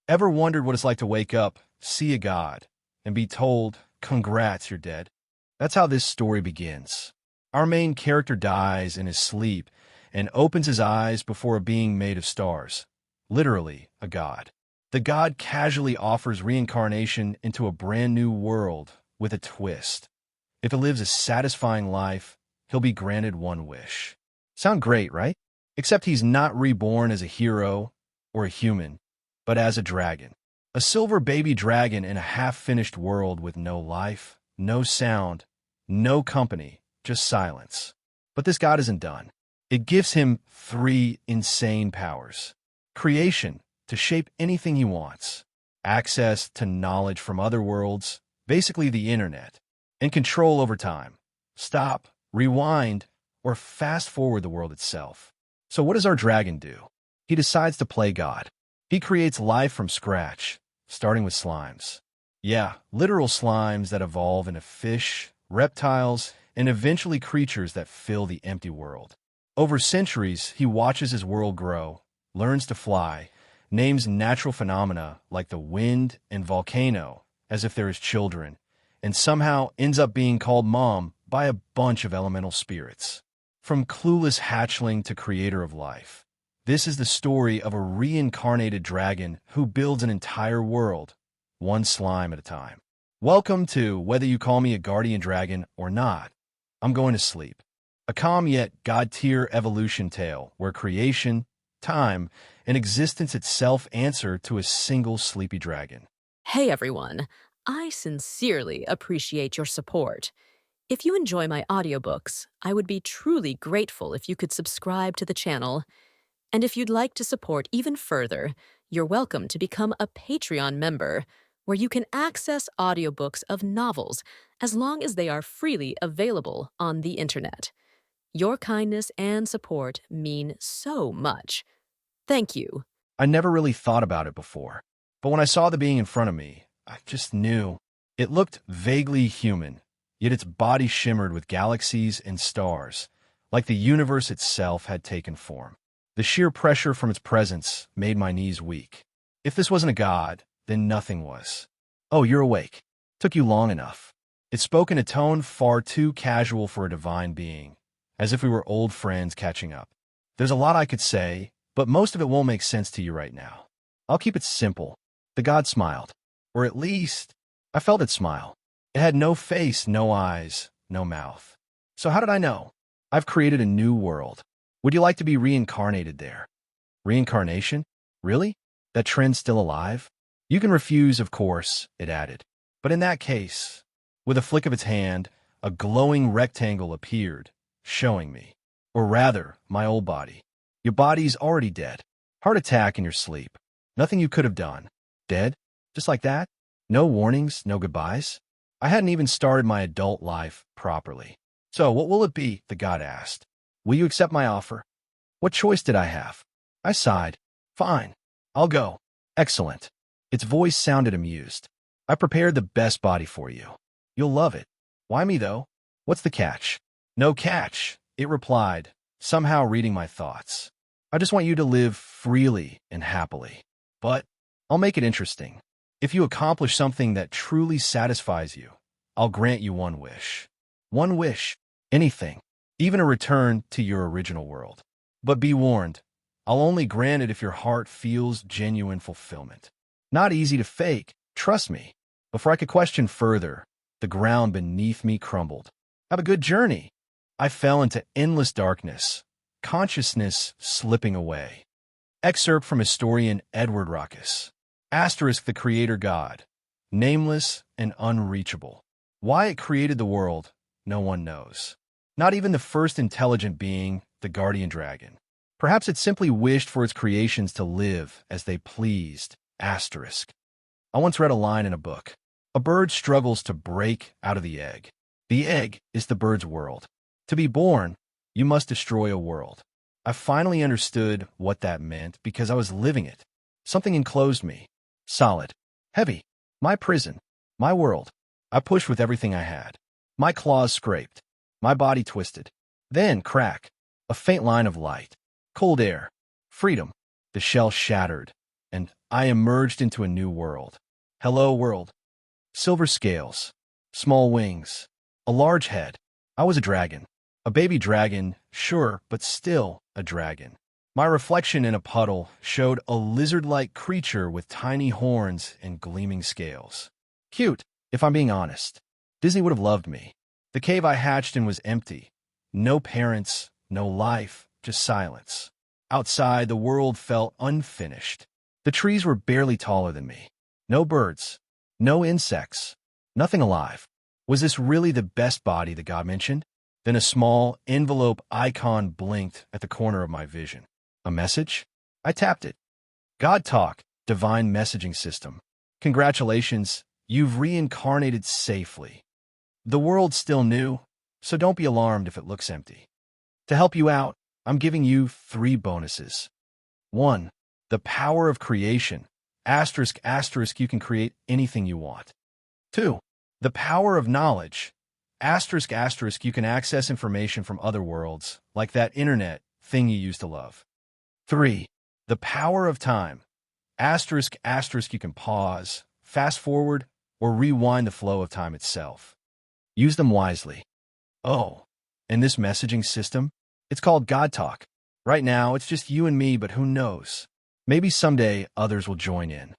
Ever wondered what it's like to wake up, see a god, and be told, "Congrats, you're dead"? That's how this story begins. Our main character dies in his sleep and opens his eyes before a being made of stars, literally a god. The god casually offers reincarnation into a brand new world with a twist. If he lives a satisfying life, he'll be granted one wish. Sound great, right? Except he's not reborn as a hero or a human, but as a dragon. A silver baby dragon in a half-finished world with no life, no sound, no company, just silence. But this god isn't done. It gives him three insane powers. Creation, to shape anything he wants. Access to knowledge from other worlds, basically the internet. And control over time. Stop, rewind, or fast-forward the world itself. So what does our dragon do? He decides to play God. He creates life from scratch, starting with slimes. Yeah, literal slimes that evolve into fish, reptiles, and eventually creatures that fill the empty world. Over centuries, he watches his world grow, learns to fly, names natural phenomena like the wind and volcano as if they're his children, and somehow ends up being called mom by a bunch of elemental spirits. From clueless hatchling to creator of life, this is the story of a reincarnated dragon who builds an entire world, one slime at a time. Welcome to Whether You Call Me a Guardian Dragon or Not, I'm Going to Sleep. A calm yet god-tier evolution tale where creation, time, and existence itself answer to a single sleepy dragon. Hey everyone, I sincerely appreciate your support. If you enjoy my audiobooks, I would be truly grateful if you could subscribe to the channel. And if you'd like to support even further, you're welcome to become a Patreon member, where you can access audiobooks of novels as long as they are freely available on the internet. Your kindness and support mean so much. Thank you. I never really thought about it before, but when I saw the being in front of me, I just knew. It looked vaguely human, yet its body shimmered with galaxies and stars, like the universe itself had taken form. The sheer pressure from its presence made my knees weak. If this wasn't a god, then nothing was. "Oh, you're awake. Took you long enough." It spoke in a tone far too casual for a divine being, as if we were old friends catching up. There's a lot I could say, but most of it won't make sense to you right now. I'll keep it simple. The god smiled. Or at least, I felt it smile. It had no face, no eyes, no mouth. So how did I know? I've created a new world. Would you like to be reincarnated there? Reincarnation? Really? That trend's still alive? You can refuse, of course, it added. But in that case, with a flick of its hand, a glowing rectangle appeared, showing me. Or rather, my old body. Your body's already dead. Heart attack in your sleep. Nothing you could have done. Dead? Just like that? No warnings, no goodbyes? I hadn't even started my adult life properly. "So what will it be?" the god asked. "Will you accept my offer?" What choice did I have? I sighed. "Fine. I'll go." "Excellent." Its voice sounded amused. "I prepared the best body for you. You'll love it." "Why me, though? What's the catch?" "No catch," it replied, somehow reading my thoughts. "I just want you to live freely and happily. But I'll make it interesting. If you accomplish something that truly satisfies you, I'll grant you one wish." One wish. Anything. Even a return to your original world. But be warned, I'll only grant it if your heart feels genuine fulfillment. Not easy to fake, trust me. Before I could question further, the ground beneath me crumbled. Have a good journey. I fell into endless darkness, consciousness slipping away. Excerpt from historian Edward Ruckus. Asterisk the creator god, nameless and unreachable. Why it created the world, no one knows. Not even the first intelligent being, the guardian dragon. Perhaps it simply wished for its creations to live as they pleased. Asterisk. I once read a line in a book. A bird struggles to break out of the egg. The egg is the bird's world. To be born, you must destroy a world. I finally understood what that meant because I was living it. Something enclosed me. Solid. Heavy. My prison. My world. I pushed with everything I had. My claws scraped. My body twisted. Then, crack. A faint line of light. Cold air. Freedom. The shell shattered. and I emerged into a new world. Hello, world. Silver scales, small wings, a large head. I was a dragon. A baby dragon, sure, but still a dragon. My reflection in a puddle showed a lizard-like creature with tiny horns and gleaming scales. Cute, if I'm being honest. Disney would have loved me. The cave I hatched in was empty. No parents, no life, just silence. Outside, the world felt unfinished. The trees were barely taller than me. No birds, no insects, nothing alive. Was this really the best body that God mentioned? Then a small envelope icon blinked at the corner of my vision. A message? I tapped it. God Talk, Divine Messaging System. Congratulations, you've reincarnated safely. The world's still new, so don't be alarmed if it looks empty. To help you out, I'm giving you 3 bonuses. 1. The power of creation. Asterisk, asterisk, you can create anything you want. 2. The power of knowledge. Asterisk, asterisk, you can access information from other worlds, like that internet thing you used to love. 3. The power of time. Asterisk, asterisk, you can pause, fast forward, or rewind the flow of time itself. Use them wisely. Oh, and this messaging system? It's called God Talk. Right now, it's just you and me, but who knows? Maybe someday others will join in.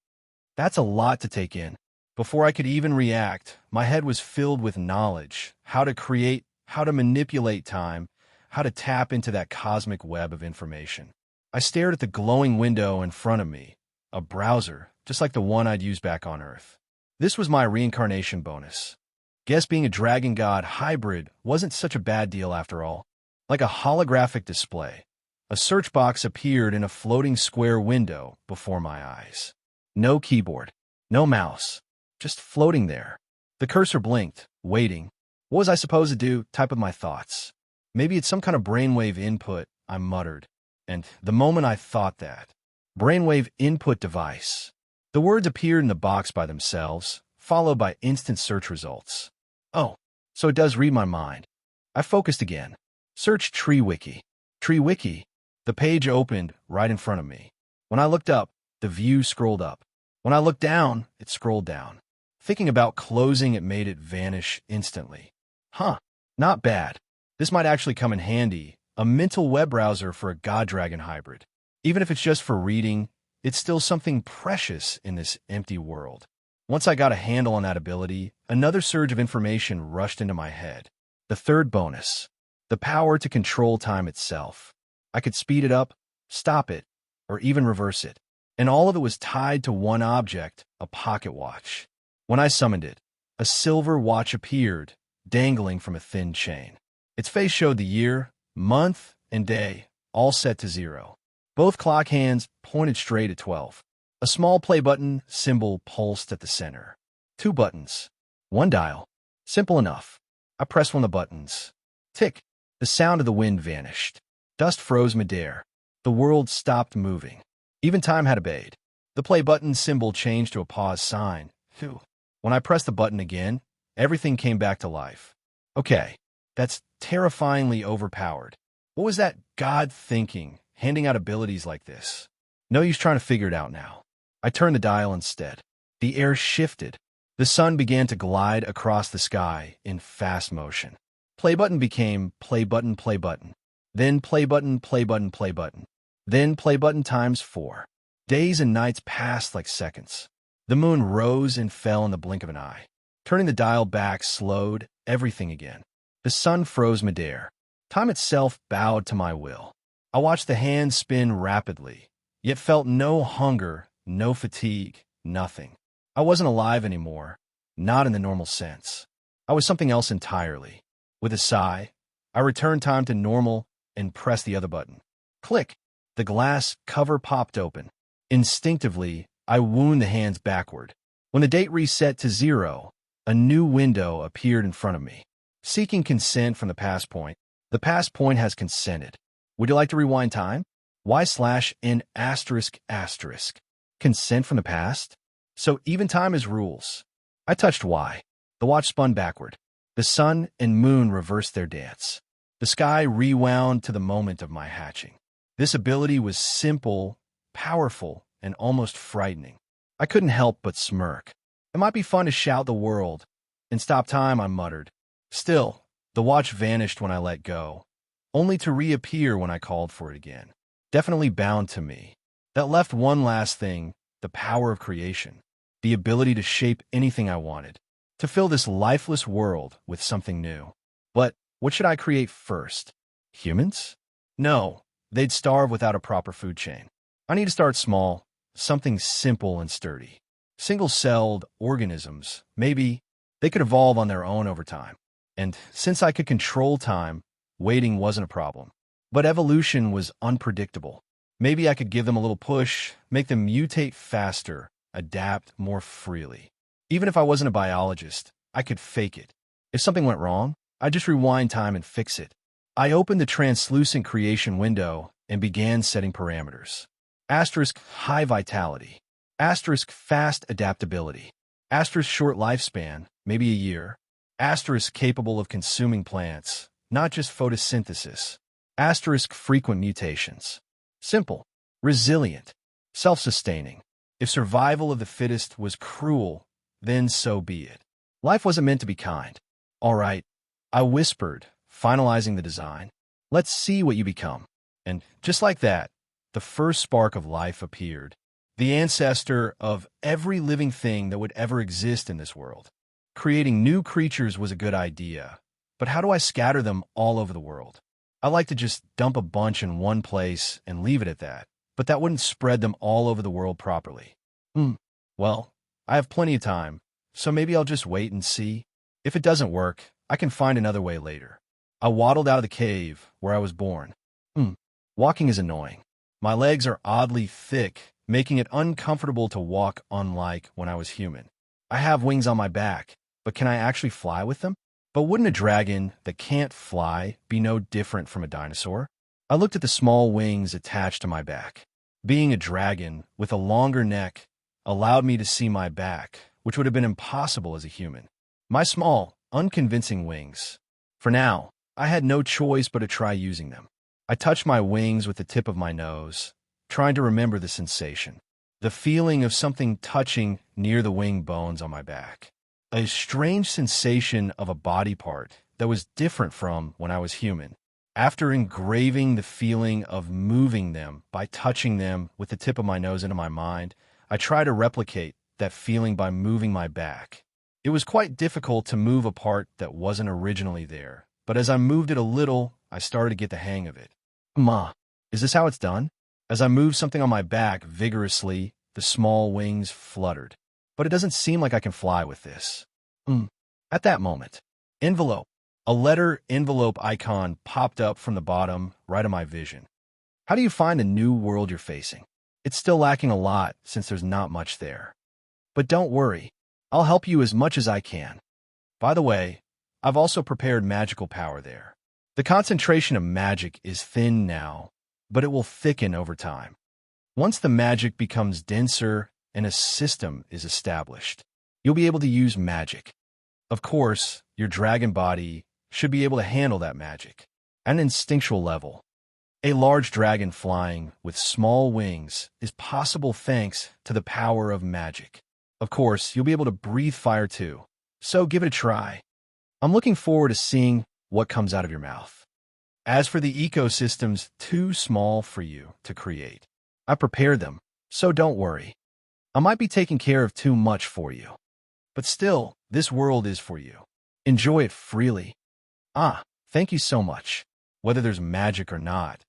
That's a lot to take in. Before I could even react, my head was filled with knowledge, how to create, how to manipulate time, how to tap into that cosmic web of information. I stared at the glowing window in front of me, a browser, just like the one I'd used back on Earth. This was my reincarnation bonus. Guess being a dragon god hybrid wasn't such a bad deal after all. Like a holographic display, a search box appeared in a floating square window before my eyes. No keyboard, no mouse. Just floating there. The cursor blinked, waiting. What was I supposed to do? Type of my thoughts. Maybe it's some kind of brainwave input, I muttered. And the moment I thought that, brainwave input device. The words appeared in the box by themselves, followed by instant search results. Oh, so it does read my mind. I focused again. Search TreeWiki. TreeWiki. The page opened right in front of me. When I looked up, the view scrolled up. When I looked down, it scrolled down. Thinking about closing, it made it vanish instantly. Huh, not bad. This might actually come in handy, a mental web browser for a god dragon hybrid. Even if it's just for reading, it's still something precious in this empty world. Once I got a handle on that ability, another surge of information rushed into my head. The 3rd bonus, the power to control time itself. I could speed it up, stop it, or even reverse it. And all of it was tied to one object, a pocket watch. When I summoned it, a silver watch appeared, dangling from a thin chain. Its face showed the year, month, and day, all set to 0. Both clock hands pointed straight at 12. A small play button symbol pulsed at the center. 2 buttons. 1 dial. Simple enough. I pressed one of the buttons. Tick. The sound of the wind vanished. Dust froze midair. The world stopped moving. Even time had obeyed. The play button symbol changed to a pause sign. Phew. When I pressed the button again, everything came back to life. Okay, that's terrifyingly overpowered. What was that God thinking, handing out abilities like this? No use trying to figure it out now. I turned the dial instead. The air shifted. The sun began to glide across the sky in fast motion. Play button became play button, play button. Then play button, play button, play button. Then play button times 4. Days and nights passed like seconds. The moon rose and fell in the blink of an eye. Turning the dial back slowed everything again. The sun froze midair. Time itself bowed to my will. I watched the hands spin rapidly, yet felt no hunger, no fatigue, nothing. I wasn't alive anymore, not in the normal sense. I was something else entirely. With a sigh, I returned time to normal and pressed the other button. Click! The glass cover popped open. Instinctively, I wound the hands backward. When the date reset to 0, a new window appeared in front of me. Seeking consent from the past point. The past point has consented. Would you like to rewind time? Y/N asterisk asterisk. Consent from the past? So even time is rules. I touched Y. The watch spun backward. The sun and moon reversed their dance. The sky rewound to the moment of my hatching. This ability was simple, powerful, and almost frightening. I couldn't help but smirk. It might be fun to shout the world and stop time, I muttered. Still, the watch vanished when I let go, only to reappear when I called for it again. Definitely bound to me. That left one last thing, the power of creation, the ability to shape anything I wanted, to fill this lifeless world with something new. But what should I create first? Humans? No, they'd starve without a proper food chain. I need to start small, something simple and sturdy. Single-celled organisms, maybe they could evolve on their own over time. And since I could control time, waiting wasn't a problem. But evolution was unpredictable. Maybe I could give them a little push, make them mutate faster, adapt more freely. Even if I wasn't a biologist, I could fake it. If something went wrong, I'd just rewind time and fix it. I opened the translucent creation window and began setting parameters. Asterisk high vitality. Asterisk fast adaptability. Asterisk short lifespan, maybe a year. Asterisk capable of consuming plants, not just photosynthesis. Asterisk frequent mutations. Simple, resilient, self-sustaining. If survival of the fittest was cruel, then so be it. Life wasn't meant to be kind. All right, I whispered, finalizing the design. Let's see what you become. And just like that, the first spark of life appeared. The ancestor of every living thing that would ever exist in this world. Creating new creatures was a good idea, but how do I scatter them all over the world? I like to just dump a bunch in one place and leave it at that, but that wouldn't spread them all over the world properly. Well, I have plenty of time, so maybe I'll just wait and see. If it doesn't work, I can find another way later. I waddled out of the cave where I was born. Walking is annoying. My legs are oddly thick, making it uncomfortable to walk unlike when I was human. I have wings on my back, but can I actually fly with them? But wouldn't a dragon that can't fly be no different from a dinosaur? I looked at the small wings attached to my back. Being a dragon with a longer neck allowed me to see my back, which would have been impossible as a human. My small, unconvincing wings. For now, I had no choice but to try using them. I touched my wings with the tip of my nose, trying to remember the sensation. The feeling of something touching near the wing bones on my back. A strange sensation of a body part that was different from when I was human. After engraving the feeling of moving them by touching them with the tip of my nose into my mind, I tried to replicate that feeling by moving my back. It was quite difficult to move a part that wasn't originally there, but as I moved it a little, I started to get the hang of it. Is this how it's done? As I moved something on my back vigorously, the small wings fluttered. But it doesn't seem like I can fly with this. At that moment, envelope. A letter envelope icon popped up from the bottom right of my vision. How do you find the new world you're facing? It's still lacking a lot since there's not much there. But don't worry, I'll help you as much as I can. By the way, I've also prepared magical power there. The concentration of magic is thin now, but it will thicken over time. Once the magic becomes denser and a system is established, you'll be able to use magic. Of course, your dragon body should be able to handle that magic. At an instinctual level, a large dragon flying with small wings is possible thanks to the power of magic. Of course, you'll be able to breathe fire too, so give it a try. I'm looking forward to seeing what comes out of your mouth. As for the ecosystems too small for you to create, I prepared them, so don't worry. I might be taking care of too much for you. But still, this world is for you. Enjoy it freely. Thank you so much. Whether there's magic or not,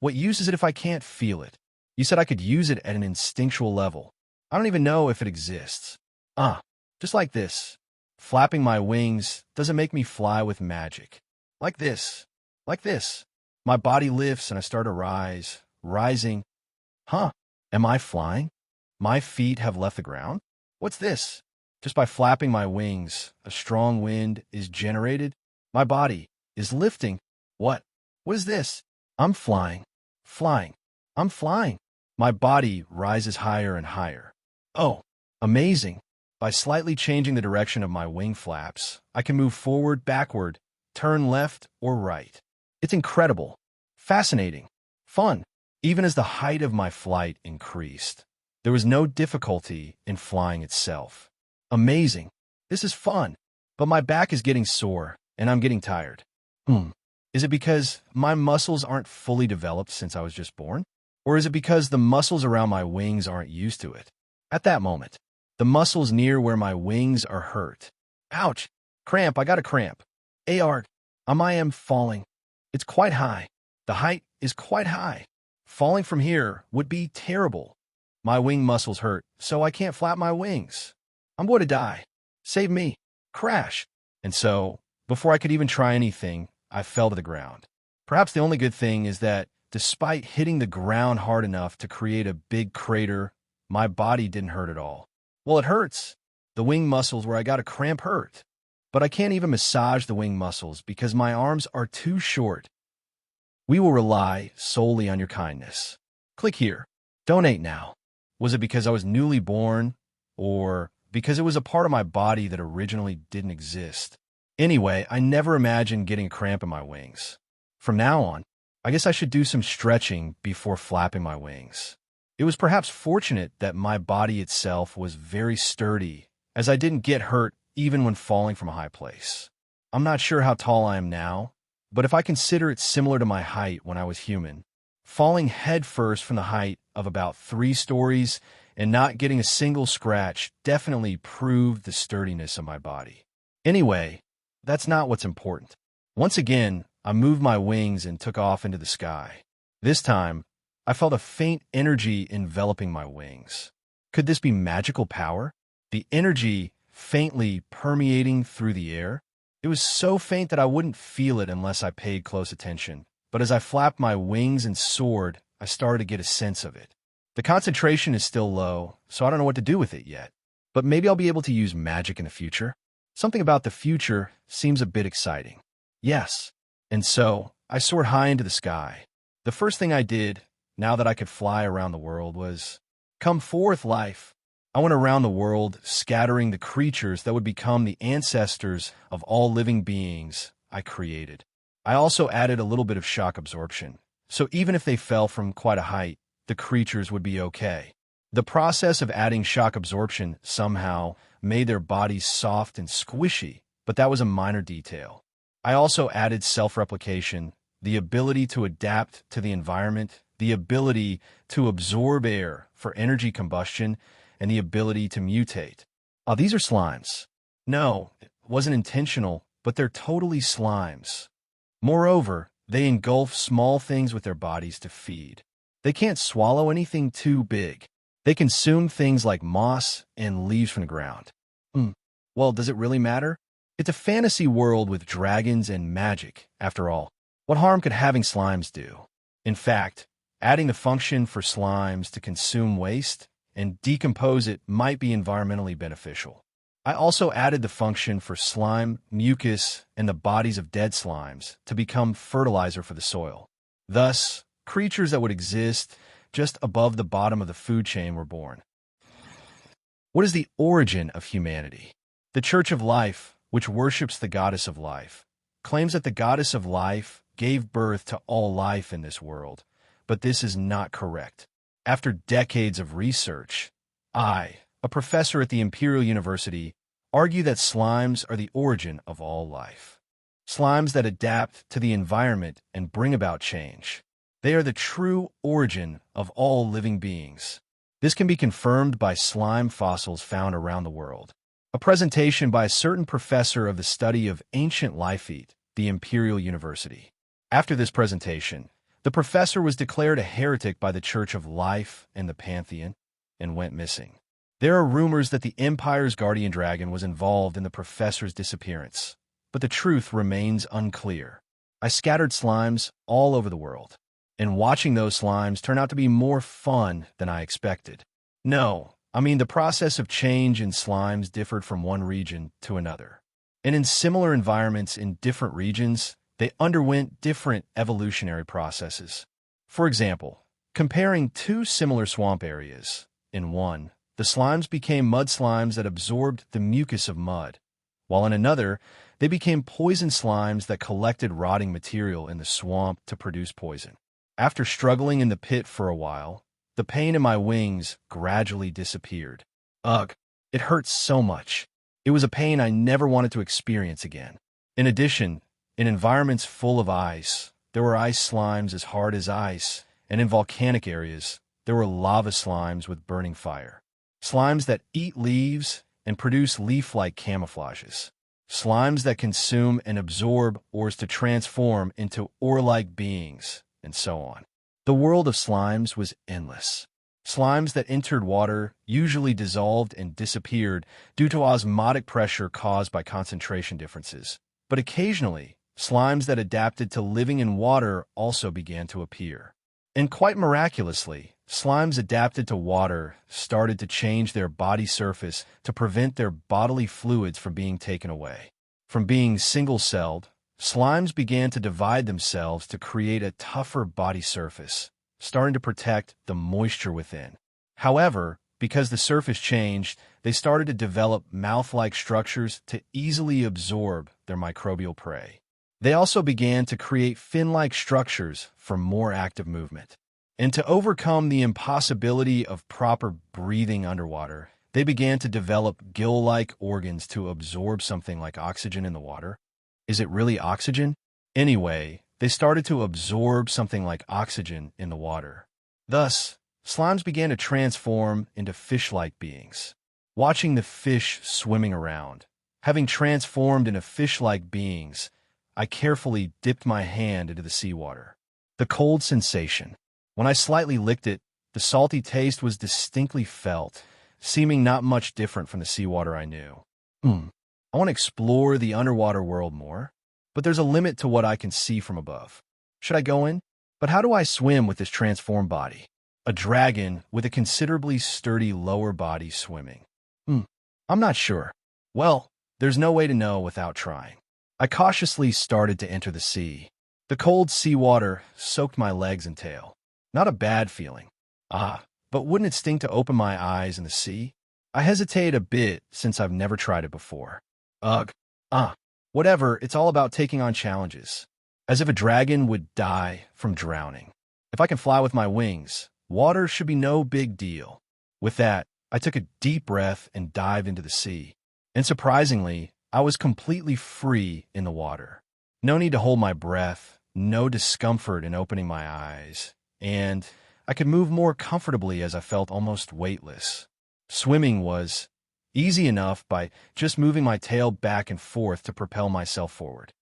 what use is it if I can't feel it? You said I could use it at an instinctual level. I don't even know if it exists. Just like this. Flapping my wings doesn't make me fly with magic. Like this. Like this. My body lifts and I start to rise. Rising. Am I flying? My feet have left the ground? What's this? Just by flapping my wings, a strong wind is generated. My body is lifting. What? What is this? I'm flying. Flying. I'm flying. My body rises higher and higher. Oh, amazing. By slightly changing the direction of my wing flaps, I can move forward, backward, turn left or right. It's incredible. Fascinating. Fun. Even as the height of my flight increased, There was no difficulty in flying itself. Amazing. This is fun. But my back is getting sore, and I'm getting tired. Is it because my muscles aren't fully developed since I was just born? Or is it because the muscles around my wings aren't used to it? At that moment, the muscles near where my wings are hurt. Ouch! Cramp, I got a cramp. Art, I am falling. It's quite high. The height is quite high. Falling from here would be terrible. My wing muscles hurt, so I can't flap my wings. I'm going to die. Save me. Crash. And so, before I could even try anything, I fell to the ground. Perhaps the only good thing is that, despite hitting the ground hard enough to create a big crater, my body didn't hurt at all. Well, it hurts. The wing muscles where I got a cramp hurt. But I can't even massage the wing muscles because my arms are too short. We will rely solely on your kindness. Click here. Donate now. Was it because I was newly born, or because it was a part of my body that originally didn't exist? Anyway, I never imagined getting a cramp in my wings. From now on, I guess I should do some stretching before flapping my wings. It was perhaps fortunate that my body itself was very sturdy, as I didn't get hurt even when falling from a high place. I'm not sure how tall I am now, but if I consider it similar to my height when I was human, falling headfirst from the height of about 3 stories and not getting a single scratch definitely proved the sturdiness of my body. Anyway, that's not what's important. Once again, I moved my wings and took off into the sky. This time, I felt a faint energy enveloping my wings. Could this be magical power? The energy faintly permeating through the air? It was so faint that I wouldn't feel it unless I paid close attention. But as I flapped my wings and soared, I started to get a sense of it. The concentration is still low, so I don't know what to do with it yet. But maybe I'll be able to use magic in the future. Something about the future seems a bit exciting. Yes. And so, I soared high into the sky. The first thing I did, now that I could fly around the world, was, "Come forth, life." I went around the world, scattering the creatures that would become the ancestors of all living beings I created. I also added a little bit of shock absorption, so even if they fell from quite a height, the creatures would be okay. The process of adding shock absorption somehow made their bodies soft and squishy, but that was a minor detail. I also added self-replication, the ability to adapt to the environment, the ability to absorb air for energy combustion, and the ability to mutate. Oh, these are slimes. No, it wasn't intentional, but they're totally slimes. Moreover, they engulf small things with their bodies to feed. They can't swallow anything too big. They consume things like moss and leaves from the ground. Well, does it really matter? It's a fantasy world with dragons and magic, after all. What harm could having slimes do? In fact, adding the function for slimes to consume waste and decompose it might be environmentally beneficial. I also added the function for slime, mucus, and the bodies of dead slimes to become fertilizer for the soil. Thus, creatures that would exist just above the bottom of the food chain were born. What is the origin of humanity? The Church of Life, which worships the goddess of life, claims that the goddess of life gave birth to all life in this world, but this is not correct. After decades of research, I, a professor at the Imperial University, argue that slimes are the origin of all life. Slimes that adapt to the environment and bring about change. They are the true origin of all living beings. This can be confirmed by slime fossils found around the world. A presentation by a certain professor of the study of ancient life at the Imperial University. After this presentation, the professor was declared a heretic by the Church of Life and the Pantheon and went missing. There are rumors that the Empire's guardian dragon was involved in the professor's disappearance, but the truth remains unclear. I scattered slimes all over the world, and watching those slimes turn out to be more fun than I expected. No, I mean the process of change in slimes differed from one region to another. And in similar environments in different regions, they underwent different evolutionary processes. For example, comparing 2 similar swamp areas, in one, the slimes became mud slimes that absorbed the mucus of mud, while in another, they became poison slimes that collected rotting material in the swamp to produce poison. After struggling in the pit for a while, The pain in my wings gradually disappeared. Ugh, it hurt so much. It was a pain I never wanted to experience again. In addition, in environments full of ice, there were ice slimes as hard as ice, and in volcanic areas, there were lava slimes with burning fire. Slimes that eat leaves and produce leaf-like camouflages. Slimes that consume and absorb ores to transform into ore-like beings, and so on. The world of slimes was endless. Slimes that entered water usually dissolved and disappeared due to osmotic pressure caused by concentration differences. But occasionally, slimes that adapted to living in water also began to appear. And quite miraculously, slimes adapted to water started to change their body surface to prevent their bodily fluids from being taken away. From being single-celled, slimes began to divide themselves to create a tougher body surface, starting to protect the moisture within. However, because the surface changed, they started to develop mouth-like structures to easily absorb their microbial prey. They also began to create fin-like structures for more active movement. And to overcome the impossibility of proper breathing underwater, they began to develop gill-like organs to absorb something like oxygen in the water. Is it really oxygen? Anyway, they started to absorb something like oxygen in the water. Thus, slimes began to transform into fish-like beings. Watching the fish swimming around, having transformed into fish-like beings, I carefully dipped my hand into the seawater. The cold sensation. When I slightly licked it, the salty taste was distinctly felt, seeming not much different from the seawater I knew. I want to explore the underwater world more, but there's a limit to what I can see from above. Should I go in? But how do I swim with this transformed body? A dragon with a considerably sturdy lower body swimming. I'm not sure. Well, there's no way to know without trying. I cautiously started to enter the sea. The cold seawater soaked my legs and tail. Not a bad feeling. But wouldn't it sting to open my eyes in the sea? I hesitated a bit since I've never tried it before. Ugh. Whatever, it's all about taking on challenges. As if a dragon would die from drowning. If I can fly with my wings, water should be no big deal. With that, I took a deep breath and dived into the sea. And surprisingly, I was completely free in the water. No need to hold my breath, no discomfort in opening my eyes, and I could move more comfortably as I felt almost weightless. Swimming was easy enough by just moving my tail back and forth to propel myself forward.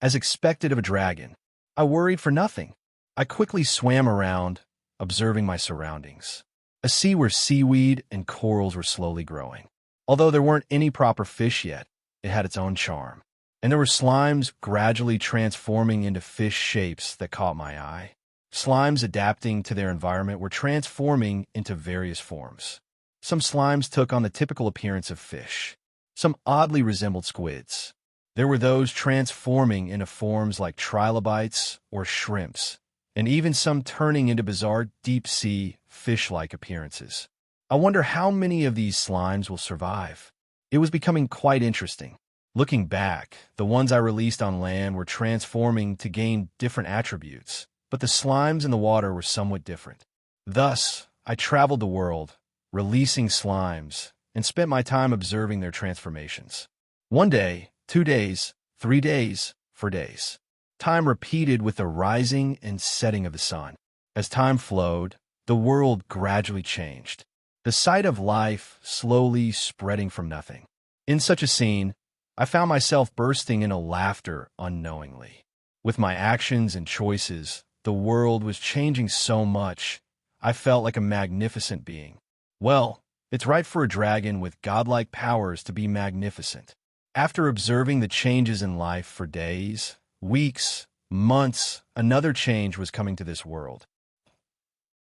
As expected of a dragon, I worried for nothing. I quickly swam around, observing my surroundings. A sea where seaweed and corals were slowly growing. Although there weren't any proper fish yet, it had its own charm. And there were slimes gradually transforming into fish shapes that caught my eye. Slimes adapting to their environment were transforming into various forms. Some slimes took on the typical appearance of fish. Some oddly resembled squids. There were those transforming into forms like trilobites or shrimps, and even some turning into bizarre deep-sea fish-like appearances. I wonder how many of these slimes will survive. It was becoming quite interesting. Looking back, the ones I released on land were transforming to gain different attributes, but the slimes in the water were somewhat different. Thus, I traveled the world, releasing slimes, and spent my time observing their transformations. 1 day, 2 days, 3 days, 4 days. Time repeated with the rising and setting of the sun. As time flowed, the world gradually changed. The sight of life slowly spreading from nothing. In such a scene, I found myself bursting into laughter unknowingly. With my actions and choices, the world was changing so much, I felt like a magnificent being. Well, it's right for a dragon with godlike powers to be magnificent. After observing the changes in life for days, weeks, months, another change was coming to this world.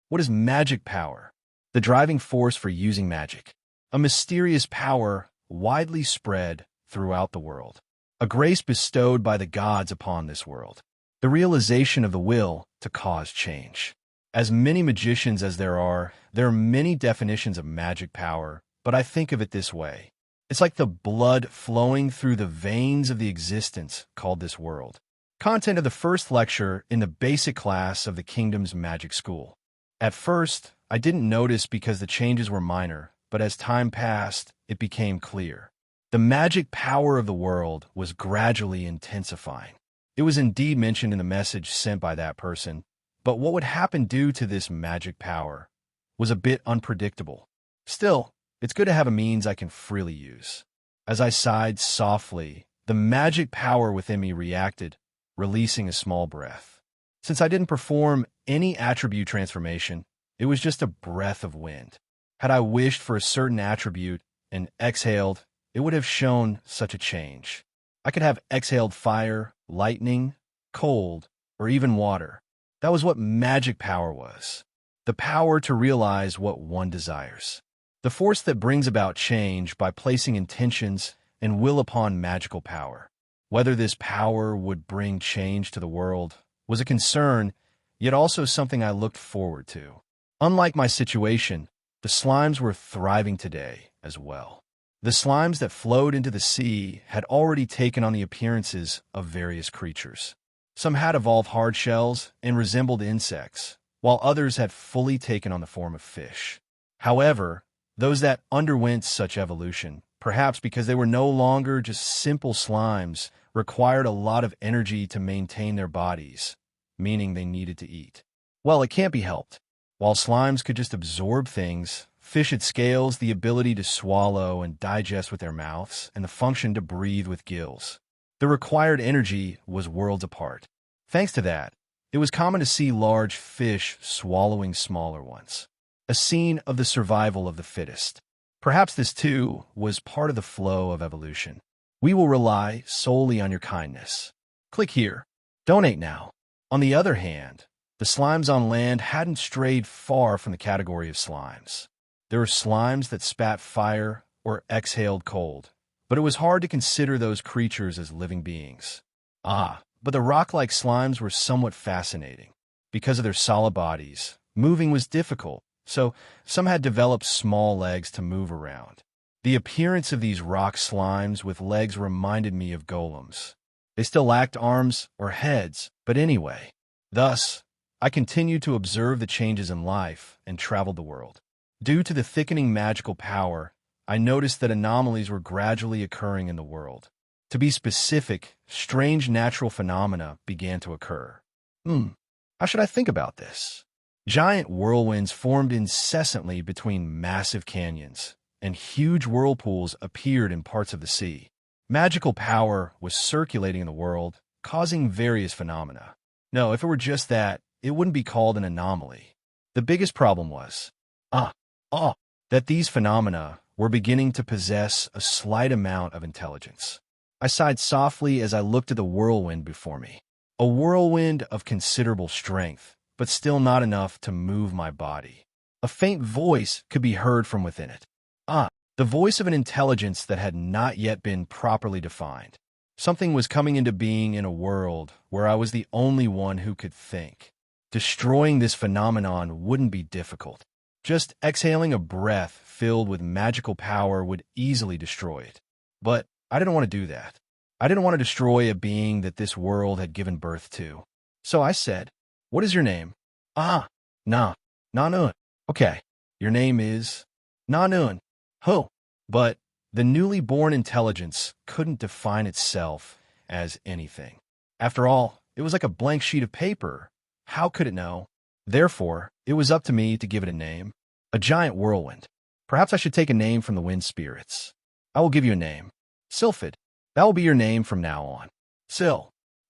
What is magic power? The driving force for using magic. A mysterious power widely spread throughout the world. A grace bestowed by the gods upon this world. The realization of the will to cause change. As many magicians as there are many definitions of magic power, but I think of it this way. It's like the blood flowing through the veins of the existence called this world. Content of the first lecture in the basic class of the Kingdom's Magic School. At first, I didn't notice because the changes were minor, but as time passed, it became clear. The magic power of the world was gradually intensifying. It was indeed mentioned in the message sent by that person, but what would happen due to this magic power was a bit unpredictable. Still, it's good to have a means I can freely use. As I sighed softly, the magic power within me reacted, releasing a small breath. Since I didn't perform any attribute transformation, it was just a breath of wind. Had I wished for a certain attribute and exhaled, it would have shown such a change. I could have exhaled fire, lightning, cold, or even water. That was what magic power was. The power to realize what one desires. The force that brings about change by placing intentions and will upon magical power. Whether this power would bring change to the world was a concern, yet also something I looked forward to. Unlike my situation, the slimes were thriving today as well. The slimes that flowed into the sea had already taken on the appearances of various creatures. Some had evolved hard shells and resembled insects, while others had fully taken on the form of fish. However, those that underwent such evolution, perhaps because they were no longer just simple slimes, required a lot of energy to maintain their bodies, meaning they needed to eat. Well, it can't be helped. While slimes could just absorb things, fish had scales, the ability to swallow and digest with their mouths, and the function to breathe with gills. The required energy was worlds apart. Thanks to that, it was common to see large fish swallowing smaller ones. A scene of the survival of the fittest. Perhaps this, too, was part of the flow of evolution. We will rely solely on your kindness. Click here. Donate now. On the other hand, the slimes on land hadn't strayed far from the category of slimes. There were slimes that spat fire or exhaled cold, but it was hard to consider those creatures as living beings. But the rock-like slimes were somewhat fascinating. Because of their solid bodies, moving was difficult, so some had developed small legs to move around. The appearance of these rock slimes with legs reminded me of golems. They still lacked arms or heads, but anyway. Thus, I continued to observe the changes in life and traveled the world. Due to the thickening magical power, I noticed that anomalies were gradually occurring in the world. To be specific, strange natural phenomena began to occur. How should I think about this? Giant whirlwinds formed incessantly between massive canyons, and huge whirlpools appeared in parts of the sea. Magical power was circulating in the world, causing various phenomena. No, if it were just that, it wouldn't be called an anomaly. The biggest problem was, that these phenomena were beginning to possess a slight amount of intelligence. I sighed softly as I looked at the whirlwind before me. A whirlwind of considerable strength, but still not enough to move my body. A faint voice could be heard from within it. The voice of an intelligence that had not yet been properly defined. Something was coming into being in a world where I was the only one who could think. Destroying this phenomenon wouldn't be difficult. Just exhaling a breath filled with magical power would easily destroy it. But I didn't want to do that. I didn't want to destroy a being that this world had given birth to. So I said, "What is your name?" Nanun. Okay, your name is Nanun. Ho. But the newly born intelligence couldn't define itself as anything. After all, it was like a blank sheet of paper. How could it know? Therefore, it was up to me to give it a name. A giant whirlwind. Perhaps I should take a name from the wind spirits. I will give you a name. Sylphid. That will be your name from now on.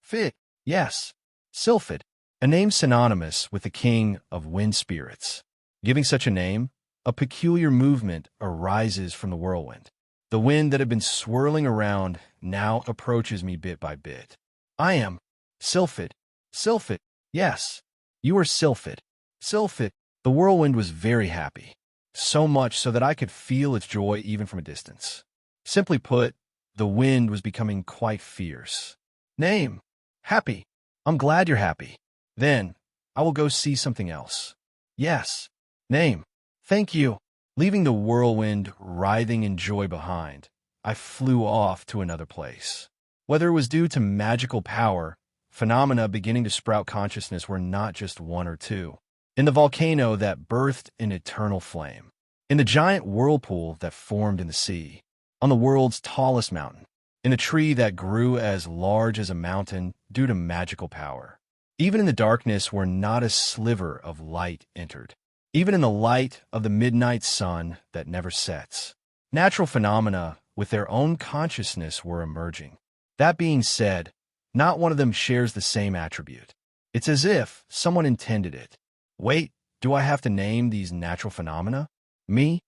Fid. Yes. Sylphid. A name synonymous with the king of wind spirits. Giving such a name, a peculiar movement arises from the whirlwind. The wind that had been swirling around now approaches me bit by bit. I am Sylphid. Sylphid. Yes. You are Sylphid. Sylphid. The whirlwind was very happy. So much so that I could feel its joy even from a distance. Simply put, the wind was becoming quite fierce. Name. Happy. I'm glad you're happy. Then, I will go see something else. Yes. Name. Thank you. Leaving the whirlwind writhing in joy behind, I flew off to another place. Whether it was due to magical power, phenomena beginning to sprout consciousness were not just one or two. in the volcano that birthed an eternal flame, in the giant whirlpool that formed in the sea, on the world's tallest mountain, in a tree that grew as large as a mountain due to magical power. Even in the darkness where not a sliver of light entered, even in the light of the midnight sun that never sets, natural phenomena with their own consciousness were emerging. That being said, not one of them shares the same attribute. It's as if someone intended it. Wait, do I have to name these natural phenomena? Me?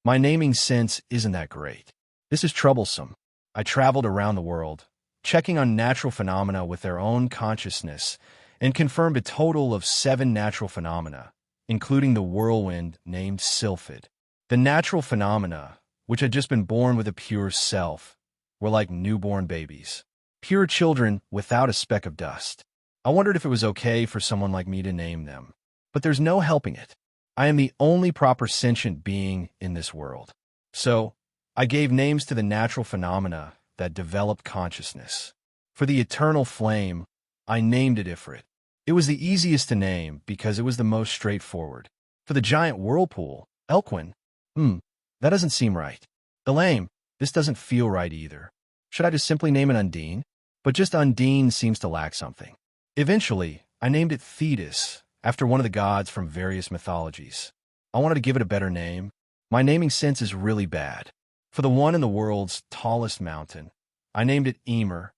My naming sense isn't that great. This is troublesome. I traveled around the world, checking on natural phenomena with their own consciousness, and confirmed a total of 7 natural phenomena, including the whirlwind named Sylphid. The natural phenomena, which had just been born with a pure self, were like newborn babies, pure children without a speck of dust. I wondered if it was okay for someone like me to name them, but there's no helping it. I am the only proper sentient being in this world. So, I gave names to the natural phenomena that developed consciousness. For the eternal flame, I named it Ifrit. It was the easiest to name because it was the most straightforward. For the giant whirlpool, Elquin, that doesn't seem right. Elaine, this doesn't feel right either. Should I just simply name it Undine? But just Undine seems to lack something. Eventually, I named it Thetis, after one of the gods from various mythologies. I wanted to give it a better name. My naming sense is really bad. For the one in the world's tallest mountain, I named it Emer.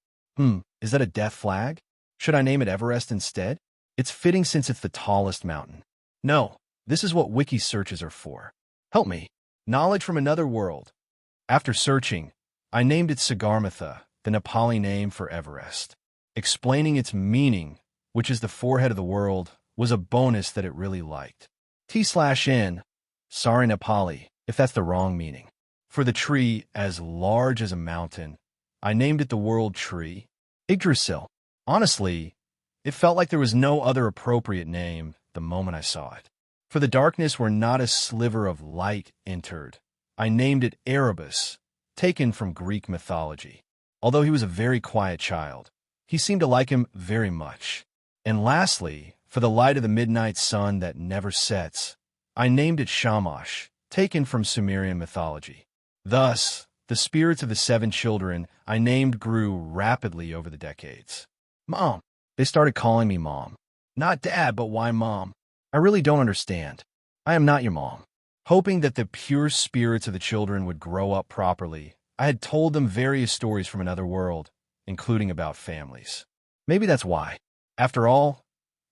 Is that a death flag? Should I name it Everest instead? It's fitting since it's the tallest mountain. No, this is what wiki searches are for. Help me. Knowledge from another world. After searching, I named it Sagarmatha, the Nepali name for Everest. Explaining its meaning, which is the forehead of the world, was a bonus that it really liked. T/N, sorry Nepali, if that's the wrong meaning. For the tree as large as a mountain, I named it the World Tree, Yggdrasil. Honestly, it felt like there was no other appropriate name the moment I saw it. For the darkness where not a sliver of light entered, I named it Erebus, taken from Greek mythology. Although he was a very quiet child, he seemed to like him very much. And lastly, for the light of the midnight sun that never sets, I named it Shamash, taken from Sumerian mythology. Thus, the spirits of the 7 children I named grew rapidly over the decades. Mom. They started calling me Mom. Not Dad, but why Mom? I really don't understand. I am not your mom. Hoping that the pure spirits of the children would grow up properly, I had told them various stories from another world, including about families. Maybe that's why. After all,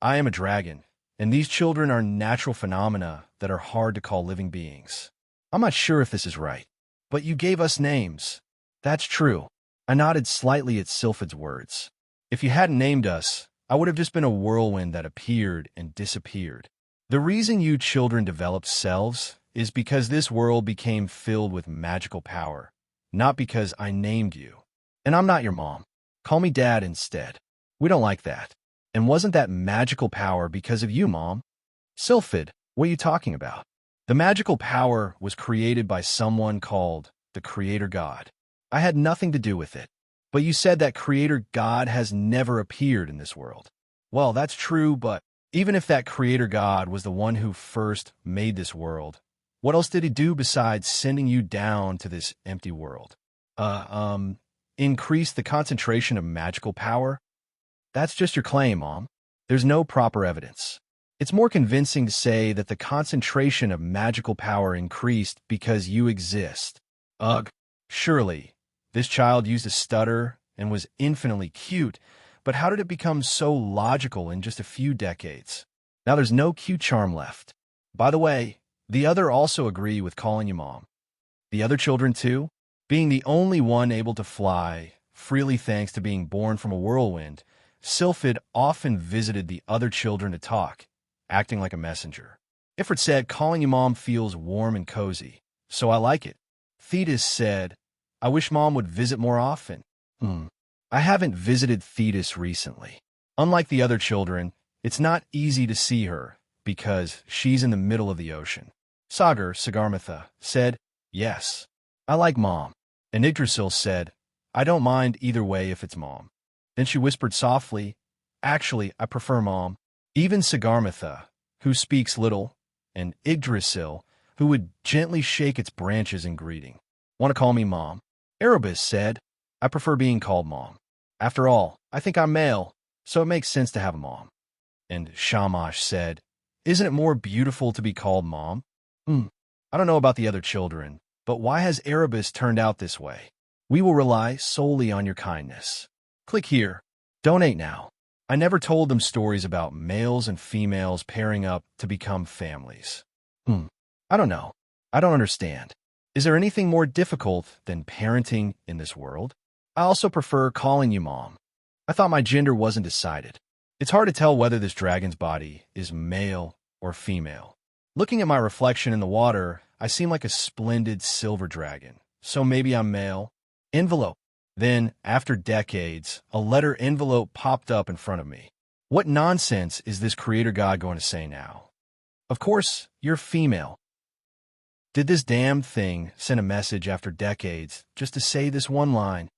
I am a dragon, and these children are natural phenomena that are hard to call living beings. I'm not sure if this is right, but you gave us names. That's true. I nodded slightly at Sylphid's words. If you hadn't named us, I would have just been a whirlwind that appeared and disappeared. The reason you children developed selves is because this world became filled with magical power, not because I named you. And I'm not your mom. Call me Dad instead. We don't like that. And wasn't that magical power because of you, Mom? Sylphid, what are you talking about? The magical power was created by someone called the Creator God. I had nothing to do with it. But you said that Creator God has never appeared in this world. Well, that's true, but even if that Creator God was the one who first made this world, what else did he do besides sending you down to this empty world? Increase the concentration of magical power? That's just your claim, Mom. There's no proper evidence. It's more convincing to say that the concentration of magical power increased because you exist. Ugh, surely. This child used a stutter and was infinitely cute, but how did it become so logical in just a few decades? Now there's no cute charm left. By the way, the other also agree with calling you Mom. The other children too? Being the only one able to fly, freely thanks to being born from a whirlwind, Sylphid often visited the other children to talk, acting like a messenger. Ifrit said calling you Mom feels warm and cozy, so I like it. Thetis said, I wish Mom would visit more often. I haven't visited Thetis recently. Unlike the other children, it's not easy to see her because she's in the middle of the ocean. Sagarmatha, said, yes, I like Mom. And Yggdrasil said, I don't mind either way if it's Mom. Then she whispered softly, actually, I prefer Mom. Even Sagarmatha, who speaks little, and Yggdrasil, who would gently shake its branches in greeting. Want to call me Mom? Erebus said, I prefer being called Mom. After all, I think I'm male, so it makes sense to have a mom. And Shamash said, Isn't it more beautiful to be called Mom? I don't know about the other children, but why has Erebus turned out this way? We will rely solely on your kindness. Click here. Donate now. I never told them stories about males and females pairing up to become families. I don't know. I don't understand. Is there anything more difficult than parenting in this world? I also prefer calling you Mom. I thought my gender wasn't decided. It's hard to tell whether this dragon's body is male or female. Looking at my reflection in the water, I seem like a splendid silver dragon, so maybe I'm male. Envelope. Then, after decades, a letter envelope popped up in front of me. What nonsense is this creator god going to say now? Of course, you're female. Did this damn thing send a message after decades just to say this one line?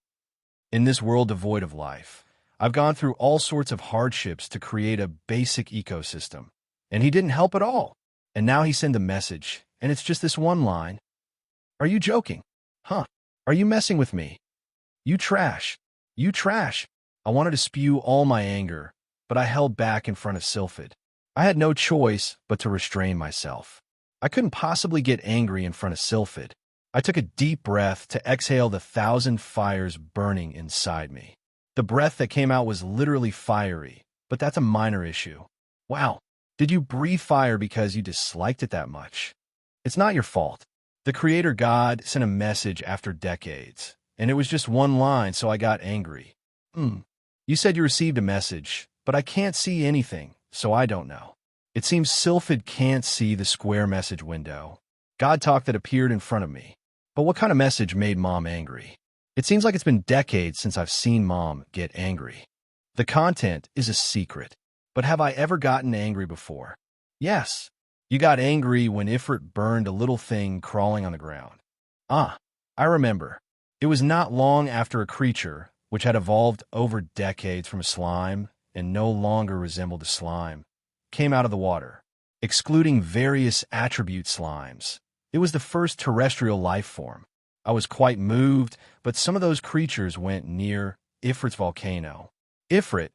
In this world devoid of life, I've gone through all sorts of hardships to create a basic ecosystem, and he didn't help at all. And now he sent a message, and it's just this one line. Are you joking? Huh? Are you messing with me? You trash. You trash. I wanted to spew all my anger, but I held back in front of Sylphid. I had no choice but to restrain myself. I couldn't possibly get angry in front of Sylphid. I took a deep breath to exhale the 1,000 fires burning inside me. The breath that came out was literally fiery, but that's a minor issue. Wow, did you breathe fire because you disliked it that much? It's not your fault. The creator god sent a message after decades, and it was just one line, so I got angry. You said you received a message, but I can't see anything, so I don't know. It seems Sylphid can't see the square message window. God talk that appeared in front of me. But what kind of message made Mom angry? It seems like it's been decades since I've seen Mom get angry. The content is a secret, but have I ever gotten angry before? Yes. You got angry when Ifrit burned a little thing crawling on the ground. I remember. It was not long after a creature, which had evolved over decades from a slime and no longer resembled a slime, came out of the water, excluding various attribute slimes. It was the first terrestrial life form. I was quite moved, but some of those creatures went near Ifrit's volcano. Ifrit,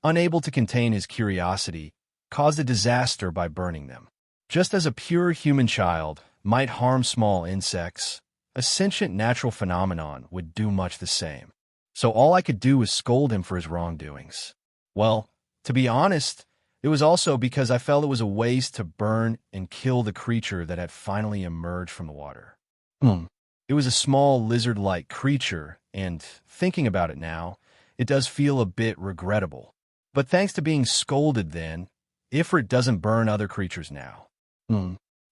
unable to contain his curiosity, caused a disaster by burning them. Just as a pure human child might harm small insects, a sentient natural phenomenon would do much the same. So all I could do was scold him for his wrongdoings. Well, to be honest, it was also because I felt it was a waste to burn and kill the creature that had finally emerged from the water. It was a small lizard-like creature, and thinking about it now, it does feel a bit regrettable. But thanks to being scolded then, Ifrit doesn't burn other creatures now.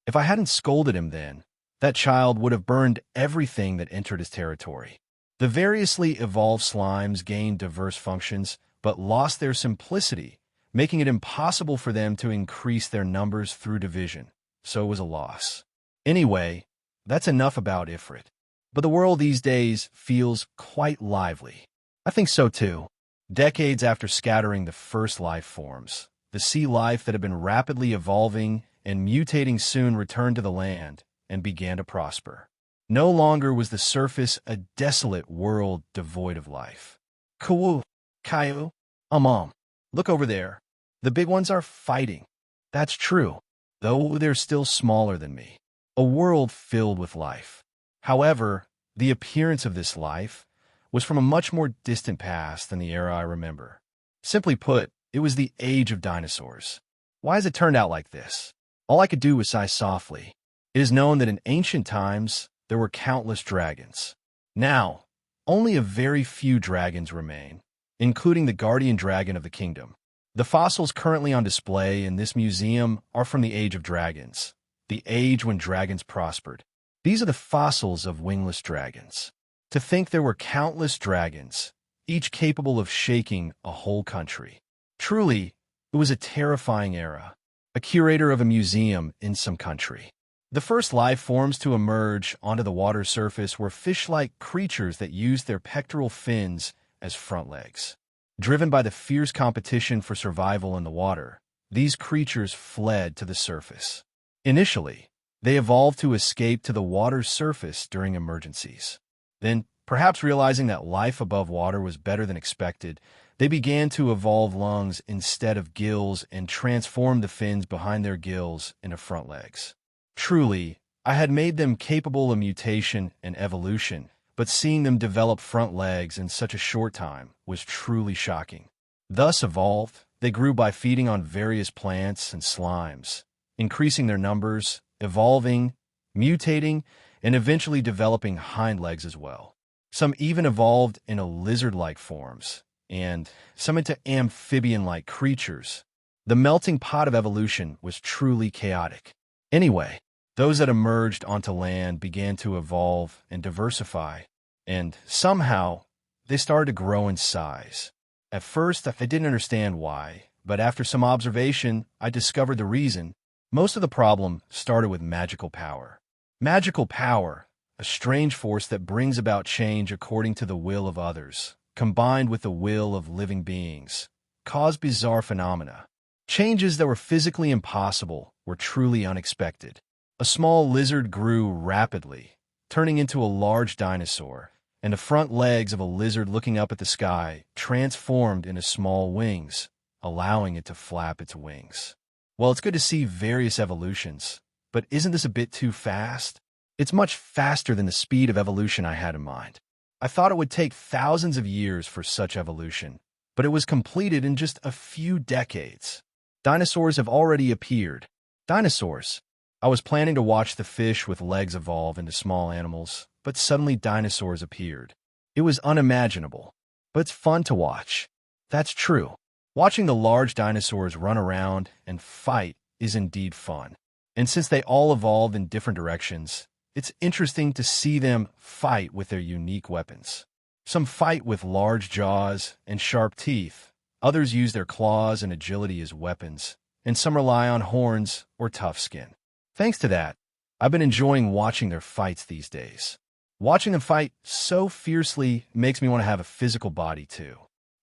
If I hadn't scolded him then, that child would have burned everything that entered his territory. The variously evolved slimes gained diverse functions, but lost their simplicity, making it impossible for them to increase their numbers through division, so it was a loss. Anyway, that's enough about Ifrit. But the world these days feels quite lively. I think so too. Decades after scattering the first life forms, the sea life that had been rapidly evolving and mutating soon returned to the land and began to prosper. No longer was the surface a desolate world devoid of life. Kawu, Kayu, Mom, look over there. The big ones are fighting. That's true, though they're still smaller than me. A world filled with life. However, the appearance of this life was from a much more distant past than the era I remember. Simply put, it was the age of dinosaurs. Why has it turned out like this? All I could do was sigh softly. It is known that in ancient times, there were countless dragons. Now, only a very few dragons remain, including the guardian dragon of the kingdom. The fossils currently on display in this museum are from the Age of Dragons, the age when dragons prospered. These are the fossils of wingless dragons. To think there were countless dragons, each capable of shaking a whole country. Truly, it was a terrifying era, a curator of a museum in some country. The first life forms to emerge onto the water surface were fish-like creatures that used their pectoral fins as front legs. Driven by the fierce competition for survival in the water, these creatures fled to the surface. Initially, they evolved to escape to the water's surface during emergencies. Then, perhaps realizing that life above water was better than expected, they began to evolve lungs instead of gills and transformed the fins behind their gills into front legs. Truly, I had made them capable of mutation and evolution, but seeing them develop front legs in such a short time was truly shocking. Thus evolved, they grew by feeding on various plants and slimes, increasing their numbers, evolving, mutating, and eventually developing hind legs as well. Some even evolved into lizard-like forms, and some into amphibian-like creatures. The melting pot of evolution was truly chaotic. Anyway, those that emerged onto land began to evolve and diversify, and somehow they started to grow in size. At first, I didn't understand why, but after some observation, I discovered the reason. Most of the problem started with magical power. Magical power, a strange force that brings about change according to the will of others, combined with the will of living beings, caused bizarre phenomena. Changes that were physically impossible were truly unexpected. A small lizard grew rapidly, turning into a large dinosaur, and the front legs of a lizard looking up at the sky transformed into small wings, allowing it to flap its wings. Well, it's good to see various evolutions, but isn't this a bit too fast? It's much faster than the speed of evolution I had in mind. I thought it would take thousands of years for such evolution, but it was completed in just a few decades. Dinosaurs have already appeared. Dinosaurs. I was planning to watch the fish with legs evolve into small animals, but suddenly dinosaurs appeared. It was unimaginable, but it's fun to watch. That's true. Watching the large dinosaurs run around and fight is indeed fun. And since they all evolved in different directions, it's interesting to see them fight with their unique weapons. Some fight with large jaws and sharp teeth. Others use their claws and agility as weapons, and some rely on horns or tough skin. Thanks to that, I've been enjoying watching their fights these days. Watching them fight so fiercely makes me want to have a physical body too.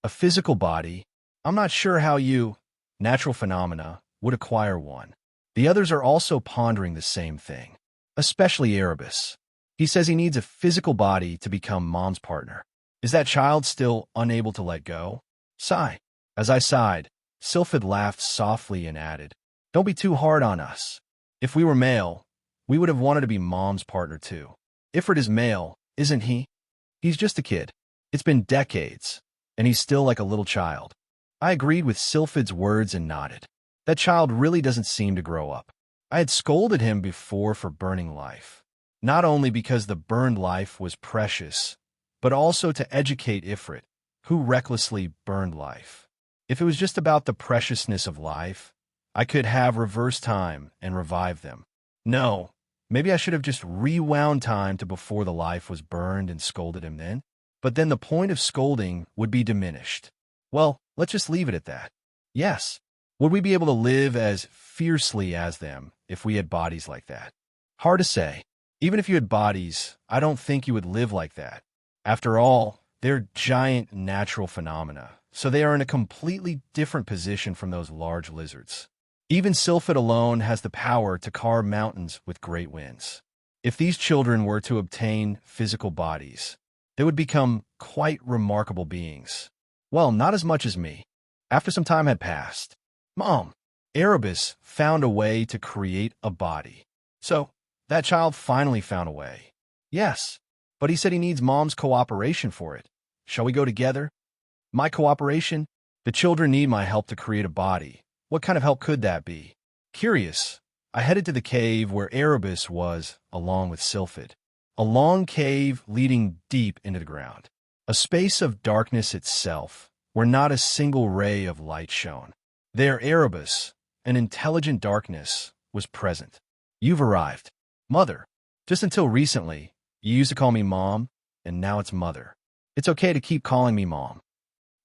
A physical body? I'm not sure how you, natural phenomena, would acquire one. The others are also pondering the same thing, especially Erebus. He says he needs a physical body to become mom's partner. Is that child still unable to let go? Sigh. As I sighed, Sylphid laughed softly and added, "Don't be too hard on us. If we were male, we would have wanted to be mom's partner too. Ifrit is male, isn't he? He's just a kid. It's been decades, and he's still like a little child." I agreed with Sylphid's words and nodded. That child really doesn't seem to grow up. I had scolded him before for burning life, not only because the burned life was precious, but also to educate Ifrit, who recklessly burned life. If it was just about the preciousness of life, I could have reversed time and revived them. No, maybe I should have just rewound time to before the life was burned and scolded him then. But then the point of scolding would be diminished. Well, let's just leave it at that. Yes. Would we be able to live as fiercely as them if we had bodies like that? Hard to say. Even if you had bodies, I don't think you would live like that. After all, they're giant natural phenomena, so they are in a completely different position from those large lizards. Even Sylphid alone has the power to carve mountains with great winds. If these children were to obtain physical bodies, they would become quite remarkable beings. Well, not as much as me. After some time had passed, Mom, Erebus found a way to create a body. So, that child finally found a way. Yes, but he said he needs Mom's cooperation for it. Shall we go together? My cooperation? The children need my help to create a body. What kind of help could that be? Curious, I headed to the cave where Erebus was, along with Sylphid. A long cave leading deep into the ground. A space of darkness itself, where not a single ray of light shone. There Erebus, an intelligent darkness, was present. You've arrived. Mother. Just until recently, you used to call me Mom, and now it's Mother. It's okay to keep calling me Mom.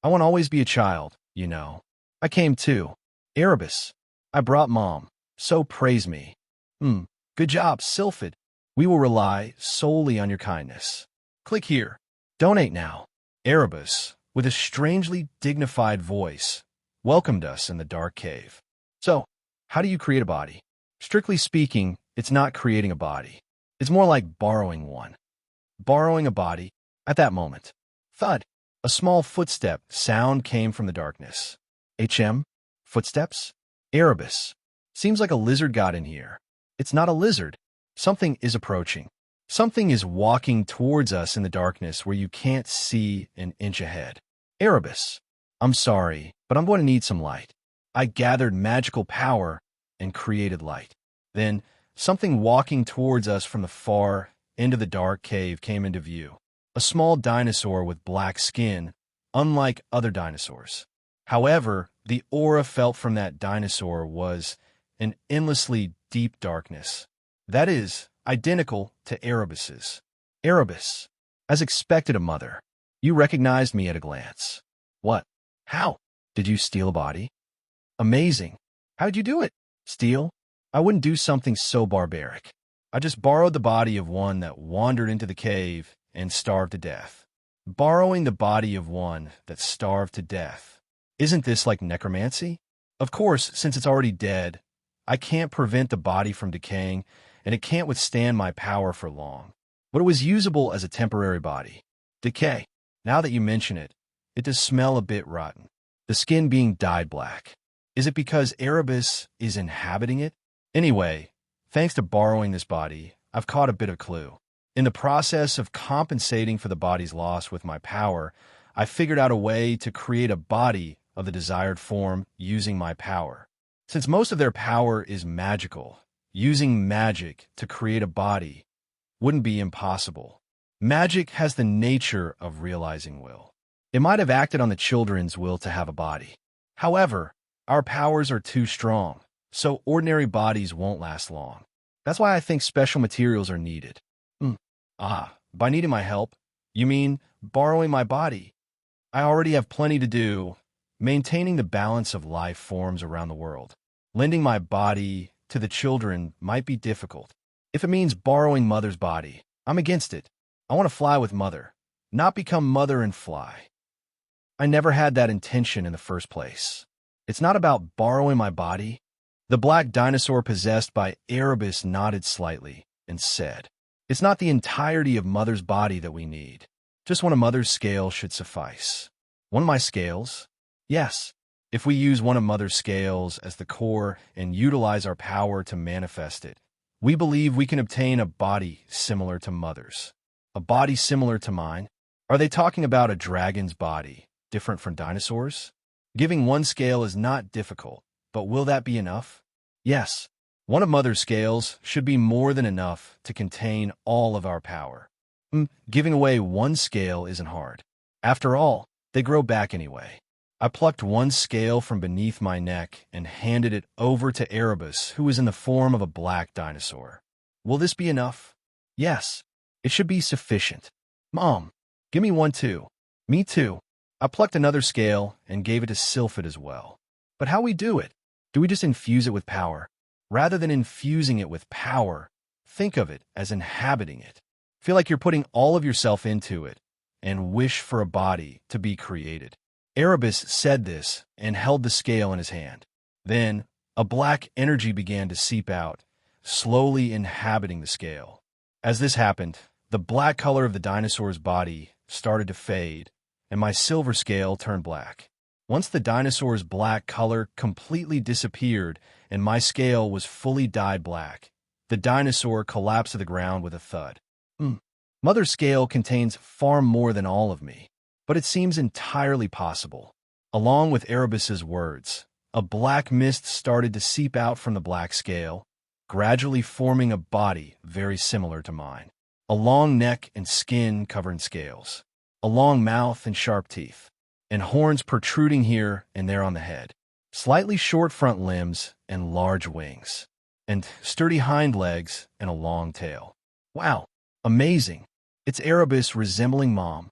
I want to always be a child, you know. I came too. Erebus. I brought Mom, so praise me. Good job, Sylphid. We will rely solely on your kindness. Click here. Donate now. Erebus, with a strangely dignified voice, welcomed us in the dark cave. So, how do you create a body? Strictly speaking, it's not creating a body. It's more like borrowing one. Borrowing a body at that moment. Thud. A small footstep sound came from the darkness. Footsteps? Erebus. Seems like a lizard got in here. It's not a lizard. Something is approaching. Something is walking towards us in the darkness where you can't see an inch ahead. Erebus. I'm sorry, but I'm going to need some light. I gathered magical power and created light. Then, something walking towards us from the far end of the dark cave came into view. A small dinosaur with black skin, unlike other dinosaurs. However, the aura felt from that dinosaur was an endlessly deep darkness. That is, identical to Erebus's. Erebus. As expected, a mother. You recognized me at a glance. What? How? Did you steal a body? Amazing. How'd you do it? Steal? I wouldn't do something so barbaric. I just borrowed the body of one that wandered into the cave and starved to death. Borrowing the body of one that starved to death. Isn't this like necromancy? Of course, since it's already dead, I can't prevent the body from decaying, and it can't withstand my power for long. But it was usable as a temporary body. Decay. Now that you mention it, it does smell a bit rotten. The skin being dyed black. Is it because Erebus is inhabiting it? Anyway, thanks to borrowing this body, I've caught a bit of clue. In the process of compensating for the body's loss with my power, I figured out a way to create a body of the desired form using my power. Since most of their power is magical, using magic to create a body wouldn't be impossible. Magic has the nature of realizing will. It might have acted on the children's will to have a body. However, our powers are too strong, so ordinary bodies won't last long. That's why I think special materials are needed. By needing my help, you mean borrowing my body? I already have plenty to do, maintaining the balance of life forms around the world. Lending my body to the children might be difficult. If it means borrowing Mother's body, I'm against it. I want to fly with Mother, not become Mother and fly. I never had that intention in the first place. It's not about borrowing my body. The black dinosaur possessed by Erebus nodded slightly and said, "It's not the entirety of Mother's body that we need. Just one of Mother's scales should suffice." One of my scales? Yes. If we use one of Mother's scales as the core and utilize our power to manifest it, we believe we can obtain a body similar to Mother's. A body similar to mine? Are they talking about a dragon's body, different from dinosaurs? Giving one scale is not difficult, but will that be enough? Yes. One of Mother's scales should be more than enough to contain all of our power. Giving away one scale isn't hard. After all, they grow back anyway. I plucked one scale from beneath my neck and handed it over to Erebus, who was in the form of a black dinosaur. Will this be enough? Yes. It should be sufficient. Mom, give me one too. Me too. I plucked another scale and gave it to Sylphid as well. But how we do it? Do we just infuse it with power? Rather than infusing it with power, think of it as inhabiting it. Feel like you're putting all of yourself into it and wish for a body to be created. Erebus said this and held the scale in his hand. Then, a black energy began to seep out, slowly inhabiting the scale. As this happened, the black color of the dinosaur's body started to fade, and my silver scale turned black. Once the dinosaur's black color completely disappeared and my scale was fully dyed black, the dinosaur collapsed to the ground with a thud. Mother's scale contains far more than all of me, but it seems entirely possible. Along with Erebus's words, a black mist started to seep out from the black scale, gradually forming a body very similar to mine. A long neck and skin covered in scales, a long mouth and sharp teeth, and horns protruding here and there on the head, slightly short front limbs and large wings, and sturdy hind legs and a long tail. Wow, amazing. It's Erebus resembling Mom,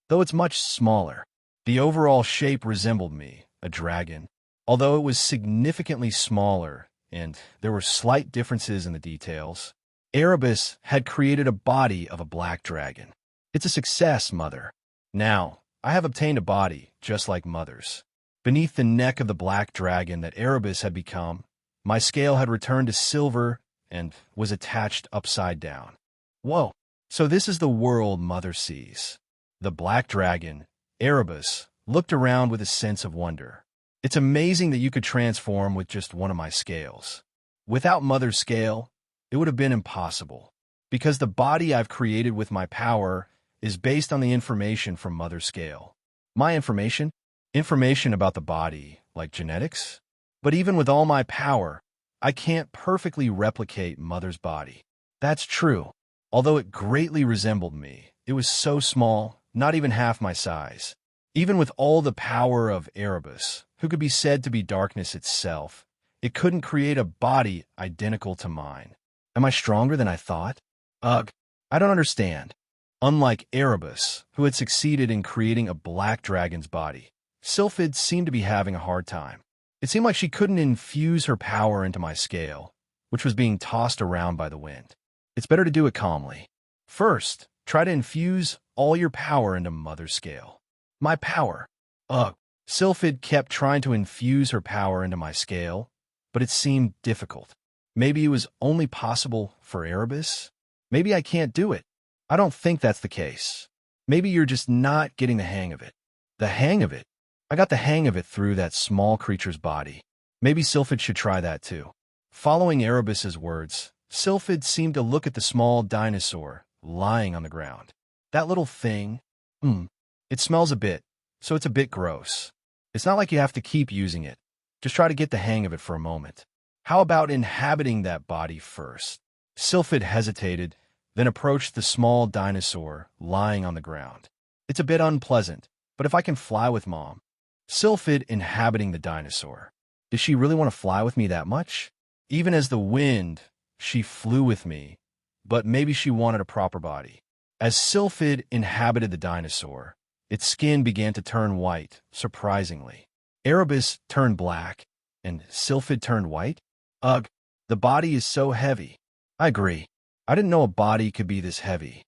though it's much smaller. The overall shape resembled me, a dragon, although it was significantly smaller and there were slight differences in the details. Erebus had created a body of a black dragon. It's a success, Mother. Now, I have obtained a body just like Mother's. Beneath the neck of the black dragon that Erebus had become, my scale had returned to silver and was attached upside down. Whoa, so this is the world Mother sees. The black dragon, Erebus, looked around with a sense of wonder. It's amazing that you could transform with just one of my scales. Without Mother's scale, it would have been impossible, because the body I've created with my power is based on the information from Mother's scale. My information? Information about the body, like genetics? But even with all my power, I can't perfectly replicate Mother's body. That's true. Although it greatly resembled me, it was so small, not even half my size. Even with all the power of Erebus, who could be said to be darkness itself, it couldn't create a body identical to mine. Am I stronger than I thought? Ugh, I don't understand. Unlike Erebus, who had succeeded in creating a black dragon's body, Sylphid seemed to be having a hard time. It seemed like she couldn't infuse her power into my scale, which was being tossed around by the wind. It's better to do it calmly. First, try to infuse all your power into Mother's scale. My power. Ugh. Sylphid kept trying to infuse her power into my scale, but it seemed difficult. Maybe it was only possible for Erebus? Maybe I can't do it. I don't think that's the case. Maybe you're just not getting the hang of it. The hang of it? I got the hang of it through that small creature's body. Maybe Sylphid should try that too. Following Erebus's words, Sylphid seemed to look at the small dinosaur lying on the ground. That little thing, it smells a bit, so it's a bit gross. It's not like you have to keep using it. Just try to get the hang of it for a moment. How about inhabiting that body first? Sylphid hesitated, then approached the small dinosaur lying on the ground. It's a bit unpleasant, but if I can fly with Mom. Sylphid inhabiting the dinosaur. Does she really want to fly with me that much? Even as the wind, she flew with me, but maybe she wanted a proper body. As Sylphid inhabited the dinosaur, its skin began to turn white, surprisingly. Erebus turned black, and Sylphid turned white? Ugh, the body is so heavy. I agree. I didn't know a body could be this heavy.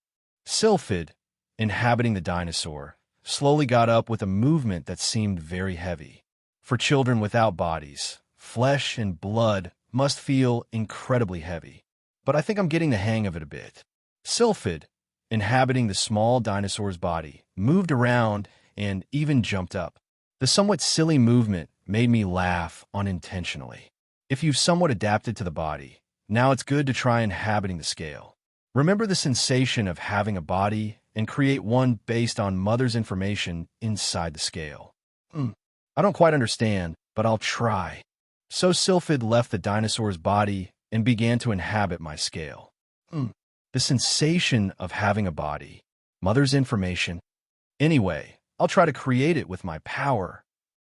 Sylphid, inhabiting the dinosaur, slowly got up with a movement that seemed very heavy. For children without bodies, flesh and blood must feel incredibly heavy. But I think I'm getting the hang of it a bit. Sylphid, inhabiting the small dinosaur's body, moved around and even jumped up. The somewhat silly movement made me laugh unintentionally. If you've somewhat adapted to the body, now it's good to try inhabiting the scale. Remember the sensation of having a body and create one based on Mother's information inside the scale. I don't quite understand, but I'll try. So Sylphid left the dinosaur's body and began to inhabit my scale. The sensation of having a body, Mother's information. Anyway, I'll try to create it with my power.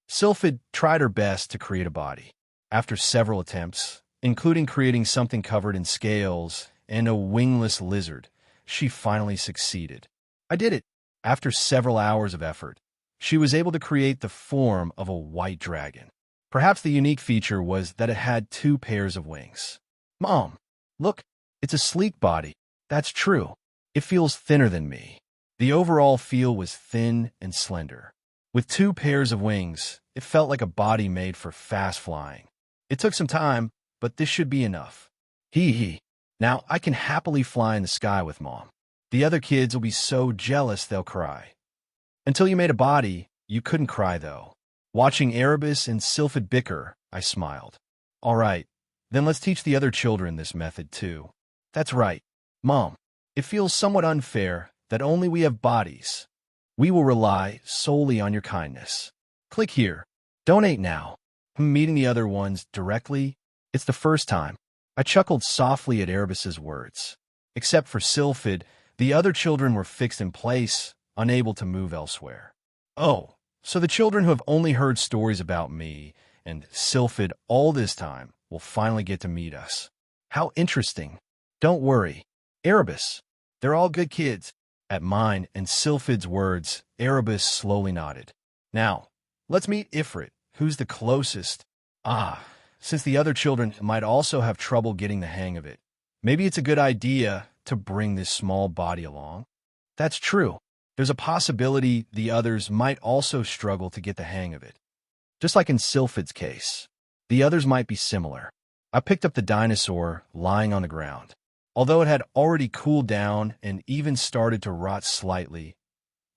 Sylphid tried her best to create a body. After several attempts, including creating something covered in scales and a wingless lizard, she finally succeeded. I did it. After several hours of effort, she was able to create the form of a white dragon. Perhaps the unique feature was that it had 2 pairs of wings. Mom, look, it's a sleek body. That's true. It feels thinner than me. The overall feel was thin and slender. With 2 pairs of wings, it felt like a body made for fast flying. It took some time, but this should be enough. Hee. Now I can happily fly in the sky with Mom. The other kids will be so jealous they'll cry. Until you made a body, you couldn't cry though. Watching Erebus and Sylphid bicker, I smiled. All right, then let's teach the other children this method too. That's right. Mom, it feels somewhat unfair that only we have bodies. We will rely solely on your kindness. Click here. Donate now. Meeting the other ones directly, it's the first time. I chuckled softly at Erebus's words. Except for Sylphid, the other children were fixed in place, unable to move elsewhere. Oh, so the children who have only heard stories about me and Sylphid all this time will finally get to meet us. How interesting. Don't worry. Erebus, they're all good kids. At mine and Sylphid's words, Erebus slowly nodded. Now, let's meet Ifrit, who's the closest. Since the other children might also have trouble getting the hang of it, maybe it's a good idea to bring this small body along. That's true. There's a possibility the others might also struggle to get the hang of it. Just like in Sylphid's case, the others might be similar. I picked up the dinosaur lying on the ground. Although it had already cooled down and even started to rot slightly,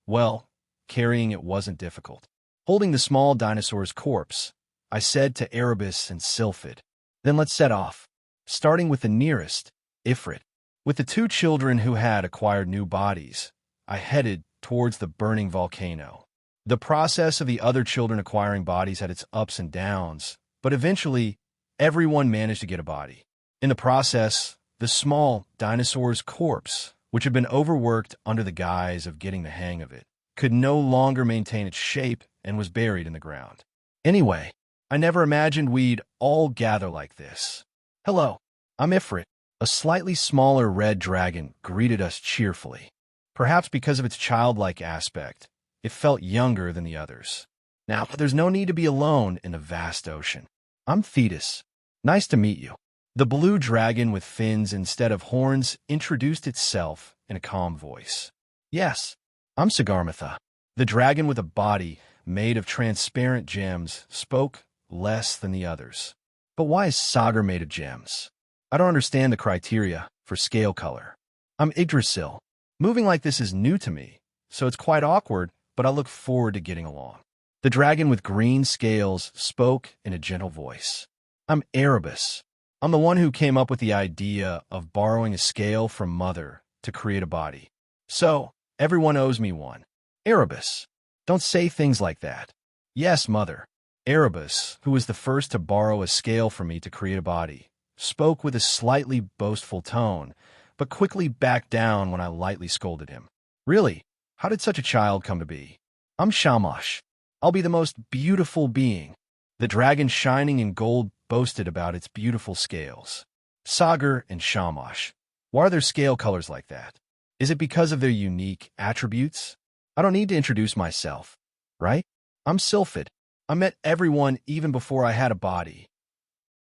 well, carrying it wasn't difficult. Holding the small dinosaur's corpse, I said to Erebus and Sylphid, "Then let's set off." Starting with the nearest, Ifrit. With the two children who had acquired new bodies, I headed towards the burning volcano. The process of the other children acquiring bodies had its ups and downs, but eventually, everyone managed to get a body. In the process, the small dinosaur's corpse, which had been overworked under the guise of getting the hang of it, could no longer maintain its shape and was buried in the ground. Anyway, I never imagined we'd all gather like this. "Hello, I'm Ifrit." A slightly smaller red dragon greeted us cheerfully. Perhaps because of its childlike aspect, it felt younger than the others. "Now, there's no need to be alone in a vast ocean. I'm Thetis. Nice to meet you." The blue dragon with fins instead of horns introduced itself in a calm voice. "Yes, I'm Sagarmatha." The dragon with a body made of transparent gems spoke less than the others. "But why is Sagar made of gems? I don't understand the criteria for scale color." "I'm Yggdrasil. Moving like this is new to me, so it's quite awkward, but I look forward to getting along." The dragon with green scales spoke in a gentle voice. "I'm Erebus. I'm the one who came up with the idea of borrowing a scale from Mother to create a body. So, everyone owes me one." "Erebus, don't say things like that." "Yes, Mother." Erebus, who was the first to borrow a scale from me to create a body, spoke with a slightly boastful tone, but quickly backed down when I lightly scolded him. "Really? How did such a child come to be?" "I'm Shamash. I'll be the most beautiful being." The dragon shining in gold boasted about its beautiful scales. "Sagar and Shamash. Why are their scale colors like that? Is it because of their unique attributes? I don't need to introduce myself, right? I'm Sylphid. I met everyone even before I had a body."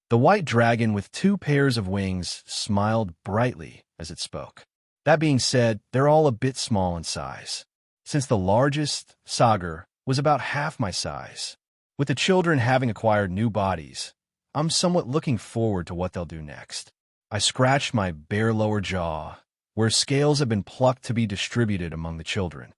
The white dragon with two pairs of wings smiled brightly as it spoke. "That being said, they're all a bit small in size, since the largest, Sagar, was about half my size. With the children having acquired new bodies, I'm somewhat looking forward to what they'll do next." I scratched my bare lower jaw, where scales have been plucked to be distributed among the children.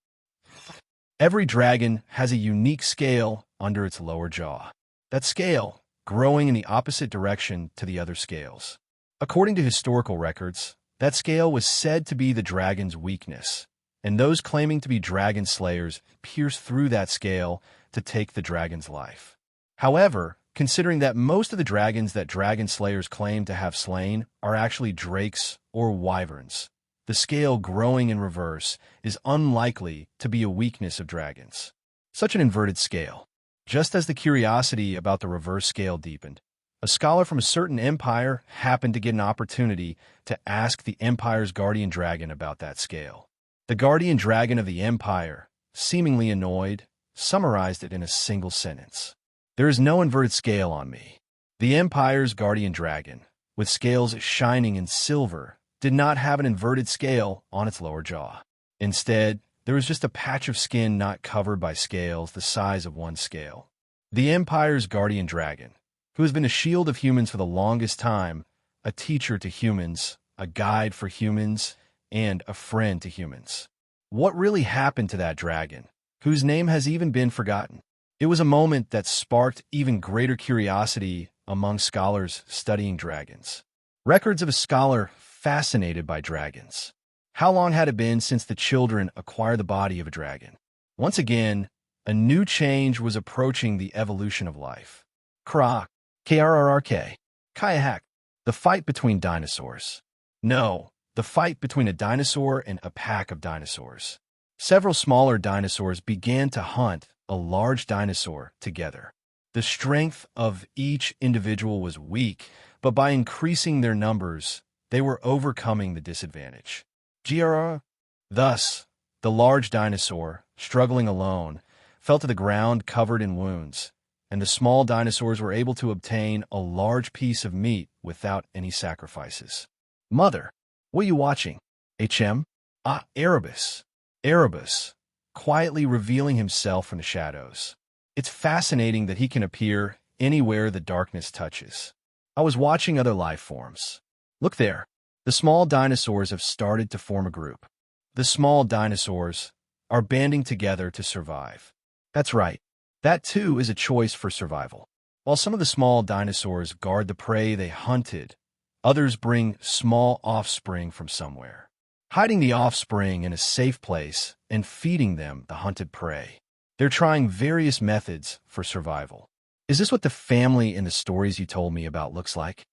Every dragon has a unique scale under its lower jaw. That scale growing in the opposite direction to the other scales. According to historical records, that scale was said to be the dragon's weakness, and those claiming to be dragon slayers pierced through that scale to take the dragon's life. However, considering that most of the dragons that dragon slayers claim to have slain are actually drakes or wyverns, the scale growing in reverse is unlikely to be a weakness of dragons. Such an inverted scale. Just as the curiosity about the reverse scale deepened, a scholar from a certain empire happened to get an opportunity to ask the empire's guardian dragon about that scale. The guardian dragon of the empire, seemingly annoyed, summarized it in a single sentence. "There is no inverted scale on me." The empire's guardian dragon, with scales shining in silver, did not have an inverted scale on its lower jaw. Instead, there was just a patch of skin not covered by scales the size of one scale. The empire's guardian dragon, who has been a shield of humans for the longest time, a teacher to humans, a guide for humans, and a friend to humans. What really happened to that dragon, whose name has even been forgotten? It was a moment that sparked even greater curiosity among scholars studying dragons. Records of a scholar fascinated by dragons. How long had it been since the children acquired the body of a dragon? Once again, a new change was approaching the evolution of life. Krak, Krrk, Kayak, the fight between dinosaurs. No, the fight between a dinosaur and a pack of dinosaurs. Several smaller dinosaurs began to hunt a large dinosaur together. The strength of each individual was weak, but by increasing their numbers, they were overcoming the disadvantage. Thus, the large dinosaur, struggling alone, fell to the ground covered in wounds, and the small dinosaurs were able to obtain a large piece of meat without any sacrifices. "Mother, what are you watching?" Erebus. Erebus, quietly revealing himself from the shadows. It's fascinating that he can appear anywhere the darkness touches. I was watching other life forms. Look there. The small dinosaurs have started to form a group. The small dinosaurs are banding together to survive. That's right. That too is a choice for survival. While some of the small dinosaurs guard the prey they hunted, others bring small offspring from somewhere, hiding the offspring in a safe place and feeding them the hunted prey. They're trying various methods for survival. Is this what the family in the stories you told me about looks like?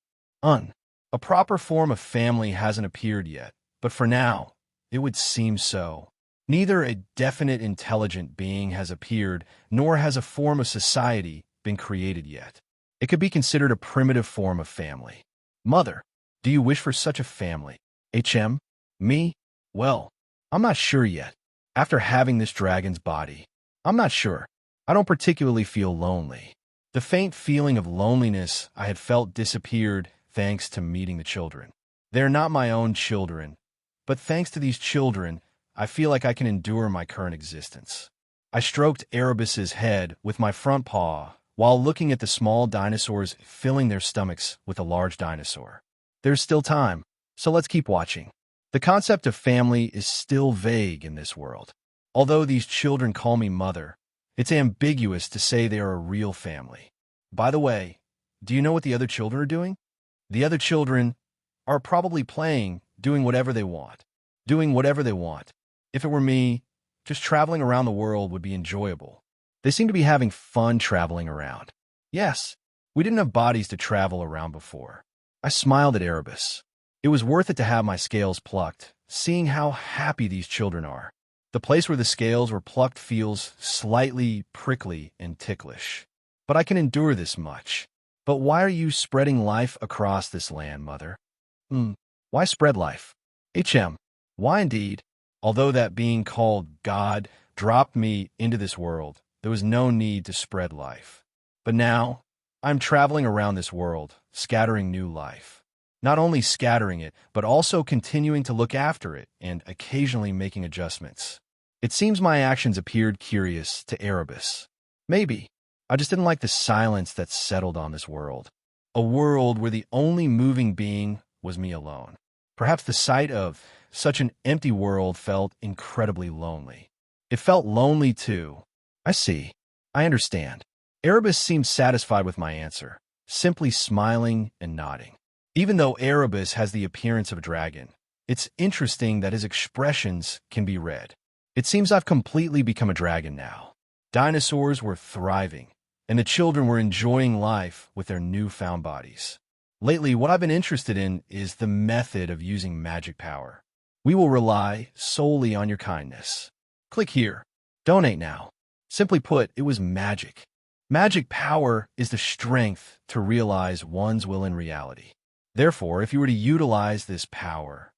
A proper form of family hasn't appeared yet, but for now, it would seem so. Neither a definite intelligent being has appeared, nor has a form of society been created yet. It could be considered a primitive form of family. Mother, do you wish for such a family? Me? Well, I'm not sure yet. After having this dragon's body, I'm not sure. I don't particularly feel lonely. The faint feeling of loneliness I had felt disappeared thanks to meeting the children. They're not my own children, but thanks to these children, I feel like I can endure my current existence. I stroked Erebus's head with my front paw while looking at the small dinosaurs filling their stomachs with a large dinosaur. There's still time, so let's keep watching. The concept of family is still vague in this world. Although these children call me mother, it's ambiguous to say they are a real family. By the way, do you know what the other children are doing? The other children are probably playing, doing whatever they want. If it were me, just traveling around the world would be enjoyable. They seem to be having fun traveling around. Yes, we didn't have bodies to travel around before. I smiled at Erebus. It was worth it to have my scales plucked, seeing how happy these children are. The place where the scales were plucked feels slightly prickly and ticklish. But I can endure this much. But why are you spreading life across this land, Mother? Why spread life? Why indeed? Although that being called God dropped me into this world, there was no need to spread life. But now, I'm traveling around this world, scattering new life. Not only scattering it, but also continuing to look after it and occasionally making adjustments. It seems my actions appeared curious to Erebus. Maybe. I just didn't like the silence that settled on this world. A world where the only moving being was me alone. Perhaps the sight of such an empty world felt incredibly lonely. It felt lonely too. I see. I understand. Erebus seemed satisfied with my answer, simply smiling and nodding. Even though Erebus has the appearance of a dragon, it's interesting that his expressions can be read. It seems I've completely become a dragon now. Dinosaurs were thriving, and the children were enjoying life with their newfound bodies. Lately, what I've been interested in is the method of using magic power. We will rely solely on your kindness. Click here. Donate now. Simply put, it was magic. Magic power is the strength to realize one's will in reality. Therefore, if you were to utilize this power,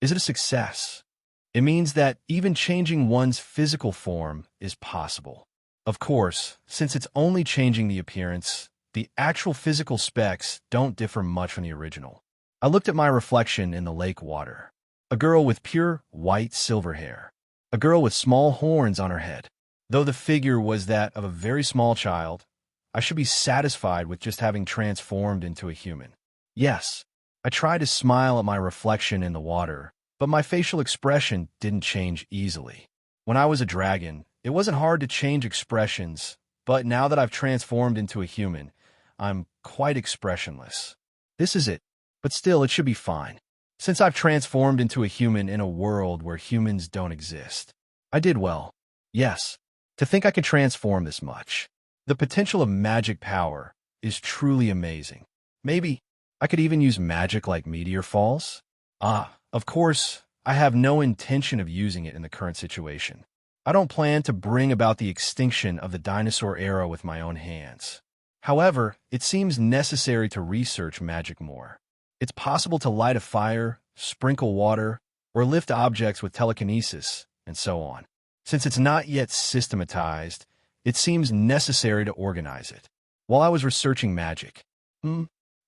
is it a success? It means that even changing one's physical form is possible. Of course, since it's only changing the appearance, the actual physical specs don't differ much from the original. I looked at my reflection in the lake water. A girl with pure white silver hair. A girl with small horns on her head. Though the figure was that of a very small child, I should be satisfied with just having transformed into a human. Yes, I tried to smile at my reflection in the water, but my facial expression didn't change easily. When I was a dragon, it wasn't hard to change expressions, but now that I've transformed into a human, I'm quite expressionless. This is it, but still it should be fine. Since I've transformed into a human in a world where humans don't exist. I did well. Yes, to think I can transform this much. The potential of magic power is truly amazing. Maybe I could even use magic like meteor falls? Of course, I have no intention of using it in the current situation. I don't plan to bring about the extinction of the dinosaur era with my own hands. However, it seems necessary to research magic more. It's possible to light a fire, sprinkle water, or lift objects with telekinesis, and so on. Since it's not yet systematized, it seems necessary to organize it. While I was researching magic,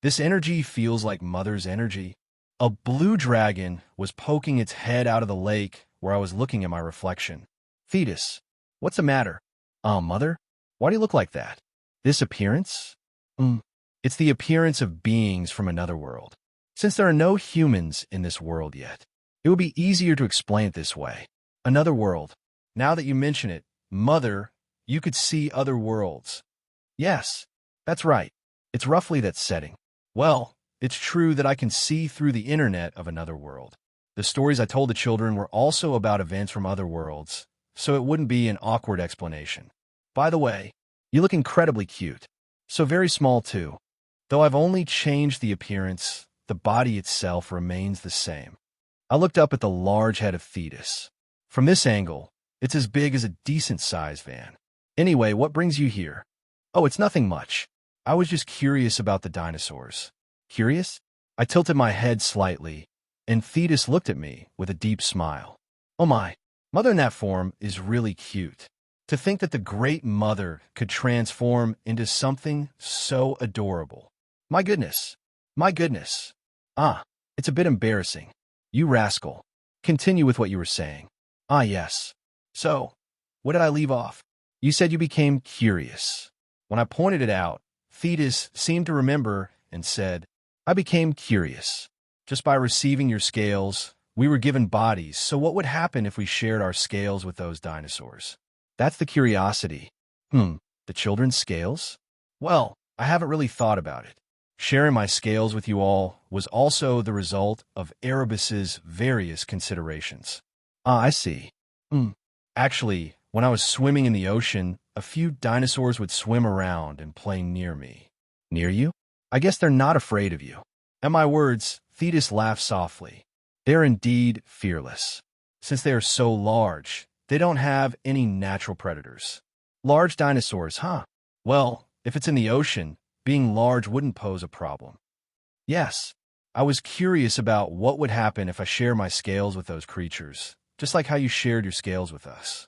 this energy feels like Mother's energy. A blue dragon was poking its head out of the lake where I was looking at my reflection. Thetis, what's the matter? Mother? Why do you look like that? This appearance? It's the appearance of beings from another world. Since there are no humans in this world yet, it would be easier to explain it this way. Another world. Now that you mention it, Mother, you could see other worlds. Yes, that's right. It's roughly that setting. Well, it's true that I can see through the internet of another world. The stories I told the children were also about events from other worlds, so it wouldn't be an awkward explanation. By the way, you look incredibly cute. So very small too. Though I've only changed the appearance, the body itself remains the same. I looked up at the large head of Thetis. From this angle, it's as big as a decent-sized van. Anyway, what brings you here? Oh, it's nothing much. I was just curious about the dinosaurs. Curious? I tilted my head slightly, and Thetis looked at me with a deep smile. Oh my, Mother in that form is really cute. To think that the great Mother could transform into something so adorable. My goodness. My goodness. Ah, it's a bit embarrassing. You rascal. Continue with what you were saying. Ah, yes. So, what did I leave off? You said you became curious. When I pointed it out, Thetis seemed to remember and said, I became curious. Just by receiving your scales, we were given bodies, so what would happen if we shared our scales with those dinosaurs? That's the curiosity. The children's scales? Well, I haven't really thought about it. Sharing my scales with you all was also the result of Erebus's various considerations. Ah, I see. Actually, when I was swimming in the ocean, a few dinosaurs would swim around and play near me. Near you? I guess they're not afraid of you. At my words, Thetis laughed softly. They're indeed fearless. Since they are so large, they don't have any natural predators. Large dinosaurs, huh? Well, if it's in the ocean, being large wouldn't pose a problem. Yes, I was curious about what would happen if I share my scales with those creatures, just like how you shared your scales with us.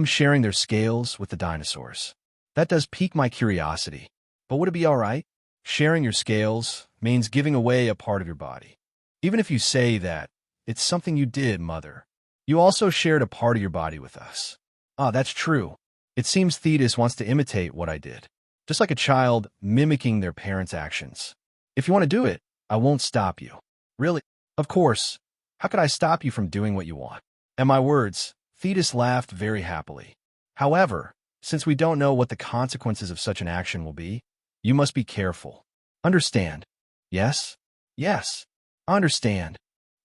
Sharing their scales with the dinosaurs. That does pique my curiosity. But would it be all right? Sharing your scales means giving away a part of your body. Even if you say that, it's something you did, Mother. You also shared a part of your body with us. Ah, that's true. It seems Thetis wants to imitate what I did. Just like a child mimicking their parents' actions. If you want to do it, I won't stop you. Really? Of course. How could I stop you from doing what you want? At my words, Thetis laughed very happily. However, since we don't know what the consequences of such an action will be, you must be careful. Understand? Yes? Yes. Understand.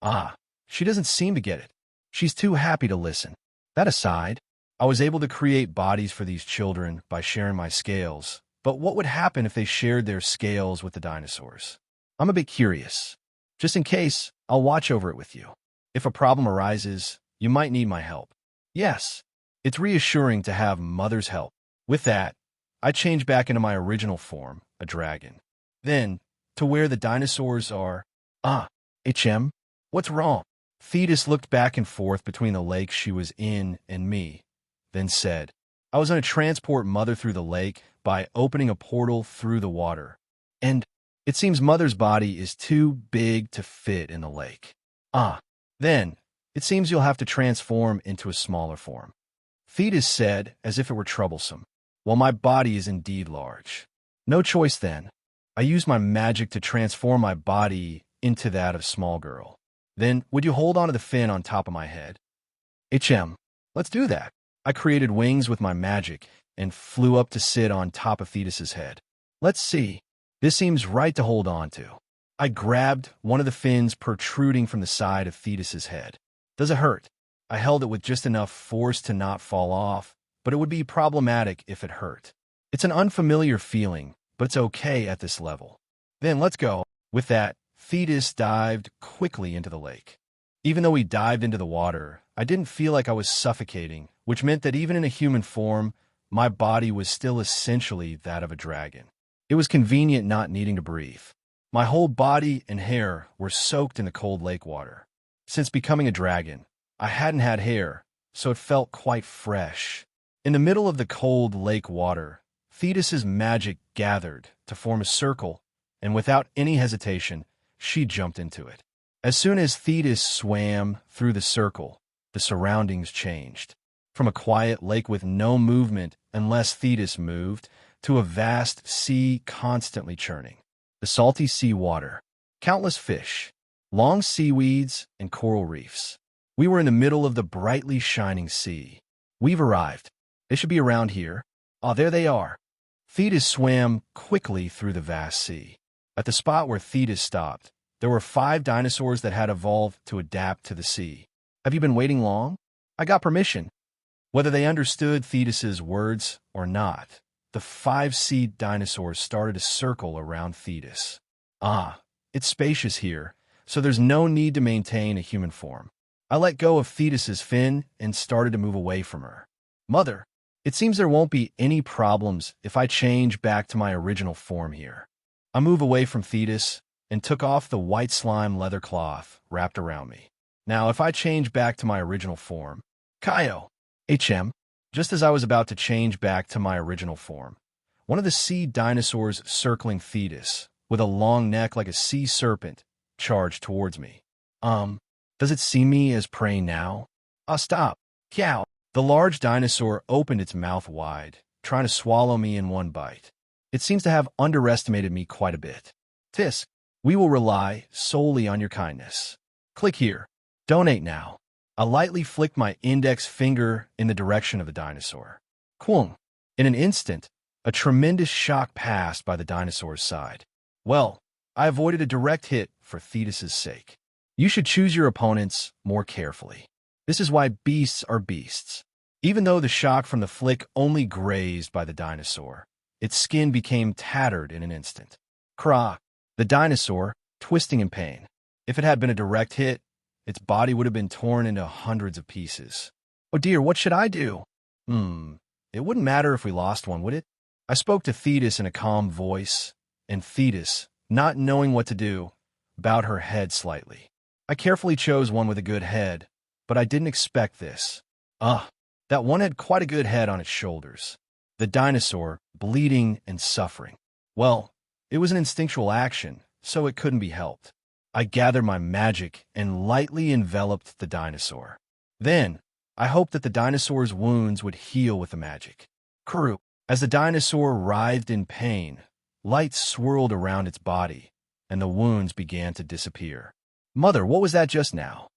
Ah, she doesn't seem to get it. She's too happy to listen. That aside, I was able to create bodies for these children by sharing my scales, but what would happen if they shared their scales with the dinosaurs? I'm a bit curious. Just in case, I'll watch over it with you. If a problem arises, you might need my help. Yes, it's reassuring to have Mother's help. With that, I changed back into my original form, a dragon. Then, to where the dinosaurs are... Ah, what's wrong? Thetis looked back and forth between the lake she was in and me, then said, I was going to transport Mother through the lake by opening a portal through the water. And it seems Mother's body is too big to fit in the lake. Ah, then, it seems you'll have to transform into a smaller form. Thetis said, as if it were troublesome. Well, my body is indeed large. No choice then. I used my magic to transform my body into that of small girl. Then, would you hold on to the fin on top of my head? Let's do that. I created wings with my magic and flew up to sit on top of Thetis's head. Let's see. This seems right to hold on to. I grabbed one of the fins protruding from the side of Thetis's head. Does it hurt? I held it with just enough force to not fall off, but it would be problematic if it hurt. It's an unfamiliar feeling, but it's okay at this level. Then let's go. With that, Thetis dived quickly into the lake. Even though we dived into the water, I didn't feel like I was suffocating, which meant that even in a human form, my body was still essentially that of a dragon. It was convenient not needing to breathe. My whole body and hair were soaked in the cold lake water. Since becoming a dragon, I hadn't had hair, so it felt quite fresh. In the middle of the cold lake water, Thetis's magic gathered to form a circle, and without any hesitation, she jumped into it. As soon as Thetis swam through the circle, the surroundings changed. from a quiet lake with no movement unless Thetis moved, to a vast sea constantly churning. The salty sea water, countless fish, long seaweeds, and coral reefs. We were in the middle of the brightly shining sea. We've arrived. They should be around here. Ah, there they are. Thetis swam quickly through the vast sea. At the spot where Thetis stopped, there were 5 dinosaurs that had evolved to adapt to the sea. Have you been waiting long? I got permission. Whether they understood Thetis's words or not, the 5 sea dinosaurs started a circle around Thetis. Ah, it's spacious here, so there's no need to maintain a human form. I let go of Thetis's fin and started to move away from her. Mother, it seems there won't be any problems if I change back to my original form here. I move away from Thetis and took off the white slime leather cloth wrapped around me. Now, if I change back to my original form, Kaio, just as I was about to change back to my original form, one of the sea dinosaurs circling Thetis, with a long neck like a sea serpent, charged towards me. Does it see me as prey now? Stop. Kiao. The large dinosaur opened its mouth wide, trying to swallow me in one bite. It seems to have underestimated me quite a bit. Tisk, we will rely solely on your kindness. Click here. Donate now. I lightly flicked my index finger in the direction of the dinosaur. Kwung. In an instant, a tremendous shock passed by the dinosaur's side. Well, I avoided a direct hit for Thetis's sake. You should choose your opponents more carefully. This is why beasts are beasts. Even though the shock from the flick only grazed by the dinosaur, its skin became tattered in an instant. Krah, the dinosaur, twisting in pain. If it had been a direct hit, its body would have been torn into hundreds of pieces. Oh dear, what should I do? It wouldn't matter if we lost one, would it? I spoke to Thetis in a calm voice, and Thetis, not knowing what to do, bowed her head slightly. I carefully chose one with a good head, but I didn't expect this. That one had quite a good head on its shoulders. The dinosaur, bleeding and suffering. Well, it was an instinctual action, so it couldn't be helped. I gathered my magic and lightly enveloped the dinosaur. Then, I hoped that the dinosaur's wounds would heal with the magic. Kuru, as the dinosaur writhed in pain, light swirled around its body, and the wounds began to disappear. Mother, what was that just now?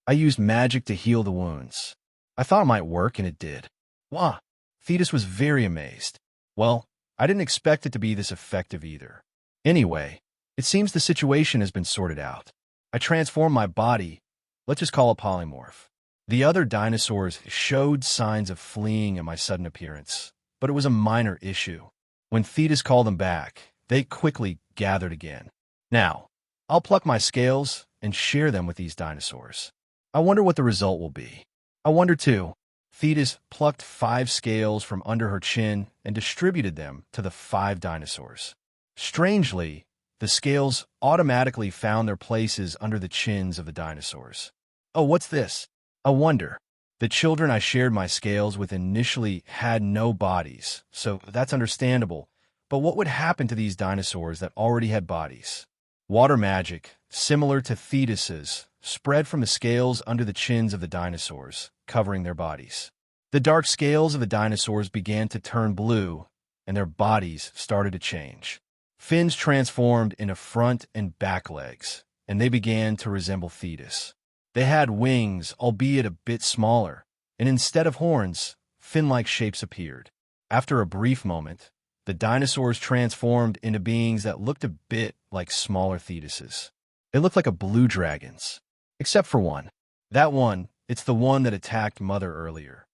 I used magic to heal the wounds. I thought it might work, and it did. Wah! Thetis was very amazed. Well, I didn't expect it to be this effective either. Anyway, it seems the situation has been sorted out. I transformed my body, let's just call it polymorph. The other dinosaurs showed signs of fleeing at my sudden appearance, but it was a minor issue. When Thetis called them back, they quickly gathered again. Now, I'll pluck my scales and share them with these dinosaurs. I wonder what the result will be. I wonder too. Thetis plucked 5 scales from under her chin and distributed them to the 5 dinosaurs. Strangely, the scales automatically found their places under the chins of the dinosaurs. Oh, what's this? I wonder. The children I shared my scales with initially had no bodies, so that's understandable. But what would happen to these dinosaurs that already had bodies? Water magic, similar to Thetis's, spread from the scales under the chins of the dinosaurs, covering their bodies. The dark scales of the dinosaurs began to turn blue, and their bodies started to change. Fins transformed into front and back legs, and they began to resemble Thetis. They had wings, albeit a bit smaller, and instead of horns, fin-like shapes appeared. After a brief moment, the dinosaurs transformed into beings that looked a bit like smaller Thetis's. They looked like a blue dragon's, except for one. That one, it's the one that attacked Mother earlier.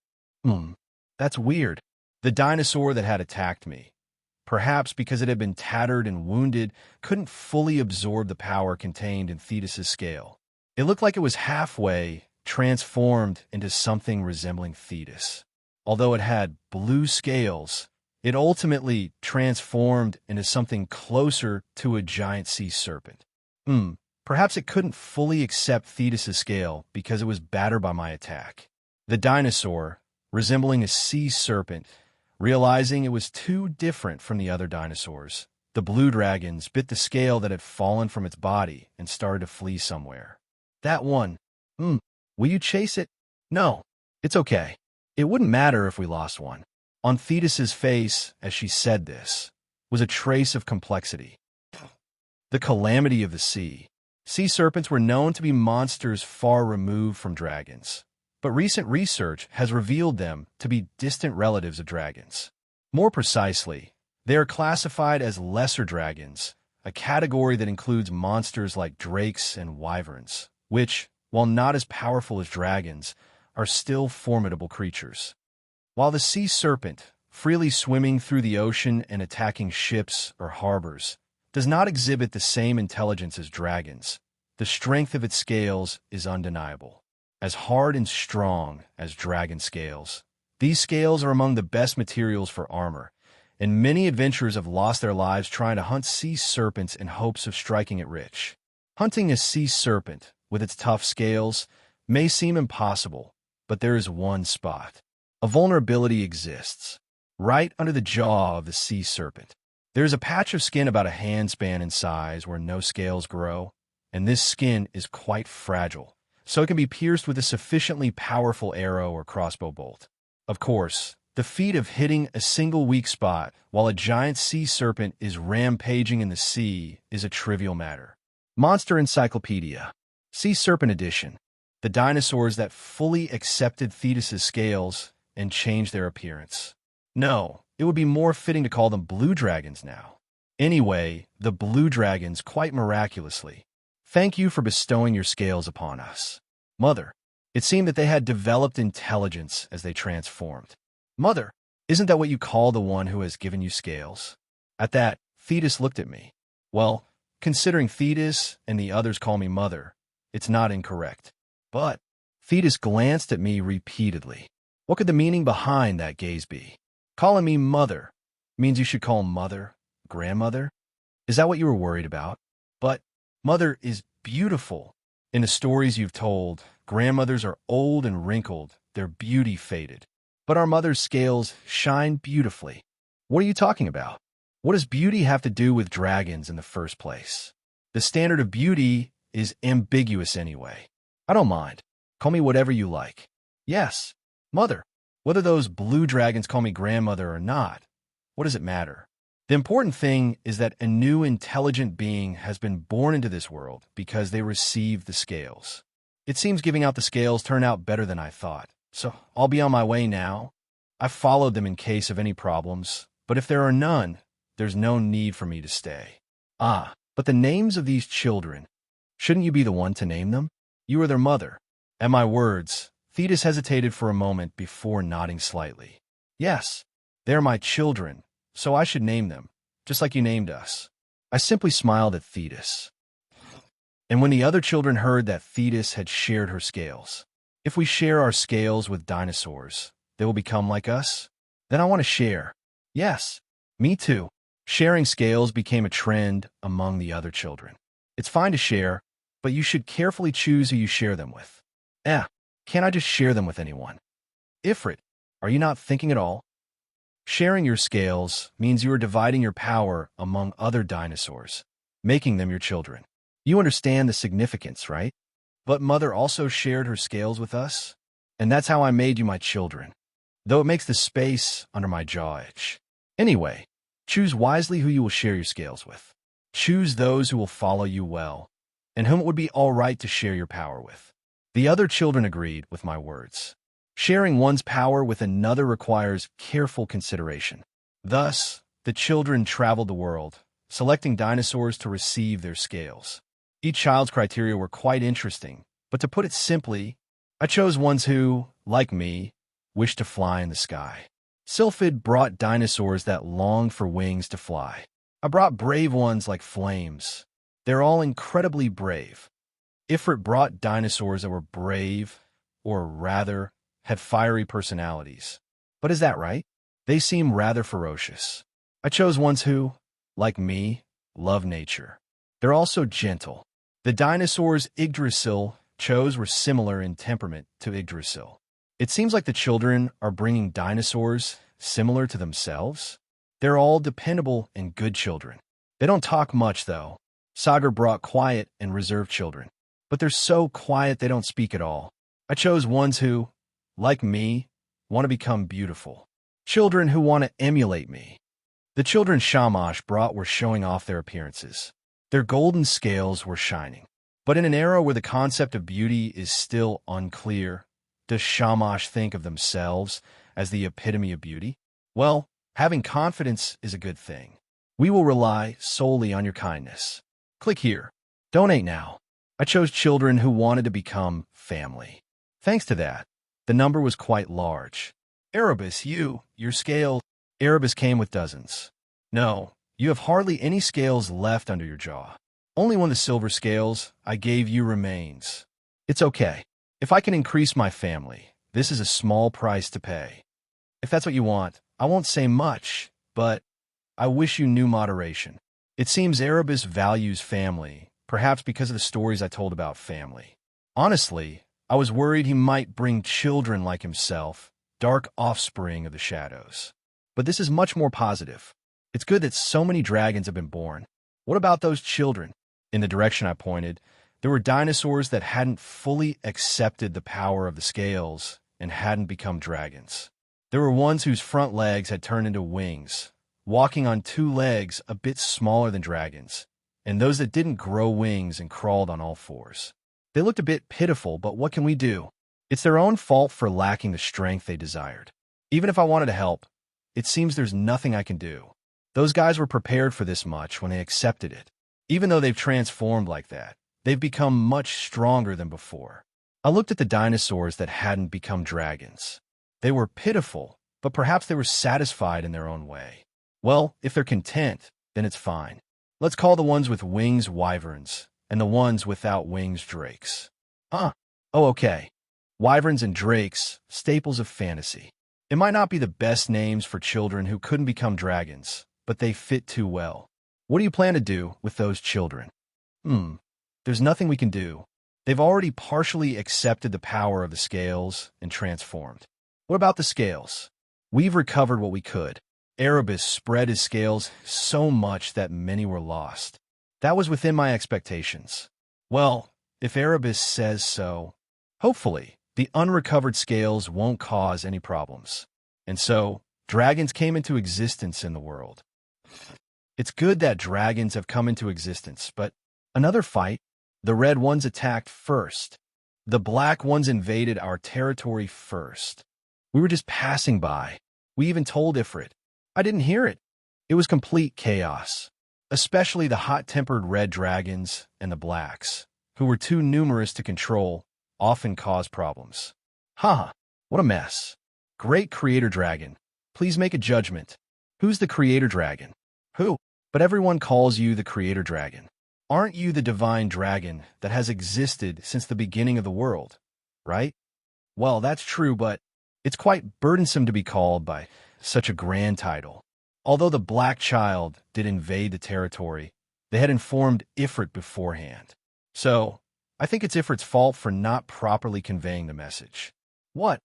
That's weird. The dinosaur that had attacked me, perhaps because it had been tattered and wounded, couldn't fully absorb the power contained in Thetis's scale. It looked like it was halfway transformed into something resembling Thetis. Although it had blue scales, it ultimately transformed into something closer to a giant sea serpent. Perhaps it couldn't fully accept Thetis's scale because it was battered by my attack. The dinosaur, resembling a sea serpent, realizing it was too different from the other dinosaurs, the blue dragons bit the scale that had fallen from its body and started to flee somewhere. That one. Will you chase it? No, it's okay. It wouldn't matter if we lost one. On Thetis's face, as she said this, was a trace of complexity. The calamity of the sea. Sea serpents were known to be monsters far removed from dragons, but recent research has revealed them to be distant relatives of dragons. More precisely, they are classified as lesser dragons, a category that includes monsters like drakes and wyverns, which, while not as powerful as dragons, are still formidable creatures. While the sea serpent, freely swimming through the ocean and attacking ships or harbors, does not exhibit the same intelligence as dragons, the strength of its scales is undeniable. As hard and strong as dragon scales, these scales are among the best materials for armor, and many adventurers have lost their lives trying to hunt sea serpents in hopes of striking it rich. Hunting a sea serpent with its tough scales may seem impossible, but there is one spot. A vulnerability exists, right under the jaw of the sea serpent. There is a patch of skin about a handspan in size where no scales grow, and this skin is quite fragile, so it can be pierced with a sufficiently powerful arrow or crossbow bolt. Of course, the feat of hitting a single weak spot while a giant sea serpent is rampaging in the sea is a trivial matter. Monster Encyclopedia. Sea Serpent Edition. The dinosaurs that fully accepted Thetis's scales and changed their appearance. No, it would be more fitting to call them blue dragons now. Anyway, the blue dragons, quite miraculously, thank you for bestowing your scales upon us. Mother, it seemed that they had developed intelligence as they transformed. Mother, isn't that what you call the one who has given you scales? At that, Thetis looked at me. Well, considering Thetis and the others call me mother, it's not incorrect. But Thetis glanced at me repeatedly. What could the meaning behind that gaze be? Calling me mother means you should call mother grandmother? Is that what you were worried about? But mother is beautiful. In the stories you've told, grandmothers are old and wrinkled, their beauty faded. But our mother's scales shine beautifully. What are you talking about? What does beauty have to do with dragons in the first place? The standard of beauty is ambiguous anyway. I don't mind. Call me whatever you like. Yes, mother. Whether those blue dragons call me grandmother or not, what does it matter? The important thing is that a new intelligent being has been born into this world because they received the scales. It seems giving out the scales turned out better than I thought, so I'll be on my way now. I've followed them in case of any problems, but if there are none, there's no need for me to stay. Ah, but the names of these children, shouldn't you be the one to name them? You are their mother. At my words, Thetis hesitated for a moment before nodding slightly. Yes, they're my children, so I should name them, just like you named us. I simply smiled at Thetis. And when the other children heard that Thetis had shared her scales, if we share our scales with dinosaurs, they will become like us? Then I want to share. Yes, me too. Sharing scales became a trend among the other children. It's fine to share, but you should carefully choose who you share them with. Can't I just share them with anyone? Ifrit, are you not thinking at all? Sharing your scales means you are dividing your power among other dinosaurs, making them your children. You understand the significance, right? But Mother also shared her scales with us, and that's how I made you my children, though it makes the space under my jaw itch. Anyway, choose wisely who you will share your scales with. Choose those who will follow you well, and whom it would be all right to share your power with. The other children agreed with my words. Sharing one's power with another requires careful consideration. Thus, the children traveled the world, selecting dinosaurs to receive their scales. Each child's criteria were quite interesting, but to put it simply, I chose ones who, like me, wished to fly in the sky. Sylphid brought dinosaurs that longed for wings to fly. I brought brave ones like flames. They're all incredibly brave. Ifrit brought dinosaurs that were brave, or rather, had fiery personalities. But is that right? They seem rather ferocious. I chose ones who, like me, love nature. They're also gentle. The dinosaurs Yggdrasil chose were similar in temperament to Yggdrasil. It seems like the children are bringing dinosaurs similar to themselves. They're all dependable and good children. They don't talk much, though. Sagar brought quiet and reserved children. But they're so quiet they don't speak at all. I chose ones who, like me, want to become beautiful. Children who want to emulate me. The children Shamash brought were showing off their appearances. Their golden scales were shining. But in an era where the concept of beauty is still unclear, does Shamash think of themselves as the epitome of beauty? Well, having confidence is a good thing. We will rely solely on your kindness. Click here. Donate now. I chose children who wanted to become family. Thanks to that, the number was quite large. Erebus, your scale. Erebus came with dozens. No, you have hardly any scales left under your jaw. Only one of the silver scales I gave you remains. It's okay. If I can increase my family, this is a small price to pay. If that's what you want, I won't say much, but I wish you knew moderation. It seems Erebus values family, perhaps because of the stories I told about family. Honestly, I was worried he might bring children like himself, dark offspring of the shadows. But this is much more positive. It's good that so many dragons have been born. What about those children? In the direction I pointed, there were dinosaurs that hadn't fully accepted the power of the scales and hadn't become dragons. There were ones whose front legs had turned into wings, walking on two legs a bit smaller than dragons, and those that didn't grow wings and crawled on all fours. They looked a bit pitiful, but what can we do? It's their own fault for lacking the strength they desired. Even if I wanted to help, it seems there's nothing I can do. Those guys were prepared for this much when they accepted it. Even though they've transformed like that, they've become much stronger than before. I looked at the dinosaurs that hadn't become dragons. They were pitiful, but perhaps they were satisfied in their own way. Well, if they're content, then it's fine. Let's call the ones with wings wyverns, and the ones without wings drakes. Oh, okay. Wyverns and drakes, staples of fantasy. It might not be the best names for children who couldn't become dragons, but they fit too well. What do you plan to do with those children? There's nothing we can do. They've already partially accepted the power of the scales and transformed. What about the scales? We've recovered what we could. Erebus spread his scales so much that many were lost. That was within my expectations. Well, if Erebus says so, hopefully, the unrecovered scales won't cause any problems. And so, dragons came into existence in the world. It's good that dragons have come into existence, but another fight, the red ones attacked first. The black ones invaded our territory first. We were just passing by. We even told Ifrit. I didn't hear it. It was complete chaos, especially the hot-tempered red dragons and the blacks, who were too numerous to control, often cause problems. What a mess. Great creator dragon, please make a judgment. Who's the creator dragon? Who? But everyone calls you the creator dragon. Aren't you the divine dragon that has existed since the beginning of the world, right? Well, that's true, but it's quite burdensome to be called by such a grand title. Although the Black Child did invade the territory, they had informed Ifrit beforehand. So, I think it's Ifrit's fault for not properly conveying the message. What?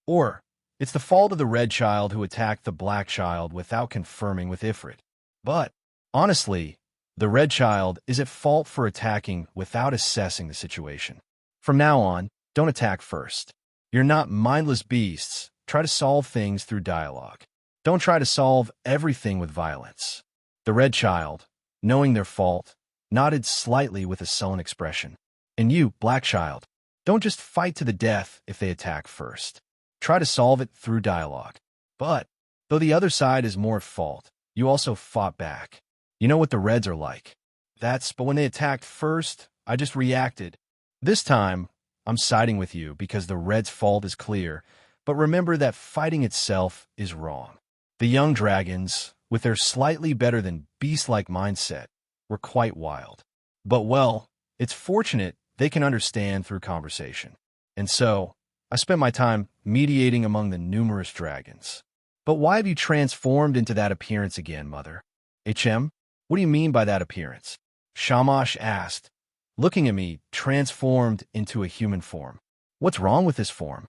Or, it's the fault of the Red Child who attacked the Black Child without confirming with Ifrit. But, honestly, the Red Child is at fault for attacking without assessing the situation. From now on, don't attack first. You're not mindless beasts. Try to solve things through dialogue. Don't try to solve everything with violence. The Red Child, knowing their fault, nodded slightly with a sullen expression. And you, Black Child, don't just fight to the death if they attack first. Try to solve it through dialogue. But, though the other side is more at fault, you also fought back. You know what the Reds are like. But when they attacked first, I just reacted. This time, I'm siding with you because the Reds' fault is clear, but remember that fighting itself is wrong. The young dragons, with their slightly better than beast-like mindset, were quite wild. But well, it's fortunate they can understand through conversation. And so, I spent my time mediating among the numerous dragons. But why have you transformed into that appearance again, Mother? HM, what do you mean by that appearance? Shamash asked, looking at me, transformed into a human form. What's wrong with this form?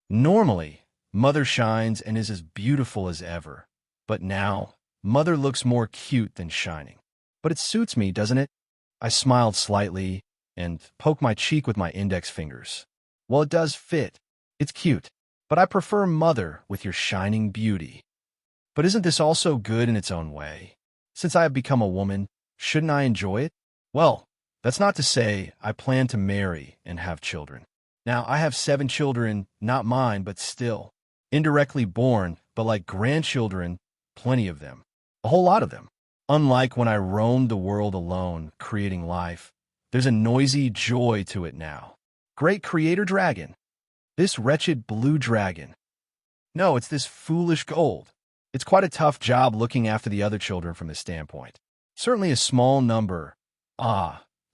Normally, Mother shines and is as beautiful as ever. But now, Mother looks more cute than shining. But it suits me, doesn't it? I smiled slightly and poked my cheek with my index fingers. Well, it does fit. It's cute. but I prefer Mother with your shining beauty. But isn't this also good in its own way? Since I have become a woman, shouldn't I enjoy it? Well, that's not to say I plan to marry and have children. Now, I have 7 children, not mine, but still. Indirectly born, but like grandchildren, plenty of them. A whole lot of them. Unlike when I roamed the world alone, creating life, there's a noisy joy to it now. Great creator dragon. This wretched blue dragon. No, it's this foolish gold. It's quite a tough job looking after the other children from this standpoint. Certainly a small number.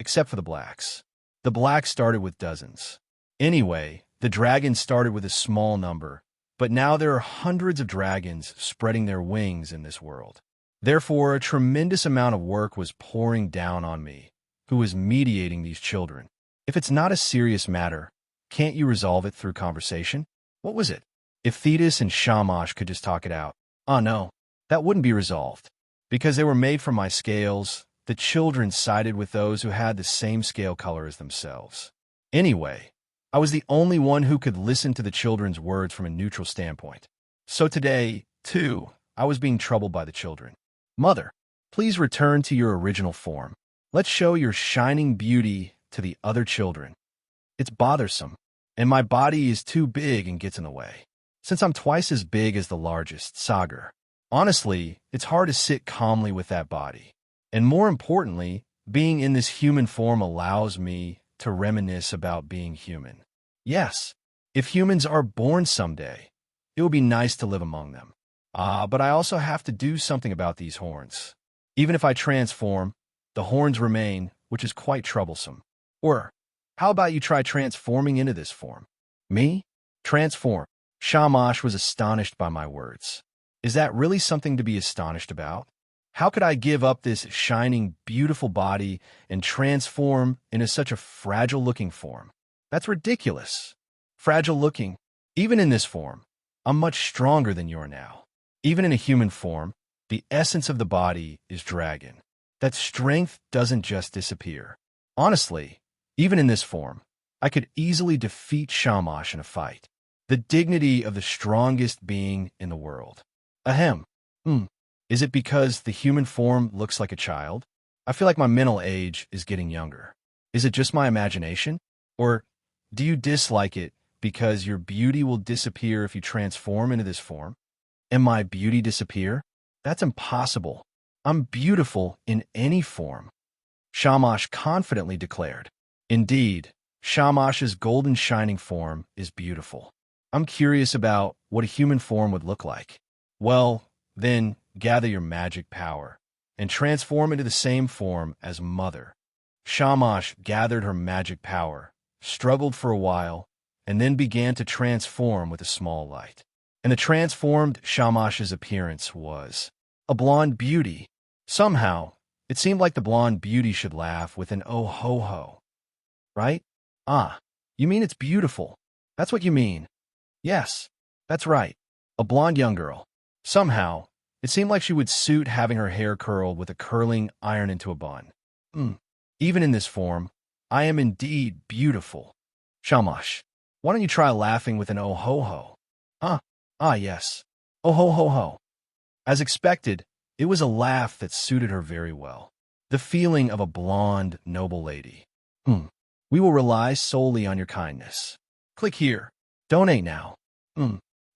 Except for the blacks. The blacks started with dozens. Anyway, the dragons started with a small number, but now there are hundreds of dragons spreading their wings in this world. Therefore, a tremendous amount of work was pouring down on me, who was mediating these children. If it's not a serious matter, can't you resolve it through conversation? What was it? If Thetis and Shamash could just talk it out. No, that wouldn't be resolved. Because they were made from my scales, the children sided with those who had the same scale color as themselves. Anyway, I was the only one who could listen to the children's words from a neutral standpoint. So today, too, I was being troubled by the children. Mother, please return to your original form. Let's show your shining beauty to the other children. It's bothersome, and my body is too big and gets in the way. Since I'm twice as big as the largest, Sagar. Honestly, it's hard to sit calmly with that body. And more importantly, being in this human form allows me to reminisce about being human. Yes, if humans are born someday, it will be nice to live among them. But I also have to do something about these horns. Even if I transform, the horns remain, which is quite troublesome. Or, how about you try transforming into this form? Me? Transform. Shamash was astonished by my words. Is that really something to be astonished about? How could I give up this shining, beautiful body and transform into such a fragile-looking form? That's ridiculous. Fragile-looking. Even in this form, I'm much stronger than you are now. Even in a human form, the essence of the body is dragon. That strength doesn't just disappear. Honestly, even in this form, I could easily defeat Shamash in a fight. The dignity of the strongest being in the world. Ahem. Is it because the human form looks like a child? I feel like my mental age is getting younger. Is it just my imagination? Or do you dislike it because your beauty will disappear if you transform into this form? And my beauty disappear? That's impossible. I'm beautiful in any form. Shamash confidently declared. Indeed, Shamash's golden shining form is beautiful. I'm curious about what a human form would look like. Well, then gather your magic power and transform into the same form as Mother. Shamash gathered her magic power, struggled for a while, and then began to transform with a small light. And the transformed Shamash's appearance was a blonde beauty. Somehow, it seemed like the blonde beauty should laugh with an oh ho ho. Right? You mean it's beautiful. That's what you mean. Yes, that's right. A blonde young girl. Somehow, it seemed like she would suit having her hair curled with a curling iron into a bun. Even in this form, I am indeed beautiful. Shamash, why don't you try laughing with an oh ho ho? Yes. Oh ho ho ho. As expected, it was a laugh that suited her very well. The feeling of a blonde, noble lady. We will rely solely on your kindness. Click here. Donate now.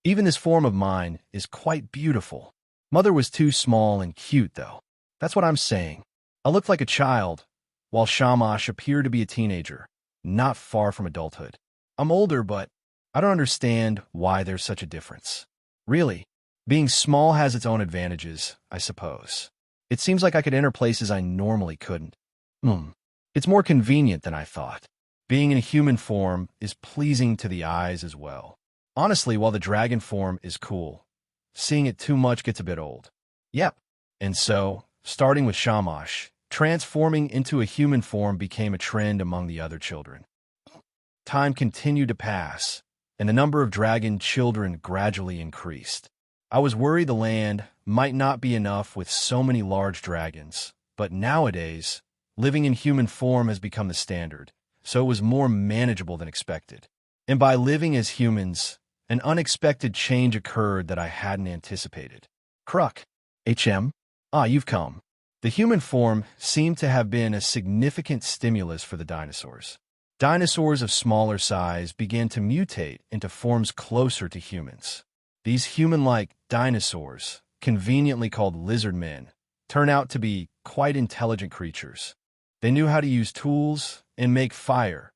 Even this form of mine is quite beautiful. Mother was too small and cute, though. That's what I'm saying. I looked like a child, while Shamash appeared to be a teenager, not far from adulthood. I'm older, but I don't understand why there's such a difference. Really, being small has its own advantages, I suppose. It seems like I could enter places I normally couldn't. It's more convenient than I thought. Being in a human form is pleasing to the eyes as well. Honestly, while the dragon form is cool, seeing it too much gets a bit old. Yep. And so, starting with Shamash, transforming into a human form became a trend among the other children. Time continued to pass, and the number of dragon children gradually increased. I was worried the land might not be enough with so many large dragons, but nowadays, living in human form has become the standard, so it was more manageable than expected. And by living as humans, An unexpected change occurred that I hadn't anticipated. Kruk. HM? Ah, you've come. The human form seemed to have been a significant stimulus for the dinosaurs. Dinosaurs of smaller size began to mutate into forms closer to humans. These human-like dinosaurs, conveniently called lizard men, turn out to be quite intelligent creatures. They knew how to use tools and make fire,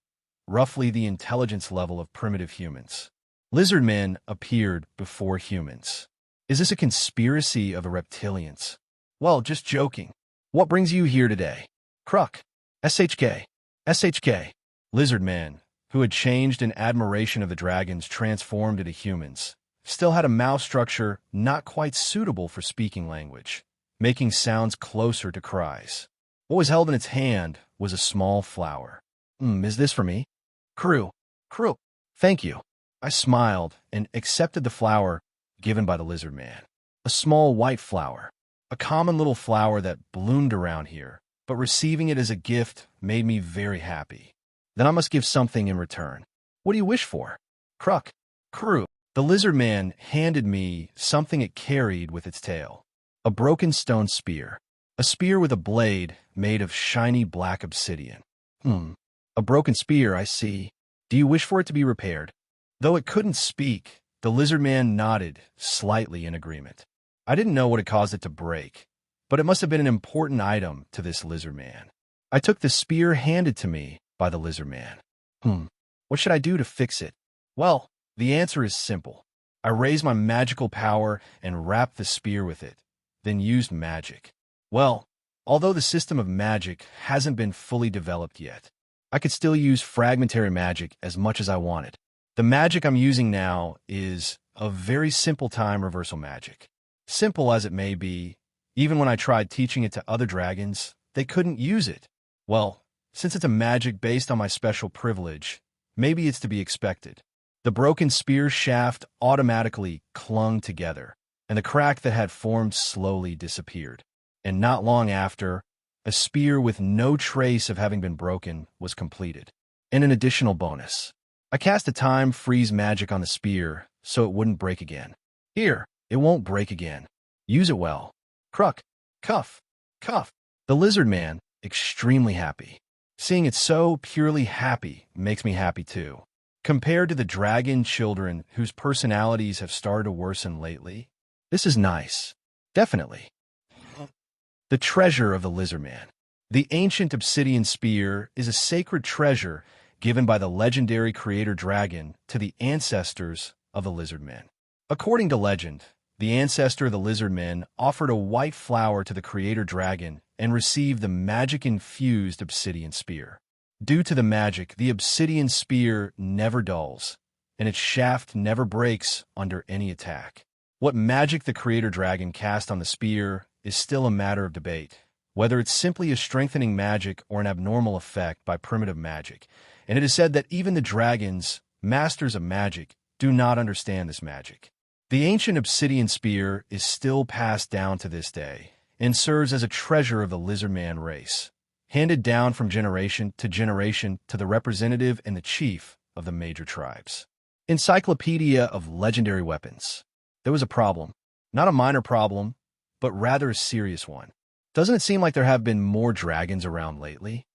roughly the intelligence level of primitive humans. Lizard men appeared before humans. Is this a conspiracy of the reptilians? Well, just joking. What brings you here today? Kruk. SHK. SHK. Lizard men, who had changed in admiration of the dragons transformed into humans, still had a mouth structure not quite suitable for speaking language, making sounds closer to cries. What was held in its hand was a small flower. Is this for me? Crew. Thank you. I smiled and accepted the flower given by the lizard man. A small white flower. A common little flower that bloomed around here, but receiving it as a gift made me very happy. Then I must give something in return. What do you wish for? Kruk. Crew. The lizard man handed me something it carried with its tail. A broken stone spear. A spear with a blade made of shiny black obsidian. A broken spear, I see. Do you wish for it to be repaired? Though it couldn't speak, the lizard man nodded slightly in agreement. I didn't know what had caused it to break, but it must have been an important item to this lizard man. I took the spear handed to me by the lizard man. What should I do to fix it? Well, the answer is simple. I raised my magical power and wrapped the spear with it, then used magic. Well, although the system of magic hasn't been fully developed yet, I could still use fragmentary magic as much as I wanted. The magic I'm using now is a very simple time reversal magic. Simple as it may be, even when I tried teaching it to other dragons, they couldn't use it. Well, since it's a magic based on my special privilege, maybe it's to be expected. The broken spear shaft automatically clung together, and the crack that had formed slowly disappeared. And not long after, a spear with no trace of having been broken was completed. And an additional bonus. I cast a time freeze magic on the spear so it wouldn't break again. Here, it won't break again. Use it well. Kruk. Cuff. The lizard man, extremely happy. Seeing it so purely happy makes me happy too. Compared to the dragon children whose personalities have started to worsen lately, this is nice. Definitely. The treasure of the lizard man. The ancient obsidian spear is a sacred treasure given by the legendary creator dragon to the ancestors of the lizard men. According to legend, the ancestor of the lizard men offered a white flower to the creator dragon and received the magic-infused obsidian spear. Due to the magic, the obsidian spear never dulls, and its shaft never breaks under any attack. What magic the creator dragon cast on the spear is still a matter of debate, whether it's simply a strengthening magic or an abnormal effect by primitive magic, and it is said that even the dragons, masters of magic, do not understand this magic. The ancient obsidian spear is still passed down to this day and serves as a treasure of the lizard man race, handed down from generation to the representative and the chief of the major tribes. Encyclopedia of Legendary Weapons. There was a problem. Not a minor problem, but rather a serious one. Doesn't it seem like there have been more dragons around lately?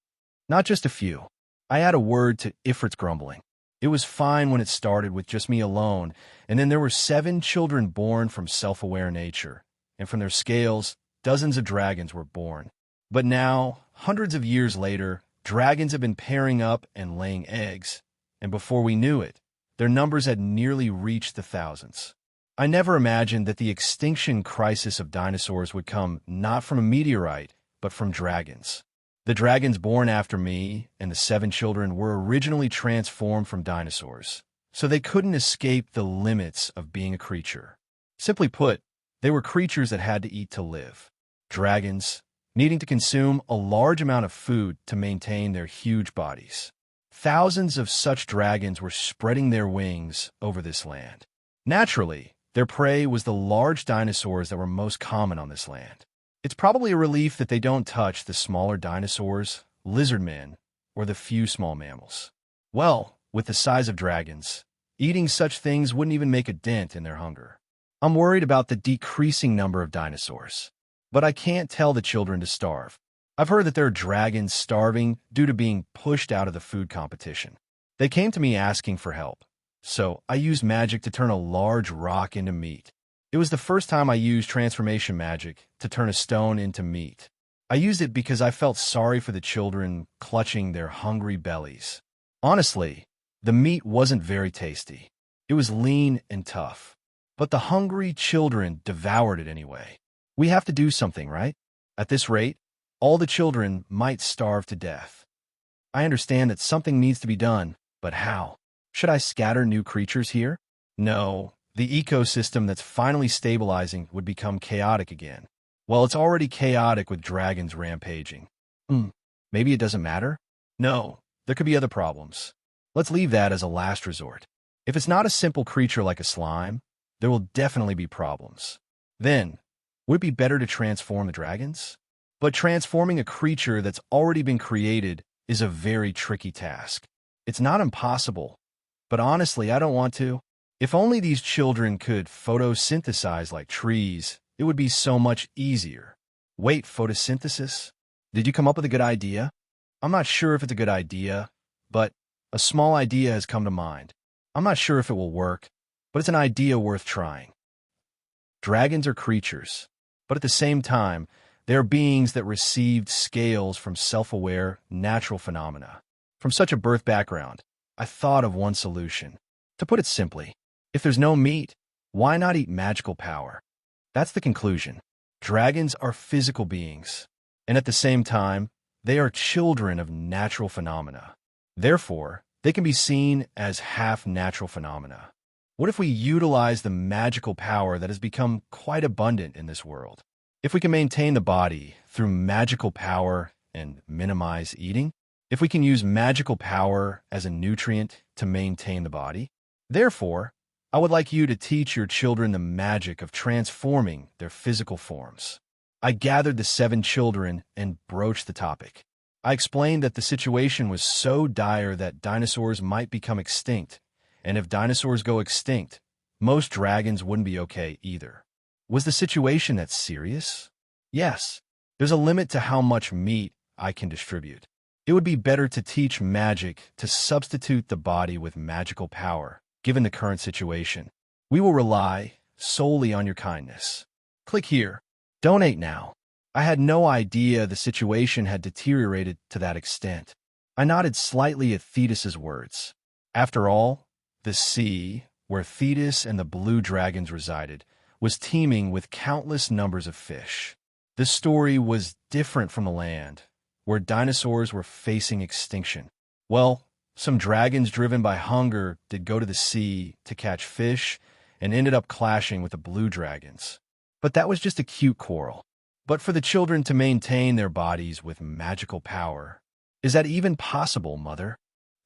Not just a few. I add a word to Ifrit's grumbling. It was fine when it started with just me alone, and then there were 7 children born from self-aware nature, and from their scales, dozens of dragons were born. But now, hundreds of years later, dragons have been pairing up and laying eggs, and before we knew it, their numbers had nearly reached the thousands. I never imagined that the extinction crisis of dinosaurs would come not from a meteorite, but from dragons. The dragons born after me and the 7 children were originally transformed from dinosaurs, so they couldn't escape the limits of being a creature. Simply put, they were creatures that had to eat to live. Dragons, needing to consume a large amount of food to maintain their huge bodies. Thousands of such dragons were spreading their wings over this land. Naturally, their prey was the large dinosaurs that were most common on this land. It's probably a relief that they don't touch the smaller dinosaurs, lizard men, or the few small mammals. Well, with the size of dragons, Eating such things wouldn't even make a dent in their hunger. I'm worried about the decreasing number of dinosaurs. But I can't tell the children to starve. I've heard that there are dragons starving due to being pushed out of the food competition. They came to me asking for help, so I used magic to turn a large rock into meat. It was the first time I used transformation magic to turn a stone into meat. I used it because I felt sorry for the children clutching their hungry bellies. Honestly, the meat wasn't very tasty. It was lean and tough. But the hungry children devoured it anyway. We have to do something, right? At this rate, all the children might starve to death. I understand that something needs to be done, but how? Should I scatter new creatures here? No, the ecosystem that's finally stabilizing would become chaotic again. Well, it's already chaotic with dragons rampaging. Maybe it doesn't matter? No, there could be other problems. Let's leave that as a last resort. If it's not a simple creature like a slime, there will definitely be problems. Then, would it be better to transform the dragons? But transforming a creature that's already been created is a very tricky task. It's not impossible, but honestly, I don't want to. If only these children could photosynthesize like trees, it would be so much easier. Wait, photosynthesis? Did you come up with a good idea? I'm not sure if it's a good idea, but a small idea has come to mind. I'm not sure if it will work, but it's an idea worth trying. Dragons are creatures, but at the same time, they are beings that received scales from self-aware, natural phenomena. From such a birth background, I thought of one solution. To put it simply, if there's no meat, why not eat magical power? That's the conclusion. Dragons are physical beings, and at the same time, they are children of natural phenomena. Therefore, they can be seen as half-natural phenomena. What if we utilize the magical power that has become quite abundant in this world? If we can maintain the body through magical power and minimize eating, if we can use magical power as a nutrient to maintain the body, therefore, I would like you to teach your children the magic of transforming their physical forms. I gathered the 7 children and broached the topic. I explained that the situation was so dire that dinosaurs might become extinct, and if dinosaurs go extinct, most dragons wouldn't be okay either. Was the situation that serious? Yes. There's a limit to how much meat I can distribute. It would be better to teach magic to substitute the body with magical power, given the current situation. We will rely solely on your kindness. Click here. Donate now. I had no idea the situation had deteriorated to that extent. I nodded slightly at Thetis's words. After all, the sea, where Thetis and the blue dragons resided, was teeming with countless numbers of fish. This story was different from the land, where dinosaurs were facing extinction. Well, some dragons driven by hunger did go to the sea to catch fish and ended up clashing with the blue dragons. But that was just a cute quarrel. But for the children to maintain their bodies with magical power, is that even possible, Mother?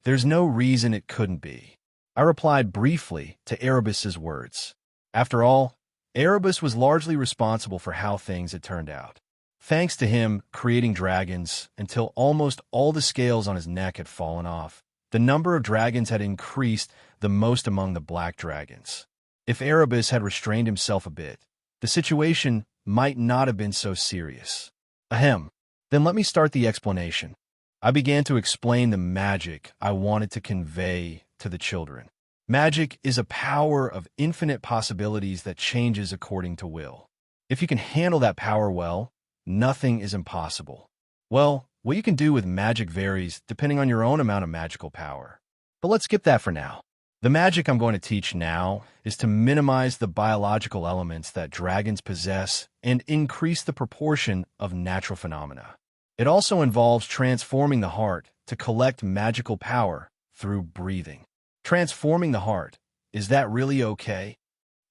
There's no reason it couldn't be. I replied briefly to Erebus's words. After all, Erebus was largely responsible for how things had turned out. Thanks to him creating dragons until almost all the scales on his neck had fallen off, the number of dragons had increased the most among the black dragons. If Erebus had restrained himself a bit, the situation might not have been so serious. Ahem. Then let me start the explanation. I began to explain the magic I wanted to convey to the children. Magic is a power of infinite possibilities that changes according to will. If you can handle that power well, nothing is impossible. Well, what you can do with magic varies depending on your own amount of magical power. But let's skip that for now. The magic I'm going to teach now is to minimize the biological elements that dragons possess and increase the proportion of natural phenomena. It also involves transforming the heart to collect magical power through breathing. Transforming the heart, is that really okay?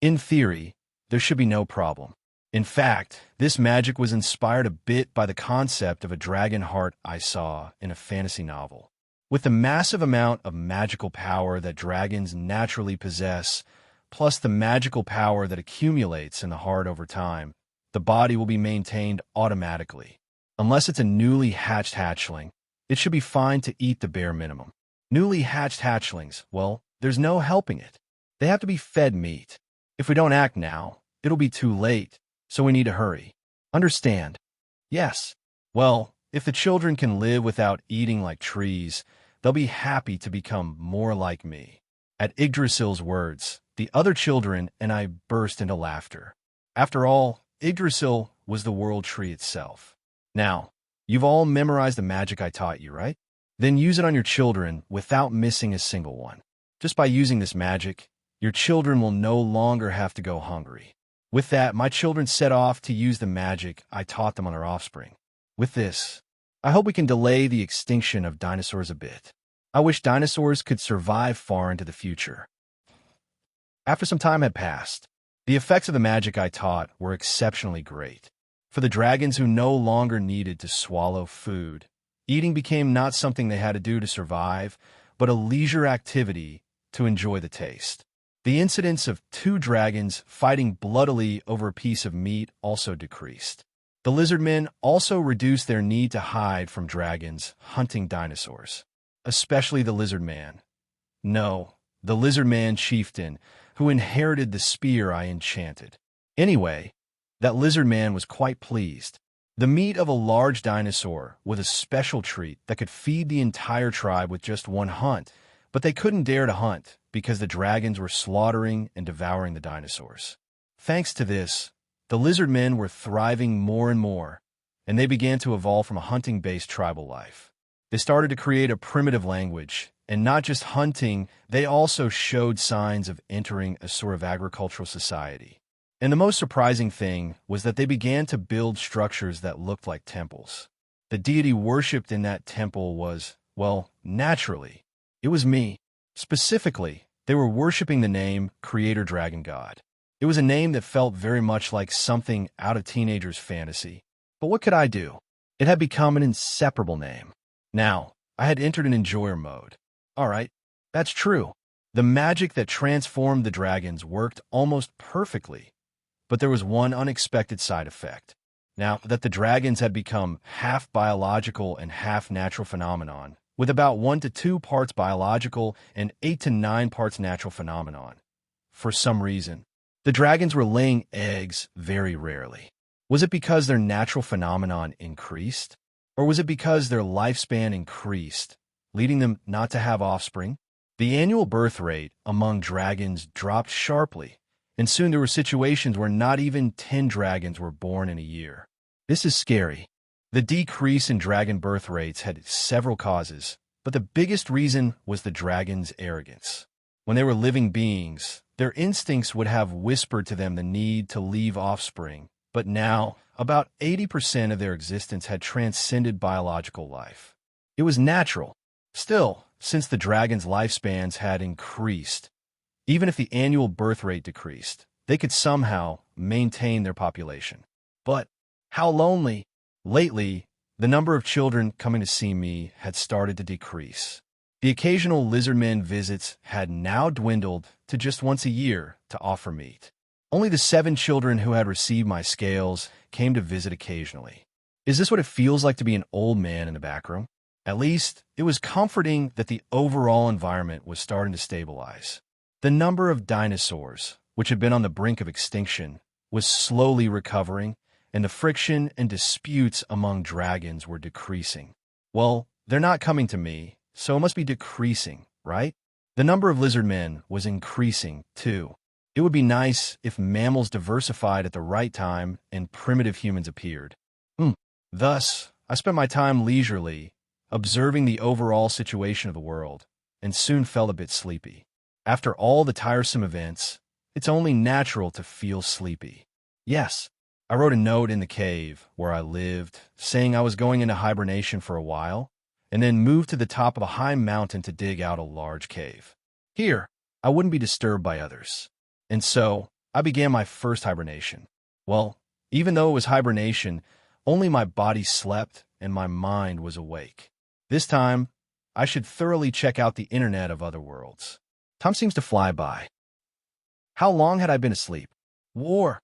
In theory, there should be no problem. In fact, this magic was inspired a bit by the concept of a dragon heart I saw in a fantasy novel. With the massive amount of magical power that dragons naturally possess, plus the magical power that accumulates in the heart over time, the body will be maintained automatically. Unless it's a newly hatched hatchling, it should be fine to eat the bare minimum. Newly hatched hatchlings, well, There's no helping it. They have to be fed meat. If we don't act now, it'll be too late, so we need to hurry. Understand? Yes. Well, if the children can live without eating like trees, they'll be happy to become more like me. At Yggdrasil's words, the other children and I burst into laughter. After all, Yggdrasil was the world tree itself. Now, you've all memorized the magic I taught you, right? Then use it on your children without missing a single one. Just by using this magic, your children will no longer have to go hungry. With that, my children set off to use the magic I taught them on their offspring. With this, I hope we can delay the extinction of dinosaurs a bit. I wish dinosaurs could survive far into the future. After some time had passed, the effects of the magic I taught were exceptionally great. For the dragons who no longer needed to swallow food, eating became not something they had to do to survive, but a leisure activity to enjoy the taste. The incidence of 2 dragons fighting bloodily over a piece of meat also decreased. The lizard men also reduced their need to hide from dragons hunting dinosaurs, especially the lizard man. No, the lizard man chieftain who inherited the spear I enchanted. Anyway, that lizard man was quite pleased. The meat of a large dinosaur was a special treat that could feed the entire tribe with just one hunt, but they couldn't dare to hunt because the dragons were slaughtering and devouring the dinosaurs. Thanks to this, the lizard men were thriving more and more, and they began to evolve from a hunting-based tribal life. They started to create a primitive language, and not just hunting, they also showed signs of entering a sort of agricultural society. And the most surprising thing was that they began to build structures that looked like temples. The deity worshipped in that temple was, well, naturally, it was me. Specifically, they were worshipping the name Creator Dragon God. It was a name that felt very much like something out of teenagers' fantasy. But what could I do? It had become an inseparable name. Now, I had entered an enjoyer mode. All right, that's true. The magic that transformed the dragons worked almost perfectly. But there was one unexpected side effect. Now that the dragons had become half biological and half natural phenomenon, with about 1 to 2 parts biological and 8 to 9 parts natural phenomenon. For some reason, the dragons were laying eggs very rarely. Was it because their natural phenomenon increased? Or was it because their lifespan increased, leading them not to have offspring? The annual birth rate among dragons dropped sharply, and soon there were situations where not even 10 dragons were born in a year. This is scary. The decrease in dragon birth rates had several causes, but the biggest reason was the dragon's arrogance. When they were living beings, their instincts would have whispered to them the need to leave offspring, but now, about 80% of their existence had transcended biological life. It was natural. Still, since the dragon's lifespans had increased, even if the annual birth rate decreased, they could somehow maintain their population. But how lonely! Lately, the number of children coming to see me had started to decrease. The occasional lizardmen visits had now dwindled to just once a year to offer meat. Only the 7 children who had received my scales came to visit occasionally. Is this what it feels like to be an old man in the back room? At least, it was comforting that the overall environment was starting to stabilize. The number of dinosaurs, which had been on the brink of extinction, was slowly recovering, and the friction and disputes among dragons were decreasing. Well, they're not coming to me, so it must be decreasing, right? The number of lizard men was increasing, too. It would be nice if mammals diversified at the right time and primitive humans appeared. Thus, I spent my time leisurely, observing the overall situation of the world, and soon felt a bit sleepy. After all the tiresome events, it's only natural to feel sleepy. Yes, I wrote a note in the cave where I lived, saying I was going into hibernation for a while, and then moved to the top of a high mountain to dig out a large cave. Here, I wouldn't be disturbed by others. And so, I began my first hibernation. Well, even though it was hibernation, only my body slept and my mind was awake. This time, I should thoroughly check out the internet of other worlds. Time seems to fly by. How long had I been asleep? War!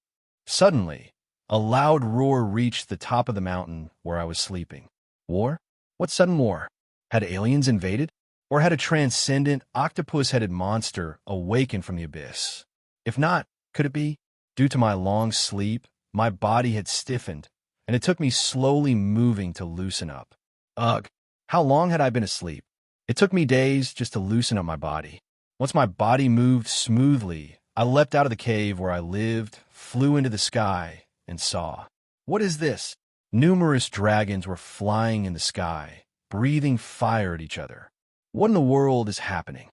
Suddenly, a loud roar reached the top of the mountain where I was sleeping. War? What sudden war? Had aliens invaded? Or had a transcendent, octopus-headed monster awakened from the abyss? If not, could it be? Due to my long sleep, my body had stiffened, and it took me slowly moving to loosen up. Ugh, how long had I been asleep? It took me days just to loosen up my body. Once my body moved smoothly, I leapt out of the cave where I lived, flew into the sky, and saw. What is this? Numerous dragons were flying in the sky, breathing fire at each other. What in the world is happening?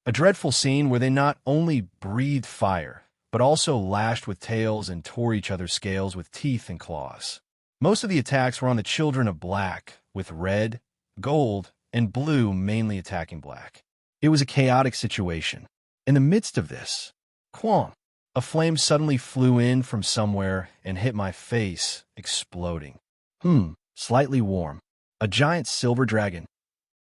A dreadful scene where they not only breathed fire, but also lashed with tails and tore each other's scales with teeth and claws. Most of the attacks were on the children of black, with red, gold, and blue mainly attacking black. It was a chaotic situation. In the midst of this, quam, a flame suddenly flew in from somewhere and hit my face, exploding. Slightly warm. A giant silver dragon.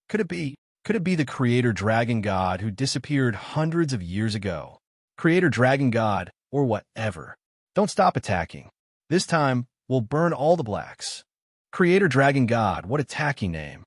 Could it be? Could it be the creator dragon god who disappeared hundreds of years ago? Creator dragon god, or whatever. Don't stop attacking. This time, we'll burn all the blacks. Creator dragon god, what a tacky name.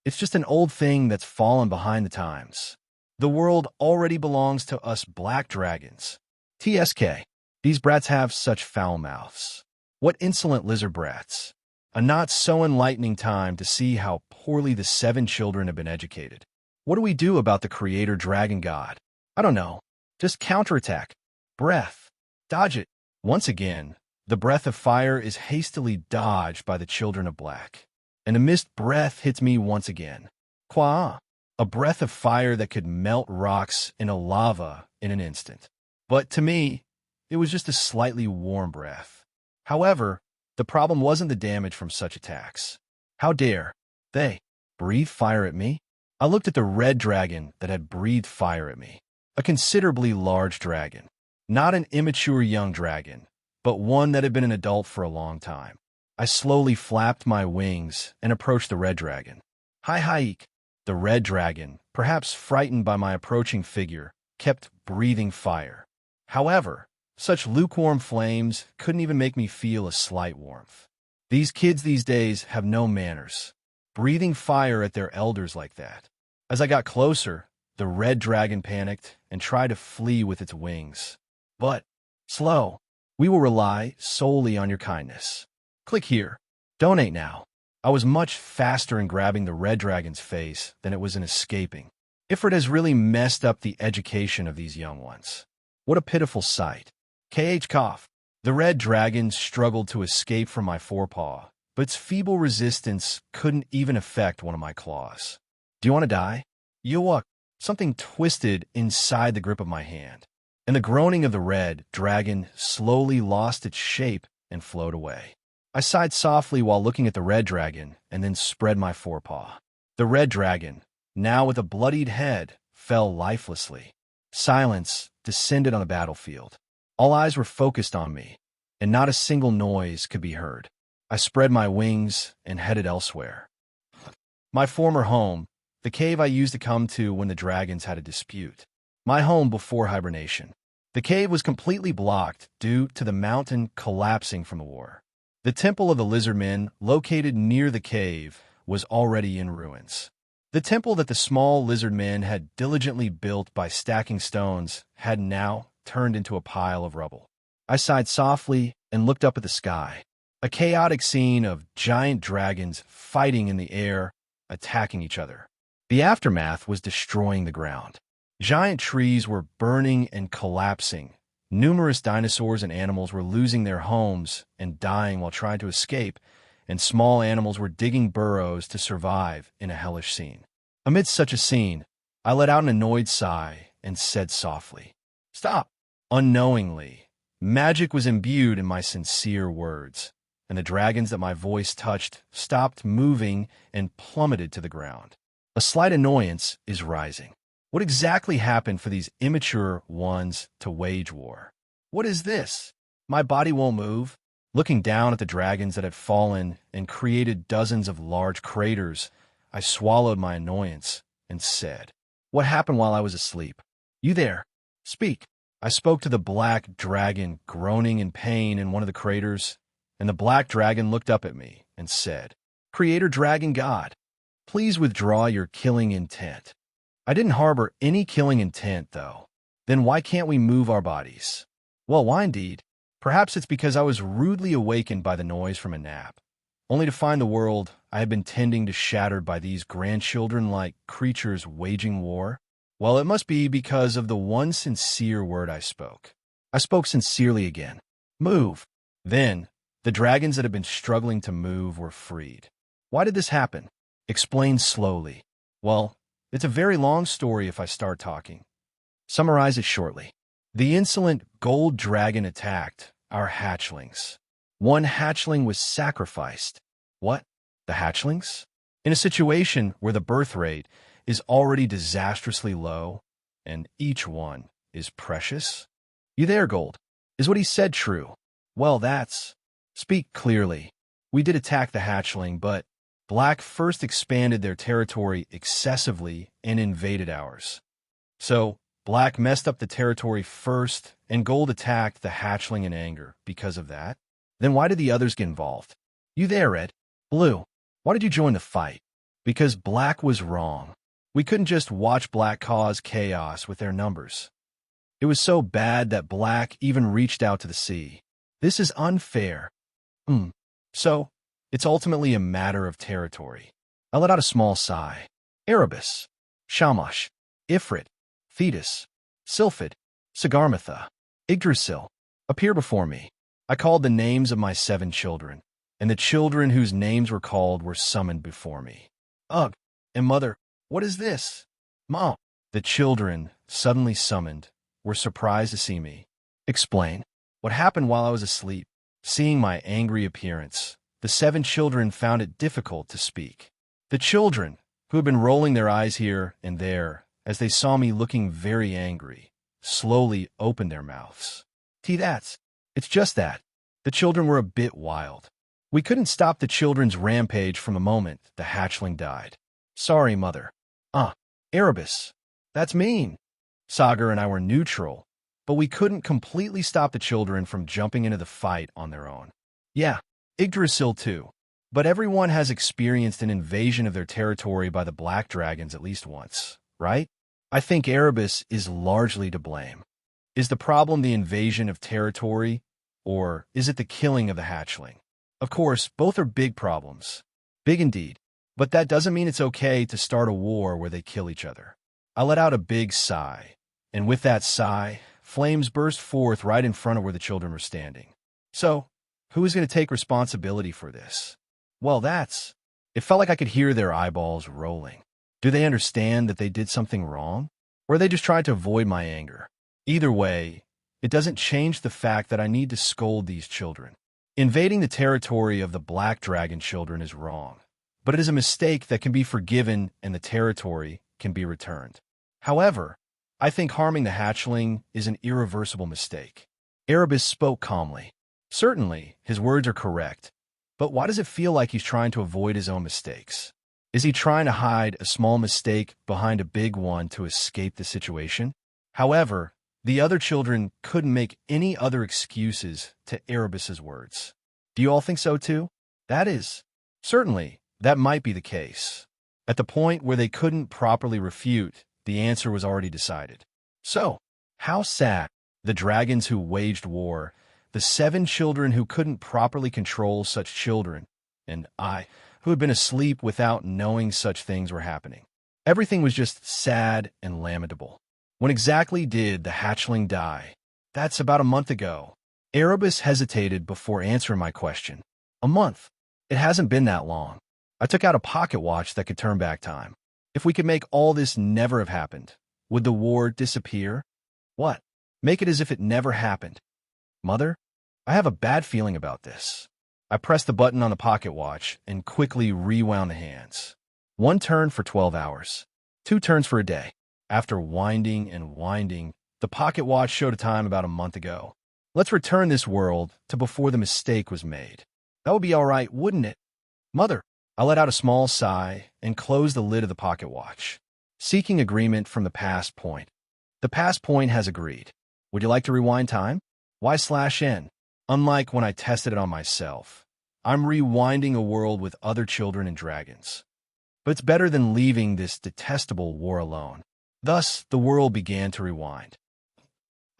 It's just an old thing that's fallen behind the times. The world already belongs to us black dragons. TSK. These brats have such foul mouths. What insolent lizard brats. A not so enlightening time to see how poorly the 7 children have been educated. What do we do about the creator dragon god? I don't know. Just counterattack. Breath. Dodge it. Once again, the breath of fire is hastily dodged by the children of black. And a mist breath hits me once again. Qua, a breath of fire that could melt rocks in a lava in an instant. But to me, it was just a slightly warm breath. However, the problem wasn't the damage from such attacks. How dare they breathe fire at me? I looked at the red dragon that had breathed fire at me. A considerably large dragon. Not an immature young dragon, but one that had been an adult for a long time. I slowly flapped my wings and approached the red dragon. Hi-hike. The red dragon, perhaps frightened by my approaching figure, kept breathing fire. However, such lukewarm flames couldn't even make me feel a slight warmth. These kids these days have no manners, breathing fire at their elders like that. As I got closer, the red dragon panicked and tried to flee with its wings. But, slow, we will rely solely on your kindness. Click here. Donate now. I was much faster in grabbing the red dragon's face than it was in escaping. Ifrit has really messed up the education of these young ones. What a pitiful sight. Cough. The red dragon struggled to escape from my forepaw, but its feeble resistance couldn't even affect one of my claws. Do you want to die? Yuck. Something twisted inside the grip of my hand, and the groaning of the red dragon slowly lost its shape and flowed away. I sighed softly while looking at the red dragon and then spread my forepaw. The red dragon, now with a bloodied head, fell lifelessly. Silence descended on the battlefield. All eyes were focused on me, and not a single noise could be heard. I spread my wings and headed elsewhere. My former home, the cave I used to come to when the dragons had a dispute. My home before hibernation. The cave was completely blocked due to the mountain collapsing from the war. The temple of the lizardmen, located near the cave, was already in ruins. The temple that the small lizardmen had diligently built by stacking stones had now turned into a pile of rubble. I sighed softly and looked up at the sky. A chaotic scene of giant dragons fighting in the air, attacking each other. The aftermath was destroying the ground. Giant trees were burning and collapsing. Numerous dinosaurs and animals were losing their homes and dying while trying to escape, and small animals were digging burrows to survive in a hellish scene. Amidst such a scene, I let out an annoyed sigh and said softly, "Stop!" Unknowingly, magic was imbued in my sincere words, and the dragons that my voice touched stopped moving and plummeted to the ground. A slight annoyance is rising. What exactly happened for these immature ones to wage war? What is this? My body won't move. Looking down at the dragons that had fallen and created dozens of large craters, I swallowed my annoyance and said, "What happened while I was asleep? You there? Speak." I spoke to the black dragon groaning in pain in one of the craters, and the black dragon looked up at me and said, "Creator Dragon God, please withdraw your killing intent. I didn't harbor any killing intent, though. Then why can't we move our bodies? Well, why indeed? Perhaps it's because I was rudely awakened by the noise from a nap, only to find the world I had been tending to shattered by these grandchildren-like creatures waging war. Well, it must be because of the one sincere word I spoke. I spoke sincerely again. Move. Then, the dragons that had been struggling to move were freed. Why did this happen? Explain slowly. Well, it's a very long story if I start talking. Summarize it shortly. The insolent gold dragon attacked our hatchlings. One hatchling was sacrificed. What? The hatchlings? In a situation where the birth rate is already disastrously low, and each one is precious? You there, Gold? Is what he said true? Well, that's... Speak clearly. We did attack the hatchling, but Black first expanded their territory excessively and invaded ours. So, Black messed up the territory first, and Gold attacked the hatchling in anger because of that. Then why did the others get involved? You there, Red? Blue, why did you join the fight? Because Black was wrong. We couldn't just watch Black cause chaos with their numbers. It was so bad that Black even reached out to the sea. This is unfair. So, it's ultimately a matter of territory. I let out a small sigh. Erebus, Shamash, Ifrit, Thetis, Sylphid, Sagarmatha, Yggdrasil, appear before me. I called the names of my 7 children, and the children whose names were called were summoned before me. Ugh, and Mother, what is this? Mom. The children, suddenly summoned, were surprised to see me. Explain. What happened while I was asleep? Seeing my angry appearance, the 7 children found it difficult to speak. The children, who had been rolling their eyes here and there as they saw me looking very angry, slowly opened their mouths. It's just that. The children were a bit wild. We couldn't stop the children's rampage from the moment the hatchling died. Sorry, Mother. Erebus. That's mean. Sagar and I were neutral, but we couldn't completely stop the children from jumping into the fight on their own. Yeah, Yggdrasil too. But everyone has experienced an invasion of their territory by the black dragons at least once, right? I think Erebus is largely to blame. Is the problem the invasion of territory, or is it the killing of the hatchling? Of course, both are big problems. Big indeed. But that doesn't mean it's okay to start a war where they kill each other. I let out a big sigh, and with that sigh, flames burst forth right in front of where the children were standing. So, who is going to take responsibility for this? Well, it felt like I could hear their eyeballs rolling. Do they understand that they did something wrong? Or are they just trying to avoid my anger? Either way, it doesn't change the fact that I need to scold these children. Invading the territory of the black dragon children is wrong, but it is a mistake that can be forgiven and the territory can be returned. However, I think harming the hatchling is an irreversible mistake. Erebus spoke calmly. Certainly, his words are correct, but why does it feel like he's trying to avoid his own mistakes? Is he trying to hide a small mistake behind a big one to escape the situation? However, the other children couldn't make any other excuses to Erebus's words. Do you all think so too? Certainly, that might be the case. At the point where they couldn't properly refute, the answer was already decided. So, how sad. The dragons who waged war, the 7 children who couldn't properly control such children, and I, who had been asleep without knowing such things were happening. Everything was just sad and lamentable. When exactly did the hatchling die? That's about a month ago. Erebus hesitated before answering my question. A month? It hasn't been that long. I took out a pocket watch that could turn back time. If we could make all this never have happened, would the war disappear? What? Make it as if it never happened. Mother, I have a bad feeling about this. I pressed the button on the pocket watch and quickly rewound the hands. 1 turn for 12 hours. 2 turns for a day. After winding and winding, the pocket watch showed a time about a month ago. Let's return this world to before the mistake was made. That would be all right, wouldn't it? Mother, I let out a small sigh and closed the lid of the pocket watch, seeking agreement from the past point. The past point has agreed. Would you like to rewind time? Y/N. Unlike when I tested it on myself, I'm rewinding a world with other children and dragons. But it's better than leaving this detestable war alone. Thus, the world began to rewind.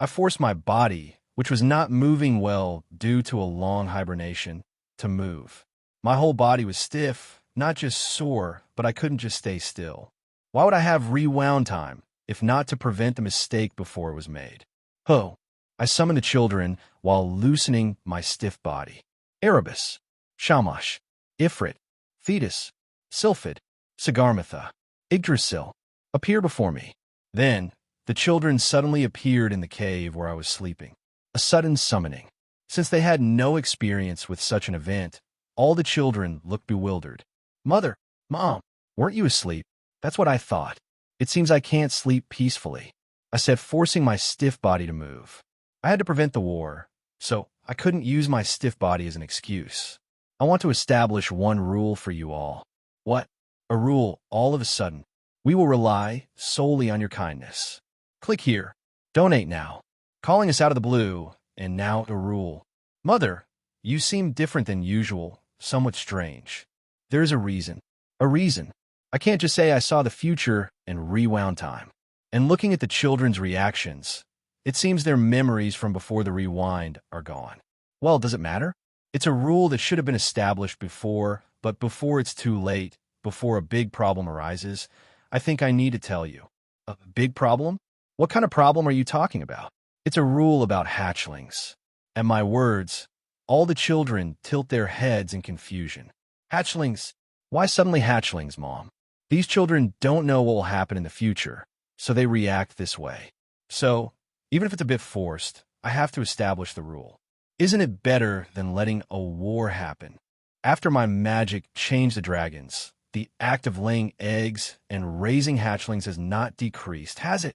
I forced my body, which was not moving well due to a long hibernation, to move. My whole body was stiff, not just sore, but I couldn't just stay still. Why would I have rewound time, if not to prevent the mistake before it was made? Ho! I summoned the children while loosening my stiff body. Erebus, Shamash, Ifrit, Thetis, Sylphid, Sagarmatha, Yggdrasil, appear before me. Then, the children suddenly appeared in the cave where I was sleeping. A sudden summoning. Since they had no experience with such an event, all the children looked bewildered. Mother, Mom, weren't you asleep? That's what I thought. It seems I can't sleep peacefully, I said, forcing my stiff body to move. I had to prevent the war, so I couldn't use my stiff body as an excuse. I want to establish one rule for you all. What? A rule all of a sudden. We will rely solely on your kindness. Click here. Donate now. Calling us out of the blue, and now a rule. Mother, you seem different than usual, somewhat strange. There's a reason. A reason. I can't just say I saw the future and rewound time. And looking at the children's reactions, it seems their memories from before the rewind are gone. Well, does it matter? It's a rule that should have been established before, but before it's too late, before a big problem arises, I think I need to tell you. A big problem? What kind of problem are you talking about? It's a rule about hatchlings. At my words, all the children tilt their heads in confusion. Hatchlings? Why suddenly hatchlings, Mom? These children don't know what will happen in the future, so they react this way. So, even if it's a bit forced, I have to establish the rule. Isn't it better than letting a war happen? After my magic changed the dragons, the act of laying eggs and raising hatchlings has not decreased, has it?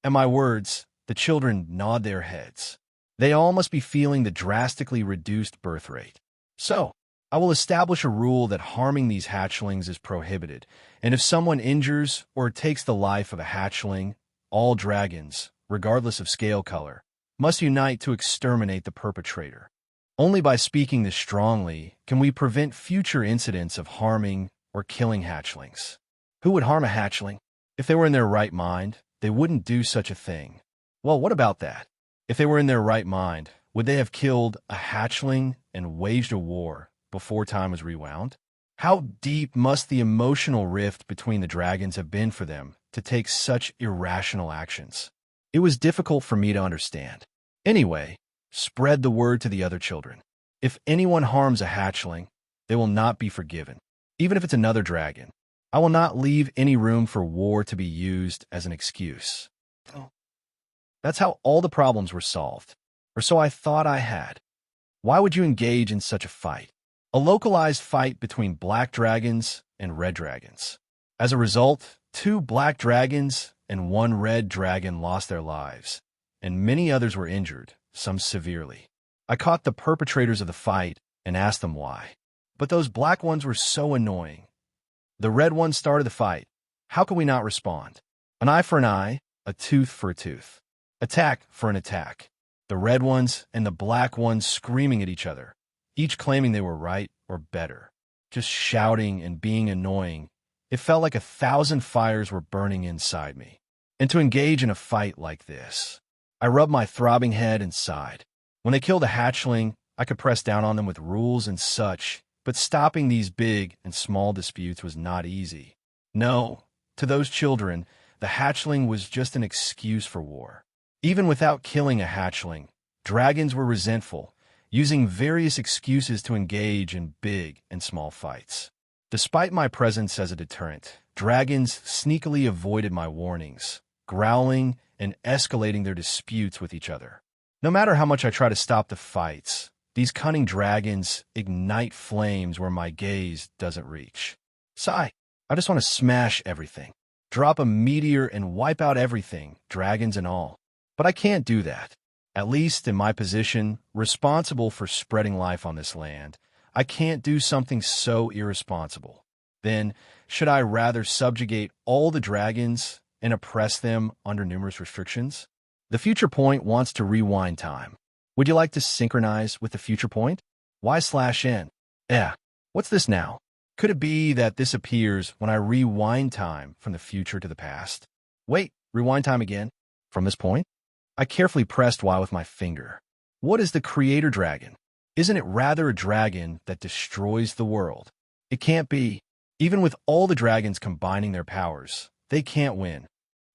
At my words, the children nod their heads. They all must be feeling the drastically reduced birth rate. So, I will establish a rule that harming these hatchlings is prohibited, and if someone injures or takes the life of a hatchling, all dragons, regardless of scale color, must unite to exterminate the perpetrator. Only by speaking this strongly can we prevent future incidents of harming or killing hatchlings. Who would harm a hatchling? If they were in their right mind, they wouldn't do such a thing. Well, what about that? If they were in their right mind, would they have killed a hatchling and waged a war before time was rewound? How deep must the emotional rift between the dragons have been for them to take such irrational actions? It was difficult for me to understand. Anyway, spread the word to the other children. If anyone harms a hatchling, they will not be forgiven, even if it's another dragon. I will not leave any room for war to be used as an excuse. That's how all the problems were solved, or so I thought I had. Why would you engage in such a fight? A localized fight between black dragons and red dragons. As a result, 2 black dragons and 1 red dragon lost their lives, and many others were injured, some severely. I caught the perpetrators of the fight and asked them why. But those black ones were so annoying. The red ones started the fight. How could we not respond? An eye for an eye, a tooth for a tooth. Attack for an attack. The red ones and the black ones screaming at each other, each claiming they were right or better. Just shouting and being annoying. It felt like 1,000 fires were burning inside me. And to engage in a fight like this, I rubbed my throbbing head and sighed. When they killed a hatchling, I could press down on them with rules and such, but stopping these big and small disputes was not easy. No, to those children, the hatchling was just an excuse for war. Even without killing a hatchling, dragons were resentful, using various excuses to engage in big and small fights. Despite my presence as a deterrent, dragons sneakily avoided my warnings, growling and escalating their disputes with each other. No matter how much I try to stop the fights, these cunning dragons ignite flames where my gaze doesn't reach. Sigh, I just want to smash everything, drop a meteor and wipe out everything, dragons and all. But I can't do that. At least in my position, responsible for spreading life on this land, I can't do something so irresponsible. Then, should I rather subjugate all the dragons and oppress them under numerous restrictions? The future point wants to rewind time. Would you like to synchronize with the future point? Y/N. What's this now? Could it be that this appears when I rewind time from the future to the past? Wait, rewind time again. From this point? I carefully pressed Y with my finger. What is the creator dragon? Isn't it rather a dragon that destroys the world? It can't be. Even with all the dragons combining their powers, they can't win.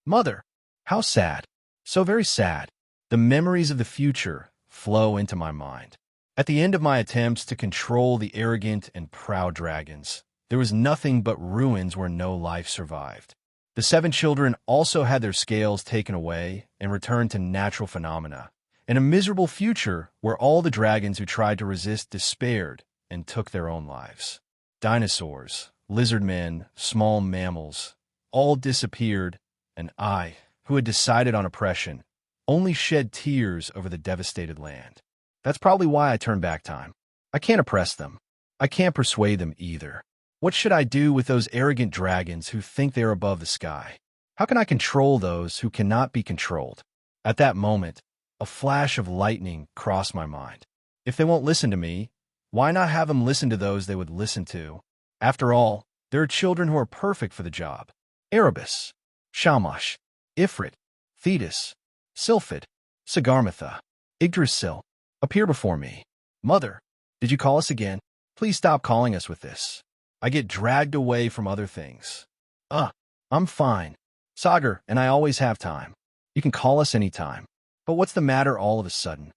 Mother, how sad. So very sad. The memories of the future flow into my mind. At the end of my attempts to control the arrogant and proud dragons, there was nothing but ruins where no life survived. The 7 children also had their scales taken away and returned to natural phenomena, in a miserable future where all the dragons who tried to resist despaired and took their own lives. Dinosaurs, lizard men, small mammals, all disappeared, and I, who had decided on oppression, only shed tears over the devastated land. That's probably why I turned back time. I can't oppress them. I can't persuade them either. What should I do with those arrogant dragons who think they're above the sky? How can I control those who cannot be controlled? At that moment, a flash of lightning crossed my mind. If they won't listen to me, why not have them listen to those they would listen to? After all, there are children who are perfect for the job. Erebus, Shamash, Ifrit, Thetis, Sylphid, Sagarmatha, Yggdrasil, appear before me. Mother, did you call us again? Please stop calling us with this. I get dragged away from other things. I'm fine. Sagar and I always have time. You can call us anytime. But what's the matter all of a sudden?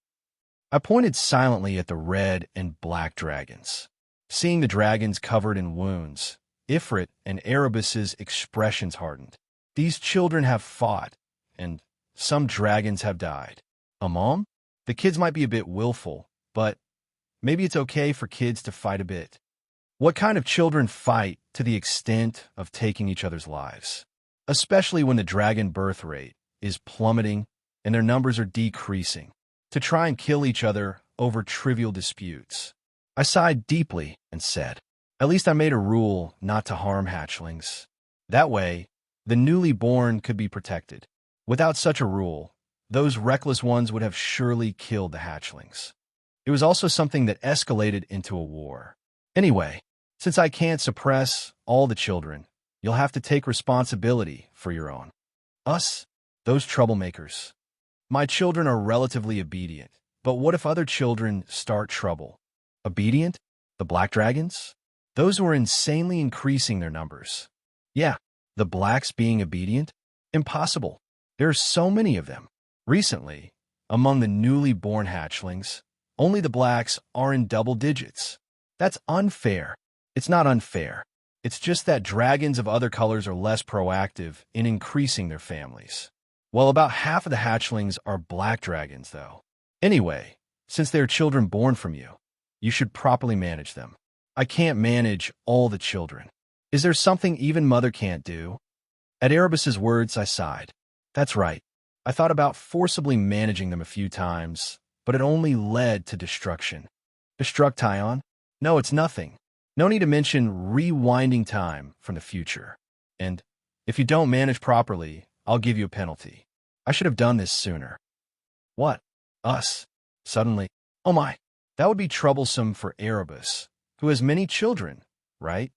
I pointed silently at the red and black dragons. Seeing the dragons covered in wounds, Ifrit and Erebus's expressions hardened. These children have fought, and some dragons have died. Mom? The kids might be a bit willful, but maybe it's okay for kids to fight a bit. What kind of children fight to the extent of taking each other's lives? Especially when the dragon birth rate is plummeting and their numbers are decreasing, to try and kill each other over trivial disputes. I sighed deeply and said, at least I made a rule not to harm hatchlings. That way, the newly born could be protected. Without such a rule, those reckless ones would have surely killed the hatchlings. It was also something that escalated into a war. Anyway, since I can't suppress all the children, you'll have to take responsibility for your own. Us, those troublemakers. My children are relatively obedient, but what if other children start trouble? Obedient? The black dragons? Those who are insanely increasing their numbers. Yeah, the blacks being obedient? Impossible. There are so many of them. Recently, among the newly born hatchlings, only the blacks are in double digits. That's unfair. It's not unfair. It's just that dragons of other colors are less proactive in increasing their families. Well, about half of the hatchlings are black dragons, though. Anyway, since they are children born from you, you should properly manage them. I can't manage all the children. Is there something even Mother can't do? At Erebus's words, I sighed. That's right. I thought about forcibly managing them a few times, but it only led to destruction. Destruction? No, it's nothing. No need to mention rewinding time from the future. And if you don't manage properly, I'll give you a penalty. I should have done this sooner. What? Us? Suddenly? Oh my, that would be troublesome for Erebus, who has many children, right?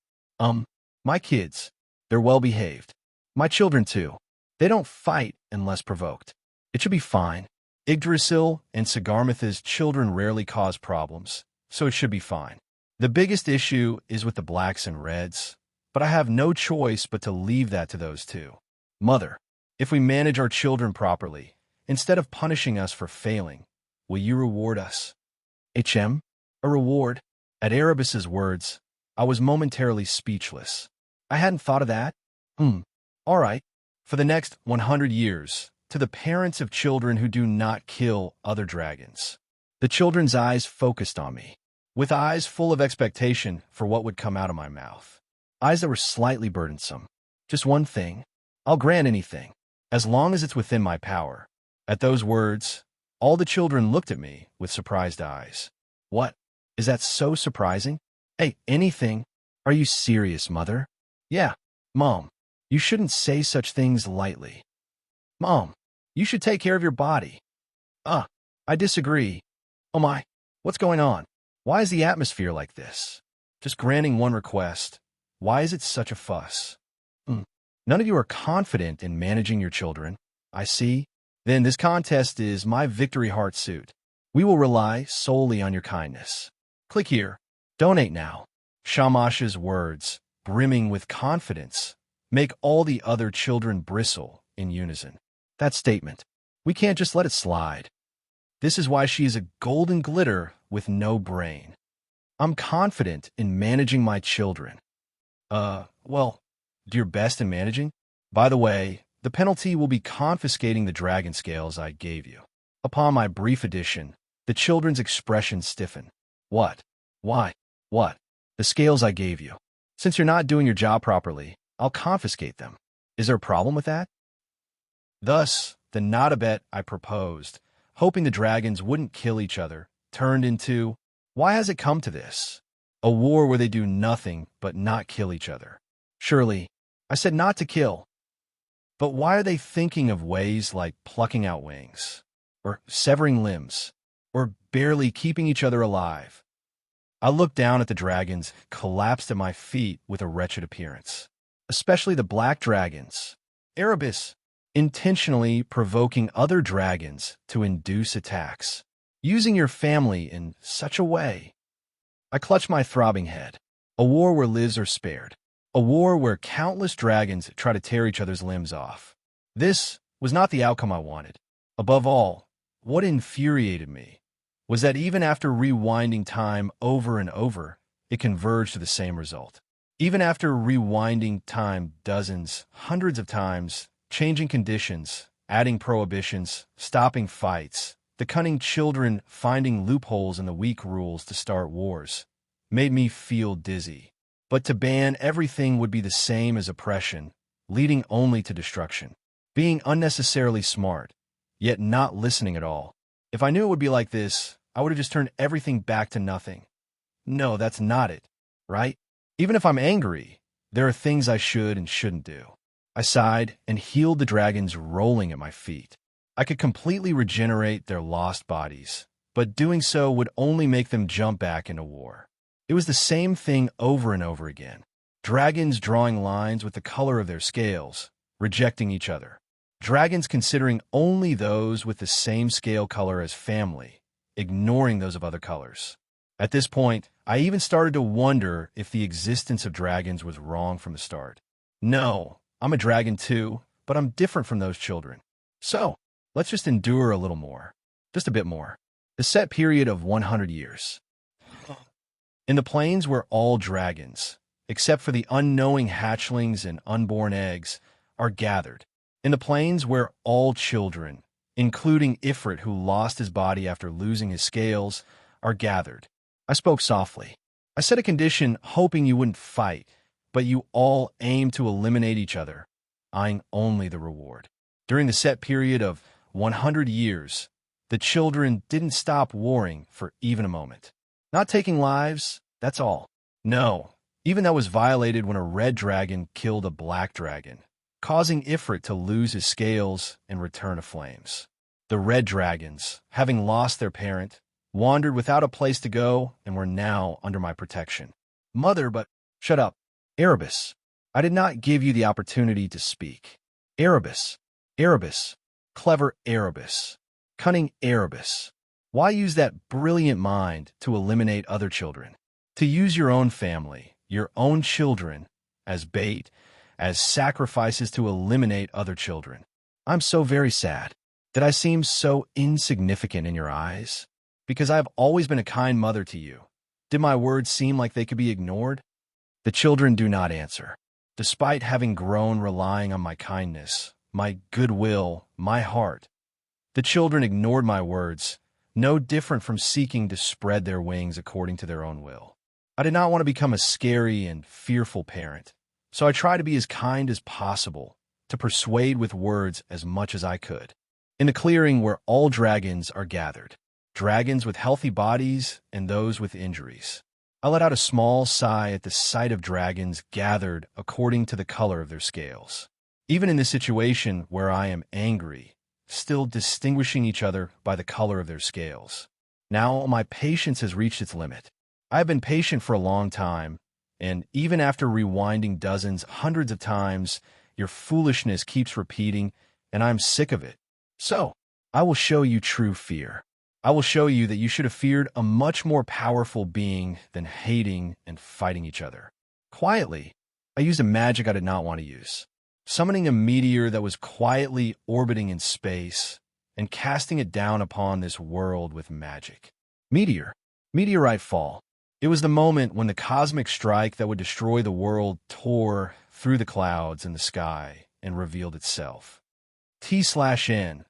My kids, they're well-behaved. My children, too. They don't fight unless provoked. It should be fine. Yggdrasil and Sagarmatha's children rarely cause problems, so it should be fine. The biggest issue is with the blacks and reds, but I have no choice but to leave that to those two. Mother, if we manage our children properly, instead of punishing us for failing, will you reward us? A reward? At Erebus's words, I was momentarily speechless. I hadn't thought of that. All right. For the next 100 years, to the parents of children who do not kill other dragons. The children's eyes focused on me, with eyes full of expectation for what would come out of my mouth. Eyes that were slightly burdensome. Just one thing. I'll grant anything, as long as it's within my power. At those words, all the children looked at me with surprised eyes. What? Is that so surprising? Hey, anything? Are you serious, Mother? Yeah, Mom. You shouldn't say such things lightly. Mom, you should take care of your body. I disagree. Oh my, what's going on? Why is the atmosphere like this? Just granting one request. Why is it such a fuss? None of you are confident in managing your children. I see. Then this contest is my victory heart suit. We will rely solely on your kindness. Click here. Donate now. Shamash's words, brimming with confidence, make all the other children bristle in unison. That statement. We can't just let it slide. This is why she is a golden glitter with no brain. I'm confident in managing my children. Well, do your best in managing? By the way, the penalty will be confiscating the dragon scales I gave you. Upon my brief addition, the children's expressions stiffen. What? Why? What? The scales I gave you. Since you're not doing your job properly, I'll confiscate them. Is there a problem with that? Thus, the not-a-bet I proposed, hoping the dragons wouldn't kill each other, turned into, why has it come to this? A war where they do nothing but not kill each other. Surely, I said not to kill. But why are they thinking of ways like plucking out wings, or severing limbs, or barely keeping each other alive? I looked down at the dragons, collapsed at my feet with a wretched appearance. Especially the black dragons, Erebus, intentionally provoking other dragons to induce attacks, using your family in such a way. I clutched my throbbing head. A war where lives are spared. A war where countless dragons try to tear each other's limbs off. This was not the outcome I wanted. Above all, what infuriated me was that even after rewinding time over and over, it converged to the same result. Even after rewinding time dozens, hundreds of times, changing conditions, adding prohibitions, stopping fights, the cunning children finding loopholes in the weak rules to start wars, made me feel dizzy. But to ban everything would be the same as oppression, leading only to destruction. Being unnecessarily smart, yet not listening at all. If I knew it would be like this, I would have just turned everything back to nothing. No, that's not it, right? Even if I'm angry, there are things I should and shouldn't do. I sighed and healed the dragons rolling at my feet. I could completely regenerate their lost bodies, but doing so would only make them jump back into war. It was the same thing over and over again. Dragons drawing lines with the color of their scales, rejecting each other. Dragons considering only those with the same scale color as family, ignoring those of other colors. At this point, I even started to wonder if the existence of dragons was wrong from the start. No, I'm a dragon too, but I'm different from those children. So, let's just endure a little more. Just a bit more. The set period of 100 years. In the plains where all dragons, except for the unknowing hatchlings and unborn eggs, are gathered. In the plains where all children, including Ifrit who lost his body after losing his scales, are gathered. I spoke softly. I set a condition hoping you wouldn't fight, but you all aim to eliminate each other, eyeing only the reward. During the set period of 100 years, the children didn't stop warring for even a moment. Not taking lives, that's all. No, even that was violated when a red dragon killed a black dragon, causing Ifrit to lose his scales and return to flames. The red dragons, having lost their parent, wandered without a place to go and were now under my protection. Mother, but shut up. Erebus, I did not give you the opportunity to speak. Erebus, Erebus, clever Erebus, cunning Erebus. Why use that brilliant mind to eliminate other children? To use your own family, your own children, as bait, as sacrifices to eliminate other children. I'm so very sad. Did I seem so insignificant in your eyes? Because I have always been a kind mother to you. Did my words seem like they could be ignored? The children do not answer. Despite having grown relying on my kindness, my goodwill, my heart, the children ignored my words, no different from seeking to spread their wings according to their own will. I did not want to become a scary and fearful parent, so I tried to be as kind as possible, to persuade with words as much as I could. In the clearing where all dragons are gathered, dragons with healthy bodies and those with injuries, I let out a small sigh at the sight of dragons gathered according to the color of their scales. Even in this situation where I am angry, still distinguishing each other by the color of their scales. Now my patience has reached its limit. I have been patient for a long time, and even after rewinding dozens, hundreds of times, Your foolishness keeps repeating, and I'm sick of it. So, I will show you true fear. I will show you that you should have feared a much more powerful being than hating and fighting each other. Quietly, I used a magic I did not want to use, summoning a meteor that was quietly orbiting in space and casting it down upon this world with magic. Meteorite fall. It was the moment when the cosmic strike that would destroy the world tore through the clouds in the sky and revealed itself. T/N.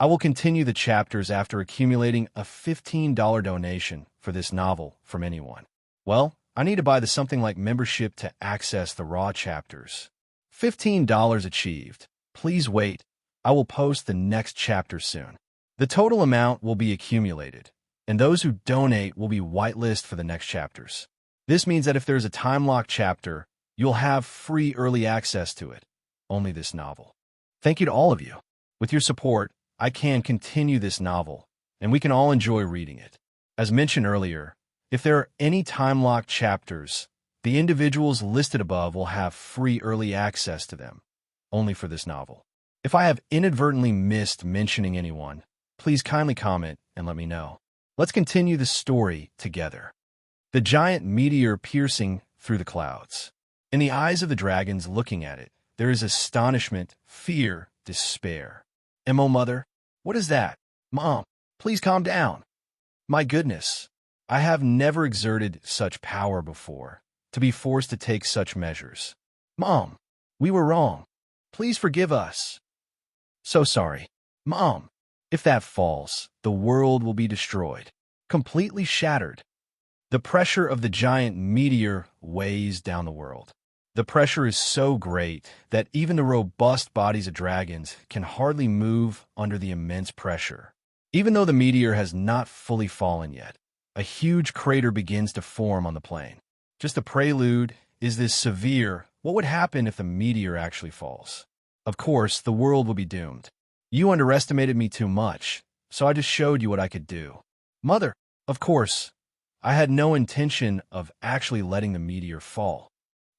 I will continue the chapters after accumulating a $15 donation for this novel from anyone. Well, I need to buy the something like membership to access the raw chapters. $15 achieved. Please wait. I will post the next chapter soon. The total amount will be accumulated, and those who donate will be whitelisted for the next chapters. This means that if there's a time-locked chapter, you'll have free early access to it. Only this novel. Thank you to all of you. With your support, I can continue this novel, and we can all enjoy reading it. As mentioned earlier, if there are any time-locked chapters, the individuals listed above will have free early access to them, only for this novel. If I have inadvertently missed mentioning anyone, please kindly comment and let me know. Let's continue the story together. The giant meteor piercing through the clouds. In the eyes of the dragons looking at it, there is astonishment, fear, despair. "Oh, Mother, what is that? Mom, please calm down." My goodness, I have never exerted such power before, to be forced to take such measures. "Mom, we were wrong. Please forgive us." "So sorry. Mom, if that falls, the world will be destroyed, completely shattered." The pressure of the giant meteor weighs down the world. The pressure is so great that even the robust bodies of dragons can hardly move under the immense pressure. Even though the meteor has not fully fallen yet, a huge crater begins to form on the plain. Just a prelude is this severe, what would happen if the meteor actually falls? Of course, the world will be doomed. You underestimated me too much, so I just showed you what I could do. Mother, of course, I had no intention of actually letting the meteor fall,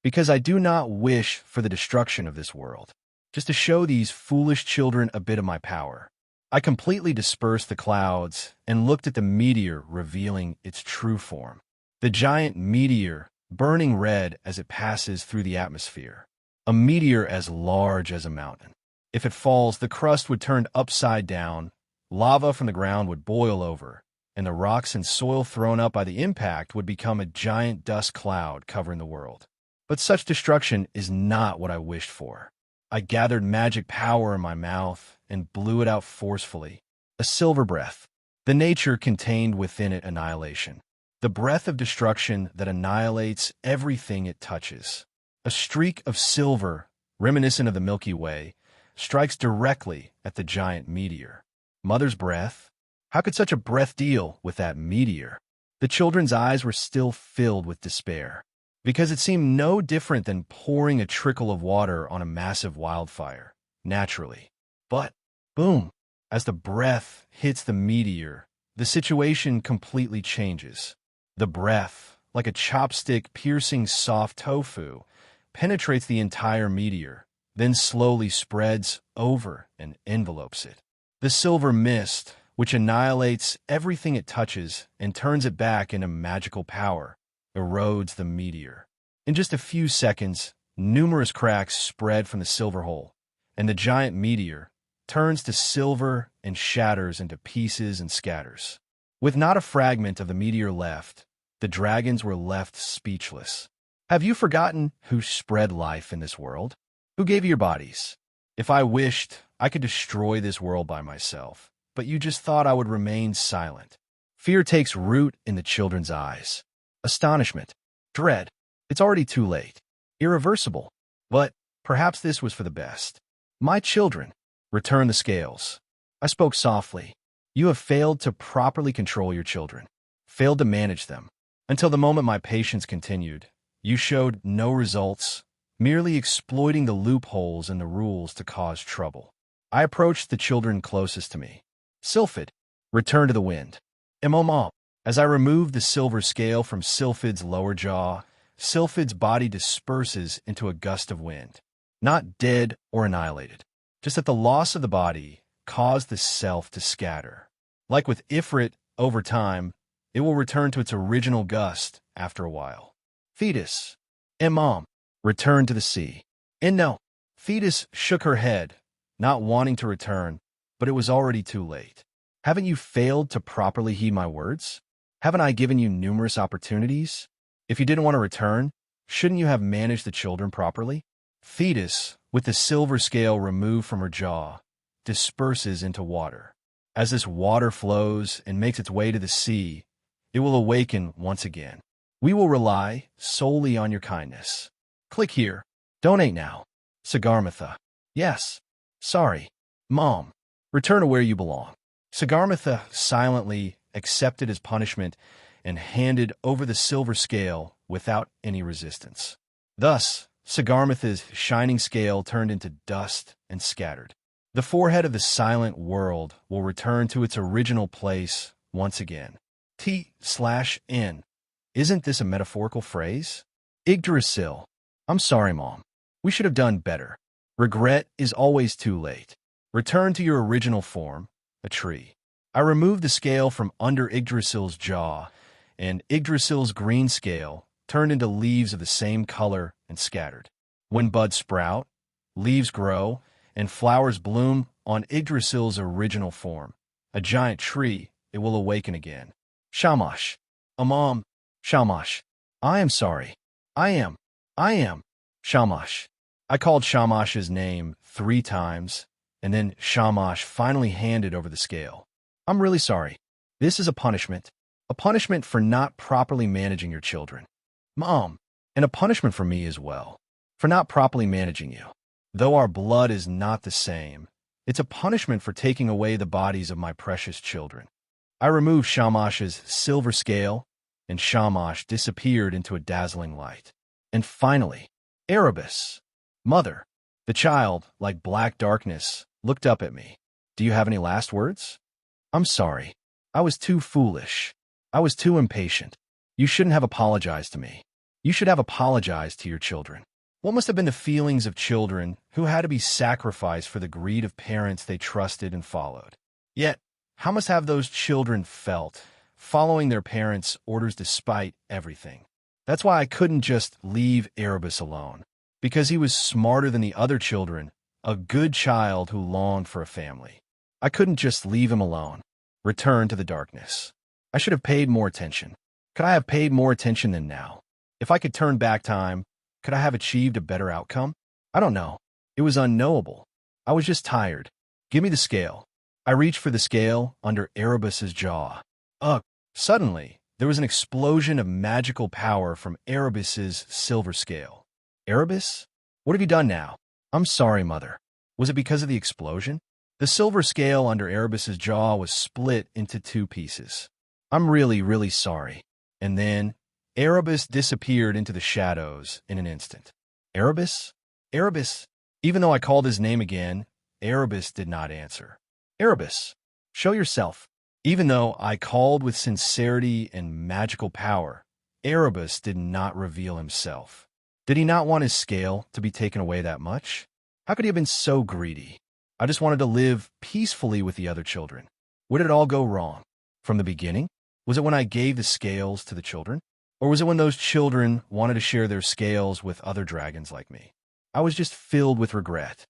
because I do not wish for the destruction of this world. Just to show these foolish children a bit of my power, I completely dispersed the clouds and looked at the meteor revealing its true form. The giant meteor burning red as it passes through the atmosphere. A meteor as large as a mountain. If it falls, the crust would turn upside down, lava from the ground would boil over, and the rocks and soil thrown up by the impact would become a giant dust cloud covering the world. But such destruction is not what I wished for. I gathered magic power in my mouth and blew it out forcefully. A silver breath. The nature contained within it annihilation. The breath of destruction that annihilates everything it touches. A streak of silver, reminiscent of the Milky Way, strikes directly at the giant meteor. Mother's breath? How could such a breath deal with that meteor? The children's eyes were still filled with despair, because it seemed no different than pouring a trickle of water on a massive wildfire, naturally. But, boom, as the breath hits the meteor, the situation completely changes. The breath, like a chopstick piercing soft tofu, penetrates the entire meteor, then slowly spreads over and envelopes it. The silver mist, which annihilates everything it touches and turns it back into magical power, erodes the meteor. In just a few seconds, numerous cracks spread from the silver hole, and the giant meteor turns to silver and shatters into pieces and scatters. With not a fragment of the meteor left, the dragons were left speechless. Have you forgotten who spread life in this world? Who gave you your bodies? If I wished, I could destroy this world by myself, but you just thought I would remain silent. Fear takes root in the children's eyes. Astonishment, dread. It's already too late. Irreversible. But perhaps this was for the best. My children, return the scales. I spoke softly. You have failed to properly control your children, failed to manage them. Until the moment my patience continued, you showed no results, merely exploiting the loopholes in the rules to cause trouble. I approached the children closest to me. Sylphid, return to the wind. Mom. As I removed the silver scale from Sylphid's lower jaw, Sylphid's body disperses into a gust of wind. not dead or annihilated, just that the loss of the body caused the self to scatter. Like with Ifrit, over time, it will return to its original gust after a while. Fetus. Imam. Return to the sea. And no. Fetus shook her head, not wanting to return, but it was already too late. Haven't you failed to properly heed my words? Haven't I given you numerous opportunities? If you didn't want to return, shouldn't you have managed the children properly? Fetus, with the silver scale removed from her jaw, disperses into water. As this water flows and makes its way to the sea, it will awaken once again. We will rely solely on your kindness. Click here. Donate now. Sagarmatha. Yes. Sorry. Mom. Return to where you belong. Sagarmatha silently accepted his punishment and handed over the silver scale without any resistance. Thus, Sagarmatha's shining scale turned into dust and scattered. The forehead of the silent world will return to its original place once again. T/N. Isn't this a metaphorical phrase? Yggdrasil. I'm sorry, Mom. We should have done better. Regret is always too late. Return to your original form, a tree. I removed the scale from under Yggdrasil's jaw, and Yggdrasil's green scale turned into leaves of the same color and scattered. When buds sprout, leaves grow, and flowers bloom on Yggdrasil's original form, a giant tree, it will awaken again. Shamash. Amam. Shamash. I am sorry. I am. Shamash. I called Shamash's name 3 times, and then Shamash finally handed over the scale. I'm really sorry. This is a punishment for not properly managing your children. Mom, and a punishment for me as well, for not properly managing you. Though our blood is not the same, it's a punishment for taking away the bodies of my precious children. I removed Shamash's silver scale, and Shamash disappeared into a dazzling light. And finally, Erebus. Mother. The child, like black darkness, looked up at me. Do you have any last words? I'm sorry. I was too foolish. I was too impatient. You shouldn't have apologized to me. You should have apologized to your children. What must have been the feelings of children who had to be sacrificed for the greed of parents they trusted and followed? Yet, how must have those children felt, following their parents' orders despite everything? That's why I couldn't just leave Erebus alone, because he was smarter than the other children, a good child who longed for a family. I couldn't just leave him alone, return to the darkness. I should have paid more attention. Could I have paid more attention than now? If I could turn back time, could I have achieved a better outcome? I don't know. It was unknowable. I was just tired. Give me the scale. I reached for the scale under Erebus's jaw. Ugh! Suddenly, there was an explosion of magical power from Erebus's silver scale. Erebus? What have you done now? I'm sorry, Mother. Was it because of the explosion? The silver scale under Erebus's jaw was split into 2 pieces. I'm really sorry. And then, Erebus disappeared into the shadows in an instant. Erebus? Erebus? Even though I called his name again, Erebus did not answer. Erebus, show yourself. Even though I called with sincerity and magical power, Erebus did not reveal himself. Did he not want his scale to be taken away that much? How could he have been so greedy? I just wanted to live peacefully with the other children. Where did it all go wrong? From the beginning? Was it when I gave the scales to the children? Or was it when those children wanted to share their scales with other dragons like me? I was just filled with regret.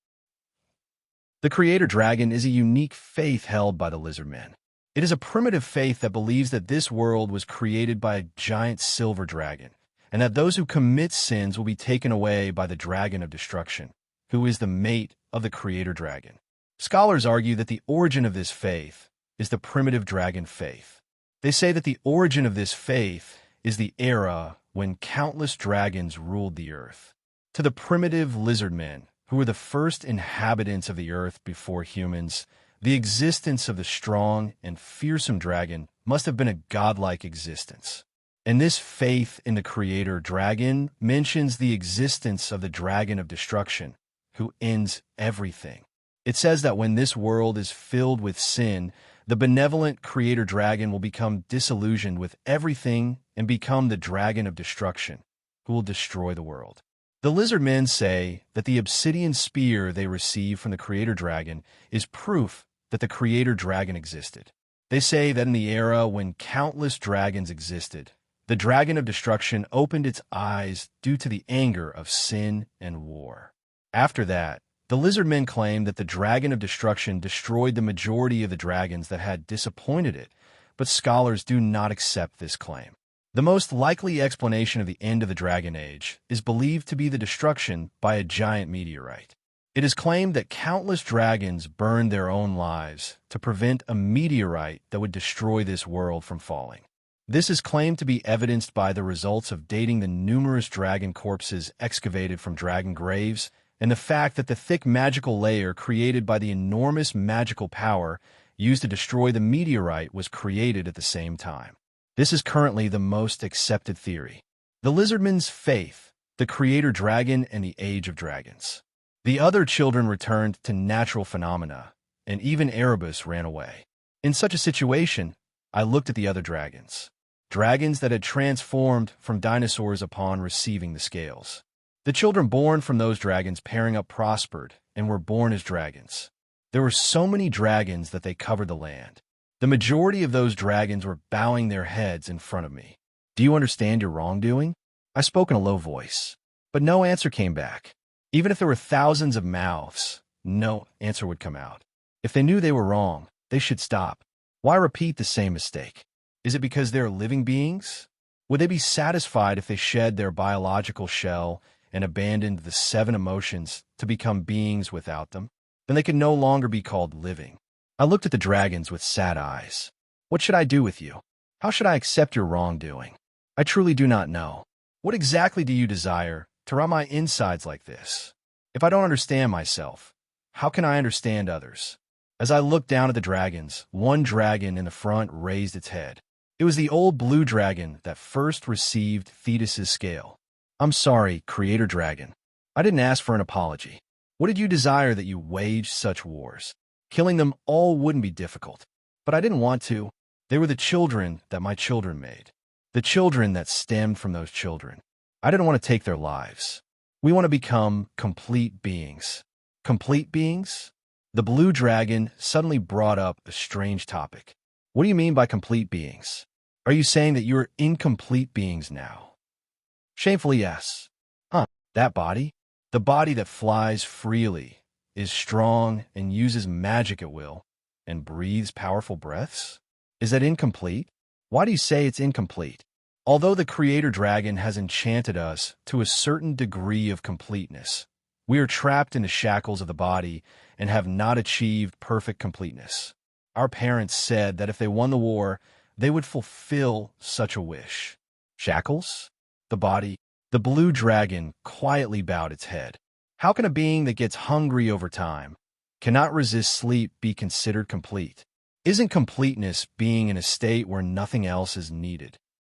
The creator dragon is a unique faith held by the lizard men. It is a primitive faith that believes that this world was created by a giant silver dragon, and that those who commit sins will be taken away by the dragon of destruction, who is the mate of the creator dragon. Scholars argue that the origin of this faith is the primitive dragon faith. They say that the origin of this faith is the era when countless dragons ruled the earth. To the primitive lizard men, who were the first inhabitants of the earth before humans, the existence of the strong and fearsome dragon must have been a godlike existence. And this faith in the creator dragon mentions the existence of the dragon of destruction, who ends everything. It says that when this world is filled with sin, the benevolent creator dragon will become disillusioned with everything and become the dragon of destruction, who will destroy the world. The lizard men say that the obsidian spear they receive from the creator dragon is proof that the creator dragon existed. They say that in the era when countless dragons existed, the dragon of destruction opened its eyes due to the anger of sin and war. After that, the lizard men claim that the dragon of destruction destroyed the majority of the dragons that had disappointed it, but scholars do not accept this claim. The most likely explanation of the end of the Dragon Age is believed to be the destruction by a giant meteorite. It is claimed that countless dragons burned their own lives to prevent a meteorite that would destroy this world from falling. This is claimed to be evidenced by the results of dating the numerous dragon corpses excavated from dragon graves and the fact that the thick magical layer created by the enormous magical power used to destroy the meteorite was created at the same time. This is currently the most accepted theory. The lizardmen's faith, the creator dragon, and the age of dragons. The other children returned to natural phenomena, and even Erebus ran away. In such a situation, I looked at the other dragons. Dragons that had transformed from dinosaurs upon receiving the scales. The children born from those dragons pairing up prospered and were born as dragons. There were so many dragons that they covered the land. The majority of those dragons were bowing their heads in front of me. Do you understand your wrongdoing? I spoke in a low voice, but no answer came back. Even if there were thousands of mouths, no answer would come out. If they knew they were wrong, they should stop. Why repeat the same mistake? Is it because they're living beings? Would they be satisfied if they shed their biological shell and abandoned the 7 emotions to become beings without them? Then they could no longer be called living. I looked at the dragons with sad eyes. What should I do with you? How should I accept your wrongdoing? I truly do not know. What exactly do you desire to rot my insides like this? If I don't understand myself, how can I understand others? As I looked down at the dragons, one dragon in the front raised its head. It was the old blue dragon that first received Thetis's scale. I'm sorry, creator dragon. I didn't ask for an apology. What did you desire that you waged such wars? Killing them all wouldn't be difficult, but I didn't want to. They were the children that my children made, the children that stemmed from those children. I didn't want to take their lives. We want to become complete beings. Complete beings? The blue dragon suddenly brought up a strange topic. What do you mean by complete beings? Are you saying that you are incomplete beings now? Shamefully, yes. That body? The body that flies freely, is strong and uses magic at will, and breathes powerful breaths? Is that incomplete? Why do you say it's incomplete? Although the creator dragon has enchanted us to a certain degree of completeness, we are trapped in the shackles of the body and have not achieved perfect completeness. Our parents said that if they won the war, they would fulfill such a wish. Shackles? The body? The blue dragon quietly bowed its head. How can a being that gets hungry over time, cannot resist sleep, be considered complete? Isn't completeness being in a state where nothing else is needed?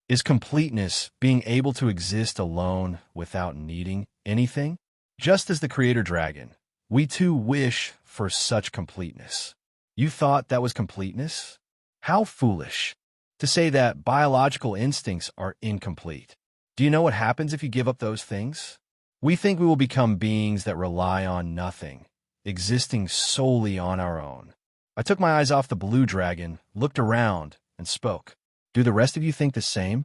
Is completeness being able to exist alone without needing anything? Just as the creator dragon, we too wish for such completeness. You thought that was completeness? How foolish to say that biological instincts are incomplete. Do you know what happens if you give up those things? We think we will become beings that rely on nothing, existing solely on our own. I took my eyes off the blue dragon, looked around, and spoke. Do the rest of you think the same?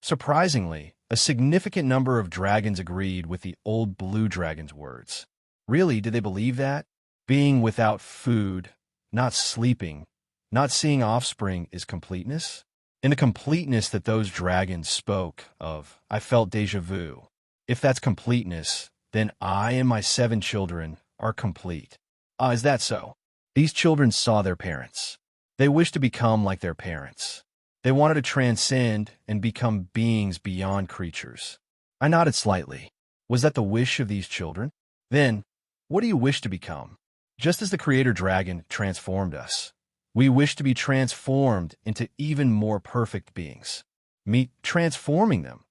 Surprisingly, a significant number of dragons agreed with the old blue dragon's words. Really, did they believe that? Being without food, not sleeping, not seeing offspring is completeness? In the completeness that those dragons spoke of, I felt déjà vu. If that's completeness, then I and my 7 children are complete. Is that so? These children saw their parents. They wished to become like their parents. They wanted to transcend and become beings beyond creatures. I nodded slightly. Was that the wish of these children? Then, what do you wish to become? Just as the creator dragon transformed us, we wish to be transformed into even more perfect beings. Meet transforming them.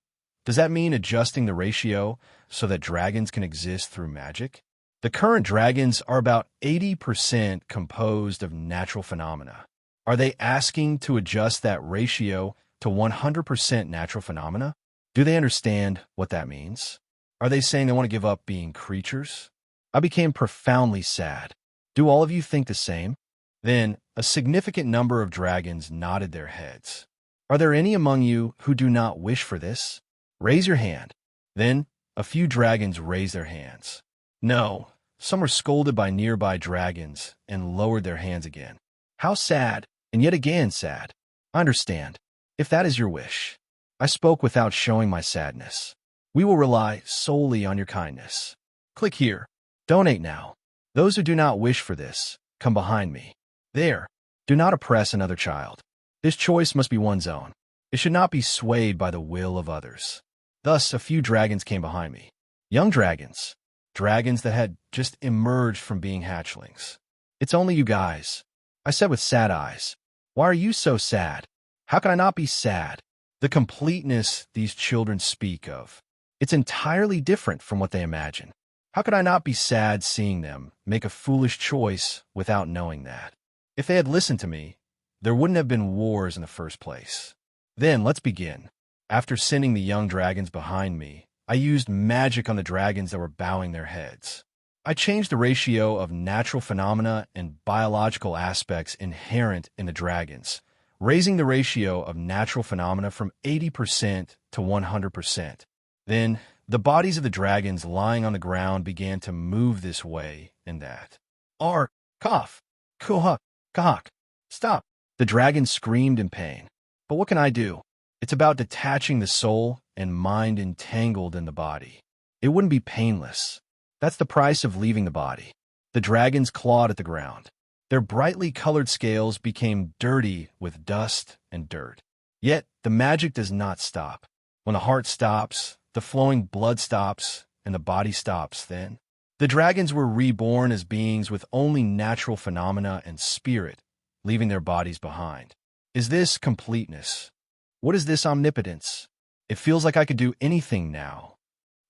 Does that mean adjusting the ratio so that dragons can exist through magic? The current dragons are about 80% composed of natural phenomena. Are they asking to adjust that ratio to 100% natural phenomena? Do they understand what that means? Are they saying they want to give up being creatures? I became profoundly sad. Do all of you think the same? Then a significant number of dragons nodded their heads. Are there any among you who do not wish for this? Raise your hand. Then a few dragons raised their hands. No, some were scolded by nearby dragons and lowered their hands again. How sad, and yet again sad. I understand. If that is your wish. I spoke without showing my sadness. We will rely solely on your kindness. Click here. Donate now. Those who do not wish for this, come behind me. There. Do not oppress another child. This choice must be one's own. It should not be swayed by the will of others. Thus, a few dragons came behind me. Young dragons. Dragons that had just emerged from being hatchlings. It's only you guys. I said with sad eyes. Why are you so sad? How can I not be sad? The completeness these children speak of. It's entirely different from what they imagine. How could I not be sad seeing them make a foolish choice without knowing that? If they had listened to me, there wouldn't have been wars in the first place. Then, let's begin. After sending the young dragons behind me, I used magic on the dragons that were bowing their heads. I changed the ratio of natural phenomena and biological aspects inherent in the dragons, raising the ratio of natural phenomena from 80% to 100%. Then, the bodies of the dragons lying on the ground began to move this way and that. Cough, kuha, kahak, stop. The dragons screamed in pain. But what can I do? It's about detaching the soul and mind entangled in the body. It wouldn't be painless. That's the price of leaving the body. The dragons clawed at the ground. Their brightly colored scales became dirty with dust and dirt. Yet, the magic does not stop. When the heart stops, the flowing blood stops, and the body stops then. The dragons were reborn as beings with only natural phenomena and spirit, leaving their bodies behind. Is this completeness? What is this omnipotence? It feels like I could do anything now.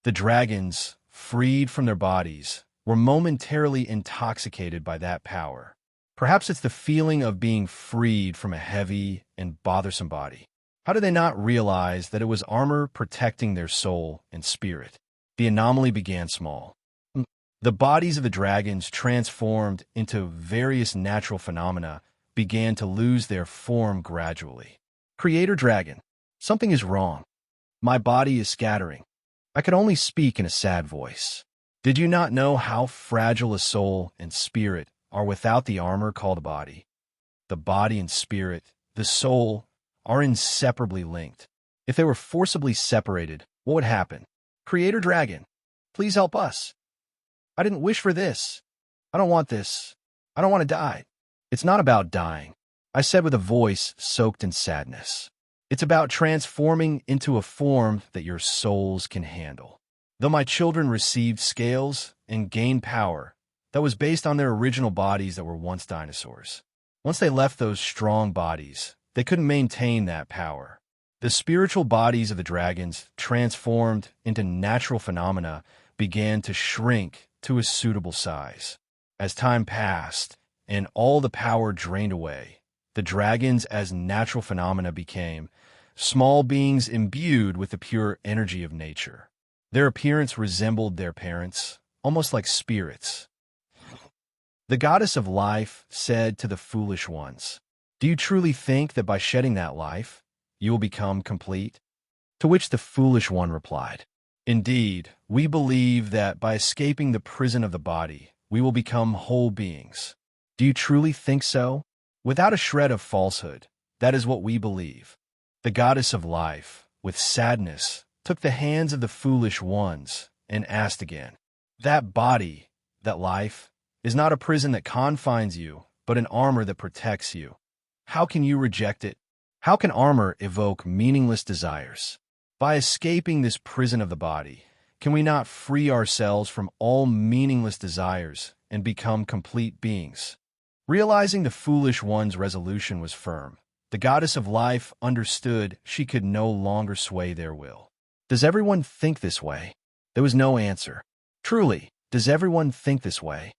The dragons, freed from their bodies, were momentarily intoxicated by that power. Perhaps it's the feeling of being freed from a heavy and bothersome body. How did they not realize that it was armor protecting their soul and spirit? The anomaly began small. The bodies of the dragons, transformed into various natural phenomena, began to lose their form gradually. Creator Dragon, something is wrong. My body is scattering. I could only speak in a sad voice. Did you not know how fragile a soul and spirit are without the armor called a body? The body and spirit, the soul, are inseparably linked. If they were forcibly separated, what would happen? Creator Dragon, please help us. I didn't wish for this. I don't want this. I don't want to die. It's not about dying, I said with a voice soaked in sadness. It's about transforming into a form that your souls can handle. Though my children received scales and gained power, that was based on their original bodies that were once dinosaurs. Once they left those strong bodies, they couldn't maintain that power. The spiritual bodies of the dragons, transformed into natural phenomena, began to shrink to a suitable size. As time passed and all the power drained away, the dragons as natural phenomena became small beings imbued with the pure energy of nature. Their appearance resembled their parents, almost like spirits. The goddess of life said to the foolish ones, "Do you truly think that by shedding that life, you will become complete?" To which the foolish one replied, "Indeed, we believe that by escaping the prison of the body, we will become whole beings. Do you truly think so?" Without a shred of falsehood, that is what we believe. The goddess of life, with sadness, took the hands of the foolish ones and asked again, "That body, that life, is not a prison that confines you, but an armor that protects you. How can you reject it? How can armor evoke meaningless desires? By escaping this prison of the body, can we not free ourselves from all meaningless desires and become complete beings?" Realizing the foolish one's resolution was firm, the goddess of life understood she could no longer sway their will. Does everyone think this way? There was no answer. Truly, does everyone think this way?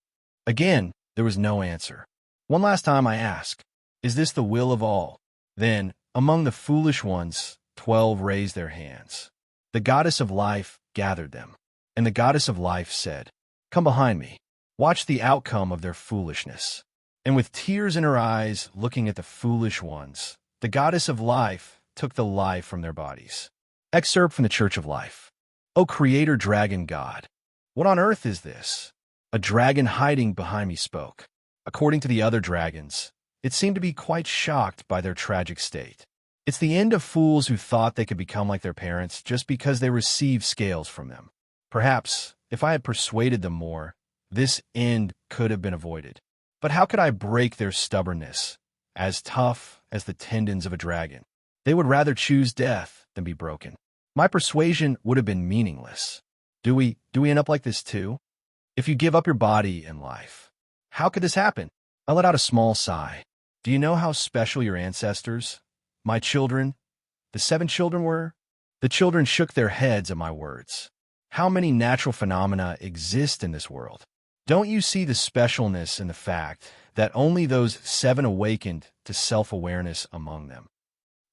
Again, there was no answer. One last time I asked, is this the will of all? Then, among the foolish ones, 12 raised their hands. The goddess of life gathered them. And the goddess of life said, "Come behind me. Watch the outcome of their foolishness." And with tears in her eyes, looking at the foolish ones, the goddess of life took the life from their bodies. Excerpt from the Church of Life. O Creator Dragon God, what on earth is this? A dragon hiding behind me spoke. According to the other dragons, it seemed to be quite shocked by their tragic state. It's the end of fools who thought they could become like their parents just because they received scales from them. Perhaps, if I had persuaded them more, this end could have been avoided. But how could I break their stubbornness, as tough as the tendons of a dragon? They would rather choose death than be broken. My persuasion would have been meaningless. Do we end up like this too? If you give up your body and life, how could this happen? I let out a small sigh. Do you know how special your ancestors, my children, the 7 children were? The children shook their heads at my words. How many natural phenomena exist in this world? Don't you see the specialness in the fact that only those 7 awakened to self-awareness among them?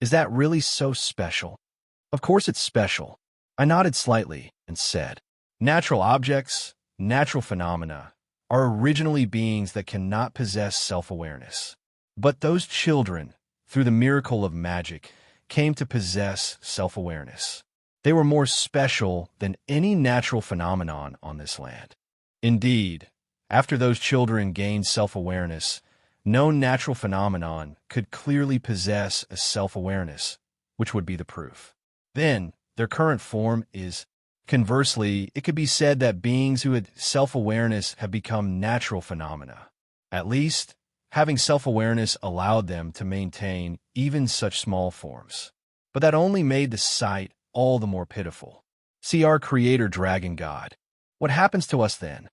Is that really so special? Of course it's special. I nodded slightly and said, natural objects, natural phenomena, are originally beings that cannot possess self-awareness. But those children, through the miracle of magic, came to possess self-awareness. They were more special than any natural phenomenon on this land. Indeed, after those children gained self-awareness, no natural phenomenon could clearly possess a self-awareness, which would be the proof. Then, their current form is. Conversely, it could be said that beings who had self-awareness have become natural phenomena. At least, having self-awareness allowed them to maintain even such small forms. But that only made the sight all the more pitiful. See our Creator Dragon God. What happens to us then?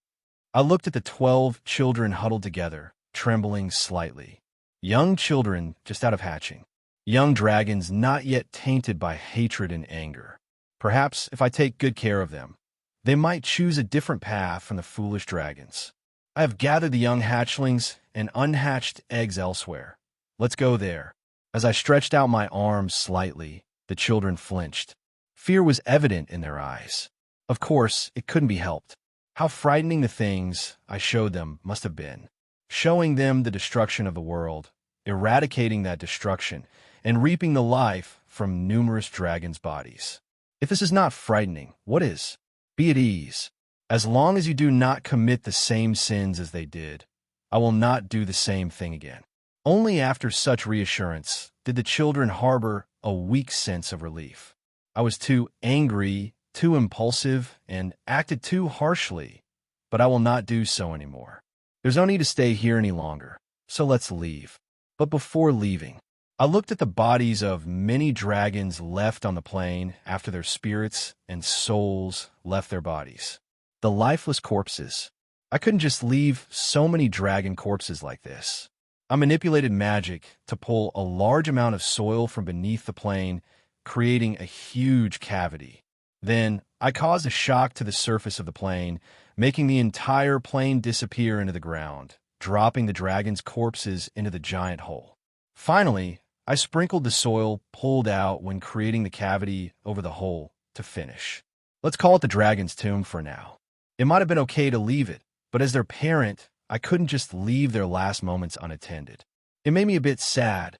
I looked at the 12 children huddled together, trembling slightly. Young children just out of hatching. Young dragons not yet tainted by hatred and anger. Perhaps if I take good care of them, they might choose a different path from the foolish dragons. I have gathered the young hatchlings and unhatched eggs elsewhere. Let's go there. As I stretched out my arms slightly, the children flinched. Fear was evident in their eyes. Of course, it couldn't be helped. How frightening the things I showed them must have been. Showing them the destruction of the world, eradicating that destruction, and reaping the life from numerous dragons' bodies. If this is not frightening, what is? Be at ease. As long as you do not commit the same sins as they did, I will not do the same thing again. Only after such reassurance did the children harbor a weak sense of relief. I was too angry, too impulsive, and acted too harshly, but I will not do so anymore. There's no need to stay here any longer, so let's leave. But before leaving, I looked at the bodies of many dragons left on the plain after their spirits and souls left their bodies. The lifeless corpses. I couldn't just leave so many dragon corpses like this. I manipulated magic to pull a large amount of soil from beneath the plain, creating a huge cavity. Then, I caused a shock to the surface of the plain, making the entire plain disappear into the ground, dropping the dragon's corpses into the giant hole. Finally, I sprinkled the soil pulled out when creating the cavity over the hole to finish. Let's call it the dragon's tomb for now. It might have been okay to leave it, but as their parent, I couldn't just leave their last moments unattended. It made me a bit sad,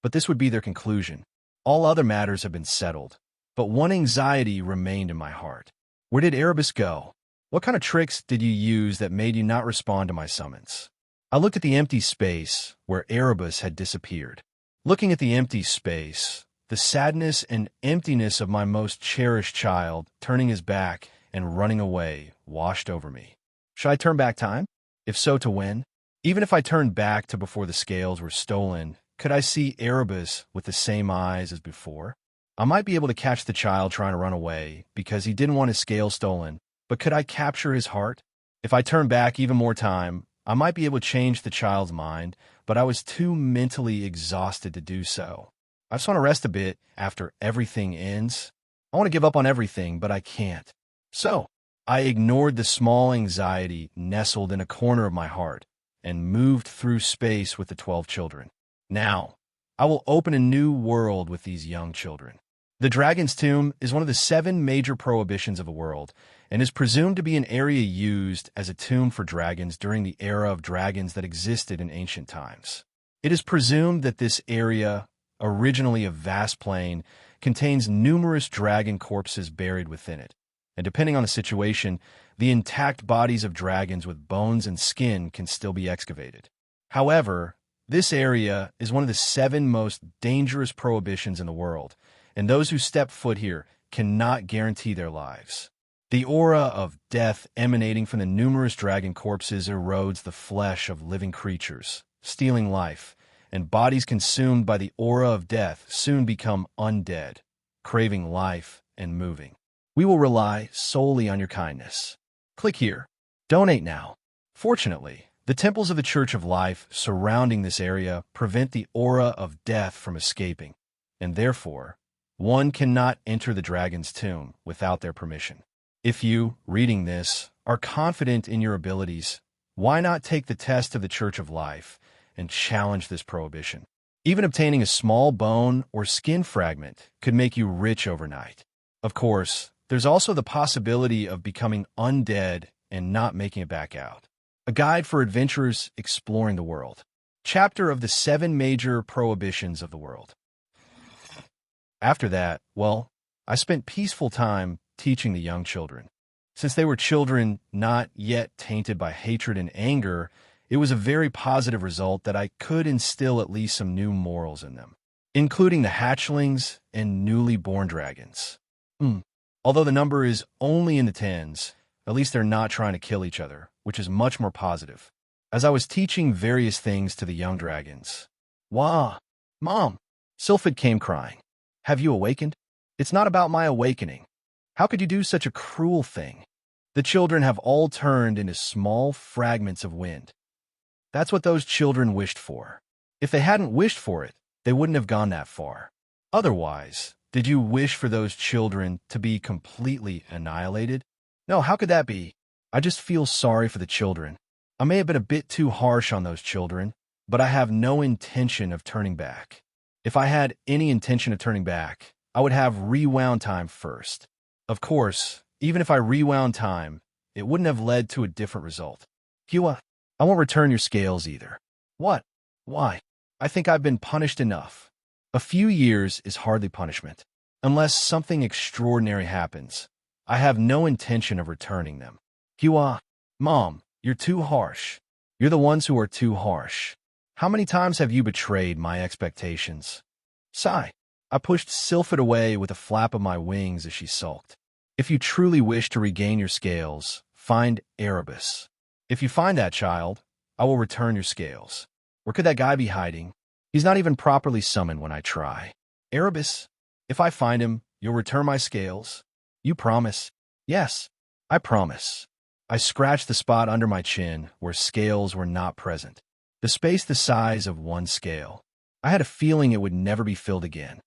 but this would be their conclusion. All other matters have been settled, but one anxiety remained in my heart. Where did Erebus go? What kind of tricks did you use that made you not respond to my summons? I looked at the empty space where Erebus had disappeared. Looking at the empty space, the sadness and emptiness of my most cherished child turning his back and running away washed over me. Should I turn back time? If so, to when? Even if I turned back to before the scales were stolen, could I see Erebus with the same eyes as before? I might be able to catch the child trying to run away because he didn't want his scale stolen, but could I capture his heart? If I turned back even more time, I might be able to change the child's mind, but I was too mentally exhausted to do so. I just want to rest a bit after everything ends. I want to give up on everything, but I can't. So, I ignored the small anxiety nestled in a corner of my heart and moved through space with the 12 children. Now, I will open a new world with these young children. The dragon's tomb is one of the 7 major prohibitions of the world and is presumed to be an area used as a tomb for dragons during the era of dragons that existed in ancient times. It is presumed that this area, originally a vast plain, contains numerous dragon corpses buried within it, and depending on the situation, the intact bodies of dragons with bones and skin can still be excavated. However, this area is one of the 7 most dangerous prohibitions in the world, and those who step foot here cannot guarantee their lives. The aura of death emanating from the numerous dragon corpses erodes the flesh of living creatures, stealing life, and bodies consumed by the aura of death soon become undead, craving life and moving. We will rely solely on your kindness. Click here. Donate now. Fortunately, the temples of the Church of Life surrounding this area prevent the aura of death from escaping, and therefore, one cannot enter the dragon's tomb without their permission. If you, reading this, are confident in your abilities, why not take the test of the Church of Life and challenge this prohibition? Even obtaining a small bone or skin fragment could make you rich overnight. Of course, there's also the possibility of becoming undead and not making it back out. A guide for adventurers exploring the world. Chapter of the 7 major prohibitions of the world. After that, well, I spent peaceful time teaching the young children. Since they were children not yet tainted by hatred and anger, it was a very positive result that I could instill at least some new morals in them, including the hatchlings and newly born dragons. Although the number is only in the tens, at least they're not trying to kill each other, which is much more positive. As I was teaching various things to the young dragons, "Wah, Mom," Sylphid came crying. "Have you awakened? It's not about my awakening. How could you do such a cruel thing?" The children have all turned into small fragments of wind. That's what those children wished for. If they hadn't wished for it, they wouldn't have gone that far. Otherwise, did you wish for those children to be completely annihilated? No, how could that be? I just feel sorry for the children. I may have been a bit too harsh on those children, but I have no intention of turning back. If I had any intention of turning back, I would have rewound time first. Of course, even if I rewound time, it wouldn't have led to a different result. Hua, I won't return your scales either. What? Why? I think I've been punished enough. A few years is hardly punishment. Unless something extraordinary happens, I have no intention of returning them. Hua, Mom, you're too harsh. You're the ones who are too harsh. How many times have you betrayed my expectations? Sigh. I pushed Sylphid away with a flap of my wings as she sulked. If you truly wish to regain your scales, find Erebus. If you find that child, I will return your scales. Where could that guy be hiding? He's not even properly summoned when I try. Erebus, if I find him, you'll return my scales? You promise? Yes, I promise. I scratched the spot under my chin where scales were not present. The space the size of one scale. I had a feeling it would never be filled again.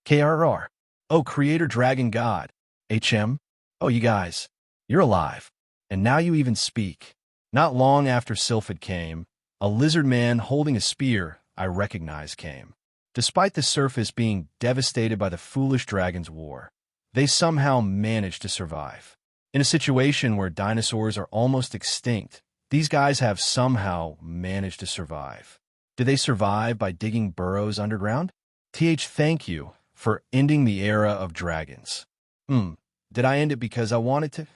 KRR. Oh, Creator Dragon God. HM. Oh, you guys. You're alive. And now you even speak. Not long after Sylphid came, a lizard man holding a spear I recognized came. Despite the surface being devastated by the foolish dragon's war, they somehow managed to survive. In a situation where dinosaurs are almost extinct, these guys have somehow managed to survive. Did they survive by digging burrows underground? Thank you for ending the era of dragons. Did I end it because I wanted to?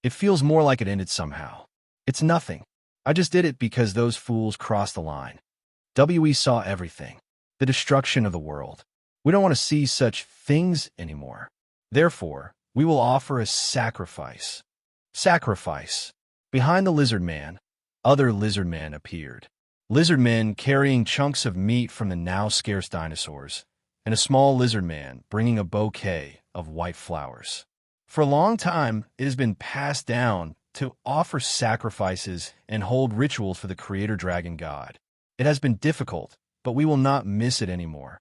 It feels more like it ended somehow. It's nothing. I just did it because those fools crossed the line. We saw everything. The destruction of the world. We don't want to see such things anymore. Therefore, we will offer a sacrifice. Sacrifice. Behind the lizard man, other lizard men appeared. Lizard men carrying chunks of meat from the now scarce dinosaurs, and a small lizard man bringing a bouquet of white flowers. For a long time, it has been passed down to offer sacrifices and hold rituals for the Creator Dragon God. It has been difficult, but we will not miss it anymore.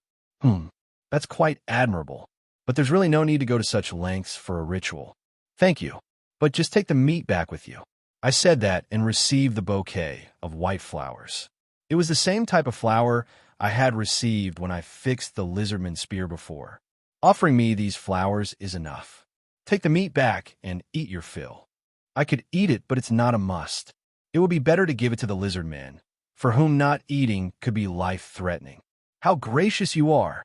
That's quite admirable. But there's really no need to go to such lengths for a ritual. Thank you. But just take the meat back with you. I said that and received the bouquet of white flowers. It was the same type of flower I had received when I fixed the lizardman spear before. Offering me these flowers is enough. Take the meat back and eat your fill. I could eat it, but it's not a must. It would be better to give it to the lizard men, for whom not eating could be life-threatening. How gracious you are!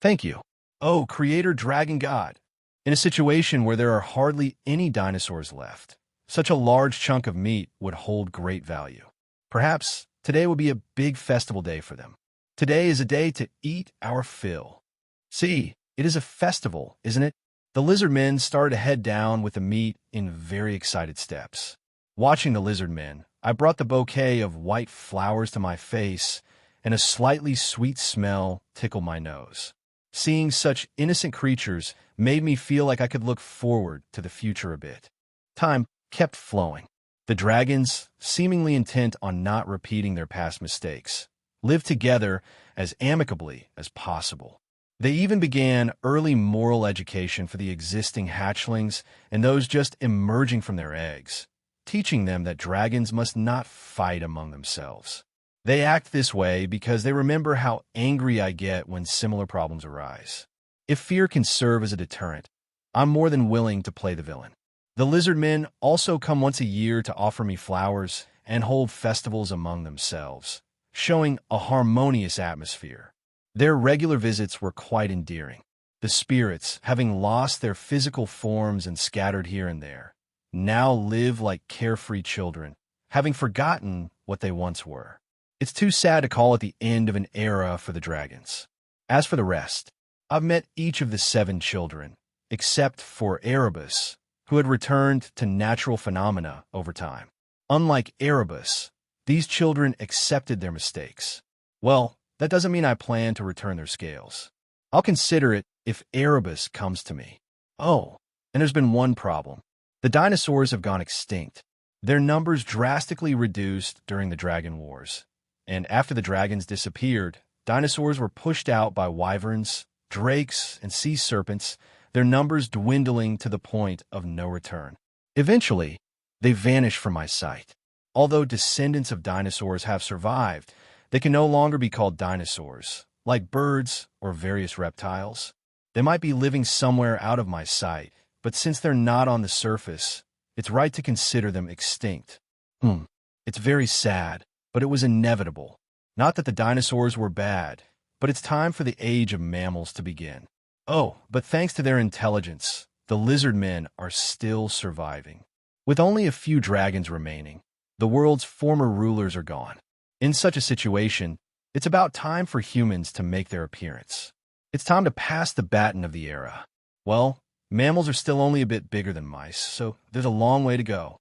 Thank you. Oh, Creator Dragon God! In a situation where there are hardly any dinosaurs left, such a large chunk of meat would hold great value. Perhaps today will be a big festival day for them. Today is a day to eat our fill. See, it is a festival, isn't it? The lizard men started to head down with the meat in very excited steps. Watching the lizard men, I brought the bouquet of white flowers to my face, and a slightly sweet smell tickled my nose. Seeing such innocent creatures made me feel like I could look forward to the future a bit. Time kept flowing. The dragons, seemingly intent on not repeating their past mistakes, lived together as amicably as possible. They even began early moral education for the existing hatchlings and those just emerging from their eggs, teaching them that dragons must not fight among themselves. They act this way because they remember how angry I get when similar problems arise. If fear can serve as a deterrent, I'm more than willing to play the villain. The lizard men also come once a year to offer me flowers and hold festivals among themselves, showing a harmonious atmosphere. Their regular visits were quite endearing. The spirits, having lost their physical forms and scattered here and there, now live like carefree children, having forgotten what they once were. It's too sad to call it the end of an era for the dragons. As for the rest, I've met each of the 7 children, except for Erebus, who had returned to natural phenomena over time. Unlike Erebus, these children accepted their mistakes. Well, that doesn't mean I plan to return their scales. I'll consider it if Erebus comes to me. Oh, and there's been one problem. The dinosaurs have gone extinct. Their numbers drastically reduced during the Dragon Wars. And after the dragons disappeared, dinosaurs were pushed out by wyverns, drakes, and sea serpents, their numbers dwindling to the point of no return. Eventually, they vanished from my sight. Although descendants of dinosaurs have survived, they can no longer be called dinosaurs, like birds or various reptiles. They might be living somewhere out of my sight, but since they're not on the surface, it's right to consider them extinct. It's very sad, but it was inevitable. Not that the dinosaurs were bad, but it's time for the age of mammals to begin. Oh, but thanks to their intelligence, the lizard men are still surviving. With only a few dragons remaining, the world's former rulers are gone. In such a situation, it's about time for humans to make their appearance. It's time to pass the baton of the era. Well, mammals are still only a bit bigger than mice, so there's a long way to go.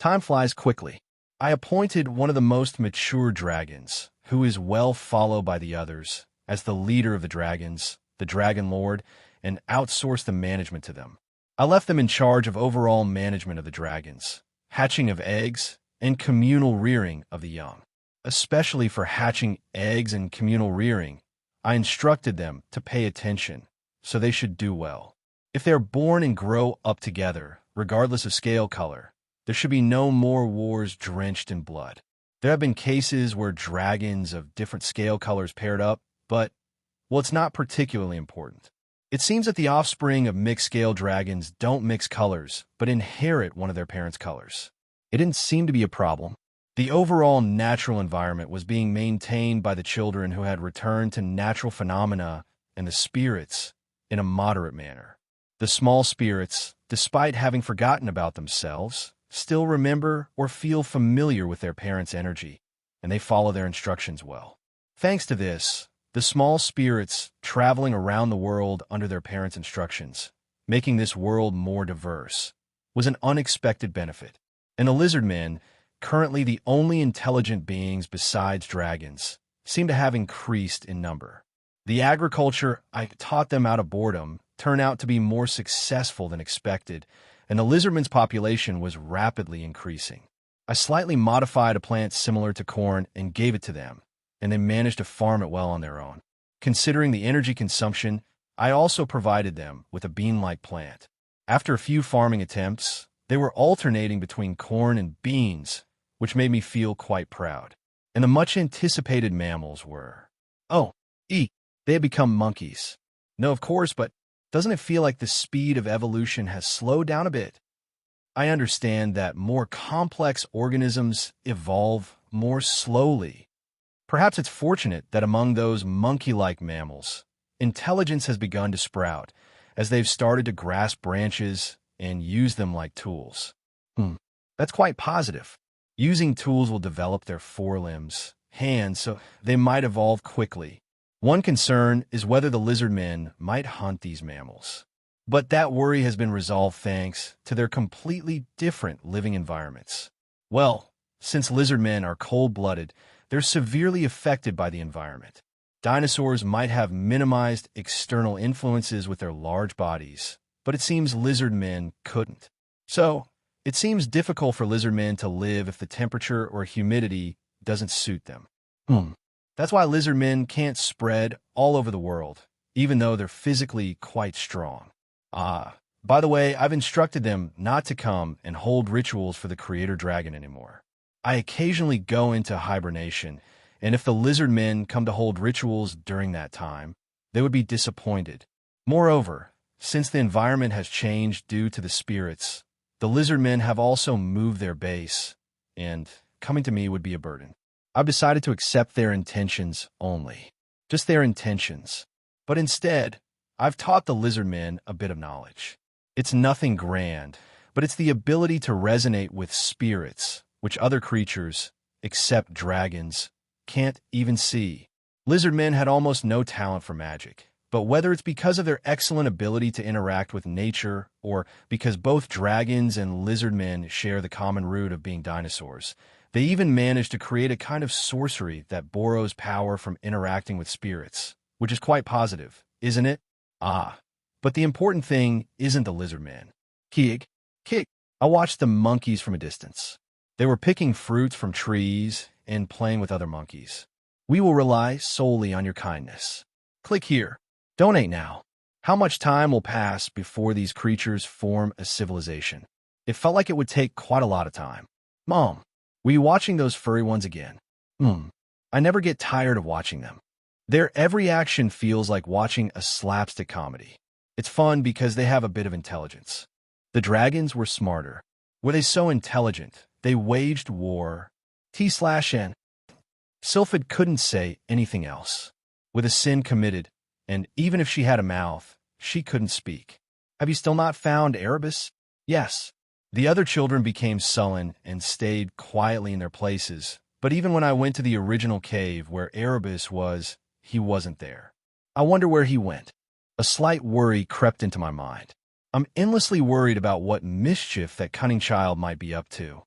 Time flies quickly. I appointed one of the most mature dragons, who is well followed by the others, as the leader of the dragons, the Dragon Lord, and outsourced the management to them. I left them in charge of overall management of the dragons, hatching of eggs, and communal rearing of the young. Especially for hatching eggs and communal rearing, I instructed them to pay attention, so they should do well. If they are born and grow up together, regardless of scale color, there should be no more wars drenched in blood. There have been cases where dragons of different scale colors paired up, but, well, it's not particularly important. It seems that the offspring of mixed-scale dragons don't mix colors, but inherit one of their parents' colors. It didn't seem to be a problem. The overall natural environment was being maintained by the children who had returned to natural phenomena and the spirits in a moderate manner. The small spirits, despite having forgotten about themselves, still remember or feel familiar with their parents' energy, and they follow their instructions well. Thanks to this, the small spirits traveling around the world under their parents' instructions, making this world more diverse, was an unexpected benefit. And the lizard men, currently the only intelligent beings besides dragons, seem to have increased in number. The agriculture I taught them out of boredom turned out to be more successful than expected, and the lizardmen's population was rapidly increasing. I slightly modified a plant similar to corn and gave it to them, and they managed to farm it well on their own. Considering the energy consumption, I also provided them with a bean-like plant. After a few farming attempts, they were alternating between corn and beans, which made me feel quite proud. And the much-anticipated mammals were, they had become monkeys. No, of course, but doesn't it feel like the speed of evolution has slowed down a bit? I understand that more complex organisms evolve more slowly. Perhaps it's fortunate that among those monkey-like mammals, intelligence has begun to sprout as they've started to grasp branches and use them like tools. That's quite positive. Using tools will develop their forelimbs, hands, so they might evolve quickly. One concern is whether the lizard men might hunt these mammals. But that worry has been resolved thanks to their completely different living environments. Well, since lizard men are cold-blooded, they're severely affected by the environment. Dinosaurs might have minimized external influences with their large bodies, but it seems lizard men couldn't. So, it seems difficult for lizard men to live if the temperature or humidity doesn't suit them. That's why lizard men can't spread all over the world, even though they're physically quite strong. By the way, I've instructed them not to come and hold rituals for the creator dragon anymore. I occasionally go into hibernation, and if the lizard men come to hold rituals during that time, they would be disappointed. Moreover, since the environment has changed due to the spirits, the lizard men have also moved their base, and coming to me would be a burden. I've decided to accept their intentions only. Just their intentions. But instead, I've taught the lizard men a bit of knowledge. It's nothing grand, but it's the ability to resonate with spirits, which other creatures, except dragons, can't even see. Lizard men had almost no talent for magic, but whether it's because of their excellent ability to interact with nature or because both dragons and lizard men share the common root of being dinosaurs, they even managed to create a kind of sorcery that borrows power from interacting with spirits, which is quite positive, isn't it? But the important thing isn't the lizard man. Kick. I watched the monkeys from a distance. They were picking fruits from trees and playing with other monkeys. We will rely solely on your kindness. Click here. Donate now. How much time will pass before these creatures form a civilization? It felt like it would take quite a lot of time. Mom, were you watching those furry ones again? I never get tired of watching them. Their every action feels like watching a slapstick comedy. It's fun because they have a bit of intelligence. The dragons were smarter. Were they so intelligent? They waged war. T/N. Sylphid couldn't say anything else. With a sin committed, and even if she had a mouth, she couldn't speak. Have you still not found Erebus? Yes. The other children became sullen and stayed quietly in their places, but even when I went to the original cave where Erebus was, he wasn't there. I wonder where he went. A slight worry crept into my mind. I'm endlessly worried about what mischief that cunning child might be up to.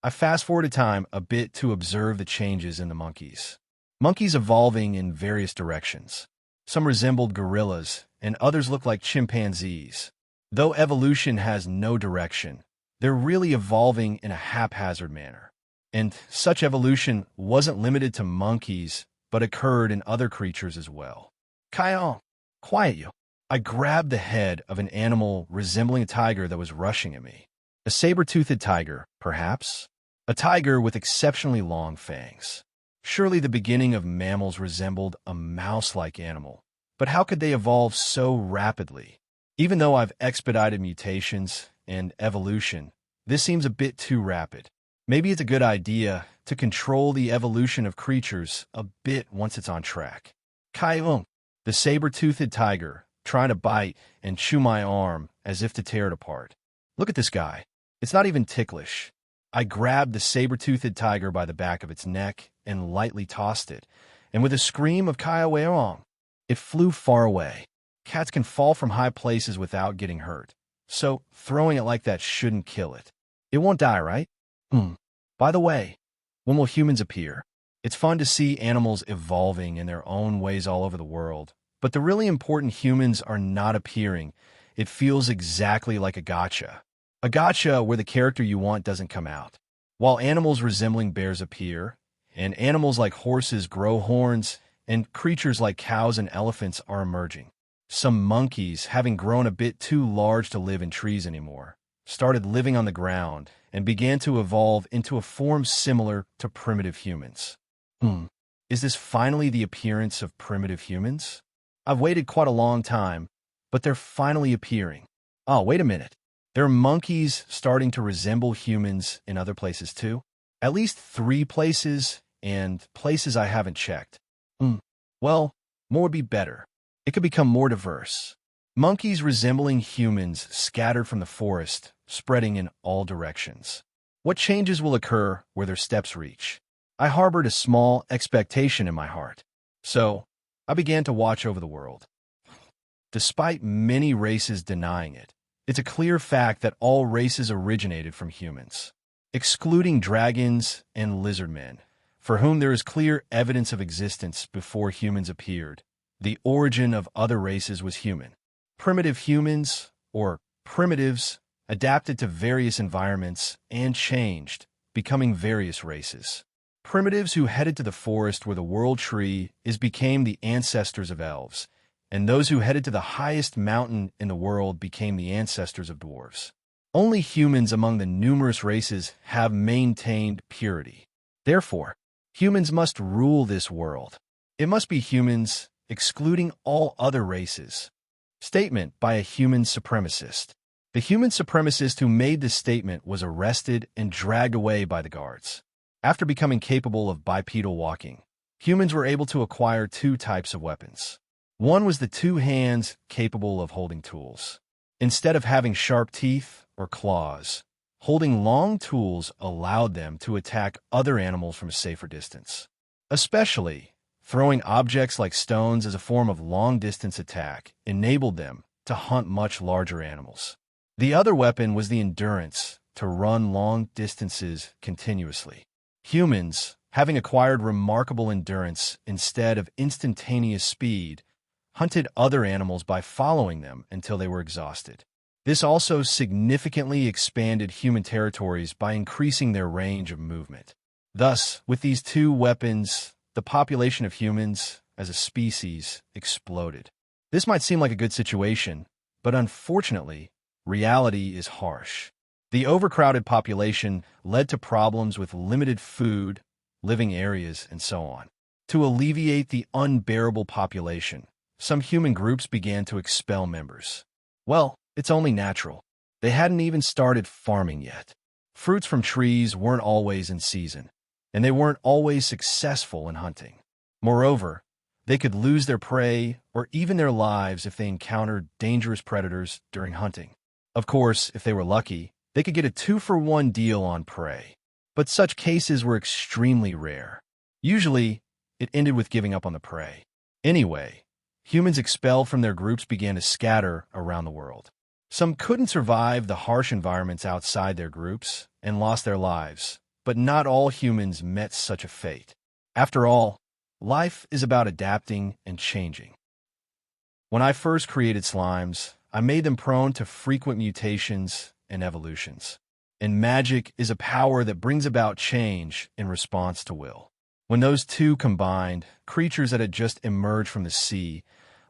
I fast-forwarded time a bit to observe the changes in the monkeys. Monkeys evolving in various directions. Some resembled gorillas, and others looked like chimpanzees. Though evolution has no direction, they're really evolving in a haphazard manner. And such evolution wasn't limited to monkeys, but occurred in other creatures as well. Kion, quiet you. I grabbed the head of an animal resembling a tiger that was rushing at me. A saber-toothed tiger, perhaps? A tiger with exceptionally long fangs. Surely the beginning of mammals resembled a mouse-like animal. But how could they evolve so rapidly? Even though I've expedited mutations and evolution, this seems a bit too rapid. Maybe it's a good idea to control the evolution of creatures a bit once it's on track. Kion, the saber-toothed tiger, trying to bite and chew my arm as if to tear it apart. Look at this guy. It's not even ticklish. I grabbed the saber-toothed tiger by the back of its neck and lightly tossed it, and with a scream of Kaiweong, it flew far away. Cats can fall from high places without getting hurt, so throwing it like that shouldn't kill it. It won't die, right? By the way, when will humans appear? It's fun to see animals evolving in their own ways all over the world, but the really important humans are not appearing. It feels exactly like a gacha. A gacha where the character you want doesn't come out. While animals resembling bears appear, and animals like horses grow horns, and creatures like cows and elephants are emerging. Some monkeys, having grown a bit too large to live in trees anymore, started living on the ground and began to evolve into a form similar to primitive humans. Is this finally the appearance of primitive humans? I've waited quite a long time, but they're finally appearing. Oh, wait a minute. There are monkeys starting to resemble humans in other places too? At least 3 places, and places I haven't checked. Well, more would be better. It could become more diverse. Monkeys resembling humans scattered from the forest, spreading in all directions. What changes will occur where their steps reach? I harbored a small expectation in my heart. So, I began to watch over the world. Despite many races denying it, it's a clear fact that all races originated from humans, excluding dragons and lizardmen, for whom there is clear evidence of existence before humans appeared. The origin of other races was human. Primitive humans, or primitives, adapted to various environments and changed, becoming various races. Primitives who headed to the forest where the world tree is became the ancestors of elves, and those who headed to the highest mountain in the world became the ancestors of dwarves. Only humans among the numerous races have maintained purity. Therefore, humans must rule this world. It must be humans, excluding all other races. Statement by a human supremacist. The human supremacist who made this statement was arrested and dragged away by the guards. After becoming capable of bipedal walking, humans were able to acquire 2 types of weapons. One was the 2 hands capable of holding tools. Instead of having sharp teeth or claws, holding long tools allowed them to attack other animals from a safer distance. Especially, throwing objects like stones as a form of long-distance attack enabled them to hunt much larger animals. The other weapon was the endurance to run long distances continuously. Humans, having acquired remarkable endurance instead of instantaneous speed, hunted other animals by following them until they were exhausted. This also significantly expanded human territories by increasing their range of movement. Thus, with these 2 weapons, the population of humans, as a species, exploded. This might seem like a good situation, but unfortunately, reality is harsh. The overcrowded population led to problems with limited food, living areas, and so on. To alleviate the unbearable population, some human groups began to expel members. Well, it's only natural. They hadn't even started farming yet. Fruits from trees weren't always in season, and they weren't always successful in hunting. Moreover, they could lose their prey or even their lives if they encountered dangerous predators during hunting. Of course, if they were lucky, they could get a 2-for-1 deal on prey. But such cases were extremely rare. Usually, it ended with giving up on the prey. Anyway, humans expelled from their groups began to scatter around the world. Some couldn't survive the harsh environments outside their groups and lost their lives, but not all humans met such a fate. After all, life is about adapting and changing. When I first created slimes, I made them prone to frequent mutations and evolutions. And magic is a power that brings about change in response to will. When those 2 combined, creatures that had just emerged from the sea,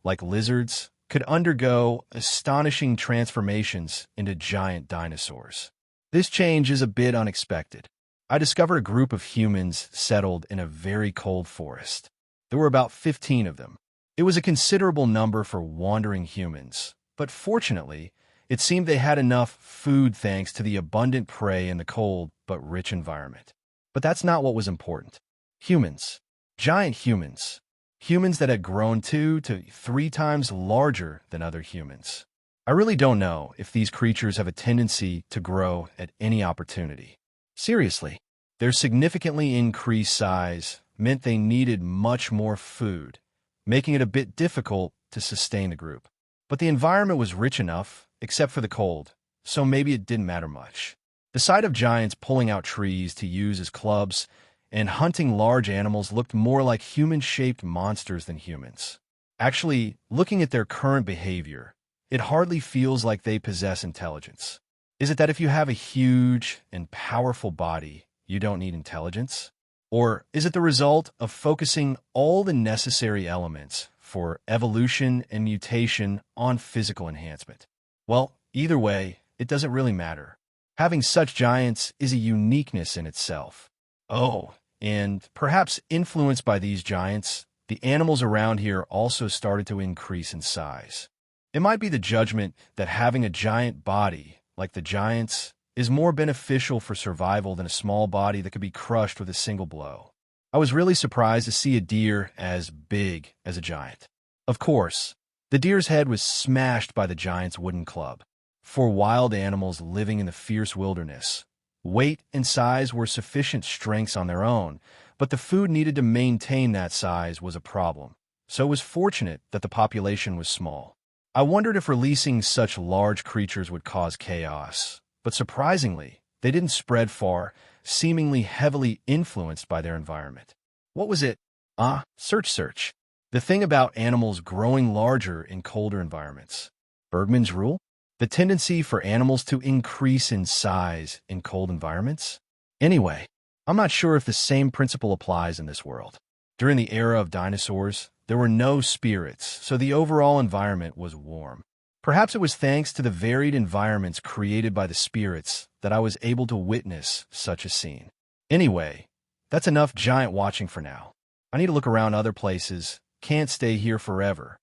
like lizards, could undergo astonishing transformations into giant dinosaurs. This change is a bit unexpected. I discovered a group of humans settled in a very cold forest. There were about 15 of them. It was a considerable number for wandering humans, but fortunately, it seemed they had enough food thanks to the abundant prey in the cold but rich environment. But that's not what was important. Humans. Giant humans. Humans that had grown 2 to 3 times larger than other humans. I really don't know if these creatures have a tendency to grow at any opportunity. Seriously, their significantly increased size meant they needed much more food, making it a bit difficult to sustain the group. But the environment was rich enough, except for the cold, so maybe it didn't matter much. The sight of giants pulling out trees to use as clubs and hunting large animals looked more like human-shaped monsters than humans. Actually, looking at their current behavior, it hardly feels like they possess intelligence. Is it that if you have a huge and powerful body, you don't need intelligence? Or is it the result of focusing all the necessary elements for evolution and mutation on physical enhancement? Well, either way, it doesn't really matter. Having such giants is a uniqueness in itself. Oh, and perhaps influenced by these giants, the animals around here also started to increase in size. It might be the judgment that having a giant body, like the giants, is more beneficial for survival than a small body that could be crushed with a single blow. I was really surprised to see a deer as big as a giant. Of course, the deer's head was smashed by the giant's wooden club. For wild animals living in the fierce wilderness, weight and size were sufficient strengths on their own, but the food needed to maintain that size was a problem. So it was fortunate that the population was small. I wondered if releasing such large creatures would cause chaos, but surprisingly, they didn't spread far, seemingly heavily influenced by their environment. What was it? Search. The thing about animals growing larger in colder environments. Bergman's rule? The tendency for animals to increase in size in cold environments? Anyway, I'm not sure if the same principle applies in this world. During the era of dinosaurs, there were no spirits, so the overall environment was warm. Perhaps it was thanks to the varied environments created by the spirits that I was able to witness such a scene. Anyway, that's enough giant watching for now. I need to look around other places. Can't stay here forever.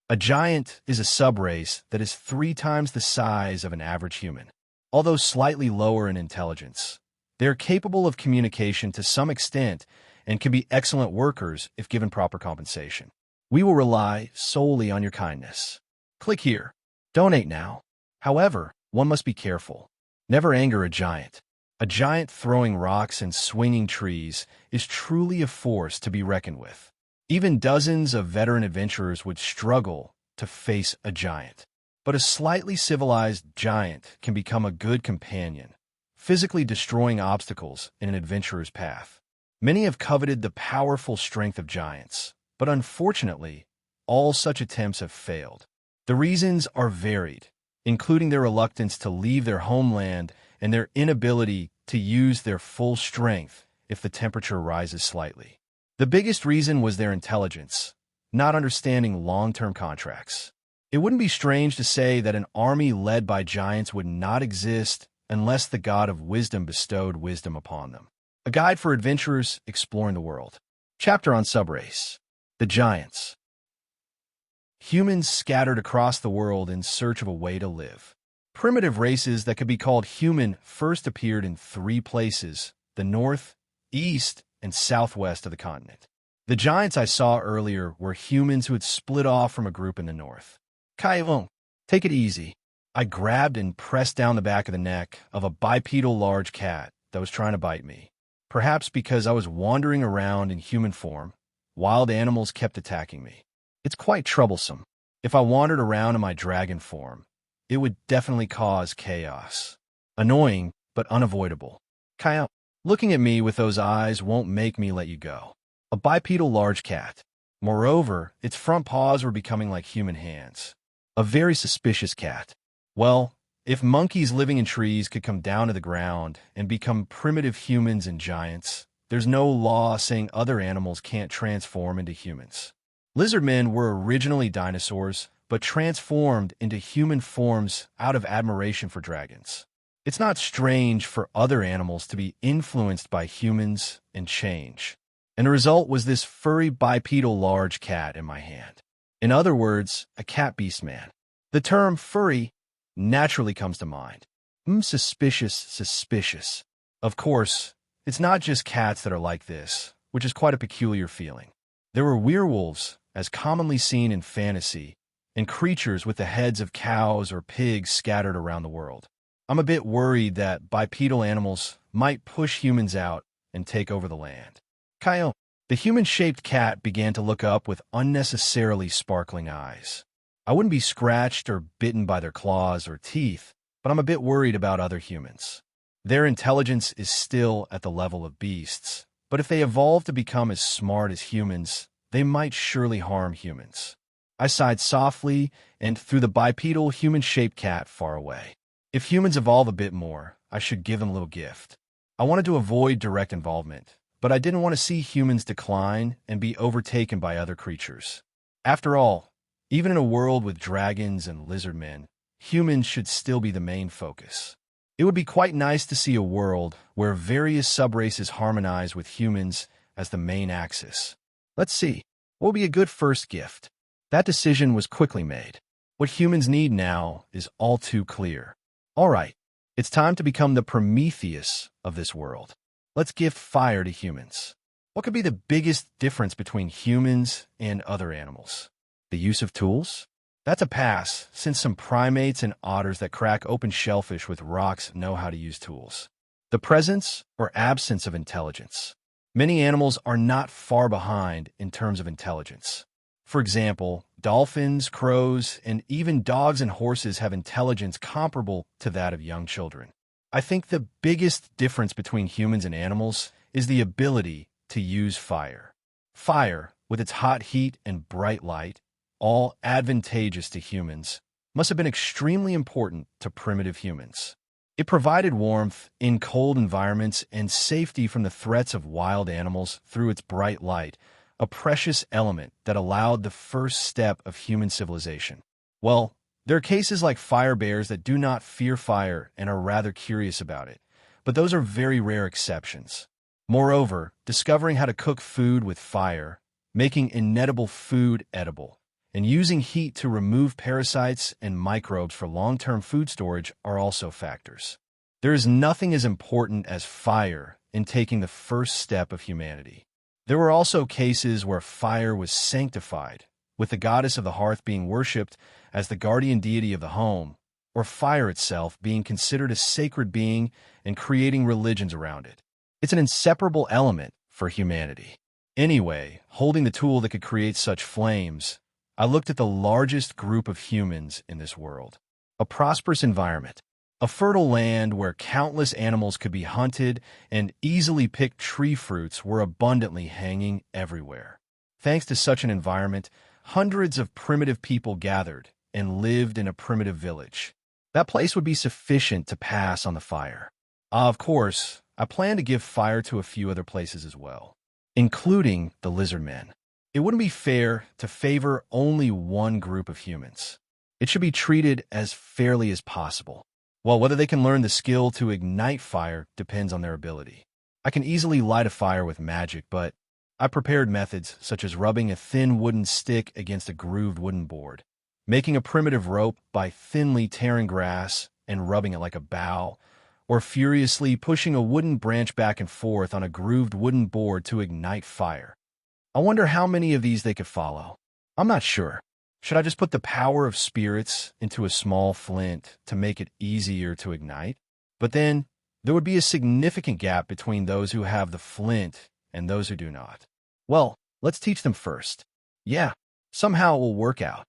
A giant is a subrace that is 3 times the size of an average human. Although slightly lower in intelligence, they are capable of communication to some extent and can be excellent workers if given proper compensation. We will rely solely on your kindness. Click here. Donate now. However, one must be careful. Never anger a giant. A giant throwing rocks and swinging trees is truly a force to be reckoned with. Even dozens of veteran adventurers would struggle to face a giant. But a slightly civilized giant can become a good companion, physically destroying obstacles in an adventurer's path. Many have coveted the powerful strength of giants, but unfortunately, all such attempts have failed. The reasons are varied, including their reluctance to leave their homeland and their inability to use their full strength if the temperature rises slightly. The biggest reason was their intelligence, not understanding long-term contracts. It wouldn't be strange to say that an army led by giants would not exist unless the god of wisdom bestowed wisdom upon them. A guide for adventurers exploring the world. Chapter on Subrace. The Giants. Humans scattered across the world in search of a way to live. Primitive races that could be called human first appeared in 3 places: the north, east, and southwest of the continent. The giants I saw earlier were humans who had split off from a group in the north. Kaivong, take it easy. I grabbed and pressed down the back of the neck of a bipedal large cat that was trying to bite me. Perhaps because I was wandering around in human form, wild animals kept attacking me. It's quite troublesome. If I wandered around in my dragon form, it would definitely cause chaos. Annoying, but unavoidable. Kyle, looking at me with those eyes won't make me let you go. A bipedal large cat. Moreover, its front paws were becoming like human hands. A very suspicious cat. Well, if monkeys living in trees could come down to the ground and become primitive humans and giants, there's no law saying other animals can't transform into humans. Lizardmen were originally dinosaurs, but transformed into human forms out of admiration for dragons. It's not strange for other animals to be influenced by humans and change. And the result was this furry bipedal large cat in my hand. In other words, a cat beast man. The term furry naturally comes to mind. Suspicious. Of course, it's not just cats that are like this, which is quite a peculiar feeling. There were werewolves, as commonly seen in fantasy, and creatures with the heads of cows or pigs scattered around the world. I'm a bit worried that bipedal animals might push humans out and take over the land. Kyle, the human-shaped cat began to look up with unnecessarily sparkling eyes. I wouldn't be scratched or bitten by their claws or teeth, but I'm a bit worried about other humans. Their intelligence is still at the level of beasts, but if they evolve to become as smart as humans, they might surely harm humans. I sighed softly and threw the bipedal human-shaped cat far away. If humans evolve a bit more, I should give them a little gift. I wanted to avoid direct involvement, but I didn't want to see humans decline and be overtaken by other creatures. After all, even in a world with dragons and lizardmen, humans should still be the main focus. It would be quite nice to see a world where various subraces harmonize with humans as the main axis. Let's see. What would be a good first gift? That decision was quickly made. What humans need now is all too clear. All right, it's time to become the Prometheus of this world. Let's gift fire to humans. What could be the biggest difference between humans and other animals? The use of tools? That's a pass, since some primates and otters that crack open shellfish with rocks know how to use tools. The presence or absence of intelligence. Many animals are not far behind in terms of intelligence. For example, dolphins, crows, and even dogs and horses have intelligence comparable to that of young children. I think the biggest difference between humans and animals is the ability to use fire. Fire, with its hot heat and bright light, all advantageous to humans, must have been extremely important to primitive humans. It provided warmth in cold environments and safety from the threats of wild animals through its bright light, a precious element that allowed the first step of human civilization. Well, there are cases like fire bears that do not fear fire and are rather curious about it, but those are very rare exceptions. Moreover, discovering how to cook food with fire, making inedible food edible, and using heat to remove parasites and microbes for long-term food storage are also factors. There is nothing as important as fire in taking the first step of humanity. There were also cases where fire was sanctified, with the goddess of the hearth being worshipped as the guardian deity of the home, or fire itself being considered a sacred being and creating religions around it. It's an inseparable element for humanity. Anyway, holding the tool that could create such flames, I looked at the largest group of humans in this world. A prosperous environment, a fertile land where countless animals could be hunted and easily picked tree fruits were abundantly hanging everywhere. Thanks to such an environment, hundreds of primitive people gathered and lived in a primitive village. That place would be sufficient to pass on the fire. Of course, I plan to give fire to a few other places as well, including the lizard men. It wouldn't be fair to favor only one group of humans. It should be treated as fairly as possible. Well, whether they can learn the skill to ignite fire depends on their ability. I can easily light a fire with magic, but I prepared methods such as rubbing a thin wooden stick against a grooved wooden board, making a primitive rope by thinly tearing grass and rubbing it like a bow, or furiously pushing a wooden branch back and forth on a grooved wooden board to ignite fire. I wonder how many of these they could follow. I'm not sure. Should I just put the power of spirits into a small flint to make it easier to ignite? But then, there would be a significant gap between those who have the flint and those who do not. Well, let's teach them first. Yeah, somehow it will work out.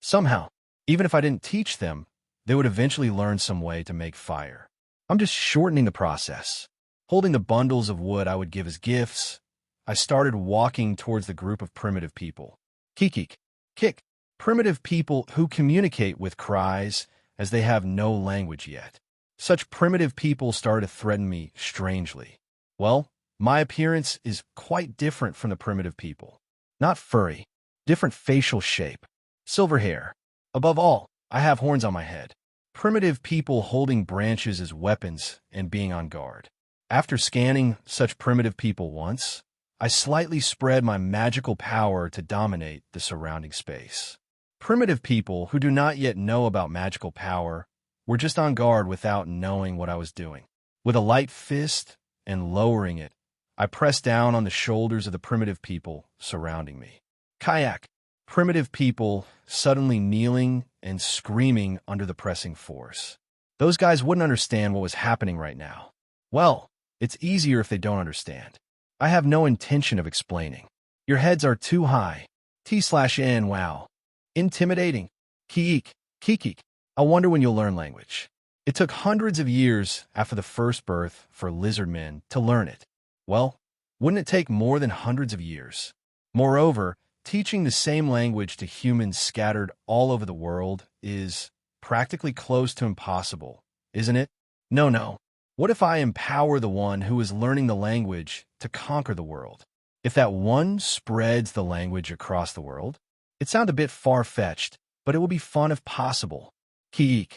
Somehow, even if I didn't teach them, they would eventually learn some way to make fire. I'm just shortening the process. Holding the bundles of wood I would give as gifts, I started walking towards the group of primitive people. Kikik, kick, primitive people who communicate with cries as they have no language yet. Such primitive people started to threaten me strangely. Well, my appearance is quite different from the primitive people. Not furry, different facial shape, silver hair. Above all, I have horns on my head. Primitive people holding branches as weapons and being on guard. After scanning such primitive people once, I slightly spread my magical power to dominate the surrounding space. Primitive people who do not yet know about magical power were just on guard without knowing what I was doing. With a light fist and lowering it, I pressed down on the shoulders of the primitive people surrounding me. Kayak, primitive people suddenly kneeling and screaming under the pressing force. Those guys wouldn't understand what was happening right now. Well, it's easier if they don't understand. I have no intention of explaining. Your heads are too high. T/N, wow. Intimidating. Kiik, kikik. I wonder when you'll learn language. It took hundreds of years after the first birth for lizard men to learn it. Well, wouldn't it take more than hundreds of years? Moreover, teaching the same language to humans scattered all over the world is practically close to impossible, isn't it? No. What if I empower the one who is learning the language to conquer the world? If that one spreads the language across the world? It sounds a bit far-fetched, but it will be fun if possible. Kiik.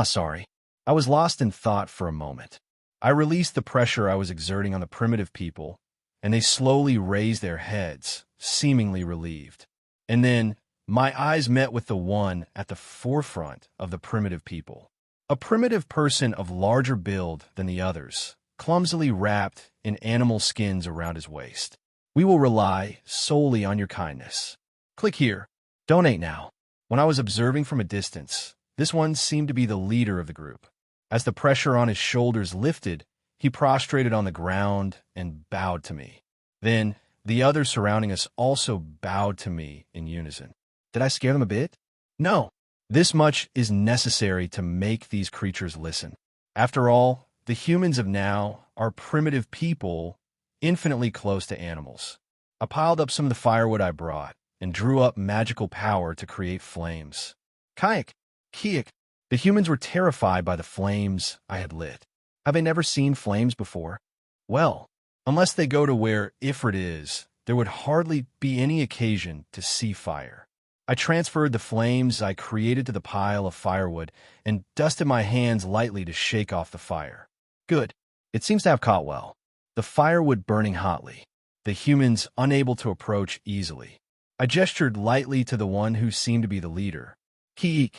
Sorry. I was lost in thought for a moment. I released the pressure I was exerting on the primitive people, and they slowly raised their heads, seemingly relieved. And then my eyes met with the one at the forefront of the primitive people. A primitive person of larger build than the others, clumsily wrapped in animal skins around his waist. We will rely solely on your kindness. Click here. Donate now. When I was observing from a distance, this one seemed to be the leader of the group. As the pressure on his shoulders lifted, he prostrated on the ground and bowed to me. Then, the others surrounding us also bowed to me in unison. Did I scare them a bit? No. This much is necessary to make these creatures listen. After all, the humans of now are primitive people infinitely close to animals. I piled up some of the firewood I brought and drew up magical power to create flames. Kayak, Kiak. The humans were terrified by the flames I had lit. Have they never seen flames before? Well, unless they go to where Ifrit is, there would hardly be any occasion to see fire. I transferred the flames I created to the pile of firewood and dusted my hands lightly to shake off the fire. Good. It seems to have caught well. The firewood burning hotly, the humans unable to approach easily. I gestured lightly to the one who seemed to be the leader. Kiik.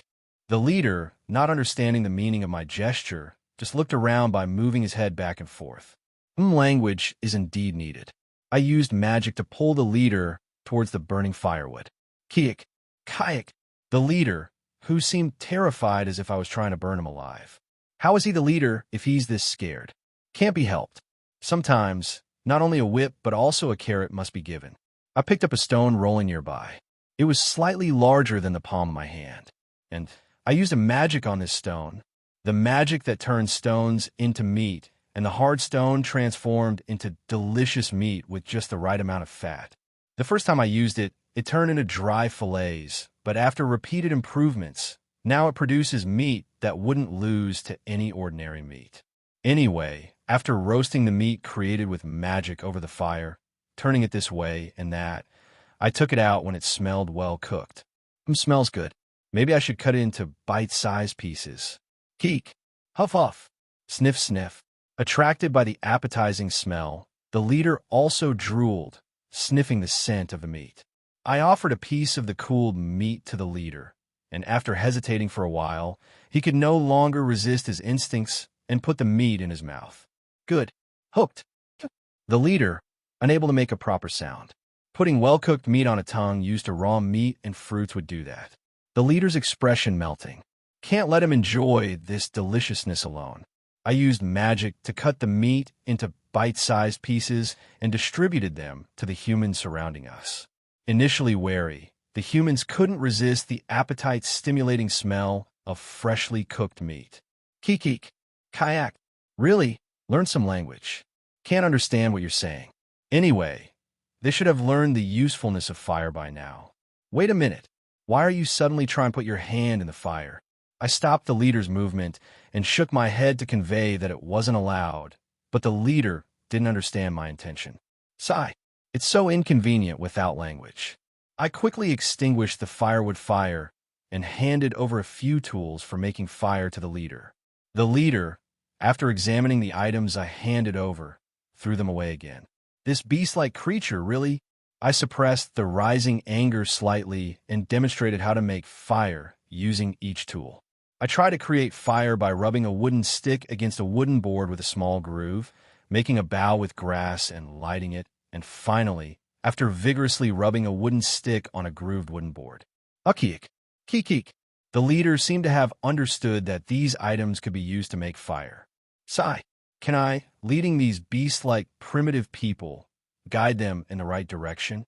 The leader, not understanding the meaning of my gesture, just looked around by moving his head back and forth. Language is indeed needed. I used magic to pull the leader towards the burning firewood. Kiik. Kayak. The leader, who seemed terrified as if I was trying to burn him alive. How is he the leader if he's this scared? Can't be helped. Sometimes, not only a whip but also a carrot must be given. I picked up a stone rolling nearby. It was slightly larger than the palm of my hand, and I used a magic on this stone, the magic that turns stones into meat, and the hard stone transformed into delicious meat with just the right amount of fat. The first time I used it, it turned into dry fillets, but after repeated improvements, now it produces meat that wouldn't lose to any ordinary meat. Anyway, after roasting the meat created with magic over the fire, turning it this way and that, I took it out when it smelled well cooked. Smells good. Maybe I should cut it into bite-sized pieces. Keek. Huff huff. Sniff sniff. Attracted by the appetizing smell, the leader also drooled, sniffing the scent of the meat. I offered a piece of the cooled meat to the leader, and after hesitating for a while, he could no longer resist his instincts and put the meat in his mouth. Good. Hooked. The leader, unable to make a proper sound. Putting well-cooked meat on a tongue used to raw meat and fruits would do that. The leader's expression melting. Can't let him enjoy this deliciousness alone. I used magic to cut the meat into bite-sized pieces and distributed them to the humans surrounding us. Initially wary, the humans couldn't resist the appetite-stimulating smell of freshly cooked meat. Kikik. Kayak. Really? Learn some language. Can't understand what you're saying. Anyway, they should have learned the usefulness of fire by now. Wait a minute. Why are you suddenly trying to put your hand in the fire? I stopped the leader's movement and shook my head to convey that it wasn't allowed, but the leader didn't understand my intention. Sigh. It's so inconvenient without language. I quickly extinguished the firewood fire and handed over a few tools for making fire to the leader. The leader, after examining the items I handed over, threw them away again. This beast-like creature, really? I suppressed the rising anger slightly and demonstrated how to make fire using each tool. I tried to create fire by rubbing a wooden stick against a wooden board with a small groove, making a bough with grass and lighting it, and finally, after vigorously rubbing a wooden stick on a grooved wooden board. Ukiik. Kikik. The leader seemed to have understood that these items could be used to make fire. Sigh. Can I, leading these beast-like primitive people, guide them in the right direction?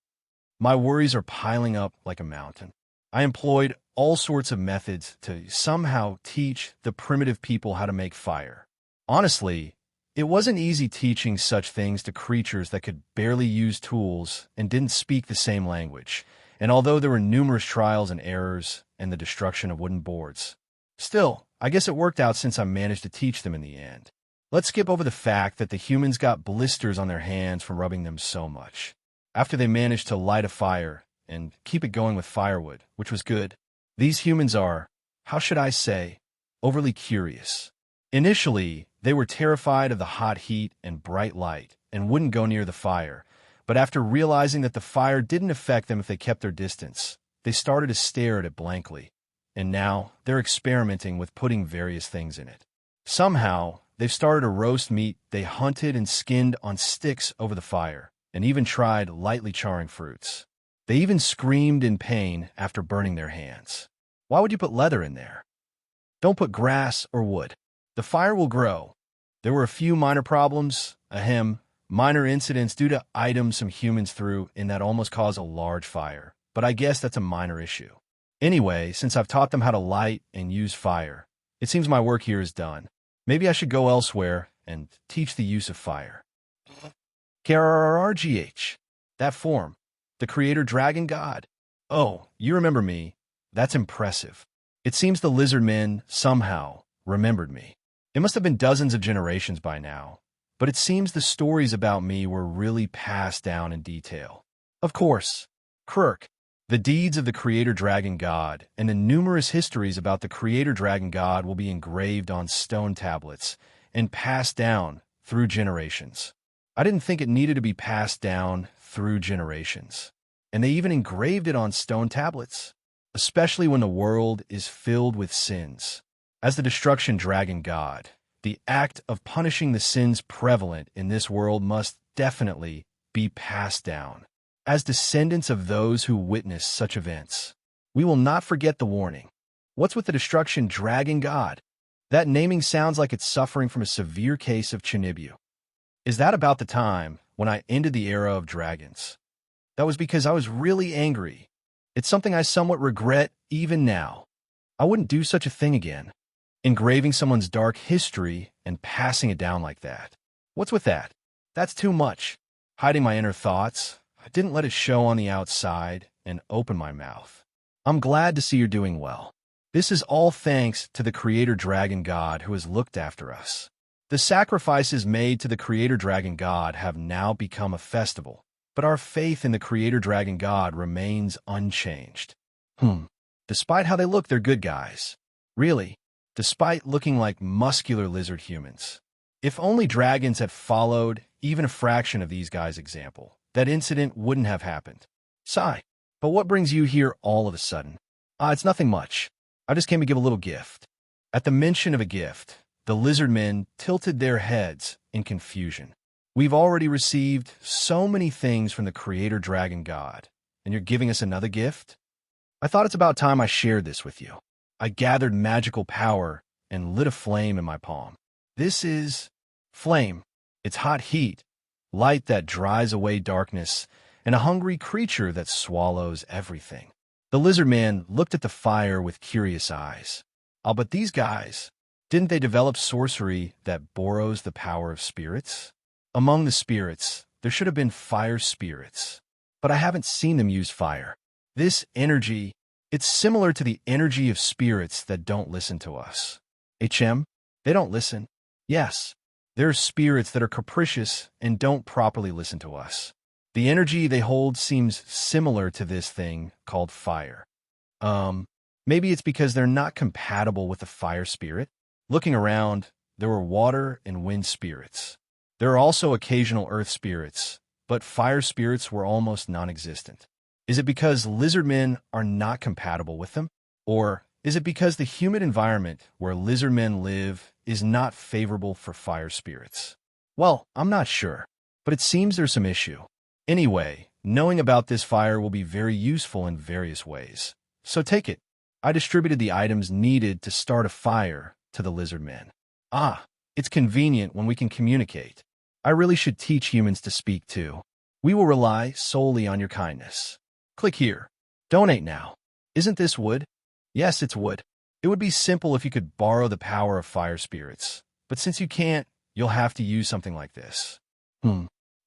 My worries are piling up like a mountain. I employed all sorts of methods to somehow teach the primitive people how to make fire. Honestly, it wasn't easy teaching such things to creatures that could barely use tools and didn't speak the same language, and although there were numerous trials and errors and the destruction of wooden boards. Still, I guess it worked out since I managed to teach them in the end. Let's skip over the fact that the humans got blisters on their hands from rubbing them so much. After they managed to light a fire and keep it going with firewood, which was good, these humans are, how should I say, overly curious. Initially, they were terrified of the hot heat and bright light and wouldn't go near the fire, But after realizing that the fire didn't affect them if they kept their distance, they started to stare at it blankly. And now they're experimenting with putting various things in it. Somehow, they've started to roast meat they hunted and skinned on sticks over the fire, and even tried lightly charring fruits. They even screamed in pain after burning their hands. Why would you put leather in there? Don't put grass or wood. The fire will grow. There were a few minor problems, minor incidents due to items some humans threw in that almost caused a large fire, but I guess that's a minor issue. Anyway, since I've taught them how to light and use fire, it seems my work here is done. Maybe I should go elsewhere and teach the use of fire. KRRRGH. That form. The creator dragon god. Oh, you remember me. That's impressive. It seems the lizard men, somehow, remembered me. It must have been dozens of generations by now, but it seems the stories about me were really passed down in detail. Of course, Kirk, the deeds of the creator dragon god and the numerous histories about the creator dragon god will be engraved on stone tablets and passed down through generations. I didn't think it needed to be passed down through generations. And they even engraved it on stone tablets, especially when the world is filled with sins. As the destruction dragon god, the act of punishing the sins prevalent in this world must definitely be passed down. As descendants of those who witnessed such events, we will not forget the warning. What's with the destruction dragon god? That naming sounds like it's suffering from a severe case of Chinibu. Is that about the time when I ended the era of dragons? That was because I was really angry. It's something I somewhat regret even now. I wouldn't do such a thing again. Engraving someone's dark history and passing it down like that. What's with that? That's too much. Hiding my inner thoughts, I didn't let it show on the outside and open my mouth. I'm glad to see you're doing well. This is all thanks to the creator dragon god who has looked after us. The sacrifices made to the creator dragon god have now become a festival, but our faith in the creator dragon god remains unchanged. Despite how they look, they're good guys. Really, despite looking like muscular lizard humans. If only dragons had followed even a fraction of these guys' example, that incident wouldn't have happened. Sigh. But what brings you here all of a sudden? It's nothing much. I just came to give a little gift. At the mention of a gift, the lizard men tilted their heads in confusion. We've already received so many things from the creator dragon god, and you're giving us another gift? I thought it's about time I shared this with you. I gathered magical power and lit a flame in my palm. This is flame. It's hot heat, light that dries away darkness, and a hungry creature that swallows everything. The lizard man looked at the fire with curious eyes. But these guys, didn't they develop sorcery that borrows the power of spirits? Among the spirits, there should have been fire spirits, but I haven't seen them use fire. This energy, it's similar to the energy of spirits that don't listen to us. They don't listen. Yes, there are spirits that are capricious and don't properly listen to us. The energy they hold seems similar to this thing called fire. Maybe it's because they're not compatible with the fire spirit. Looking around, there were water and wind spirits. There are also occasional earth spirits, but fire spirits were almost non-existent. Is it because lizard men are not compatible with them? Or is it because the humid environment where lizard men live is not favorable for fire spirits? Well, I'm not sure, but it seems there's some issue. Anyway, knowing about this fire will be very useful in various ways. So take it. I distributed the items needed to start a fire to the lizard men. It's convenient when we can communicate. I really should teach humans to speak too. We will rely solely on your kindness. Click here. Donate now. Isn't this wood? Yes, it's wood. It would be simple if you could borrow the power of fire spirits, but since you can't, you'll have to use something like this.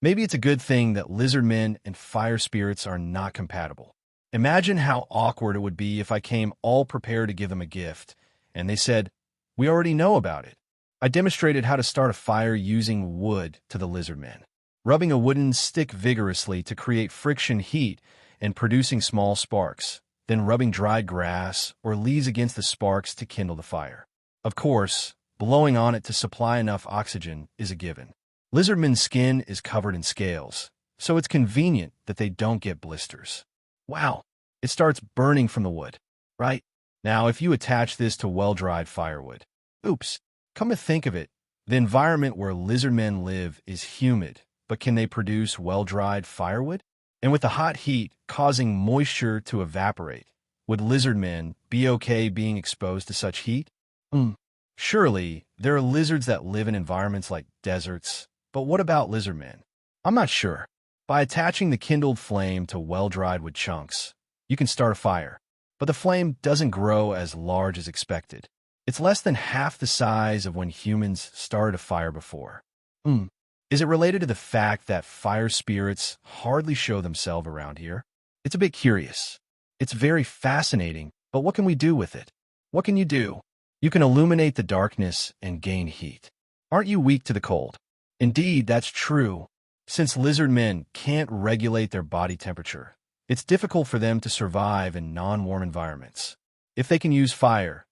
Maybe it's a good thing that lizard men and fire spirits are not compatible. Imagine how awkward it would be if I came all prepared to give them a gift, and they said, "We already know about it." I demonstrated how to start a fire using wood to the lizard men, rubbing a wooden stick vigorously to create friction heat and producing small sparks, then rubbing dried grass or leaves against the sparks to kindle the fire. Of course, blowing on it to supply enough oxygen is a given. Lizardman's skin is covered in scales, so it's convenient that they don't get blisters. Wow, it starts burning from the wood, right? Now, if you attach this to well-dried firewood, oops, come to think of it, the environment where lizardmen live is humid, but can they produce well-dried firewood? And with the hot heat causing moisture to evaporate, would lizardmen be okay being exposed to such heat? Surely, there are lizards that live in environments like deserts, but what about lizardmen? I'm not sure. By attaching the kindled flame to well-dried wood chunks, you can start a fire, but the flame doesn't grow as large as expected. It's less than half the size of when humans started a fire before. Is it related to the fact that fire spirits hardly show themselves around here? It's a bit curious. It's very fascinating, but what can we do with it? What can you do? You can illuminate the darkness and gain heat. Aren't you weak to the cold? Indeed, that's true. Since lizard men can't regulate their body temperature, it's difficult for them to survive in non-warm environments. If they can use fire,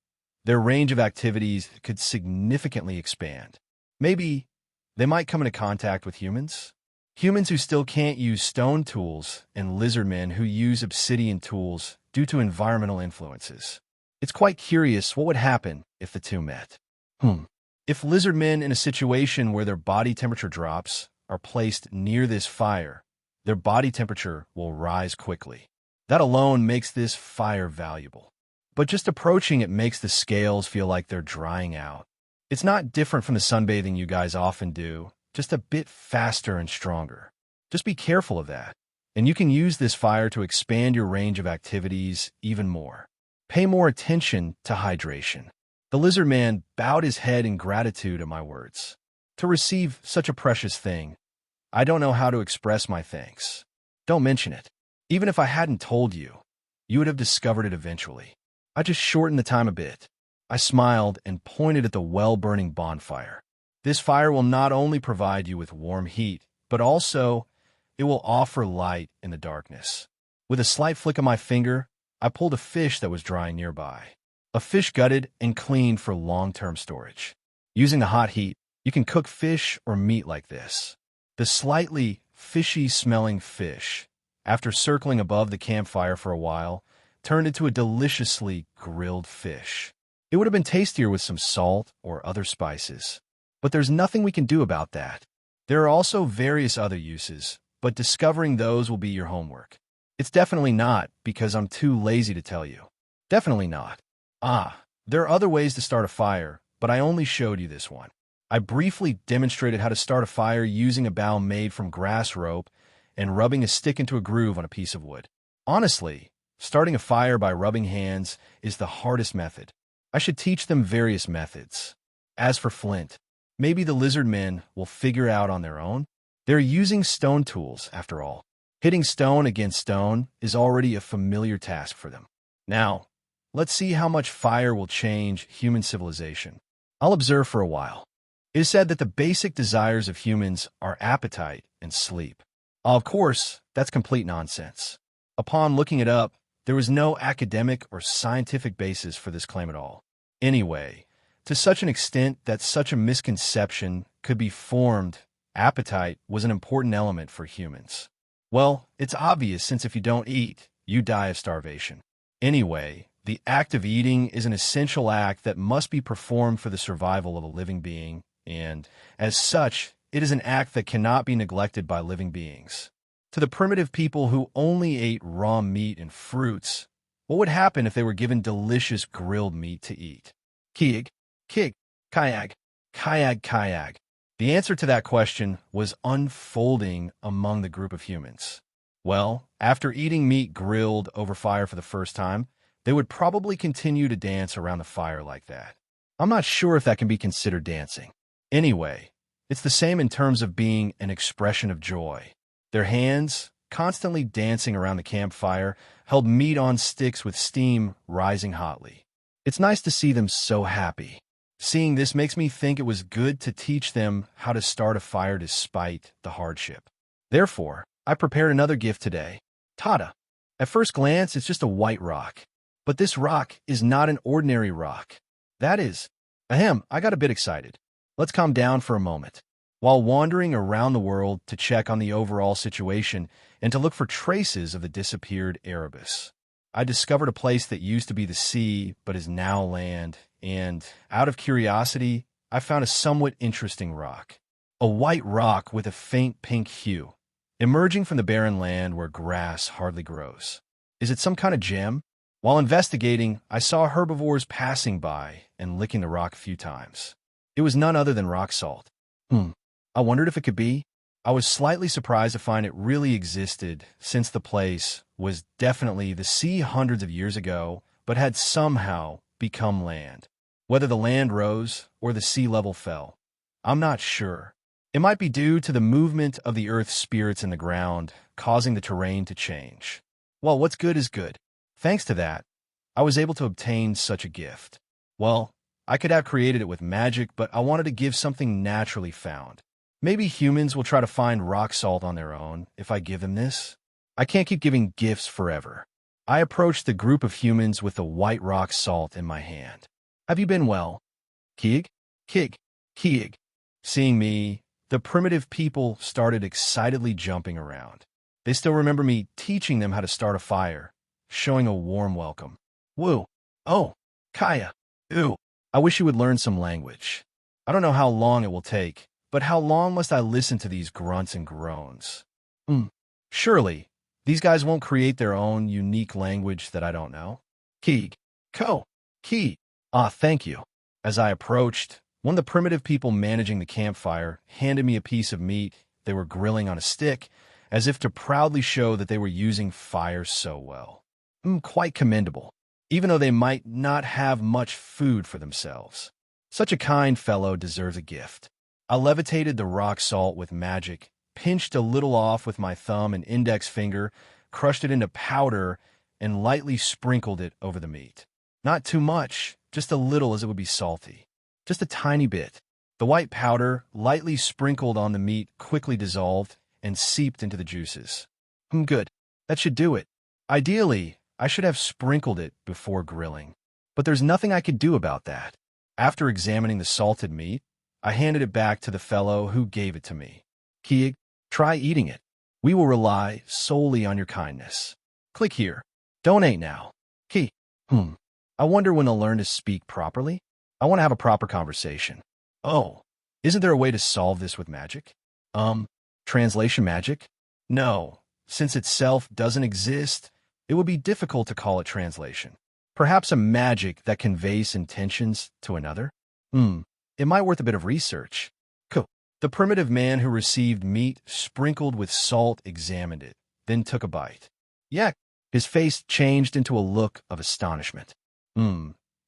their range of activities could significantly expand. Maybe they might come into contact with humans? Humans who still can't use stone tools and lizard men who use obsidian tools due to environmental influences. It's quite curious what would happen if the two met. If lizard men in a situation where their body temperature drops are placed near this fire, their body temperature will rise quickly. That alone makes this fire valuable. But just approaching it makes the scales feel like they're drying out. It's not different from the sunbathing you guys often do, just a bit faster and stronger. Just be careful of that, and you can use this fire to expand your range of activities even more. Pay more attention to hydration. The lizard man bowed his head in gratitude at my words. To receive such a precious thing, I don't know how to express my thanks. Don't mention it. Even if I hadn't told you, you would have discovered it eventually. I just shortened the time a bit. I smiled and pointed at the well-burning bonfire. This fire will not only provide you with warm heat, but also it will offer light in the darkness. With a slight flick of my finger, I pulled a fish that was drying nearby. A fish gutted and cleaned for long-term storage. Using the hot heat, you can cook fish or meat like this. The slightly fishy-smelling fish, after circling above the campfire for a while, turned into a deliciously grilled fish. It would have been tastier with some salt or other spices. But there's nothing we can do about that. There are also various other uses, but discovering those will be your homework. It's definitely not because I'm too lazy to tell you. Definitely not. There are other ways to start a fire, but I only showed you this one. I briefly demonstrated how to start a fire using a bow made from grass rope and rubbing a stick into a groove on a piece of wood. Honestly, starting a fire by rubbing hands is the hardest method. I should teach them various methods. As for flint, maybe the lizard men will figure out on their own. They're using stone tools, after all. Hitting stone against stone is already a familiar task for them. Now, let's see how much fire will change human civilization. I'll observe for a while. It is said that the basic desires of humans are appetite and sleep. Of course, that's complete nonsense. Upon looking it up, there was no academic or scientific basis for this claim at all. Anyway, to such an extent that such a misconception could be formed, appetite was an important element for humans. Well, it's obvious since if you don't eat, you die of starvation. Anyway, the act of eating is an essential act that must be performed for the survival of a living being, and, as such, it is an act that cannot be neglected by living beings. To the primitive people who only ate raw meat and fruits, what would happen if they were given delicious grilled meat to eat? Kig, kayag. The answer to that question was unfolding among the group of humans. Well, after eating meat grilled over fire for the first time, they would probably continue to dance around the fire like that. I'm not sure if that can be considered dancing. Anyway, it's the same in terms of being an expression of joy. Their hands, constantly dancing around the campfire, held meat on sticks with steam rising hotly. It's nice to see them so happy. Seeing this makes me think it was good to teach them how to start a fire despite the hardship. Therefore, I prepared another gift today. Tada. At first glance, it's just a white rock. But this rock is not an ordinary rock. That is, I got a bit excited. Let's calm down for a moment. while wandering around the world to check on the overall situation and to look for traces of the disappeared Erebus. I discovered a place that used to be the sea but is now land, and, out of curiosity, I found a somewhat interesting rock. A white rock with a faint pink hue, emerging from the barren land where grass hardly grows. Is it some kind of gem? While investigating, I saw herbivores passing by and licking the rock a few times. It was none other than rock salt. I wondered if it could be. I was slightly surprised to find it really existed, since the place was definitely the sea hundreds of years ago, but had somehow become land. Whether the land rose or the sea level fell, I'm not sure. It might be due to the movement of the earth's spirits in the ground, causing the terrain to change. Well, what's good is good. Thanks to that, I was able to obtain such a gift. Well, I could have created it with magic, but I wanted to give something naturally found. Maybe humans will try to find rock salt on their own if I give them this. I can't keep giving gifts forever. I approached the group of humans with the white rock salt in my hand. Have you been well? Kieg? Kieg? Kieg. Seeing me, the primitive people started excitedly jumping around. They still remember me teaching them how to start a fire, showing a warm welcome. Woo. Oh, Kaya. Ooh. I wish you would learn some language. I don't know how long it will take, but how long must I listen to these grunts and groans? Surely, these guys won't create their own unique language that I don't know. Keeg. Ko. Key. Ah, thank you. As I approached, one of the primitive people managing the campfire handed me a piece of meat they were grilling on a stick, as if to proudly show that they were using fire so well. Quite commendable, even though they might not have much food for themselves. Such a kind fellow deserves a gift. I levitated the rock salt with magic, pinched a little off with my thumb and index finger, crushed it into powder, and lightly sprinkled it over the meat. Not too much, just a little as it would be salty. Just a tiny bit. The white powder, lightly sprinkled on the meat, quickly dissolved and seeped into the juices. Good. That should do it. Ideally, I should have sprinkled it before grilling. But there's nothing I could do about that. After examining the salted meat, I handed it back to the fellow who gave it to me. Kieg, try eating it. We will rely solely on your kindness. Click here. Donate now. Ki. I wonder when they'll learn to speak properly. I want to have a proper conversation. Oh, isn't there a way to solve this with magic? Translation magic? No, since itself doesn't exist, it would be difficult to call it translation. Perhaps a magic that conveys intentions to another? It might worth a bit of research. Cool. The primitive man who received meat sprinkled with salt examined it, then took a bite. Yeah, his face changed into a look of astonishment.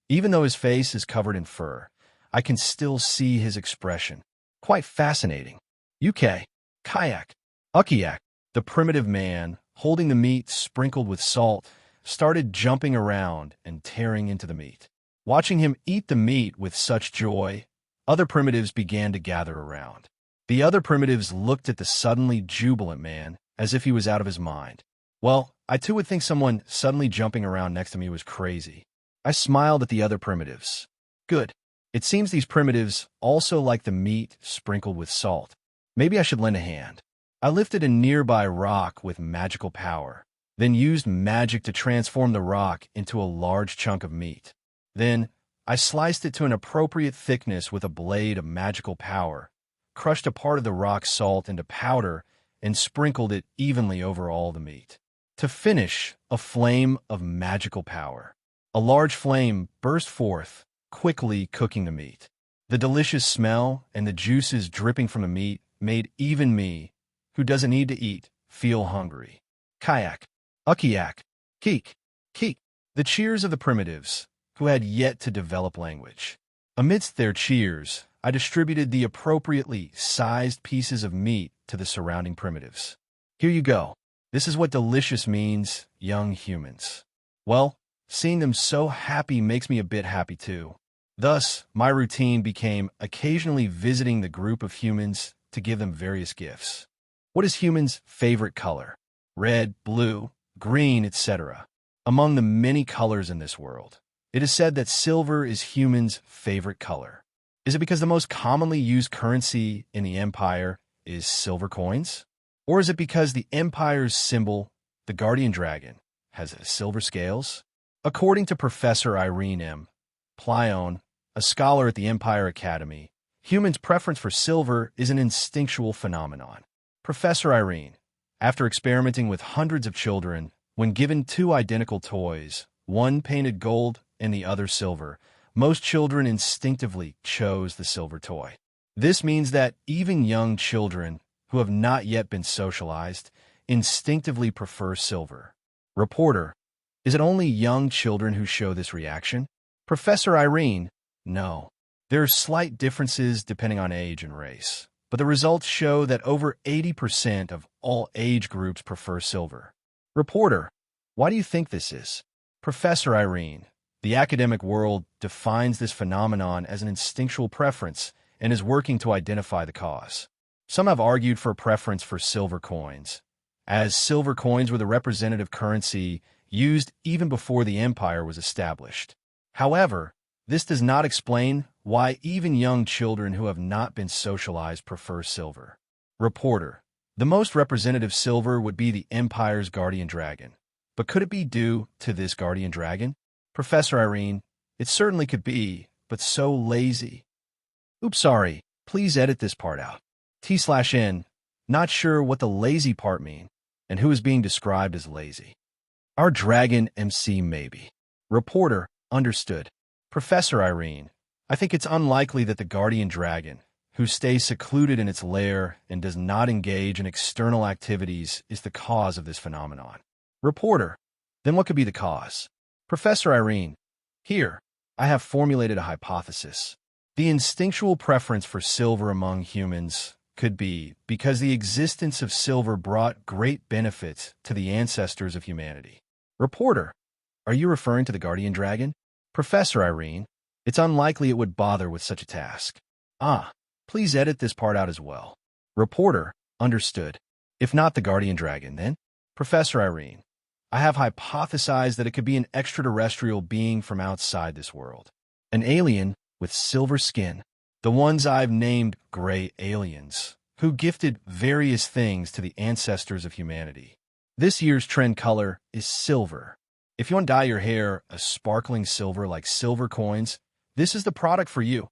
Even though his face is covered in fur, I can still see his expression. Quite fascinating. UK. Kayak. Ukiak. The primitive man, holding the meat sprinkled with salt, started jumping around and tearing into the meat. Watching him eat the meat with such joy, other primitives began to gather around. The other primitives looked at the suddenly jubilant man as if he was out of his mind. Well, I too would think someone suddenly jumping around next to me was crazy. I smiled at the other primitives. Good. It seems these primitives also like the meat sprinkled with salt. Maybe I should lend a hand. I lifted a nearby rock with magical power, then used magic to transform the rock into a large chunk of meat. Then, I sliced it to an appropriate thickness with a blade of magical power, crushed a part of the rock salt into powder, and sprinkled it evenly over all the meat. To finish, a flame of magical power. A large flame burst forth, quickly cooking the meat. The delicious smell and the juices dripping from the meat made even me, who doesn't need to eat, feel hungry. Kayak. Ukiak. Keek. Keek. The cheers of the primitives, who had yet to develop language. Amidst their cheers, I distributed the appropriately sized pieces of meat to the surrounding primitives. Here you go. This is what delicious means, young humans. Well, seeing them so happy makes me a bit happy too. Thus, my routine became occasionally visiting the group of humans to give them various gifts. What is humans' favorite color? Red, blue, green, etc. Among the many colors in this world, it is said that silver is humans' favorite color. Is it because the most commonly used currency in the empire is silver coins? Or is it because the empire's symbol, the guardian dragon, has silver scales? According to Professor Irene M. Plione, a scholar at the Empire Academy, humans' preference for silver is an instinctual phenomenon. Professor Irene, after experimenting with hundreds of children, when given two identical toys, one painted gold and the other silver, most children instinctively chose the silver toy. This means that even young children who have not yet been socialized instinctively prefer silver. Reporter, is it only young children who show this reaction? Professor Irene, no. There are slight differences depending on age and race, but the results show that over 80% of all age groups prefer silver. Reporter, why do you think this is? Professor Irene, the academic world defines this phenomenon as an instinctual preference and is working to identify the cause. Some have argued for a preference for silver coins, as silver coins were the representative currency used even before the empire was established. However, this does not explain why even young children who have not been socialized prefer silver. Reporter, the most representative silver would be the empire's guardian dragon. But could it be due to this guardian dragon? Professor Irene, it certainly could be, but so lazy. Oops, sorry. Please edit this part out. T/N, not sure what the lazy part mean, and who is being described as lazy. Our dragon MC maybe. Reporter, understood. Professor Irene, I think it's unlikely that the guardian dragon, who stays secluded in its lair and does not engage in external activities, is the cause of this phenomenon. Reporter, then what could be the cause? Professor Irene, here, I have formulated a hypothesis. The instinctual preference for silver among humans could be because the existence of silver brought great benefits to the ancestors of humanity. Reporter, are you referring to the guardian dragon? Professor Irene, it's unlikely it would bother with such a task. Please edit this part out as well. Reporter, understood. If not the guardian dragon, then? Professor Irene, I have hypothesized that it could be an extraterrestrial being from outside this world. An alien with silver skin, the ones I've named gray aliens, who gifted various things to the ancestors of humanity. This year's trend color is silver. If you want to dye your hair a sparkling silver like silver coins, this is the product for you.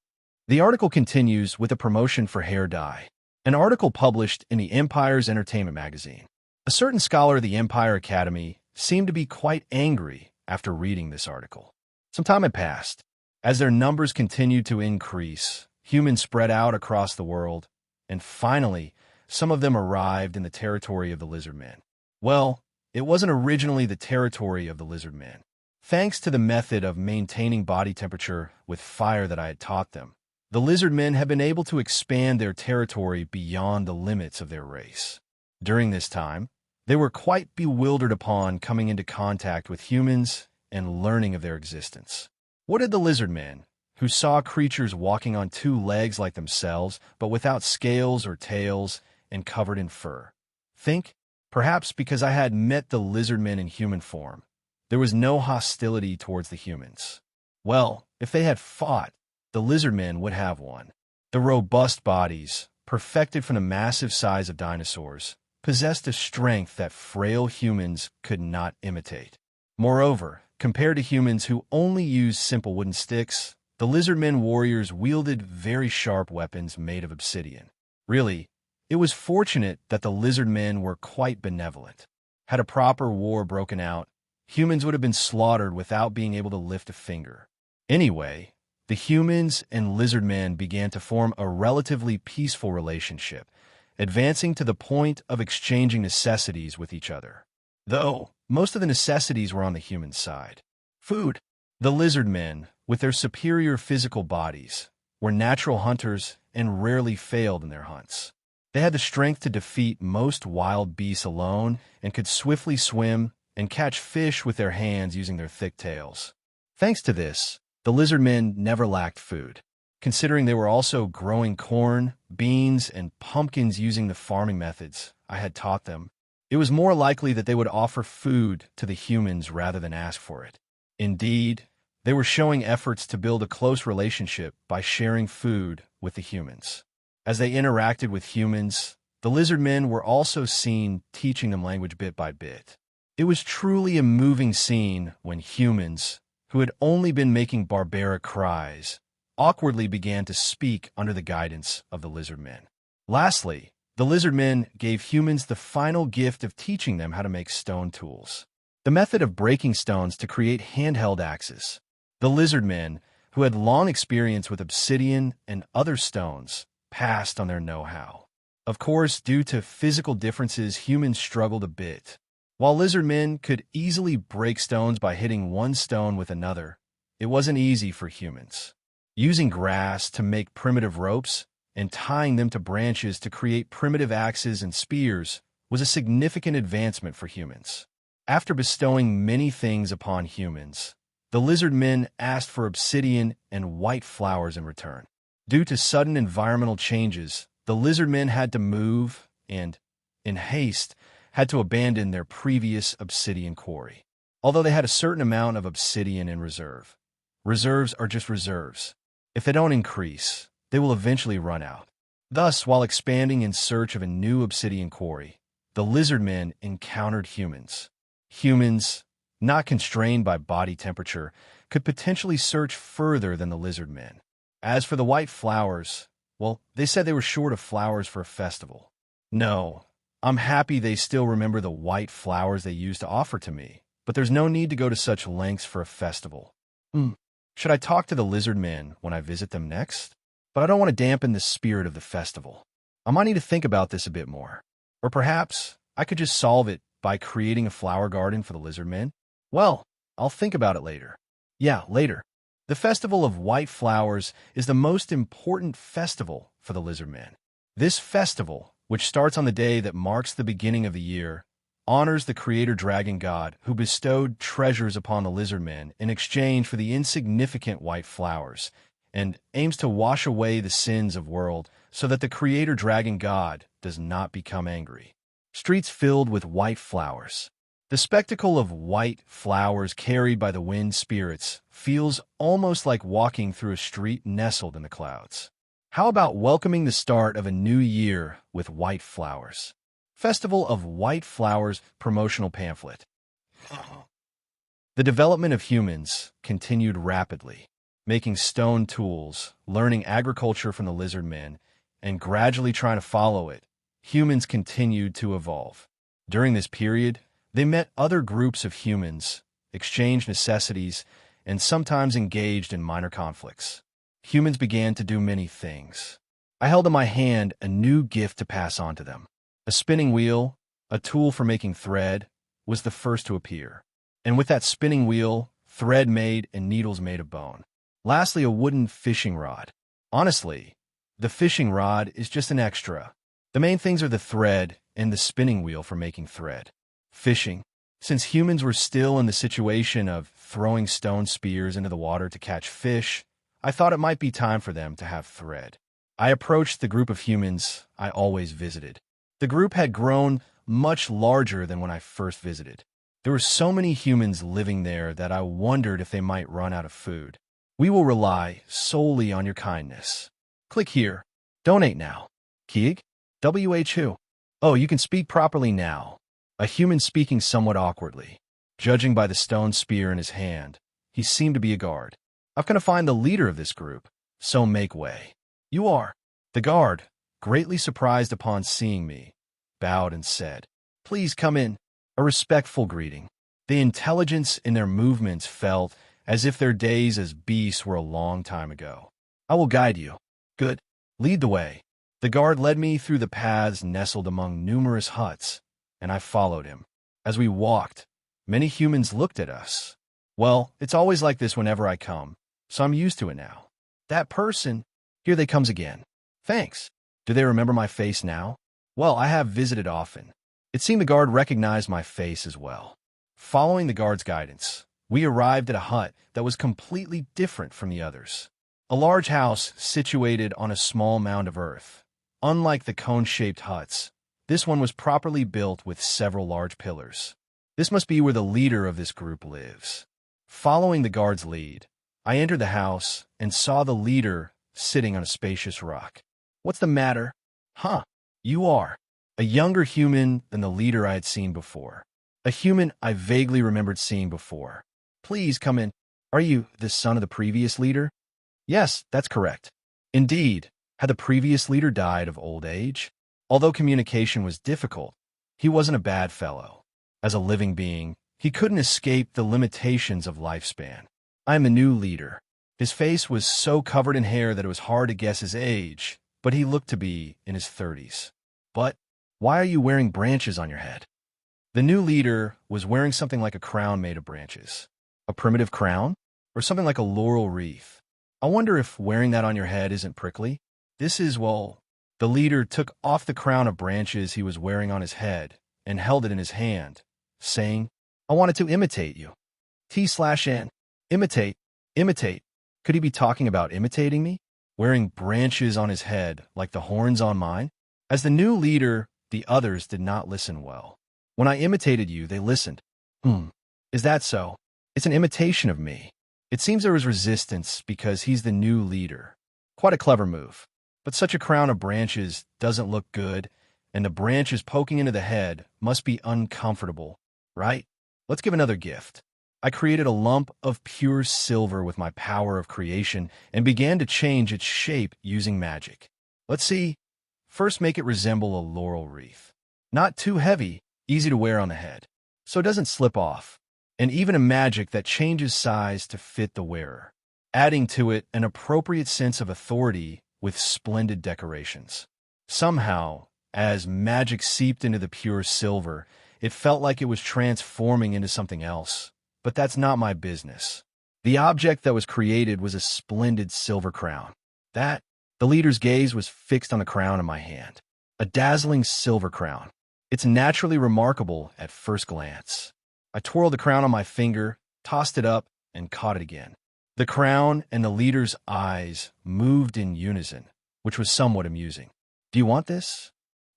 The article continues with a promotion for hair dye. An article published in the Empire's Entertainment magazine. A certain scholar of the Empire Academy seemed to be quite angry after reading this article. Some time had passed. As their numbers continued to increase, humans spread out across the world, and finally, some of them arrived in the territory of the lizard men. Well, it wasn't originally the territory of the lizard men. Thanks to the method of maintaining body temperature with fire that I had taught them, the lizard men have been able to expand their territory beyond the limits of their race. During this time, they were quite bewildered upon coming into contact with humans and learning of their existence. What did the lizard men, who saw creatures walking on two legs like themselves, but without scales or tails and covered in fur, think? Perhaps because I had met the lizard men in human form, there was no hostility towards the humans. Well, if they had fought, the lizard men would have won. The robust bodies, perfected from the massive size of dinosaurs, possessed a strength that frail humans could not imitate. Moreover, compared to humans who only used simple wooden sticks, the lizard men warriors wielded very sharp weapons made of obsidian. Really, it was fortunate that the lizard men were quite benevolent. Had a proper war broken out, humans would have been slaughtered without being able to lift a finger. Anyway, the humans and lizard men began to form a relatively peaceful relationship, advancing to the point of exchanging necessities with each other. Though, most of the necessities were on the human side. Food. The lizard men, with their superior physical bodies, were natural hunters and rarely failed in their hunts. They had the strength to defeat most wild beasts alone and could swiftly swim and catch fish with their hands using their thick tails. Thanks to this, the lizard men never lacked food. Considering they were also growing corn, beans, and pumpkins using the farming methods I had taught them, it was more likely that they would offer food to the humans rather than ask for it. Indeed, They were showing efforts to build a close relationship by sharing food with the humans. As they interacted with humans, the lizard men were also seen teaching them language bit by bit. It was truly a moving scene when humans, who had only been making barbaric cries, awkwardly began to speak under the guidance of the lizard men. Lastly, the lizard men gave humans the final gift of teaching them how to make stone tools. The method of breaking stones to create handheld axes. The lizard men, who had long experience with obsidian and other stones, passed on their know-how. Of course, due to physical differences, humans struggled a bit. While lizard men could easily break stones by hitting one stone with another, it wasn't easy for humans. Using grass to make primitive ropes and tying them to branches to create primitive axes and spears was a significant advancement for humans. After bestowing many things upon humans, the lizard men asked for obsidian and white flowers in return. Due to sudden environmental changes, the lizard men had to move and, in haste, had to abandon their previous obsidian quarry. Although they had a certain amount of obsidian in reserve. Reserves are just reserves. If they don't increase, they will eventually run out. Thus, while expanding in search of a new obsidian quarry, the lizard men encountered humans. Humans, not constrained by body temperature, could potentially search further than the lizard men. As for the white flowers, well, they said they were short of flowers for a festival. No, I'm happy they still remember the white flowers they used to offer to me, but there's no need to go to such lengths for a festival. Should I talk to the lizard men when I visit them next? But I don't want to dampen the spirit of the festival. I might need to think about this a bit more. Or perhaps I could just solve it by creating a flower garden for the lizard men? Well, I'll think about it later. Yeah, later. The Festival of White Flowers is the most important festival for the lizard men. This festival, which starts on the day that marks the beginning of the year, honors the creator dragon god who bestowed treasures upon the lizard men in exchange for the insignificant white flowers, and aims to wash away the sins of world so that the creator dragon god does not become angry. Streets filled with white flowers. The spectacle of white flowers carried by the wind spirits feels almost like walking through a street nestled in the clouds. How about welcoming the start of a new year with white flowers? Festival of White Flowers promotional pamphlet. The development of humans continued rapidly, making stone tools, learning agriculture from the lizard men, and gradually trying to follow it. Humans continued to evolve. During this period, they met other groups of humans, exchanged necessities, and sometimes engaged in minor conflicts. Humans began to do many things. I held in my hand a new gift to pass on to them. A spinning wheel, a tool for making thread, was the first to appear. And with that spinning wheel, thread made and needles made of bone. Lastly, a wooden fishing rod. Honestly, the fishing rod is just an extra. The main things are the thread and the spinning wheel for making thread. Fishing. Since humans were still in the situation of throwing stone spears into the water to catch fish, I thought it might be time for them to have thread. I approached the group of humans I always visited. The group had grown much larger than when I first visited. There were so many humans living there that I wondered if they might run out of food. We will rely solely on your kindness. Click here. Donate now. Kieg? WH who? Oh, you can speak properly now. A human speaking somewhat awkwardly. Judging by the stone spear in his hand, he seemed to be a guard. I've come to find the leader of this group, so make way. You are. The guard, greatly surprised upon seeing me, bowed and said, "Please come in." A respectful greeting. The intelligence in their movements felt as if their days as beasts were a long time ago. I will guide you. Good. Lead the way. The guard led me through the paths nestled among numerous huts, and I followed him. As we walked, many humans looked at us. Well, it's always like this whenever I come, so I'm used to it now. That person, here they comes again. Thanks. Do they remember my face now? Well, I have visited often. It seemed the guard recognized my face as well. Following the guard's guidance, we arrived at a hut that was completely different from the others. A large house situated on a small mound of earth. Unlike the cone-shaped huts, this one was properly built with several large pillars. This must be where the leader of this group lives. Following the guard's lead, I entered the house and saw the leader sitting on a spacious rock. What's the matter? Huh, you are. A younger human than the leader I had seen before. A human I vaguely remembered seeing before. Please come in. Are you the son of the previous leader? Yes, that's correct. Indeed, had the previous leader died of old age? Although communication was difficult, he wasn't a bad fellow. As a living being, he couldn't escape the limitations of lifespan. I am the new leader. His face was so covered in hair that it was hard to guess his age, but he looked to be in his 30s. But why are you wearing branches on your head? The new leader was wearing something like a crown made of branches. A primitive crown? Or something like a laurel wreath? I wonder if wearing that on your head isn't prickly? This is, well, the leader took off the crown of branches he was wearing on his head and held it in his hand, saying, I wanted to imitate you. T/N. Imitate. Imitate. Could he be talking about imitating me? Wearing branches on his head like the horns on mine? As the new leader, the others did not listen well. When I imitated you, they listened. Is that so? It's an imitation of me. It seems there was resistance because he's the new leader. Quite a clever move. But such a crown of branches doesn't look good, and the branches poking into the head must be uncomfortable, right? Let's give another gift. I created a lump of pure silver with my power of creation and began to change its shape using magic. Let's see. First, make it resemble a laurel wreath. Not too heavy, easy to wear on the head, so it doesn't slip off. And even a magic that changes size to fit the wearer, adding to it an appropriate sense of authority with splendid decorations. Somehow, as magic seeped into the pure silver, it felt like it was transforming into something else. But that's not my business. The object that was created was a splendid silver crown. The leader's gaze was fixed on the crown in my hand. A dazzling silver crown. It's naturally remarkable at first glance. I twirled the crown on my finger, tossed it up, and caught it again. The crown and the leader's eyes moved in unison, which was somewhat amusing. Do you want this?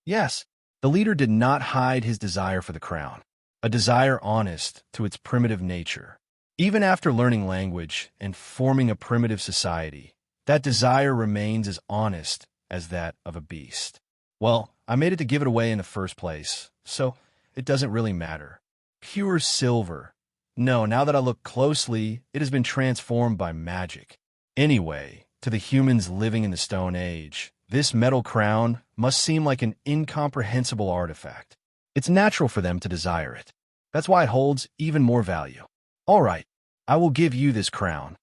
Yes. The leader did not hide his desire for the crown, a desire honest to its primitive nature. Even after learning language and forming a primitive society, that desire remains as honest as that of a beast. Well, I made it to give it away in the first place, so it doesn't really matter. Pure silver. No, now that I look closely, it has been transformed by magic. Anyway, to the humans living in the Stone Age, this metal crown must seem like an incomprehensible artifact. It's natural for them to desire it. That's why it holds even more value. All right, I will give you this crown.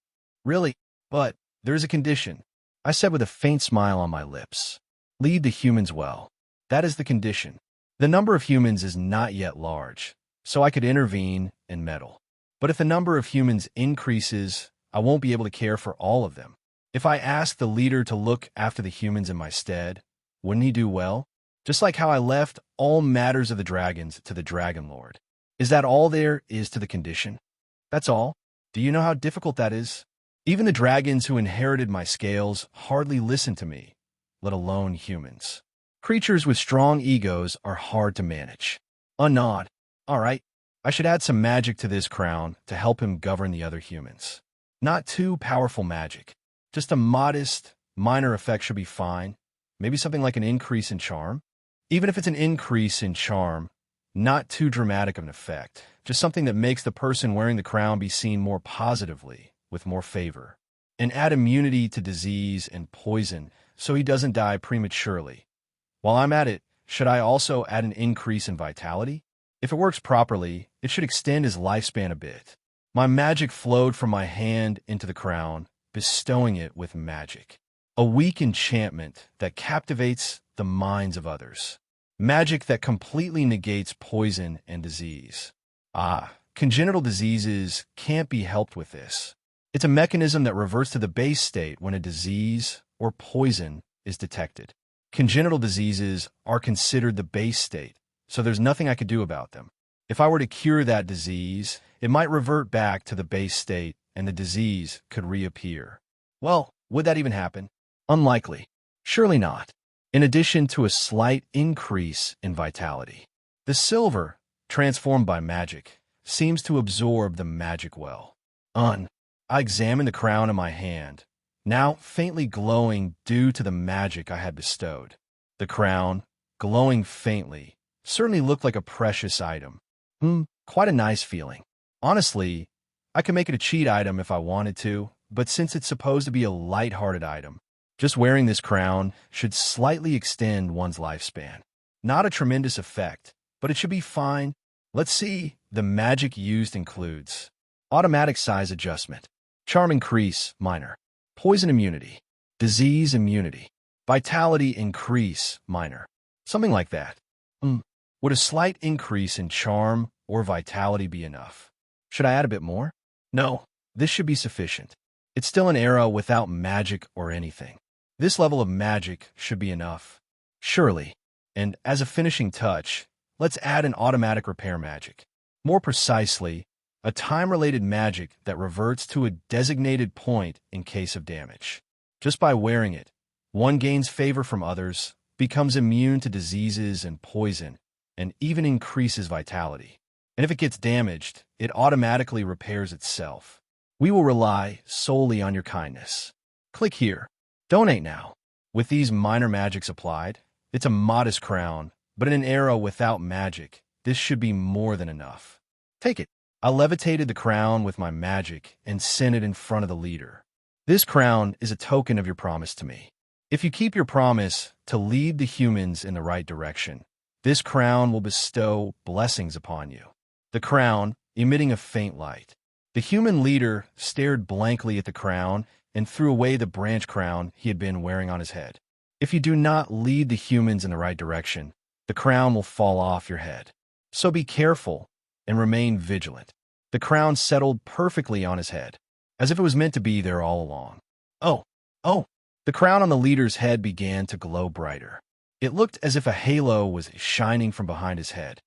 Really? But there's a condition, I said with a faint smile on my lips. Lead the humans well. That is the condition. The number of humans is not yet large, so I could intervene and meddle. But if the number of humans increases, I won't be able to care for all of them. If I ask the leader to look after the humans in my stead, wouldn't he do well? Just like how I left all matters of the dragons to the Dragon Lord. Is that all there is to the condition? That's all. Do you know how difficult that is? Even the dragons who inherited my scales hardly listen to me, let alone humans. Creatures with strong egos are hard to manage. A nod. All right, I should add some magic to this crown to help him govern the other humans. Not too powerful magic. Just a modest, minor effect should be fine. Maybe something like an increase in charm. Even if it's an increase in charm, not too dramatic of an effect. Just something that makes the person wearing the crown be seen more positively, with more favor. And add immunity to disease and poison so he doesn't die prematurely. While I'm at it, should I also add an increase in vitality? If it works properly, it should extend his lifespan a bit. My magic flowed from my hand into the crown, bestowing it with magic. A weak enchantment that captivates the minds of others. Magic that completely negates poison and disease. Congenital diseases can't be helped with this. It's a mechanism that reverts to the base state when a disease or poison is detected. Congenital diseases are considered the base state, so there's nothing I could do about them. If I were to cure that disease, it might revert back to the base state and the disease could reappear. Well, would that even happen? Unlikely. Surely not. In addition to a slight increase in vitality. The silver, transformed by magic, seems to absorb the magic well. I examined the crown in my hand, now faintly glowing due to the magic I had bestowed. The crown, glowing faintly, certainly looked like a precious item. Quite a nice feeling. Honestly, I could make it a cheat item if I wanted to, but since it's supposed to be a light-hearted item, just wearing this crown should slightly extend one's lifespan. Not a tremendous effect, but it should be fine. Let's see. The magic used includes automatic size adjustment, charm increase, minor, poison immunity, disease immunity, vitality increase, minor, something like that. Would a slight increase in charm or vitality be enough? Should I add a bit more? No, this should be sufficient. It's still an era without magic or anything. This level of magic should be enough. Surely. And as a finishing touch, let's add an automatic repair magic. More precisely, a time-related magic that reverts to a designated point in case of damage. Just by wearing it, one gains favor from others, becomes immune to diseases and poison, and even increases vitality. And if it gets damaged, it automatically repairs itself. We will rely solely on your kindness. Click here. Donate now. With these minor magics applied, it's a modest crown, but in an era without magic, this should be more than enough. Take it. I levitated the crown with my magic and sent it in front of the leader. This crown is a token of your promise to me. If you keep your promise to lead the humans in the right direction, this crown will bestow blessings upon you. The crown, emitting a faint light. The human leader stared blankly at the crown and threw away the branch crown he had been wearing on his head. If you do not lead the humans in the right direction, the crown will fall off your head. So be careful and remain vigilant. The crown settled perfectly on his head, as if it was meant to be there all along. Oh! The crown on the leader's head began to glow brighter. It looked as if a halo was shining from behind his head.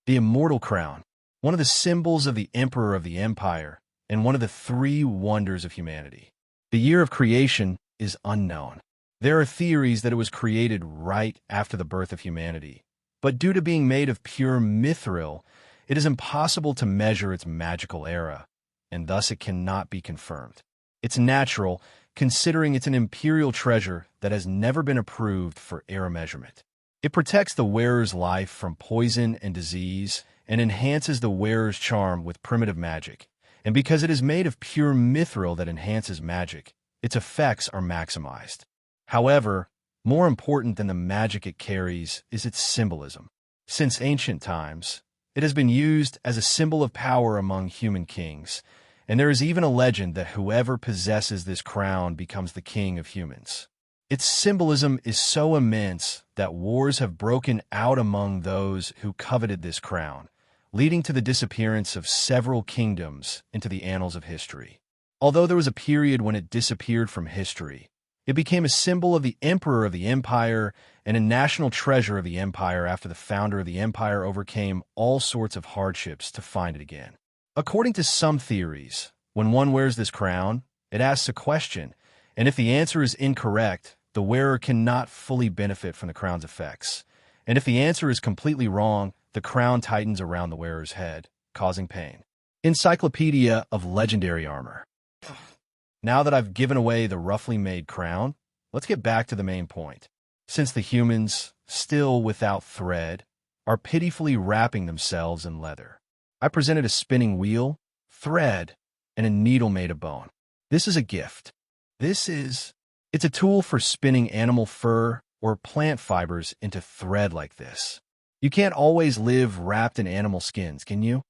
The immortal crown, one of the symbols of the emperor of the empire, and one of the three wonders of humanity. The year of creation is unknown. There are theories that it was created right after the birth of humanity, but due to being made of pure mithril, it is impossible to measure its magical era, and thus it cannot be confirmed. It's natural, considering it's an imperial treasure that has never been approved for era measurement. It protects the wearer's life from poison and disease and enhances the wearer's charm with primitive magic. And because it is made of pure mithril that enhances magic, its effects are maximized. However, more important than the magic it carries is its symbolism. Since ancient times, it has been used as a symbol of power among human kings, and there is even a legend that whoever possesses this crown becomes the king of humans. Its symbolism is so immense that wars have broken out among those who coveted this crown, leading to the disappearance of several kingdoms into the annals of history. Although there was a period when it disappeared from history, it became a symbol of the emperor of the empire and a national treasure of the empire after the founder of the empire overcame all sorts of hardships to find it again. According to some theories, when one wears this crown, it asks a question, and if the answer is incorrect, the wearer cannot fully benefit from the crown's effects. And if the answer is completely wrong, the crown tightens around the wearer's head, causing pain. Encyclopedia of Legendary Armor. Now that I've given away the roughly made crown, let's get back to the main point. Since the humans, still without thread, are pitifully wrapping themselves in leather, I presented a spinning wheel, thread, and a needle made of bone. This is a gift. It's a tool for spinning animal fur or plant fibers into thread like this. You can't always live wrapped in animal skins, can you?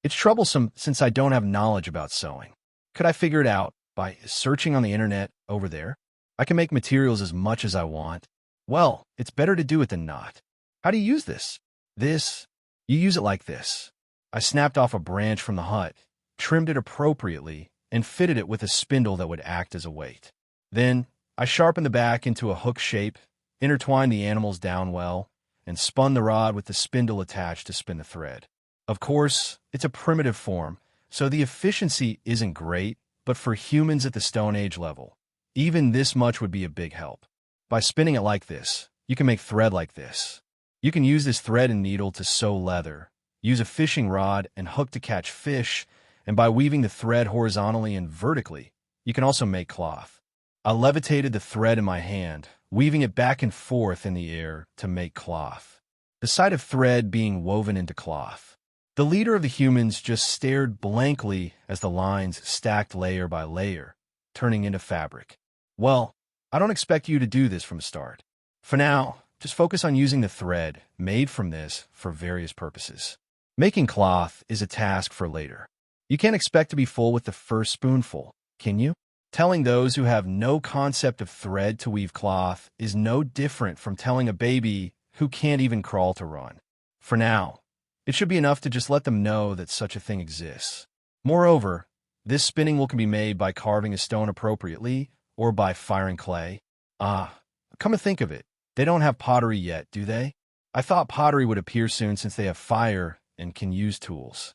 It's troublesome since I don't have knowledge about sewing. Could I figure it out by searching on the internet over there? I can make materials as much as I want. Well, it's better to do it than not. How do you use this? You use it like this. I snapped off a branch from the hut, trimmed it appropriately, and fitted it with a spindle that would act as a weight. Then, I sharpened the back into a hook shape, intertwined the animals down well, and spun the rod with the spindle attached to spin the thread. Of course, it's a primitive form, so the efficiency isn't great, but for humans at the Stone Age level, even this much would be a big help. By spinning it like this, you can make thread like this. You can use this thread and needle to sew leather, use a fishing rod and hook to catch fish, and by weaving the thread horizontally and vertically, you can also make cloth. I levitated the thread in my hand, weaving it back and forth in the air to make cloth. The sight of thread being woven into cloth. The leader of the humans just stared blankly as the lines stacked layer by layer, turning into fabric. Well, I don't expect you to do this from the start. For now, just focus on using the thread made from this for various purposes. Making cloth is a task for later. You can't expect to be full with the first spoonful, can you? Telling those who have no concept of thread to weave cloth is no different from telling a baby who can't even crawl to run. For now, it should be enough to just let them know that such a thing exists. Moreover, this spinning will can be made by carving a stone appropriately or by firing clay. Come to think of it, they don't have pottery yet, do they? I thought pottery would appear soon since they have fire and can use tools.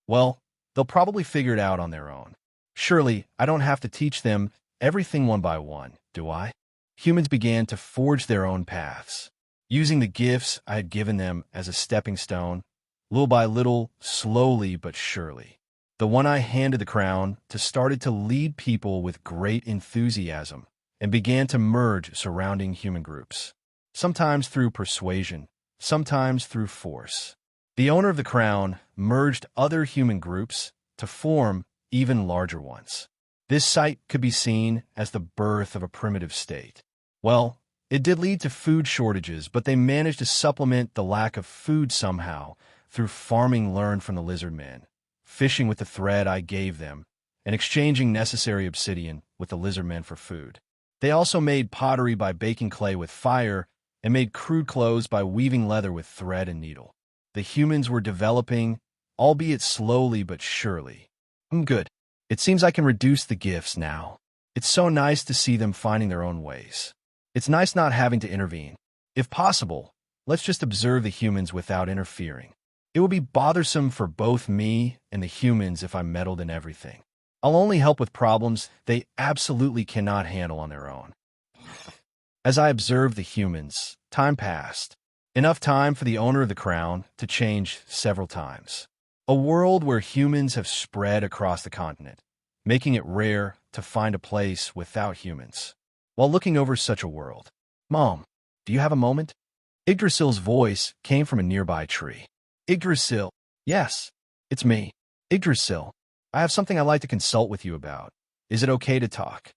Well, they'll probably figure it out on their own. Surely, I don't have to teach them everything one by one, do I? Humans began to forge their own paths, using the gifts I had given them as a stepping stone, little by little, slowly but surely. The one I handed the crown to started to lead people with great enthusiasm and began to merge surrounding human groups, sometimes through persuasion, sometimes through force. The owner of the crown merged other human groups to form even larger ones. This sight could be seen as the birth of a primitive state. Well, it did lead to food shortages, but they managed to supplement the lack of food somehow through farming learned from the lizard men, fishing with the thread I gave them, and exchanging necessary obsidian with the lizard men for food. They also made pottery by baking clay with fire and made crude clothes by weaving leather with thread and needle. The humans were developing, albeit slowly but surely. Good. It seems I can reduce the gifts now. It's so nice to see them finding their own ways. It's nice not having to intervene. If possible, let's just observe the humans without interfering. It would be bothersome for both me and the humans if I meddled in everything. I'll only help with problems they absolutely cannot handle on their own. As I observed the humans, time passed. Enough time for the owner of the crown to change several times. A world where humans have spread across the continent, making it rare to find a place without humans. While looking over such a world, Mom, do you have a moment? Yggdrasil's voice came from a nearby tree. Yggdrasil, yes, it's me. Yggdrasil, I have something I'd like to consult with you about. Is it okay to talk?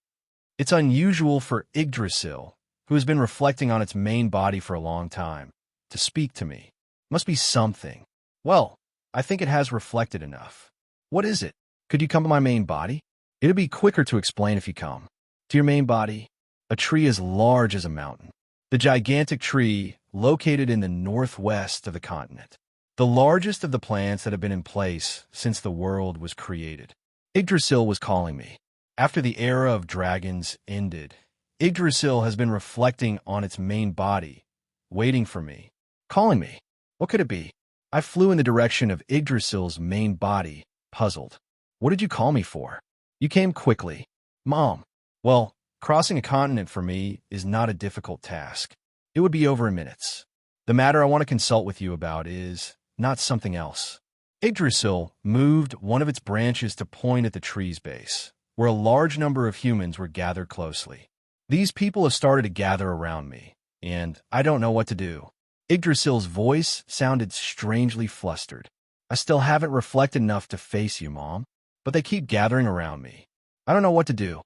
It's unusual for Yggdrasil, who has been reflecting on its main body for a long time, to speak to me. Must be something. Well, I think it has reflected enough. What is it? Could you come to my main body? It'd be quicker to explain if you come. To your main body, a tree as large as a mountain. The gigantic tree located in the northwest of the continent. The largest of the plants that have been in place since the world was created. Yggdrasil was calling me. After the era of dragons ended, Yggdrasil has been reflecting on its main body, waiting for me, calling me. What could it be? I flew in the direction of Yggdrasil's main body, puzzled. What did you call me for? You came quickly. Mom. Well, crossing a continent for me is not a difficult task. It would be over in minutes. The matter I want to consult with you about is not something else. Yggdrasil moved one of its branches to point at the tree's base, where a large number of humans were gathered closely. These people have started to gather around me, and I don't know what to do. Yggdrasil's voice sounded strangely flustered. I still haven't reflected enough to face you, Mom, but they keep gathering around me. I don't know what to do.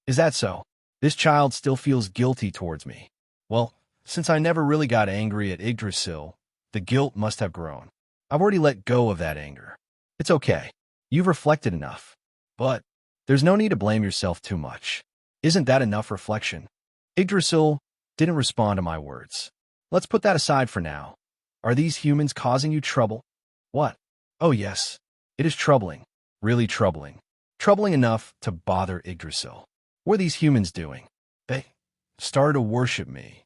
Is that so? This child still feels guilty towards me. Well, since I never really got angry at Yggdrasil, the guilt must have grown. I've already let go of that anger. It's okay. You've reflected enough. But there's no need to blame yourself too much. Isn't that enough reflection? Yggdrasil didn't respond to my words. Let's put that aside for now. Are these humans causing you trouble? What? Oh yes, it is troubling. Really troubling. Troubling enough to bother Yggdrasil. What are these humans doing? They started to worship me.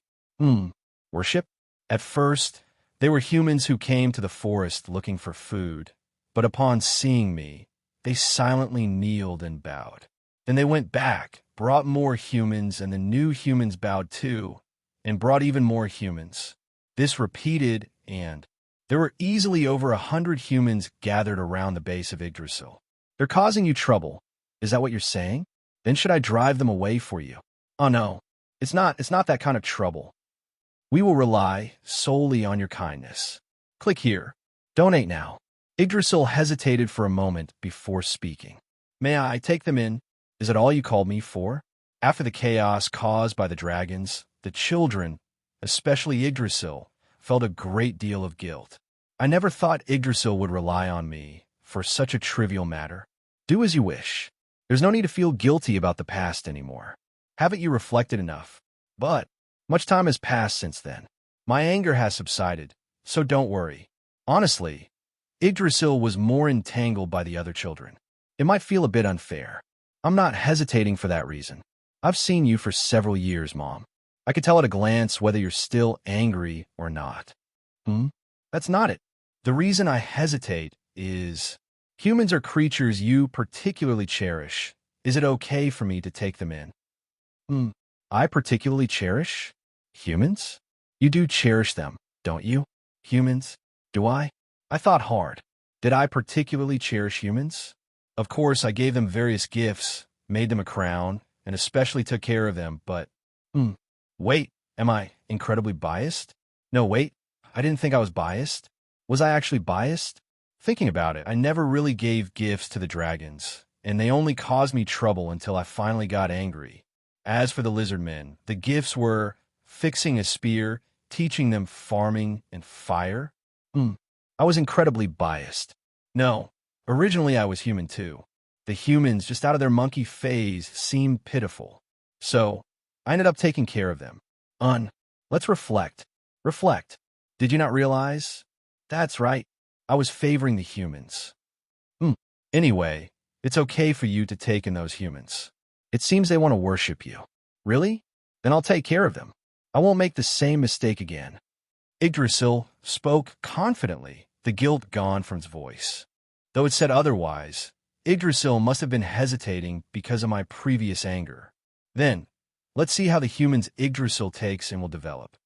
Worship? At first, they were humans who came to the forest looking for food, but upon seeing me, they silently kneeled and bowed. Then they went back, brought more humans, and the new humans bowed too, and brought even more humans. This repeated, and There were easily over 100 humans gathered around the base of Yggdrasil. They're causing you trouble. Is that what you're saying? Then should I drive them away for you? Oh no, it's not that kind of trouble. We will rely solely on your kindness. Click here. Donate now. Yggdrasil hesitated for a moment before speaking. May I take them in? Is it all you called me for? After the chaos caused by the dragons, the children, especially Yggdrasil, felt a great deal of guilt. I never thought Yggdrasil would rely on me for such a trivial matter. Do as you wish. There's no need to feel guilty about the past anymore. Haven't you reflected enough? But much time has passed since then. My anger has subsided, so don't worry. Honestly, Yggdrasil was more entangled by the other children. It might feel a bit unfair. I'm not hesitating for that reason. I've seen you for several years, Mom. I could tell at a glance whether you're still angry or not. That's not it. The reason I hesitate is humans are creatures you particularly cherish. Is it okay for me to take them in? I particularly cherish humans? You do cherish them, don't you? Humans? Do I? I thought hard. Did I particularly cherish humans? Of course, I gave them various gifts, made them a crown, and especially took care of them, but... Wait, am I incredibly biased? No, wait, I didn't think I was biased. Was I actually biased? Thinking about it, I never really gave gifts to the dragons, and they only caused me trouble until I finally got angry. As for the lizard men, the gifts were fixing a spear, teaching them farming and fire. I was incredibly biased. No, originally I was human too. The humans, just out of their monkey phase, seemed pitiful. So, I ended up taking care of them. Let's reflect. Reflect. Did you not realize? That's right. I was favoring the humans. Anyway, it's okay for you to take in those humans. It seems they want to worship you. Really? Then I'll take care of them. I won't make the same mistake again. Yggdrasil spoke confidently, the guilt gone from his voice. Though it said otherwise, Yggdrasil must have been hesitating because of my previous anger. Then, let's see how the humans Yggdrasil takes and will develop.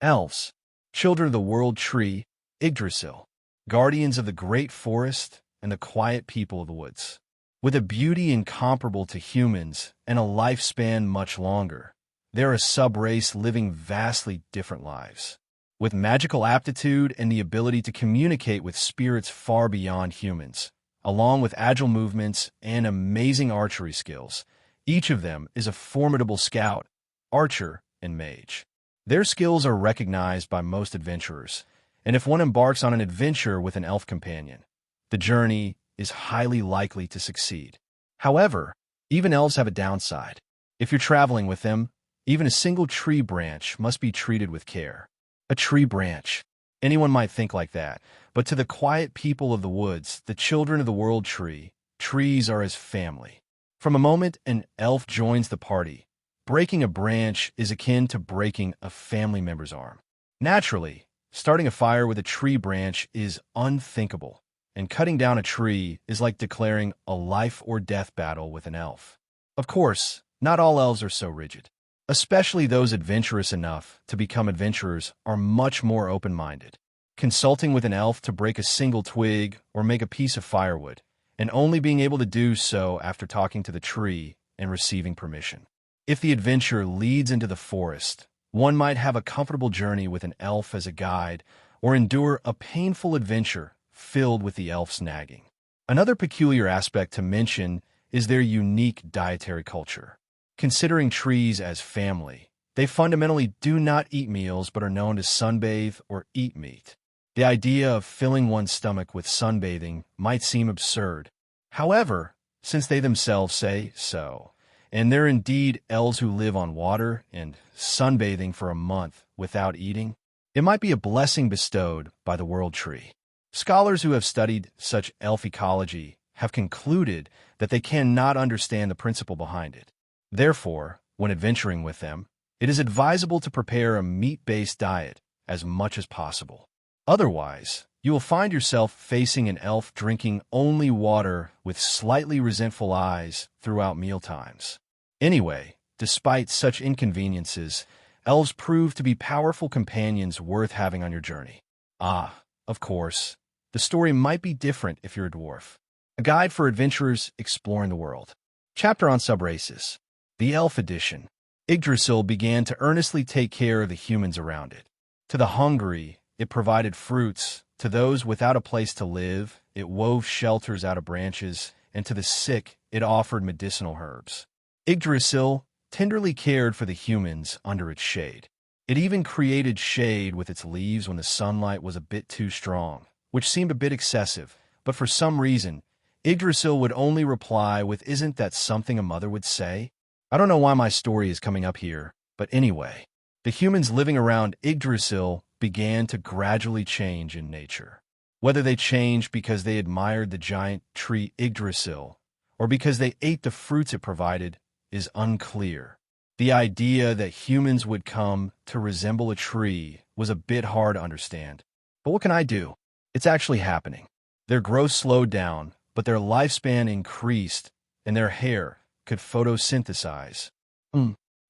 Elves, children of the world tree, Yggdrasil, guardians of the great forest and the quiet people of the woods. With a beauty incomparable to humans and a lifespan much longer, they're a sub-race living vastly different lives. With magical aptitude and the ability to communicate with spirits far beyond humans, along with agile movements and amazing archery skills, each of them is a formidable scout, archer, and mage. Their skills are recognized by most adventurers, and if one embarks on an adventure with an elf companion, the journey is highly likely to succeed. However, even elves have a downside. If you're traveling with them, even a single tree branch must be treated with care. A tree branch. Anyone might think like that, but to the quiet people of the woods, the children of the world tree, trees are as family. From a moment an elf joins the party, breaking a branch is akin to breaking a family member's arm. Naturally, starting a fire with a tree branch is unthinkable, and cutting down a tree is like declaring a life-or-death battle with an elf. Of course, not all elves are so rigid. Especially those adventurous enough to become adventurers are much more open-minded. Consulting with an elf to break a single twig or make a piece of firewood, and only being able to do so after talking to the tree and receiving permission. If the adventure leads into the forest, one might have a comfortable journey with an elf as a guide or endure a painful adventure filled with the elf's nagging. Another peculiar aspect to mention is their unique dietary culture. Considering trees as family, they fundamentally do not eat meals but are known to sunbathe or eat meat. The idea of filling one's stomach with sunbathing might seem absurd. However, since they themselves say so, and they're indeed elves who live on water and sunbathing for a month without eating, it might be a blessing bestowed by the world tree. Scholars who have studied such elf ecology have concluded that they cannot understand the principle behind it. Therefore, when adventuring with them, it is advisable to prepare a meat-based diet as much as possible. Otherwise, you will find yourself facing an elf drinking only water with slightly resentful eyes throughout mealtimes. Anyway, despite such inconveniences, elves prove to be powerful companions worth having on your journey. Ah, of course. The story might be different if you're a dwarf. A guide for adventurers exploring the world. Chapter on subraces. The Elf Edition. Yggdrasil began to earnestly take care of the humans around it. To the hungry, it provided fruits. To those without a place to live, it wove shelters out of branches. And to the sick, it offered medicinal herbs. Yggdrasil tenderly cared for the humans under its shade. It even created shade with its leaves when the sunlight was a bit too strong, which seemed a bit excessive, but for some reason, Yggdrasil would only reply with, "Isn't that something a mother would say?" I don't know why my story is coming up here, but anyway, the humans living around Yggdrasil began to gradually change in nature. Whether they changed because they admired the giant tree Yggdrasil, or because they ate the fruits it provided, is unclear. The idea that humans would come to resemble a tree was a bit hard to understand. But what can I do? It's actually happening. Their growth slowed down, but their lifespan increased, and their hair could photosynthesize.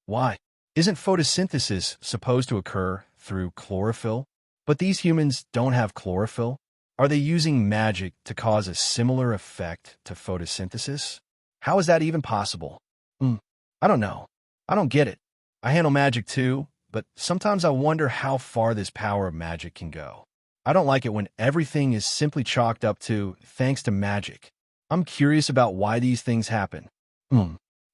Why? Isn't photosynthesis supposed to occur through chlorophyll? But these humans don't have chlorophyll. Are they using magic to cause a similar effect to photosynthesis? How is that even possible? I don't know. I don't get it. I handle magic too, but sometimes I wonder how far this power of magic can go. I don't like it when everything is simply chalked up to thanks to magic. I'm curious about why these things happen.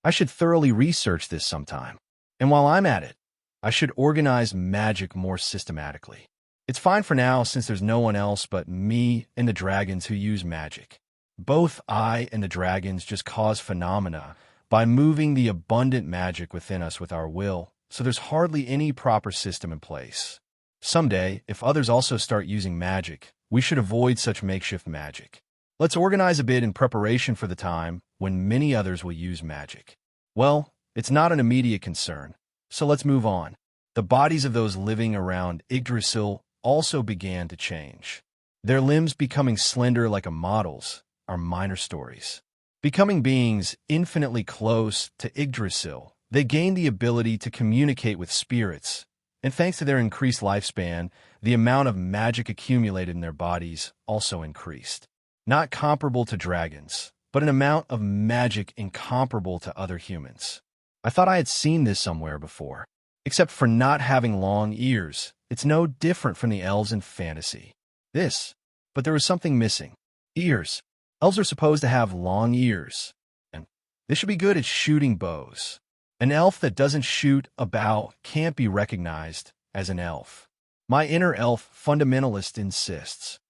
I should thoroughly research this sometime. And while I'm at it, I should organize magic more systematically. It's fine for now since there's no one else but me and the dragons who use magic. Both I and the dragons just cause phenomena by moving the abundant magic within us with our will, so there's hardly any proper system in place. Someday, if others also start using magic, we should avoid such makeshift magic. Let's organize a bit in preparation for the time when many others will use magic. Well, it's not an immediate concern, so let's move on. The bodies of those living around Yggdrasil also began to change. Their limbs becoming slender like a model's are minor stories. Becoming beings infinitely close to Yggdrasil, they gained the ability to communicate with spirits, and thanks to their increased lifespan, the amount of magic accumulated in their bodies also increased. Not comparable to dragons, but an amount of magic incomparable to other humans. I thought I had seen this somewhere before. Except for not having long ears, it's no different from the elves in fantasy. But there was something missing. Ears. Elves are supposed to have long ears, and they should be good at shooting bows. An elf that doesn't shoot a bow can't be recognized as an elf. My inner elf fundamentalist insists.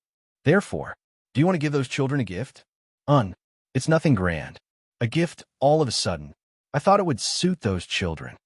Therefore, do you want to give those children a gift? It's nothing grand. A gift all of a sudden. I thought it would suit those children.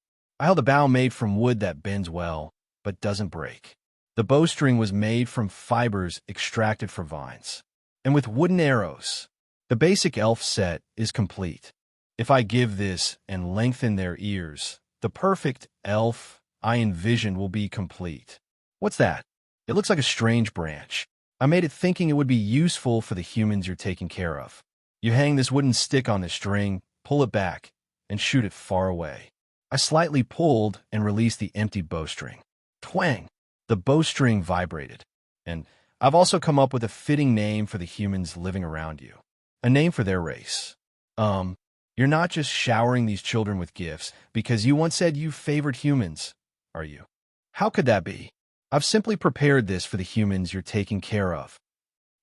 I held a bow made from wood that bends well, but doesn't break. The bowstring was made from fibers extracted from vines, and with wooden arrows. The basic elf set is complete. If I give this and lengthen their ears, the perfect elf I envision will be complete. What's that? It looks like a strange branch. I made it thinking it would be useful for the humans you're taking care of. You hang this wooden stick on the string, pull it back, and shoot it far away. I slightly pulled and released the empty bowstring. Twang! The bowstring vibrated. And I've also come up with a fitting name for the humans living around you. A name for their race. You're not just showering these children with gifts because you once said you favored humans, are you? How could that be? I've simply prepared this for the humans you're taking care of.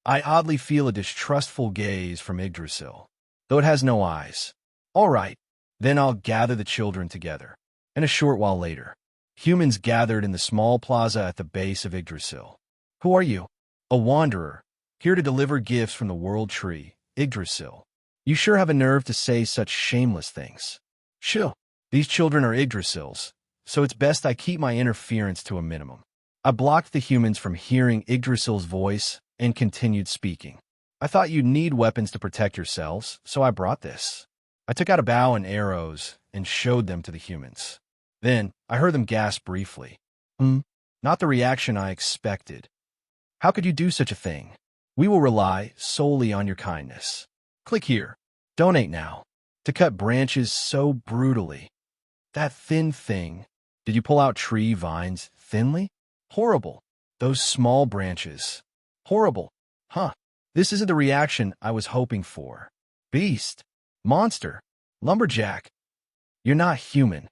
I oddly feel a distrustful gaze from Yggdrasil, though it has no eyes. All right, then I'll gather the children together. And a short while later, humans gathered in the small plaza at the base of Yggdrasil. Who are you? A wanderer, here to deliver gifts from the world tree, Yggdrasil. You sure have a nerve to say such shameless things. Chill. These children are Yggdrasil's, so it's best I keep my interference to a minimum. I blocked the humans from hearing Yggdrasil's voice and continued speaking. I thought you'd need weapons to protect yourselves, so I brought this. I took out a bow and arrows and showed them to the humans. Then I heard them gasp briefly. Not the reaction I expected. How could you do such a thing? We will rely solely on your kindness. Click here. Donate now. To cut branches so brutally. That thin thing. Did you pull out tree vines thinly? Horrible. Those small branches. Horrible. Huh. This isn't the reaction I was hoping for. Beast. Monster. Lumberjack. You're not human.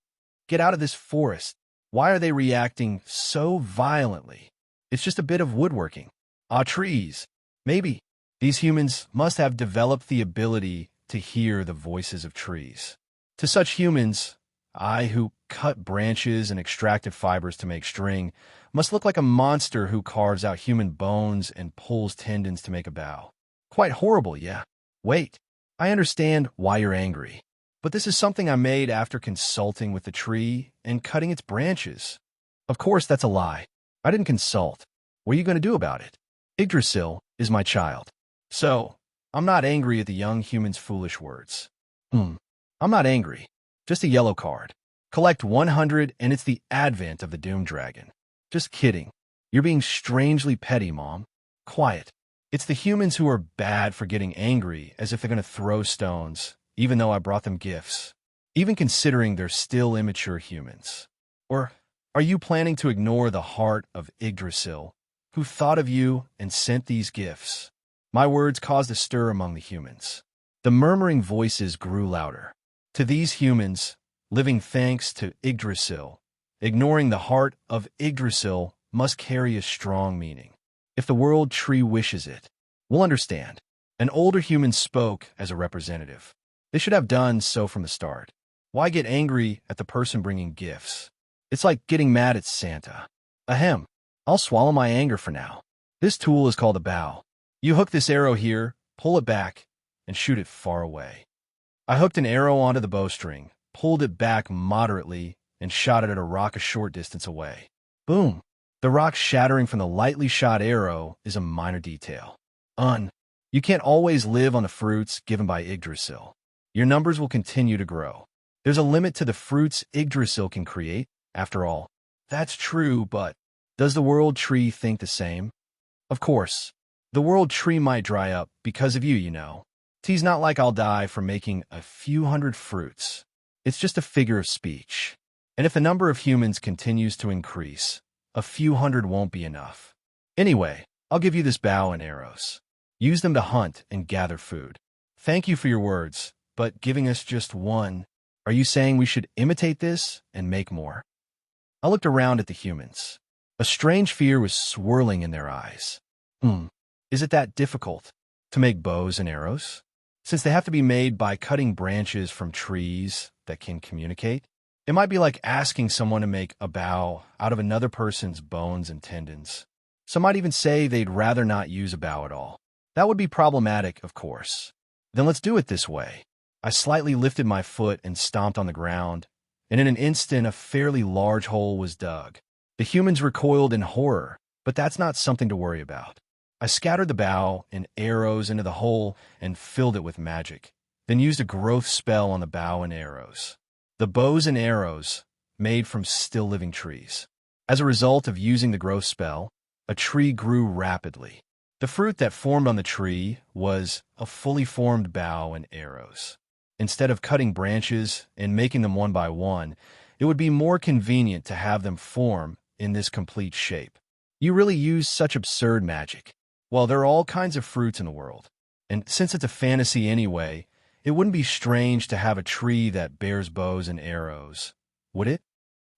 Get out of this forest. Why are they reacting so violently? It's just a bit of woodworking. Ah, trees. Maybe. These humans must have developed the ability to hear the voices of trees. To such humans, I, who cut branches and extracted fibers to make string, must look like a monster who carves out human bones and pulls tendons to make a bow. Quite horrible, yeah. Wait, I understand why you're angry. But this is something I made after consulting with the tree and cutting its branches. Of course, that's a lie. I didn't consult. What are you going to do about it? Yggdrasil is my child. So, I'm not angry at the young human's foolish words. I'm not angry. Just a yellow card. Collect 100 and it's the advent of the Doom Dragon. Just kidding. You're being strangely petty, Mom. Quiet. It's the humans who are bad for getting angry as if they're going to throw stones, even though I brought them gifts. Even considering they're still immature humans. Or are you planning to ignore the heart of Yggdrasil, who thought of you and sent these gifts? My words caused a stir among the humans. The murmuring voices grew louder. To these humans, living thanks to Yggdrasil, ignoring the heart of Yggdrasil must carry a strong meaning. If the world tree wishes it, we'll understand. An older human spoke as a representative. They should have done so from the start. Why get angry at the person bringing gifts? It's like getting mad at Santa. Ahem. I'll swallow my anger for now. This tool is called a bow. You hook this arrow here, pull it back, and shoot it far away. I hooked an arrow onto the bowstring, pulled it back moderately, and shot it at a rock a short distance away. Boom! The rock shattering from the lightly shot arrow is a minor detail. You can't always live on the fruits given by Yggdrasil. Your numbers will continue to grow. There's a limit to the fruits Yggdrasil can create, after all. That's true, but does the world tree think the same? Of course. The world tree might dry up because of you, you know. It's not like I'll die for making a few hundred fruits. It's just a figure of speech. And if the number of humans continues to increase, a few hundred won't be enough. Anyway, I'll give you this bow and arrows. Use them to hunt and gather food. Thank you for your words, but giving us just one, are you saying we should imitate this and make more? I looked around at the humans. A strange fear was swirling in their eyes. Is it that difficult to make bows and arrows? Since they have to be made by cutting branches from trees that can communicate? It might be like asking someone to make a bow out of another person's bones and tendons. Some might even say they'd rather not use a bow at all. That would be problematic, of course. Then let's do it this way. I slightly lifted my foot and stomped on the ground, and in an instant a fairly large hole was dug. The humans recoiled in horror, but that's not something to worry about. I scattered the bow and arrows into the hole and filled it with magic, then used a growth spell on the bow and arrows. The bows and arrows made from still living trees. As a result of using the growth spell, a tree grew rapidly. The fruit that formed on the tree was a fully formed bow and arrows. Instead of cutting branches and making them one by one, it would be more convenient to have them form in this complete shape. You really use such absurd magic. Well, there are all kinds of fruits in the world, and since it's a fantasy anyway, it wouldn't be strange to have a tree that bears bows and arrows, would it?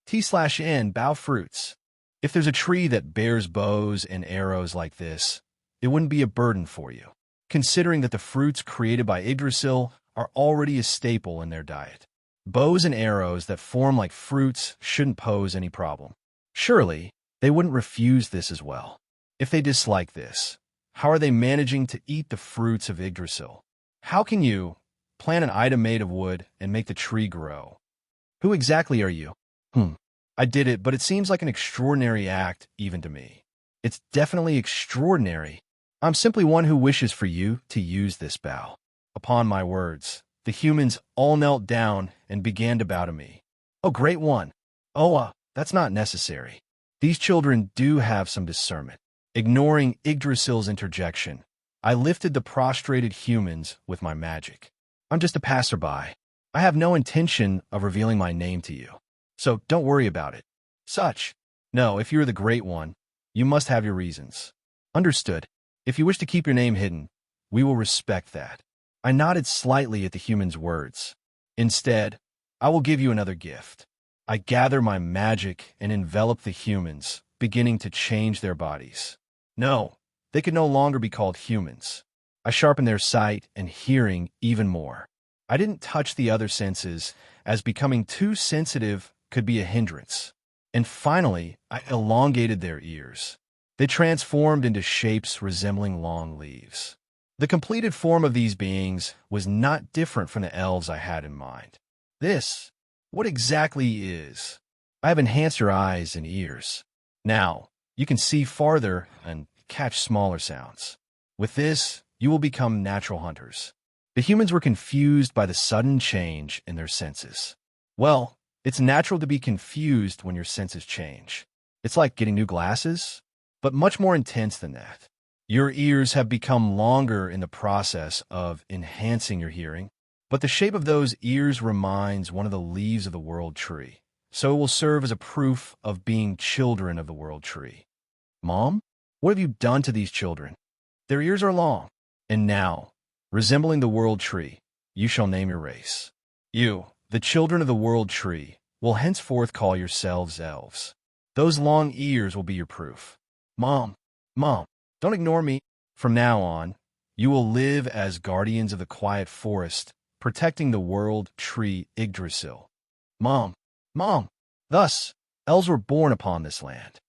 T/N, bow fruits. If there's a tree that bears bows and arrows like this, it wouldn't be a burden for you, considering that the fruits created by Yggdrasil are already a staple in their diet. Bows and arrows that form like fruits shouldn't pose any problem. Surely, they wouldn't refuse this as well. If they dislike this, how are they managing to eat the fruits of Yggdrasil? How can you plant an item made of wood and make the tree grow? Who exactly are you? I did it, but it seems like an extraordinary act even to me. It's definitely extraordinary. I'm simply one who wishes for you to use this bow. Upon my words, the humans all knelt down and began to bow to me. Oh, great one. That's not necessary. These children do have some discernment. Ignoring Yggdrasil's interjection, I lifted the prostrated humans with my magic. I'm just a passerby. I have no intention of revealing my name to you, so don't worry about it. No, if you're the Great One, You must have your reasons. Understood. If you wish to keep your name hidden, we will respect that. I nodded slightly at the human's words. Instead, I will give you another gift. I gather my magic and envelop the humans, beginning to change their bodies. No, they could no longer be called humans. I sharpened their sight and hearing even more. I didn't touch the other senses, as becoming too sensitive could be a hindrance. And finally, I elongated their ears. They transformed into shapes resembling long leaves. The completed form of these beings was not different from the elves I had in mind. This, what exactly is? I have enhanced your eyes and ears. Now, you can see farther and catch smaller sounds. With this, you will become natural hunters. The humans were confused by the sudden change in their senses. Well, it's natural to be confused when your senses change. It's like getting new glasses, but much more intense than that. Your ears have become longer in the process of enhancing your hearing, but the shape of those ears reminds one of the leaves of the world tree, so it will serve as a proof of being children of the world tree. Mom, what have you done to these children? Their ears are long, and now, resembling the world tree, you shall name your race. You, the children of the world tree, will henceforth call yourselves elves. Those long ears will be your proof. Mom, don't ignore me. From now on, you will live as guardians of the quiet forest, protecting the world tree Yggdrasil. Mom. Thus, elves were born upon this land.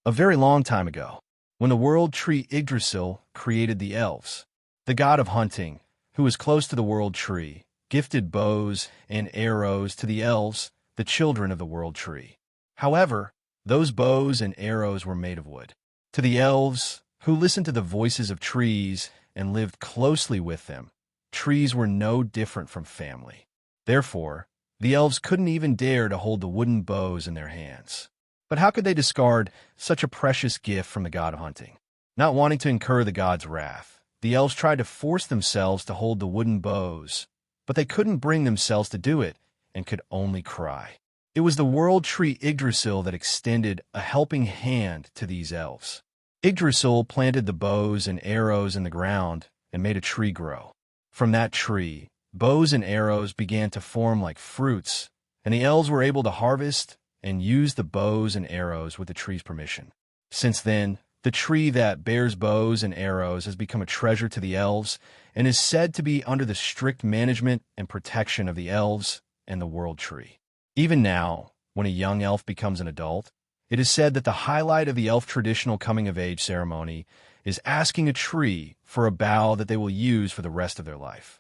A very long time ago, when the world tree Yggdrasil created the elves, the god of hunting, who was close to the world tree, gifted bows and arrows to the elves, the children of the world tree. However, those bows and arrows were made of wood. To the elves, who listened to the voices of trees and lived closely with them, trees were no different from family. Therefore, the elves couldn't even dare to hold the wooden bows in their hands. But how could they discard such a precious gift from the god of hunting? Not wanting to incur the god's wrath, the elves tried to force themselves to hold the wooden bows, but they couldn't bring themselves to do it and could only cry. It was the world tree Yggdrasil that extended a helping hand to these elves. Yggdrasil planted the bows and arrows in the ground and made a tree grow. From that tree, bows and arrows began to form like fruits, and the elves were able to harvest and use the bows and arrows with the tree's permission. Since then, the tree that bears bows and arrows has become a treasure to the elves and is said to be under the strict management and protection of the elves and the world tree. Even now, when a young elf becomes an adult, it is said that the highlight of the elf traditional coming-of-age ceremony is asking a tree for a bough that they will use for the rest of their life.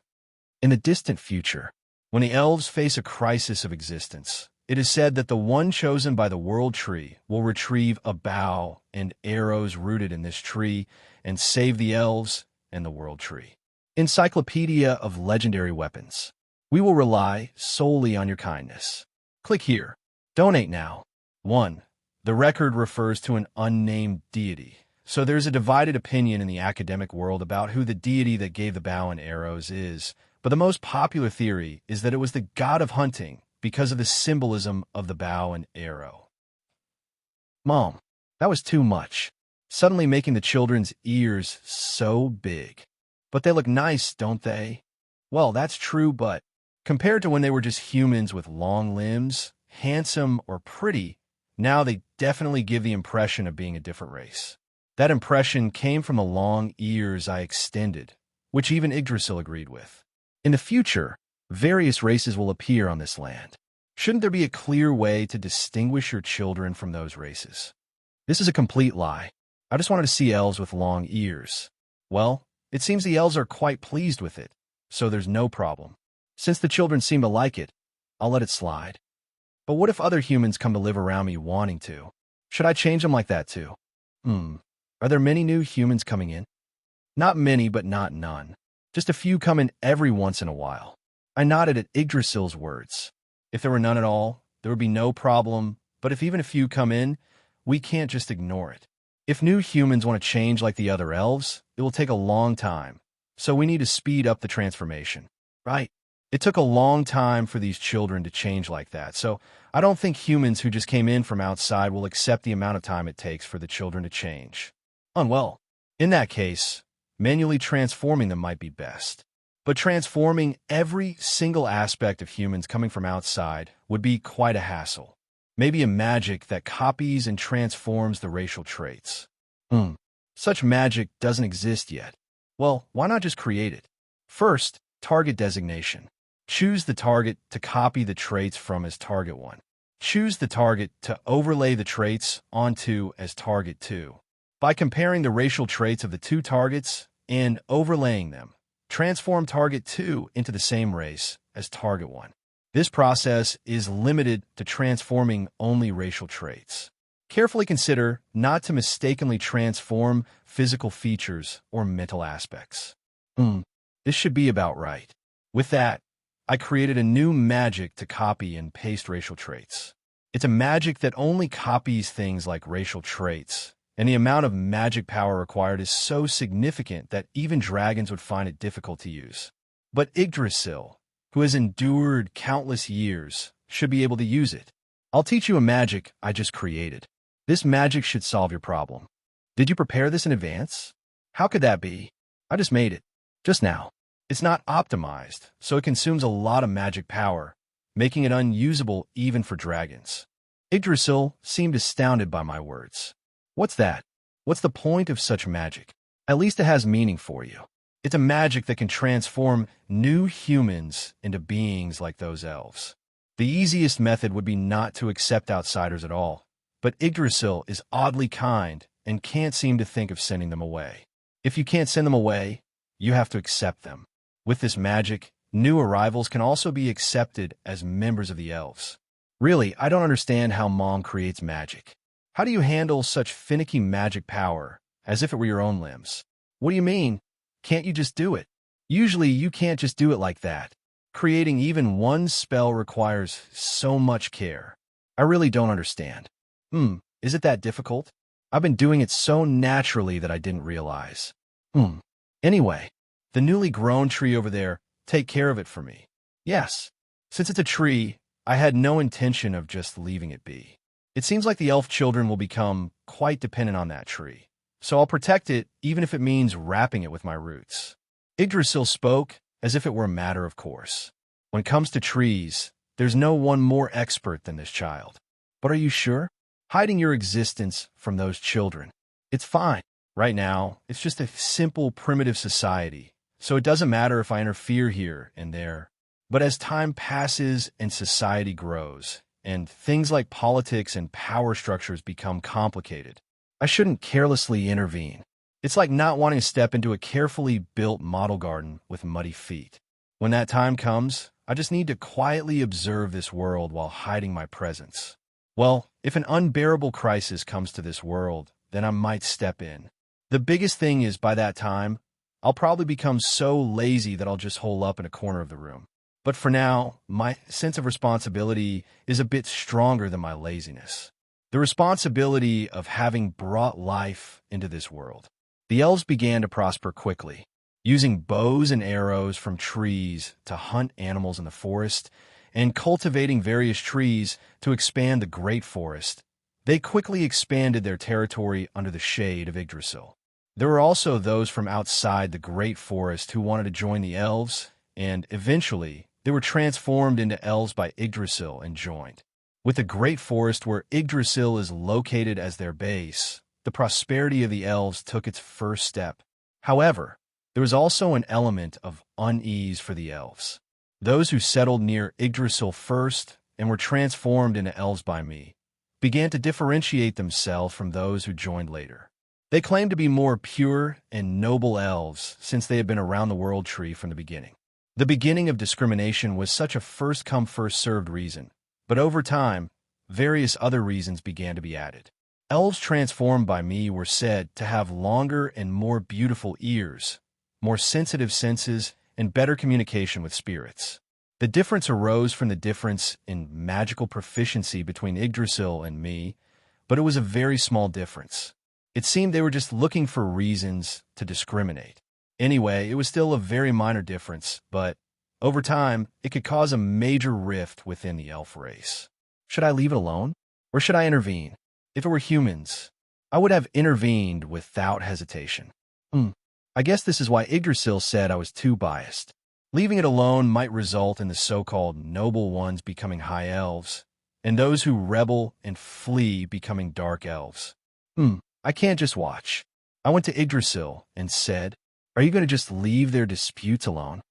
In the distant future, when the elves face a crisis of existence, it is said that the one chosen by the world tree will retrieve a bough and arrows rooted in this tree and save the elves and the world tree. Encyclopedia of Legendary Weapons. We will rely solely on your kindness. Click here. Donate now. 1. The record refers to an unnamed deity, so there's a divided opinion in the academic world about who the deity that gave the bow and arrows is, but the most popular theory is that it was the god of hunting because of the symbolism of the bow and arrow. Mom, that was too much. Suddenly making the children's ears so big. But they look nice, don't they? Well, that's true, but compared to when they were just humans with long limbs, handsome or pretty, now they definitely give the impression of being a different race. That impression came from the long ears I extended, which even Yggdrasil agreed with. In the future, various races will appear on this land. Shouldn't there be a clear way to distinguish your children from those races? This is a complete lie. I just wanted to see elves with long ears. Well, it seems the elves are quite pleased with it, so there's no problem. Since the children seem to like it, I'll let it slide. But what if other humans come to live around me wanting to? Should I change them like that too? Are there many new humans coming in? Not many, but not none. Just a few come in every once in a while. I nodded at Yggdrasil's words. If there were none at all, there would be no problem, but if even a few come in, we can't just ignore it. If new humans want to change like the other elves, it will take a long time, so we need to speed up the transformation. Right. It took a long time for these children to change like that, so I don't think humans who just came in from outside will accept the amount of time it takes for the children to change. Unwell. In that case, manually transforming them might be best. But transforming every single aspect of humans coming from outside would be quite a hassle. Maybe a magic that copies and transforms the racial traits. Such magic doesn't exist yet. Well, why not just create it? First, target designation. Choose the target to copy the traits from as target 1. Choose the target to overlay the traits onto as target 2. By comparing the racial traits of the two targets and overlaying them, transform target 2 into the same race as target 1. This process is limited to transforming only racial traits. Carefully consider not to mistakenly transform physical features or mental aspects. This should be about right. With that, I created a new magic to copy and paste racial traits. It's a magic that only copies things like racial traits, and the amount of magic power required is so significant that even dragons would find it difficult to use. But Yggdrasil, who has endured countless years, should be able to use it. I'll teach you a magic I just created. This magic should solve your problem. Did you prepare this in advance? How could that be? I just made it. Just now. It's not optimized, so it consumes a lot of magic power, making it unusable even for dragons. Yggdrasil seemed astounded by my words. What's that? What's the point of such magic? At least it has meaning for you. It's a magic that can transform new humans into beings like those elves. The easiest method would be not to accept outsiders at all, but Yggdrasil is oddly kind and can't seem to think of sending them away. If you can't send them away, you have to accept them. With this magic, new arrivals can also be accepted as members of the elves. Really, I don't understand how Mom creates magic. How do you handle such finicky magic power, as if it were your own limbs? What do you mean? Can't you just do it? Usually, you can't just do it like that. Creating even one spell requires so much care. I really don't understand. Is it that difficult? I've been doing it so naturally that I didn't realize. Anyway, the newly grown tree over there, take care of it for me. Yes. Since it's a tree, I had no intention of just leaving it be. It seems like the elf children will become quite dependent on that tree, so I'll protect it even if it means wrapping it with my roots. Yggdrasil spoke as if it were a matter of course. When it comes to trees, there's no one more expert than this child. But are you sure? Hiding your existence from those children. It's fine. Right now, it's just a simple, primitive society, so it doesn't matter if I interfere here and there. But as time passes and society grows, and things like politics and power structures become complicated, I shouldn't carelessly intervene. It's like not wanting to step into a carefully built model garden with muddy feet. When that time comes, I just need to quietly observe this world while hiding my presence. Well, if an unbearable crisis comes to this world, then I might step in. The biggest thing is by that time, I'll probably become so lazy that I'll just hole up in a corner of the room. But for now, my sense of responsibility is a bit stronger than my laziness. The responsibility of having brought life into this world. The elves began to prosper quickly, using bows and arrows from trees to hunt animals in the forest, and cultivating various trees to expand the great forest. They quickly expanded their territory under the shade of Yggdrasil. There were also those from outside the great forest who wanted to join the elves, and eventually, they were transformed into elves by Yggdrasil and joined. With the great forest where Yggdrasil is located as their base, the prosperity of the elves took its first step. However, there was also an element of unease for the elves. Those who settled near Yggdrasil first and were transformed into elves by me began to differentiate themselves from those who joined later. They claimed to be more pure and noble elves since they had been around the world tree from the beginning. The beginning of discrimination was such a first-come, first-served reason, but over time, various other reasons began to be added. Elves transformed by me were said to have longer and more beautiful ears, more sensitive senses, and better communication with spirits. The difference arose from the difference in magical proficiency between Yggdrasil and me, but it was a very small difference. It seemed they were just looking for reasons to discriminate. Anyway, it was still a very minor difference, but Over time, it could cause a major rift within the elf race. Should I leave it alone? Or should I intervene? If it were humans, I would have intervened without hesitation. I guess this is why Yggdrasil said I was too biased. Leaving it alone might result in the so-called noble ones becoming high elves, and those who rebel and flee becoming dark elves. I can't just watch. I went to Yggdrasil and said, "Are you going to just leave their disputes alone?"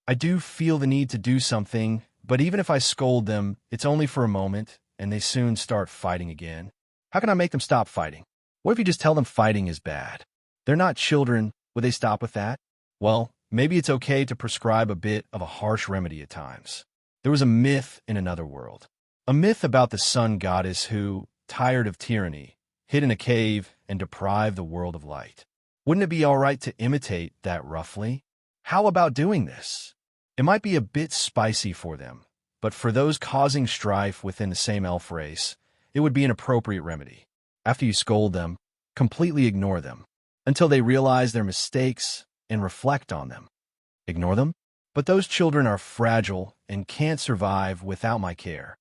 I do feel the need to do something, but even if I scold them, it's only for a moment, and they soon start fighting again. How can I make them stop fighting? What if you just tell them fighting is bad? They're not children. Would they stop with that? Well, maybe it's okay to prescribe a bit of a harsh remedy at times. There was a myth in another world. A myth about the sun goddess who, tired of tyranny, hid in a cave and deprived the world of light. Wouldn't it be all right to imitate that roughly? How about doing this? It might be a bit spicy for them, but for those causing strife within the same elf race, it would be an appropriate remedy. After you scold them, completely ignore them until they realize their mistakes and reflect on them. Ignore them? But those children are fragile and can't survive without my care.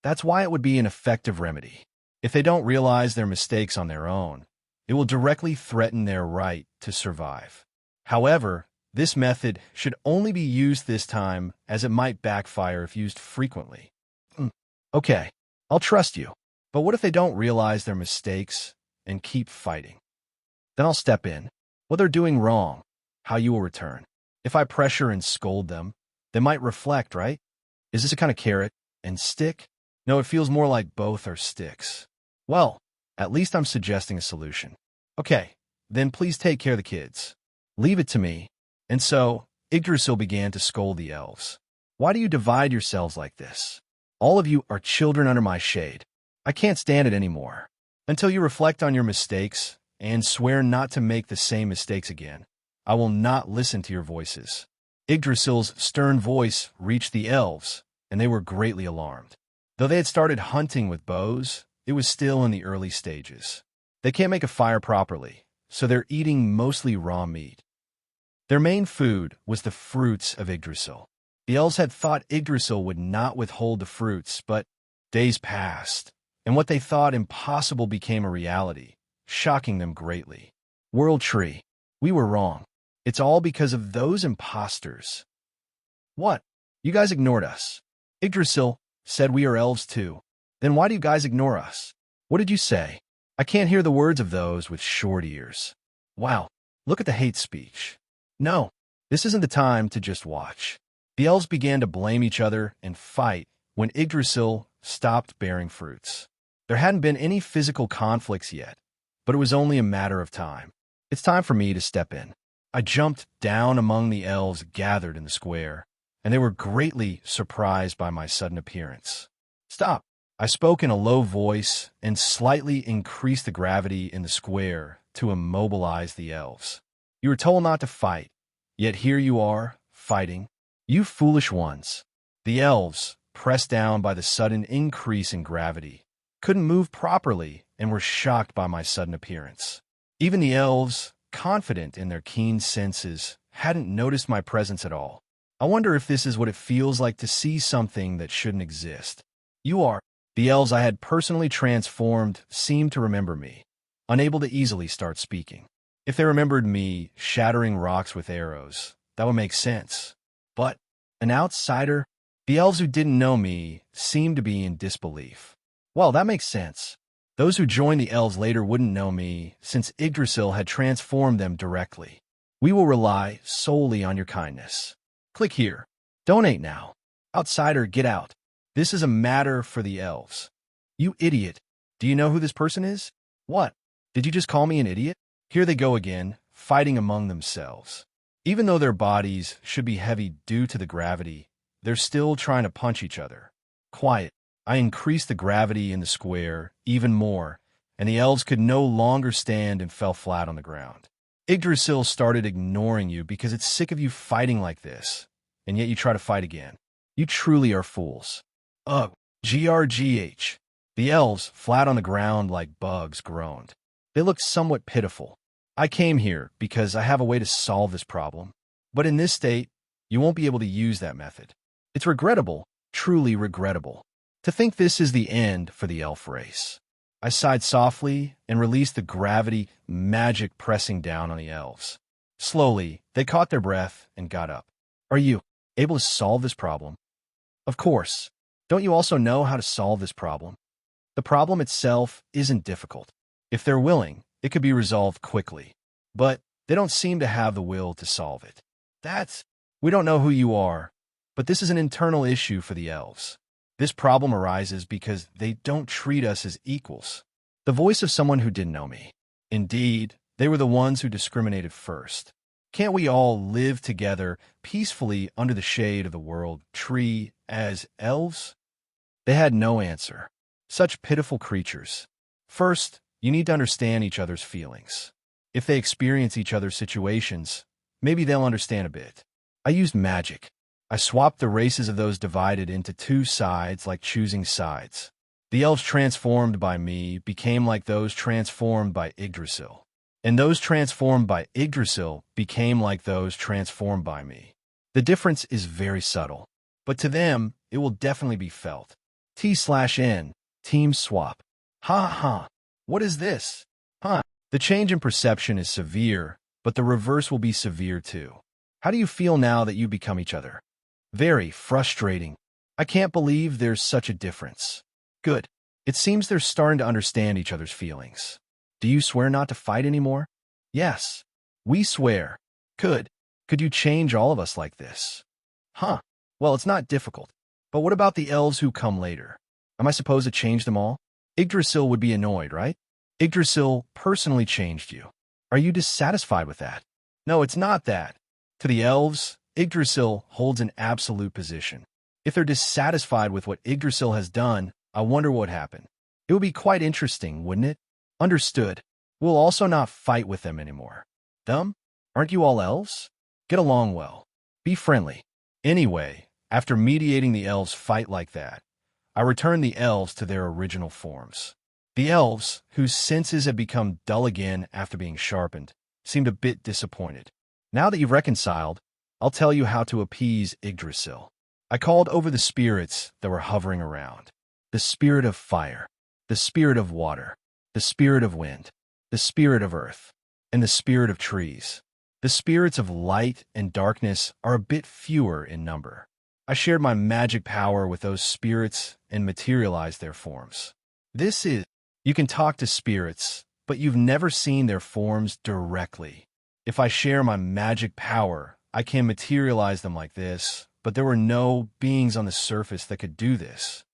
That's why it would be an effective remedy. If they don't realize their mistakes on their own, it will directly threaten their right to survive. However, this method should only be used this time, as it might backfire if used frequently. Okay, I'll trust you. But what if they don't realize their mistakes and keep fighting? Then I'll step in. What they're doing wrong, how you will return. If I pressure and scold them, they might reflect, right? Is this a kind of carrot and stick? No, it feels more like both are sticks. Well, at least I'm suggesting a solution. Okay, then please take care of the kids. Leave it to me. And so, Yggdrasil began to scold the elves. Why do you divide yourselves like this? All of you are children under my shade. I can't stand it anymore. Until you reflect on your mistakes and swear not to make the same mistakes again, I will not listen to your voices. Yggdrasil's stern voice reached the elves, and they were greatly alarmed. Though they had started hunting with bows, it was still in the early stages. They can't make a fire properly, so they're eating mostly raw meat. Their main food was the fruits of Yggdrasil. The elves had thought Yggdrasil would not withhold the fruits, but days passed, and what they thought impossible became a reality, shocking them greatly. World Tree, we were wrong. It's all because of those imposters. What? You guys ignored us. Yggdrasil said we are elves too. Then why do you guys ignore us? What did you say? I can't hear the words of those with short ears. Wow, look at the hate speech. No, this isn't the time to just watch. The elves began to blame each other and fight when Yggdrasil stopped bearing fruits. There hadn't been any physical conflicts yet, but it was only a matter of time. It's time for me to step in. I jumped down among the elves gathered in the square, and they were greatly surprised by my sudden appearance. Stop! I spoke in a low voice and slightly increased the gravity in the square to immobilize the elves. You were told not to fight, yet here you are, fighting. You foolish ones. The elves, pressed down by the sudden increase in gravity, couldn't move properly and were shocked by my sudden appearance. Even the elves, confident in their keen senses, hadn't noticed my presence at all. I wonder if this is what it feels like to see something that shouldn't exist. You are. The elves I had personally transformed seemed to remember me, unable to easily start speaking. If they remembered me shattering rocks with arrows, that would make sense. But an outsider? The elves who didn't know me seemed to be in disbelief. Well, that makes sense. Those who joined the elves later wouldn't know me, since Yggdrasil had transformed them directly. We will rely solely on your kindness. Click here. Donate now. Outsider, get out. This is a matter for the elves. You idiot. Do you know who this person is? What? Did you just call me an idiot? Here they go again, fighting among themselves. Even though their bodies should be heavy due to the gravity, they're still trying to punch each other. Quiet. I increased the gravity in the square even more, and the elves could no longer stand and fell flat on the ground. Yggdrasil started ignoring you because it's sick of you fighting like this, and yet you try to fight again. You truly are fools. Ugh, grgh. The elves, flat on the ground like bugs, groaned. They looked somewhat pitiful. I came here because I have a way to solve this problem. But in this state, you won't be able to use that method. It's regrettable, truly regrettable, to think this is the end for the elf race. I sighed softly and released the gravity magic pressing down on the elves. Slowly, they caught their breath and got up. Are you able to solve this problem? Of course. Don't you also know how to solve this problem? The problem itself isn't difficult. If they're willing, it could be resolved quickly. But they don't seem to have the will to solve it. We don't know who you are, but this is an internal issue for the elves. This problem arises because they don't treat us as equals. The voice of someone who didn't know me. Indeed, they were the ones who discriminated first. Can't we all live together peacefully under the shade of the world tree as elves? They had no answer. Such pitiful creatures. First, you need to understand each other's feelings. If they experience each other's situations, maybe they'll understand a bit. I used magic. I swapped the races of those divided into two sides like choosing sides. The elves transformed by me became like those transformed by Yggdrasil. And those transformed by Yggdrasil became like those transformed by me. The difference is very subtle, but to them, it will definitely be felt. T/N, team swap. Ha ha, what is this? Huh. The change in perception is severe, but the reverse will be severe too. How do you feel now that you become each other? Very frustrating. I can't believe there's such a difference. Good. It seems they're starting to understand each other's feelings. Do you swear not to fight anymore? Yes. We swear. Could you change all of us like this? Huh. Well, it's not difficult. But what about the elves who come later? Am I supposed to change them all? Yggdrasil would be annoyed, right? Yggdrasil personally changed you. Are you dissatisfied with that? No, it's not that. To the elves, Yggdrasil holds an absolute position. If they're dissatisfied with what Yggdrasil has done, I wonder what happened. It would be quite interesting, wouldn't it? Understood. We'll also not fight with them anymore. Them? Aren't you all elves? Get along well. Be friendly. Anyway, after mediating the elves' fight like that, I returned the elves to their original forms. The elves, whose senses had become dull again after being sharpened, seemed a bit disappointed. Now that you've reconciled, I'll tell you how to appease Yggdrasil. I called over the spirits that were hovering around. The spirit of fire, the spirit of water, the spirit of wind, the spirit of earth, and the spirit of trees. The spirits of light and darkness are a bit fewer in number. I shared my magic power with those spirits and materialized their forms. You can talk to spirits, but you've never seen their forms directly. If I share my magic power, I can materialize them like this, but there were no beings on the surface that could do this.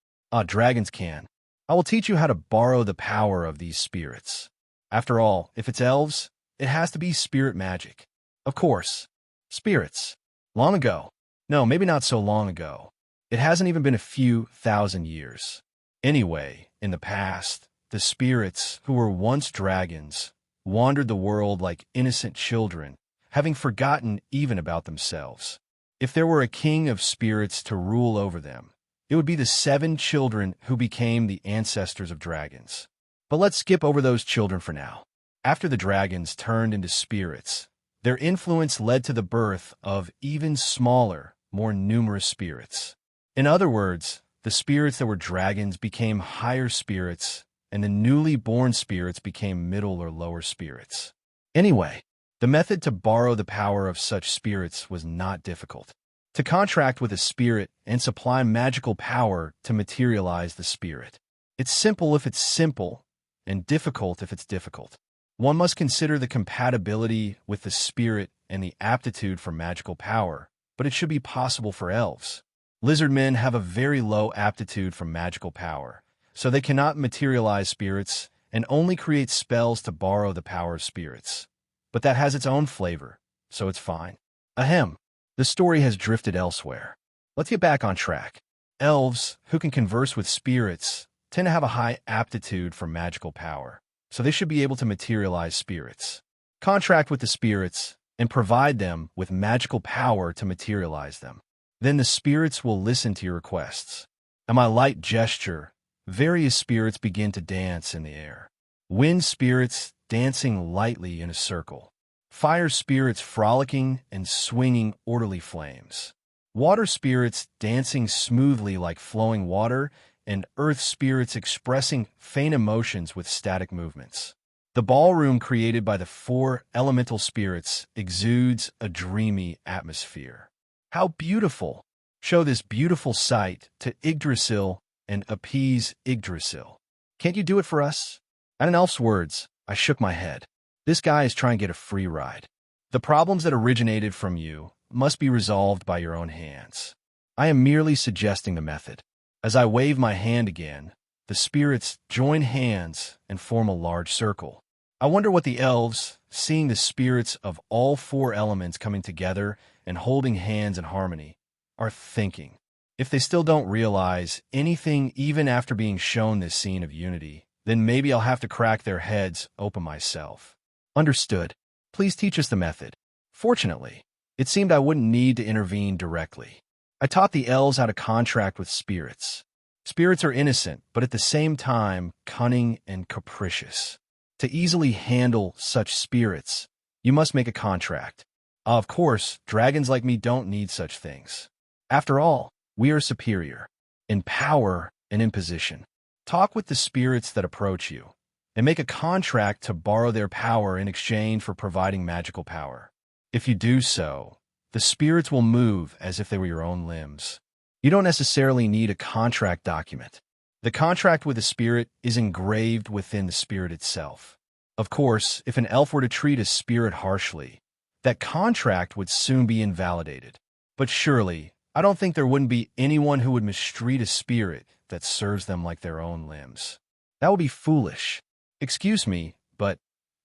Dragons can. I will teach you how to borrow the power of these spirits. After all, if it's elves, it has to be spirit magic. Of course. Spirits. Long ago. No, maybe not so long ago. It hasn't even been a few thousand years. Anyway, in the past, the spirits, who were once dragons, wandered the world like innocent children, having forgotten even about themselves. If there were a king of spirits to rule over them, it would be the 7 children who became the ancestors of dragons. But let's skip over those children for now. After the dragons turned into spirits, their influence led to the birth of even smaller, more numerous spirits. In other words, the spirits that were dragons became higher spirits, and the newly born spirits became middle or lower spirits. Anyway, the method to borrow the power of such spirits was not difficult. To contract with a spirit and supply magical power to materialize the spirit. It's simple if it's simple, and difficult if it's difficult. One must consider the compatibility with the spirit and the aptitude for magical power, but it should be possible for elves. Lizard men have a very low aptitude for magical power, so they cannot materialize spirits and only create spells to borrow the power of spirits. But that has its own flavor, so it's fine. Ahem. The story has drifted elsewhere. Let's get back on track. Elves, who can converse with spirits, tend to have a high aptitude for magical power, so they should be able to materialize spirits. Contract with the spirits and provide them with magical power to materialize them. Then the spirits will listen to your requests. At my light gesture, various spirits begin to dance in the air. Wind spirits dancing lightly in a circle. fire spirits frolicking and swinging orderly flames, water spirits dancing smoothly like flowing water, and earth spirits expressing faint emotions with static movements. The ballroom created by the four elemental spirits exudes a dreamy atmosphere. How beautiful! Show this beautiful sight to Yggdrasil and appease Yggdrasil. Can't you do it for us? And in elf's words, I shook my head. This guy is trying to get a free ride. The problems that originated from you must be resolved by your own hands. I am merely suggesting the method. As I wave my hand again, the spirits join hands and form a large circle. I wonder what the elves, seeing the spirits of all four elements coming together and holding hands in harmony, are thinking. If they still don't realize anything even after being shown this scene of unity, then maybe I'll have to crack their heads open myself. Understood. Please teach us the method. Fortunately, it seemed I wouldn't need to intervene directly. I taught the elves how to contract with spirits. Spirits are innocent, but at the same time, cunning and capricious. To easily handle such spirits, you must make a contract. Of course, dragons like me don't need such things. After all, we are superior, in power and in position. Talk with the spirits that approach you, and make a contract to borrow their power in exchange for providing magical power. If you do so, the spirits will move as if they were your own limbs. You don't necessarily need a contract document. The contract with a spirit is engraved within the spirit itself. Of course, if an elf were to treat a spirit harshly, that contract would soon be invalidated. But surely, I don't think there wouldn't be anyone who would mistreat a spirit that serves them like their own limbs. That would be foolish. Excuse me, but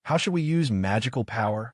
how should we use magical power?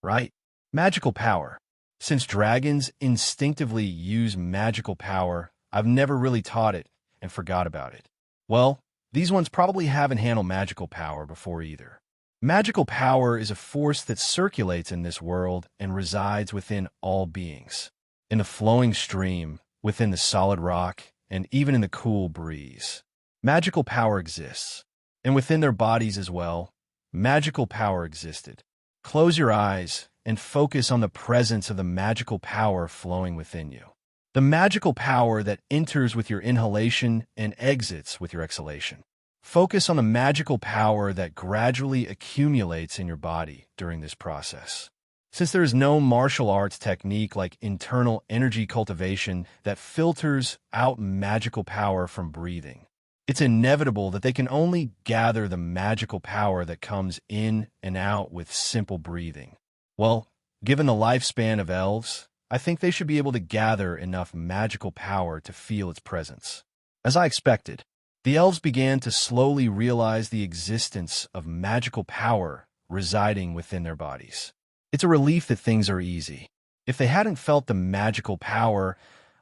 Right. Magical power. Since dragons instinctively use magical power, I've never really taught it and forgot about it. Well, these ones probably haven't handled magical power before either. Magical power is a force that circulates in this world and resides within all beings. In the flowing stream, within the solid rock, and even in the cool breeze. Magical power exists. And within their bodies as well, magical power existed. Close your eyes and focus on the presence of the magical power flowing within you. The magical power that enters with your inhalation and exits with your exhalation. Focus on the magical power that gradually accumulates in your body during this process. Since there is no martial arts technique like internal energy cultivation that filters out magical power from breathing, it's inevitable that they can only gather the magical power that comes in and out with simple breathing. Well, given the lifespan of elves, I think they should be able to gather enough magical power to feel its presence. As I expected, the elves began to slowly realize the existence of magical power residing within their bodies. It's a relief that things are easy. If they hadn't felt the magical power,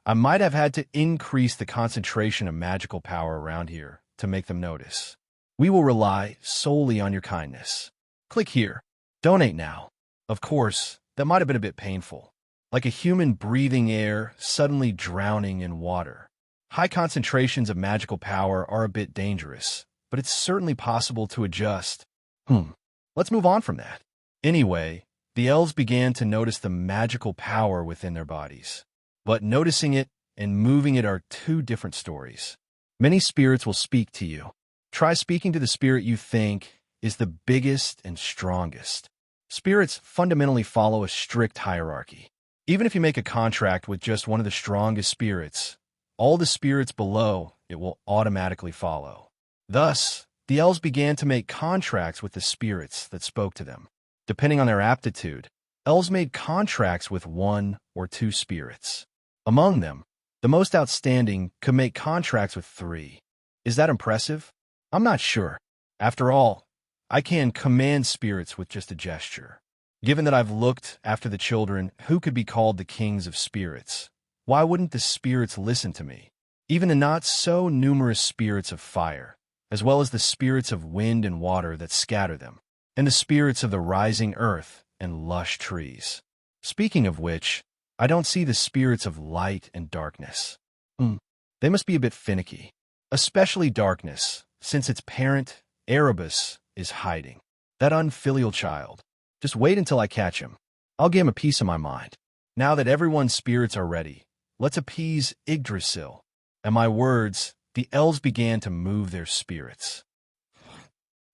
I might have had to increase the concentration of magical power around here to make them notice. We will rely solely on your kindness. Click here. Donate now. Of course, that might have been a bit painful. Like a human breathing air suddenly drowning in water. High concentrations of magical power are a bit dangerous, but it's certainly possible to adjust. Let's move on from that. Anyway, the elves began to notice the magical power within their bodies. But noticing it and moving it are two different stories. Many spirits will speak to you. Try speaking to the spirit you think is the biggest and strongest. Spirits fundamentally follow a strict hierarchy. Even if you make a contract with just one of the strongest spirits, all the spirits below it will automatically follow. Thus, the elves began to make contracts with the spirits that spoke to them. Depending on their aptitude, elves made contracts with one or two spirits. Among them, the most outstanding could make contracts with 3. Is that impressive? I'm not sure. After all, I can command spirits with just a gesture. Given that I've looked after the children who could be called the kings of spirits, why wouldn't the spirits listen to me? Even the not-so-numerous spirits of fire, as well as the spirits of wind and water that scatter them, and the spirits of the rising earth and lush trees. Speaking of which, I don't see the spirits of light and darkness. They must be a bit finicky, especially darkness, since its parent, Erebus, is hiding. That unfilial child. Just wait until I catch him. I'll give him a piece of my mind. Now that everyone's spirits are ready, let's appease Yggdrasil. At my words, the elves began to move their spirits.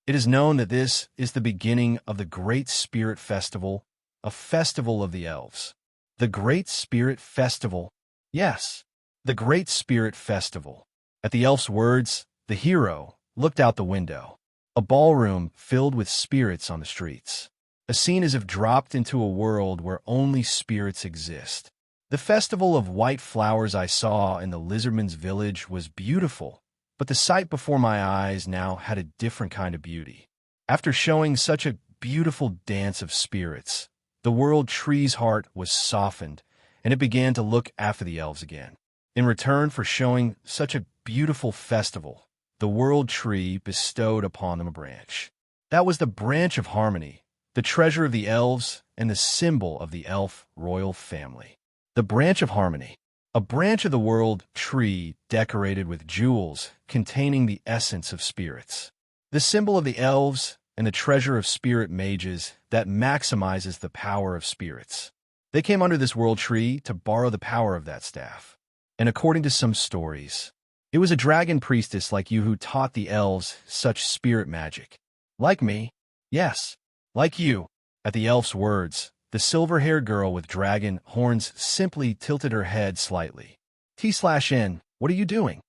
It is known that this is the beginning of the Great Spirit Festival, a festival of the elves. The Great Spirit Festival. Yes, the Great Spirit Festival. At the elf's words, the hero looked out the window. A ballroom filled with spirits on the streets. A scene as if dropped into a world where only spirits exist. The festival of white flowers I saw in the lizardman's village was beautiful, but the sight before my eyes now had a different kind of beauty. After showing such a beautiful dance of spirits, the world tree's heart was softened, and it began to look after the elves again. In return for showing such a beautiful festival, the world tree bestowed upon them a branch. That was the branch of harmony, the treasure of the elves, and the symbol of the elf royal family. The branch of harmony, a branch of the world tree decorated with jewels containing the essence of spirits. The symbol of the elves and the treasure of spirit mages that maximizes the power of spirits. They came under this world tree to borrow the power of that staff. And according to some stories, it was a dragon priestess like you who taught the elves such spirit magic. Like me, yes, like you. At the elf's words, the silver-haired girl with dragon horns simply tilted her head slightly. T/N, what are you doing?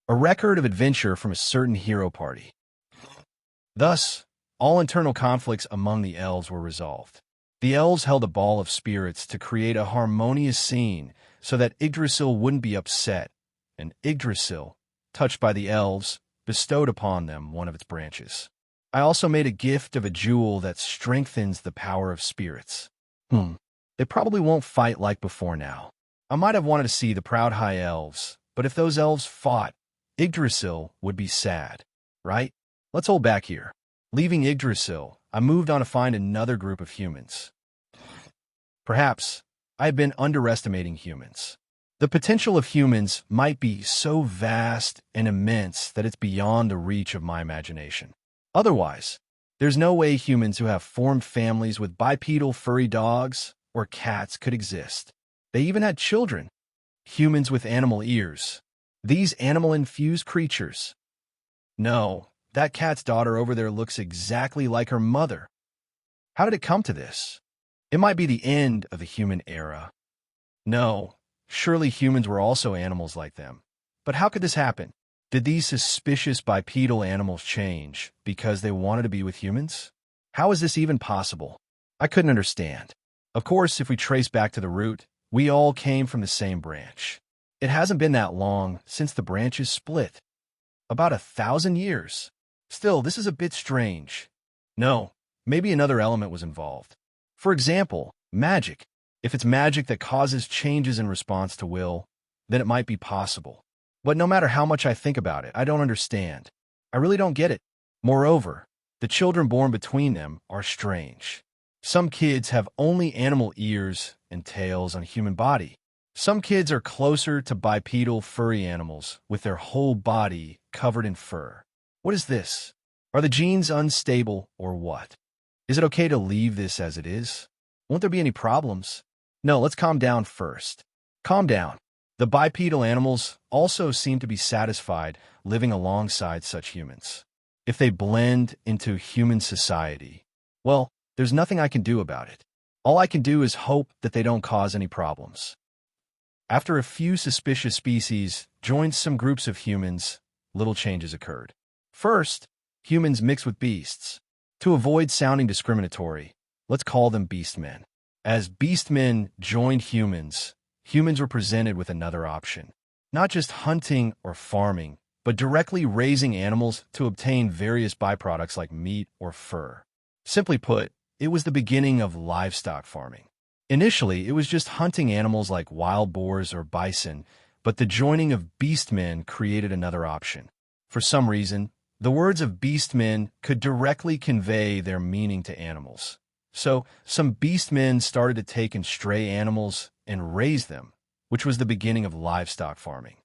A record of adventure from a certain hero party. Thus, all internal conflicts among the elves were resolved. The elves held a ball of spirits to create a harmonious scene so that Yggdrasil wouldn't be upset, and Yggdrasil, touched by the elves, bestowed upon them one of its branches. I also made a gift of a jewel that strengthens the power of spirits. They probably won't fight like before now. I might have wanted to see the proud high elves, but if those elves fought, Yggdrasil would be sad, right? Let's hold back here. Leaving Yggdrasil, I moved on to find another group of humans. Perhaps I had been underestimating humans. The potential of humans might be so vast and immense that it's beyond the reach of my imagination. Otherwise, there's no way humans who have formed families with bipedal furry dogs or cats could exist. They even had children, humans with animal ears. These animal-infused creatures. No, that cat's daughter over there looks exactly like her mother. How did it come to this? It might be the end of the human era. No, surely humans were also animals like them. But how could this happen? Did these suspicious bipedal animals change because they wanted to be with humans? How is this even possible? I couldn't understand. Of course, if we trace back to the root, we all came from the same branch. It hasn't been that long since the branches split. About 1,000 years. Still, this is a bit strange. No, maybe another element was involved. For example, magic. If it's magic that causes changes in response to will, then it might be possible. But no matter how much I think about it, I don't understand. I really don't get it. Moreover, the children born between them are strange. Some kids have only animal ears and tails on a human body. Some kids are closer to bipedal furry animals with their whole body covered in fur. What is this? Are the genes unstable or what? Is it okay to leave this as it is? Won't there be any problems? No, let's calm down first. Calm down. The bipedal animals also seem to be satisfied living alongside such humans. If they blend into human society, well, there's nothing I can do about it. All I can do is hope that they don't cause any problems. After a few suspicious species joined some groups of humans, little changes occurred. First, humans mixed with beasts. To avoid sounding discriminatory, let's call them beastmen. As beastmen joined humans, humans were presented with another option. Not just hunting or farming, but directly raising animals to obtain various byproducts like meat or fur. Simply put, it was the beginning of livestock farming. Initially, it was just hunting animals like wild boars or bison, but the joining of beastmen created another option. For some reason, the words of beastmen could directly convey their meaning to animals. So, some beastmen started to take in stray animals and raise them, which was the beginning of livestock farming.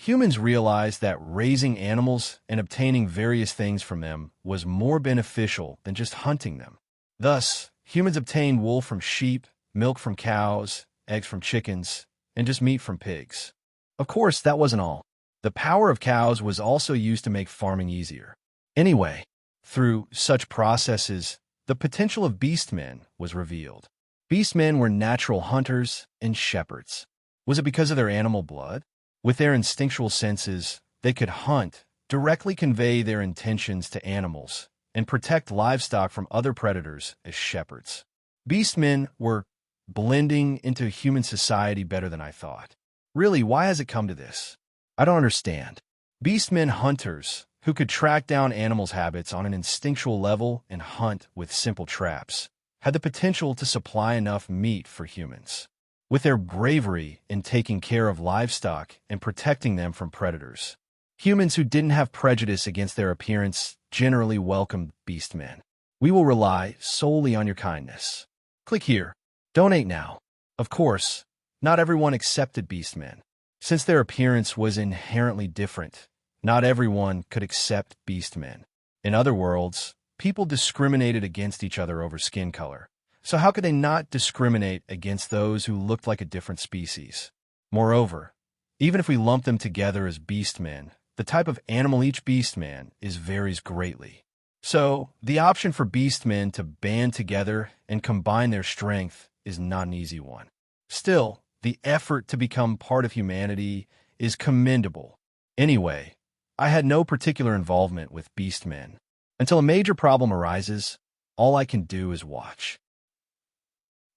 Humans realized that raising animals and obtaining various things from them was more beneficial than just hunting them. Thus, humans obtained wool from sheep, milk from cows, eggs from chickens, and just meat from pigs. Of course, that wasn't all. The power of cows was also used to make farming easier. Anyway, through such processes, the potential of beastmen was revealed. Beastmen were natural hunters and shepherds. Was it because of their animal blood? With their instinctual senses, they could hunt, directly convey their intentions to animals, and protect livestock from other predators as shepherds. Beastmen were blending into human society better than I thought. Really, why has it come to this? I don't understand. Beastmen hunters who could track down animals' habits on an instinctual level and hunt with simple traps had the potential to supply enough meat for humans. With their bravery in taking care of livestock and protecting them from predators, humans who didn't have prejudice against their appearance generally welcomed beastmen. We will rely solely on your kindness. Click here. Donate now. Of course, not everyone accepted beastmen. Since their appearance was inherently different, not everyone could accept beastmen. In other worlds, people discriminated against each other over skin color. So how could they not discriminate against those who looked like a different species? Moreover, even if we lump them together as beastmen, the type of animal each beastman is varies greatly. So, the option for beastmen to band together and combine their strength is not an easy one. Still, the effort to become part of humanity is commendable. Anyway, I had no particular involvement with beastmen. Until a major problem arises, all I can do is watch.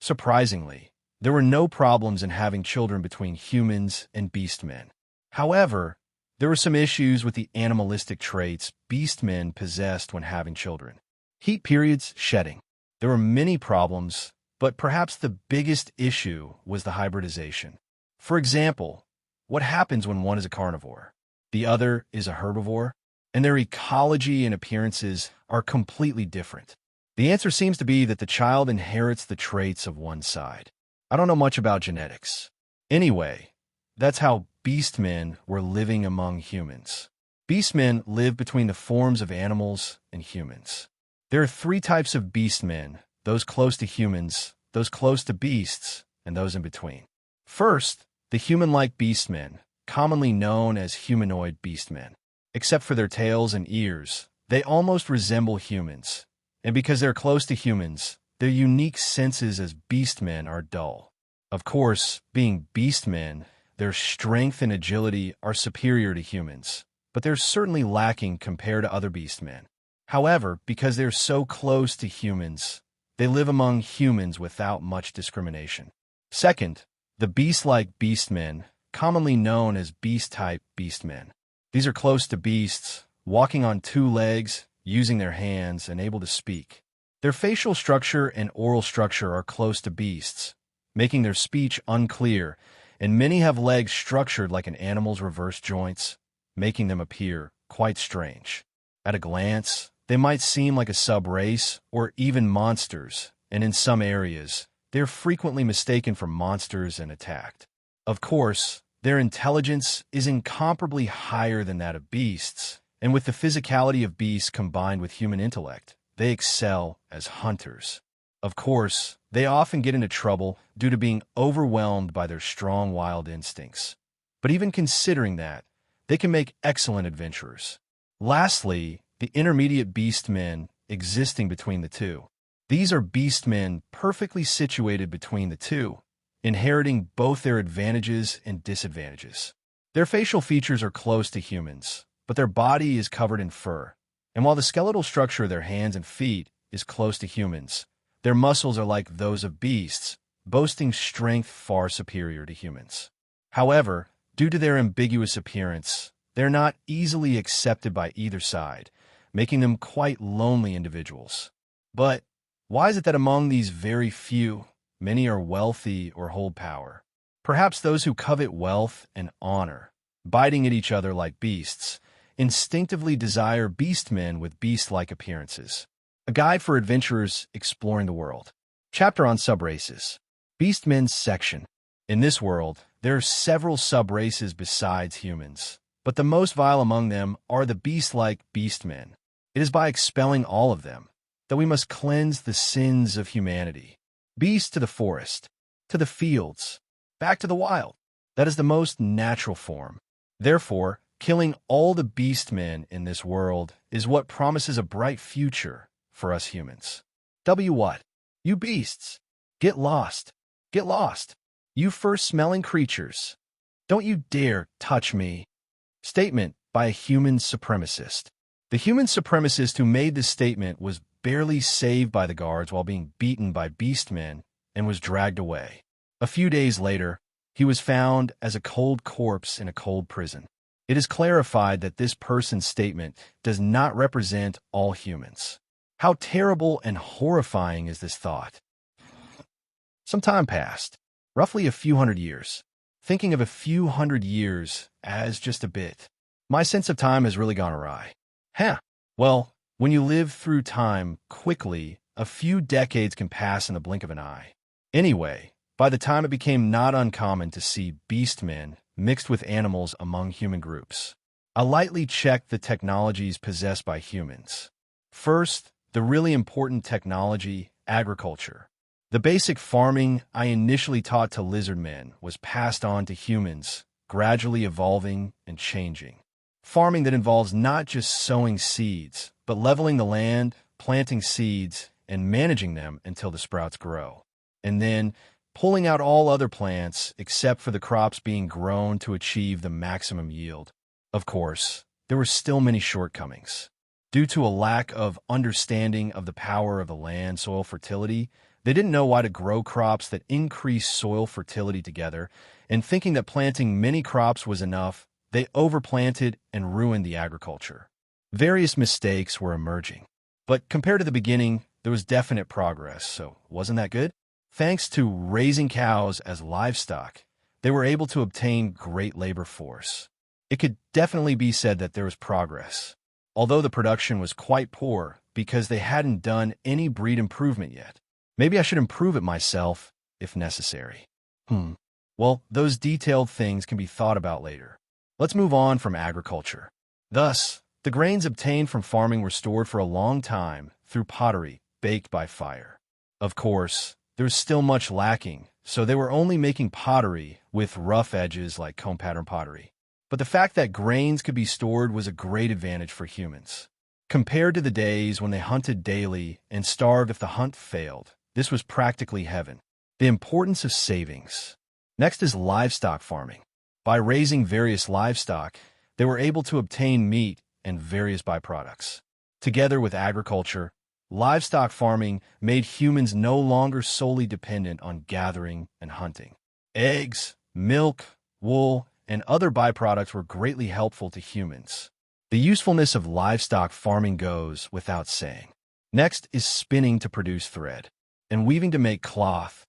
Surprisingly, there were no problems in having children between humans and beastmen. However, there were some issues with the animalistic traits beastmen possessed when having children. Heat periods, shedding. There were many problems, but perhaps the biggest issue was the hybridization. For example, what happens when one is a carnivore, the other is a herbivore, and their ecology and appearances are completely different? The answer seems to be that the child inherits the traits of one side. I don't know much about genetics. Anyway, that's how beastmen were living among humans. Beastmen live between the forms of animals and humans. There are three types of beastmen: those close to humans, those close to beasts, and those in between. First, the human-like beastmen, commonly known as humanoid beastmen. Except for their tails and ears, they almost resemble humans. And because they're close to humans, their unique senses as beastmen are dull. Of course, being beastmen, their strength and agility are superior to humans, but they're certainly lacking compared to other beastmen. However, because they're so close to humans, they live among humans without much discrimination. Second, the beast-like beastmen, commonly known as beast-type beastmen. These are close to beasts, walking on two legs, using their hands, and able to speak. Their facial structure and oral structure are close to beasts, making their speech unclear, and many have legs structured like an animal's reverse joints, making them appear quite strange. At a glance, they might seem like a sub-race or even monsters, and in some areas, they're frequently mistaken for monsters and attacked. Of course, their intelligence is incomparably higher than that of beasts, and with the physicality of beasts combined with human intellect, they excel as hunters. Of course, they often get into trouble due to being overwhelmed by their strong wild instincts. But even considering that, they can make excellent adventurers. Lastly, the intermediate beastmen existing between the two. These are beastmen perfectly situated between the two, inheriting both their advantages and disadvantages. Their facial features are close to humans, but their body is covered in fur. And while the skeletal structure of their hands and feet is close to humans, their muscles are like those of beasts, boasting strength far superior to humans. However, due to their ambiguous appearance, they're not easily accepted by either side, making them quite lonely individuals. But why is it that among these very few, many are wealthy or hold power? Perhaps those who covet wealth and honor, biting at each other like beasts, instinctively desire beastmen with beast-like appearances. A guide for adventurers exploring the world. Chapter on subraces. Beastmen's section. In this world, There are several sub-races besides humans, but the most vile among them are the beast-like beastmen. It is by expelling all of them that we must cleanse the sins of humanity. Beasts to the forest, to the fields, back to the wild. That is the most natural form. Therefore, killing all the beastmen in this world is what promises a bright future for us humans. What? You beasts! Get lost! Get lost! You first-smelling creatures! Don't you dare touch me! Statement by a human supremacist. The human supremacist who made this statement was barely saved by the guards while being beaten by beastmen and was dragged away. A few days later, he was found as a cold corpse in a cold prison. It is clarified that this person's statement does not represent all humans. How terrible and horrifying is this thought? Some time passed, roughly a few hundred years. Thinking of a few hundred years as just a bit, my sense of time has really gone awry. Well, when you live through time quickly, a few decades can pass in the blink of an eye. Anyway, by the time it became not uncommon to see beastmen mixed with animals among human groups, I lightly checked the technologies possessed by humans. First, the really important technology, agriculture. The basic farming I initially taught to lizard men was passed on to humans, gradually evolving and changing. Farming that involves not just sowing seeds, but leveling the land, planting seeds, and managing them until the sprouts grow. And then pulling out all other plants except for the crops being grown to achieve the maximum yield. Of course, there were still many shortcomings. Due to a lack of understanding of the power of the land soil fertility, they didn't know why to grow crops that increase soil fertility together, and thinking that planting many crops was enough, they overplanted and ruined the agriculture. Various mistakes were emerging. But compared to the beginning, there was definite progress, so wasn't that good? Thanks to raising cows as livestock, they were able to obtain great labor force. It could definitely be said that there was progress, although the production was quite poor because they hadn't done any breed improvement yet. Maybe I should improve it myself, if necessary. Well, those detailed things can be thought about later. Let's move on from agriculture. Thus, the grains obtained from farming were stored for a long time through pottery baked by fire. Of course, there was still much lacking, so they were only making pottery with rough edges like comb pattern pottery. But the fact that grains could be stored was a great advantage for humans. Compared to the days when they hunted daily and starved if the hunt failed, this was practically heaven. The importance of savings. Next is livestock farming. By raising various livestock, they were able to obtain meat and various byproducts. Together with agriculture, livestock farming made humans no longer solely dependent on gathering and hunting. Eggs, milk, wool, and other byproducts were greatly helpful to humans. The usefulness of livestock farming goes without saying. Next is spinning to produce thread, and weaving to make cloth.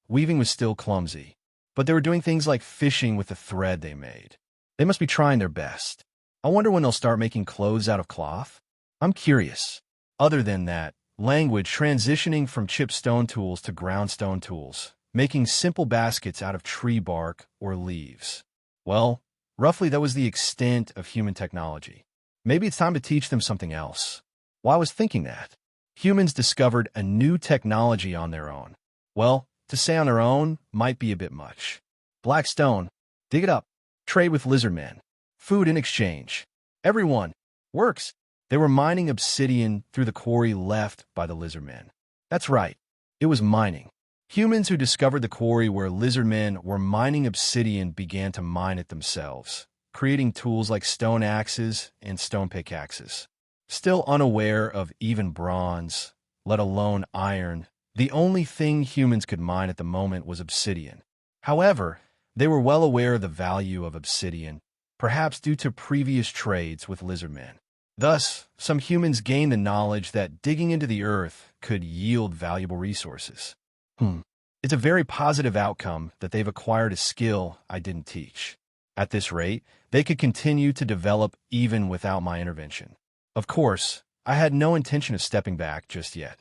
Weaving was still clumsy, but they were doing things like fishing with the thread they made. They must be trying their best. I wonder when they'll start making clothes out of cloth. I'm curious. Other than that, language transitioning from chipped stone tools to ground stone tools, making simple baskets out of tree bark or leaves. Well, roughly that was the extent of human technology. Maybe it's time to teach them something else. Well, I was thinking that. Humans discovered a new technology on their own. Well, to say on their own might be a bit much. Black stone, dig it up, trade with lizard men, food in exchange. Everyone, works. They were mining obsidian through the quarry left by the lizard men. That's right, it was mining. Humans who discovered the quarry where lizard men were mining obsidian began to mine it themselves, creating tools like stone axes and stone pickaxes. Still unaware of even bronze, let alone iron, the only thing humans could mine at the moment was obsidian. However, they were well aware of the value of obsidian, perhaps due to previous trades with lizard men. Thus, some humans gained the knowledge that digging into the earth could yield valuable resources. It's a very positive outcome that they've acquired a skill I didn't teach. At this rate, they could continue to develop even without my intervention. Of course, I had no intention of stepping back just yet.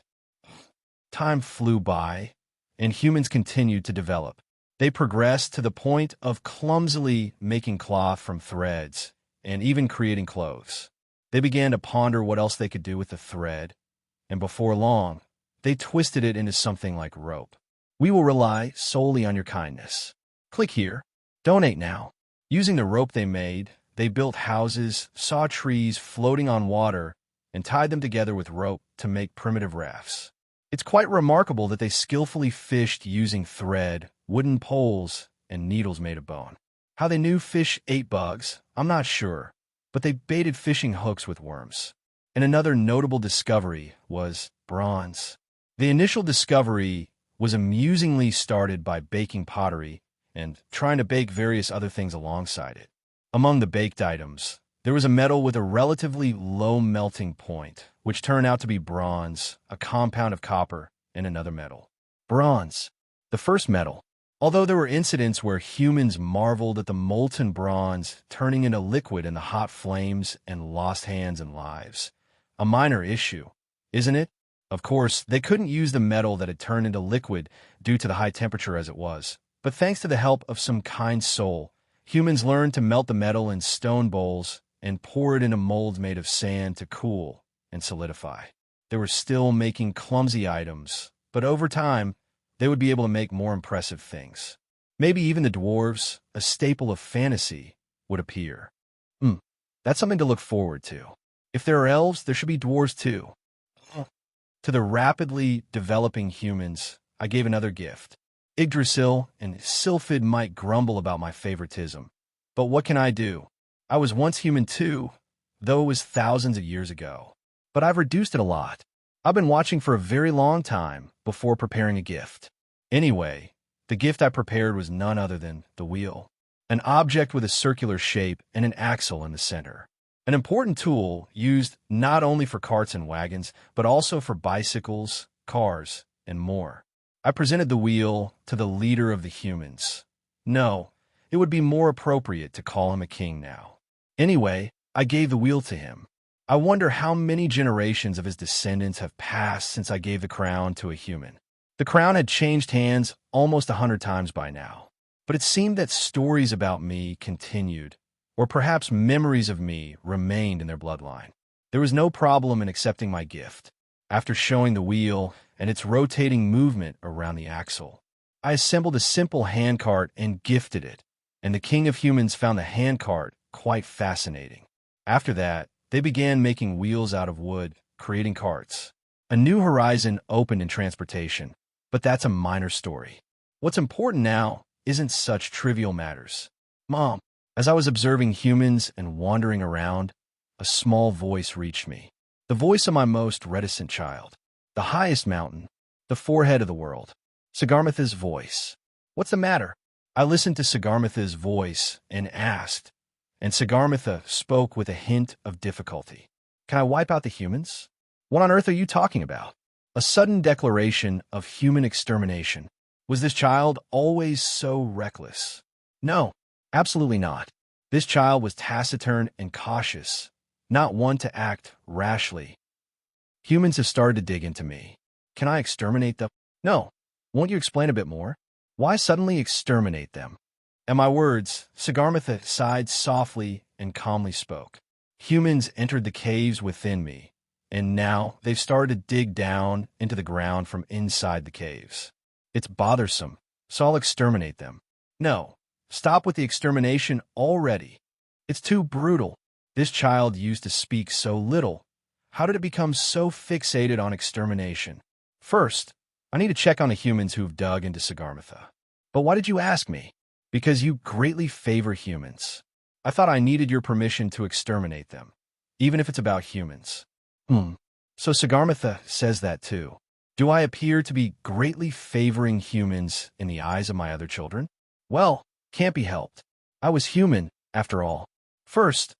Time flew by, and humans continued to develop. They progressed to the point of clumsily making cloth from threads and even creating clothes. They began to ponder what else they could do with the thread, and before long, they twisted it into something like rope. We will rely solely on your kindness. Click here. Donate now. Using the rope they made, they built houses, saw trees floating on water, and tied them together with rope to make primitive rafts. It's quite remarkable that they skillfully fished using thread, wooden poles, and needles made of bone. How they knew fish ate bugs, I'm not sure, but they baited fishing hooks with worms. And another notable discovery was bronze. The initial discovery was amusingly started by baking pottery and trying to bake various other things alongside it. Among the baked items, there was a metal with a relatively low melting point, which turned out to be bronze, a compound of copper, and another metal. Bronze, the first metal. Although there were incidents where humans marveled at the molten bronze turning into liquid in the hot flames and lost hands and lives. A minor issue, isn't it? Of course, they couldn't use the metal that had turned into liquid due to the high temperature as it was. But thanks to the help of some kind soul, humans learned to melt the metal in stone bowls and pour it into molds made of sand to cool and solidify. They were still making clumsy items, but over time, they would be able to make more impressive things. Maybe even the dwarves, a staple of fantasy, would appear. That's something to look forward to. If there are elves, there should be dwarves too. To the rapidly developing humans, I gave another gift. Yggdrasil and Sylphid might grumble about my favoritism, but what can I do? I was once human too, though it was thousands of years ago. But I've reduced it a lot. I've been watching for a very long time before preparing a gift. Anyway, the gift I prepared was none other than the wheel, an object with a circular shape and an axle in the center. An important tool used not only for carts and wagons, but also for bicycles, cars, and more. I presented the wheel to the leader of the humans. No, it would be more appropriate to call him a king now. Anyway, I gave the wheel to him. I wonder how many generations of his descendants have passed since I gave the crown to a human. The crown had changed hands almost 100 times by now, but it seemed that stories about me continued, or perhaps memories of me remained in their bloodline. There was no problem in accepting my gift. After showing the wheel and its rotating movement around the axle, I assembled a simple handcart and gifted it, and the king of humans found the handcart quite fascinating. After that, they began making wheels out of wood, creating carts. A new horizon opened in transportation, but that's a minor story. What's important now isn't such trivial matters. Mom, as I was observing humans and wandering around, a small voice reached me. The voice of my most reticent child. The highest mountain, the forehead of the world. Sagarmatha's voice. What's the matter? I listened to Sagarmatha's voice and asked, and Sagarmatha spoke with a hint of difficulty. Can I wipe out the humans? What on earth are you talking about? A sudden declaration of human extermination. Was this child always so reckless? No, absolutely not. This child was taciturn and cautious, not one to act rashly. Humans have started to dig into me. Can I exterminate them? No. Won't you explain a bit more? Why suddenly exterminate them? At my words, Sagarmatha sighed softly and calmly spoke. Humans entered the caves within me, and now they've started to dig down into the ground from inside the caves. It's bothersome, so I'll exterminate them. No, stop with the extermination already. It's too brutal. This child used to speak so little. How did it become so fixated on extermination? First, I need to check on the humans who've dug into Sagarmatha. But why did you ask me? Because you greatly favor humans. I thought I needed your permission to exterminate them, even if it's about humans. So Sagarmatha says that too. Do I appear to be greatly favoring humans in the eyes of my other children? Well, can't be helped. I was human, after all. First,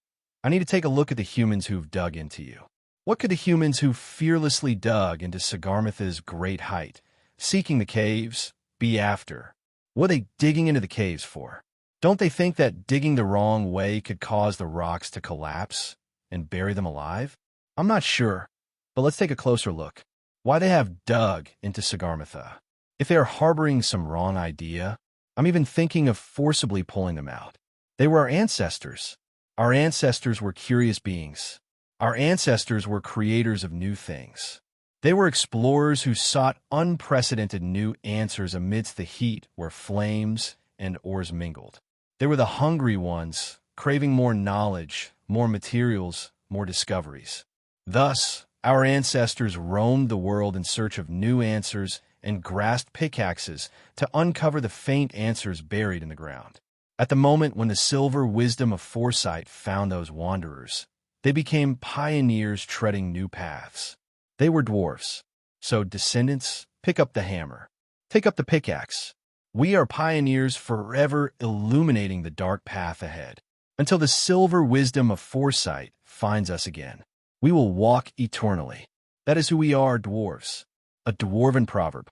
I need to take a look at the humans who've dug into you. What could the humans who fearlessly dug into Sagarmatha's great height, seeking the caves, be after? What are they digging into the caves for? Don't they think that digging the wrong way could cause the rocks to collapse and bury them alive? I'm not sure, but let's take a closer look. Why they have dug into Sagarmatha? If they are harboring some wrong idea, I'm even thinking of forcibly pulling them out. They were our ancestors. Our ancestors were curious beings. Our ancestors were creators of new things. They were explorers who sought unprecedented new answers amidst the heat where flames and ores mingled. They were the hungry ones, craving more knowledge, more materials, more discoveries. Thus, our ancestors roamed the world in search of new answers and grasped pickaxes to uncover the faint answers buried in the ground. At the moment when the silver wisdom of foresight found those wanderers, they became pioneers treading new paths. They were dwarfs. So, descendants, pick up the hammer. Take up the pickaxe. We are pioneers forever illuminating the dark path ahead. Until the silver wisdom of foresight finds us again, we will walk eternally. That is who we are, dwarves. A dwarven proverb.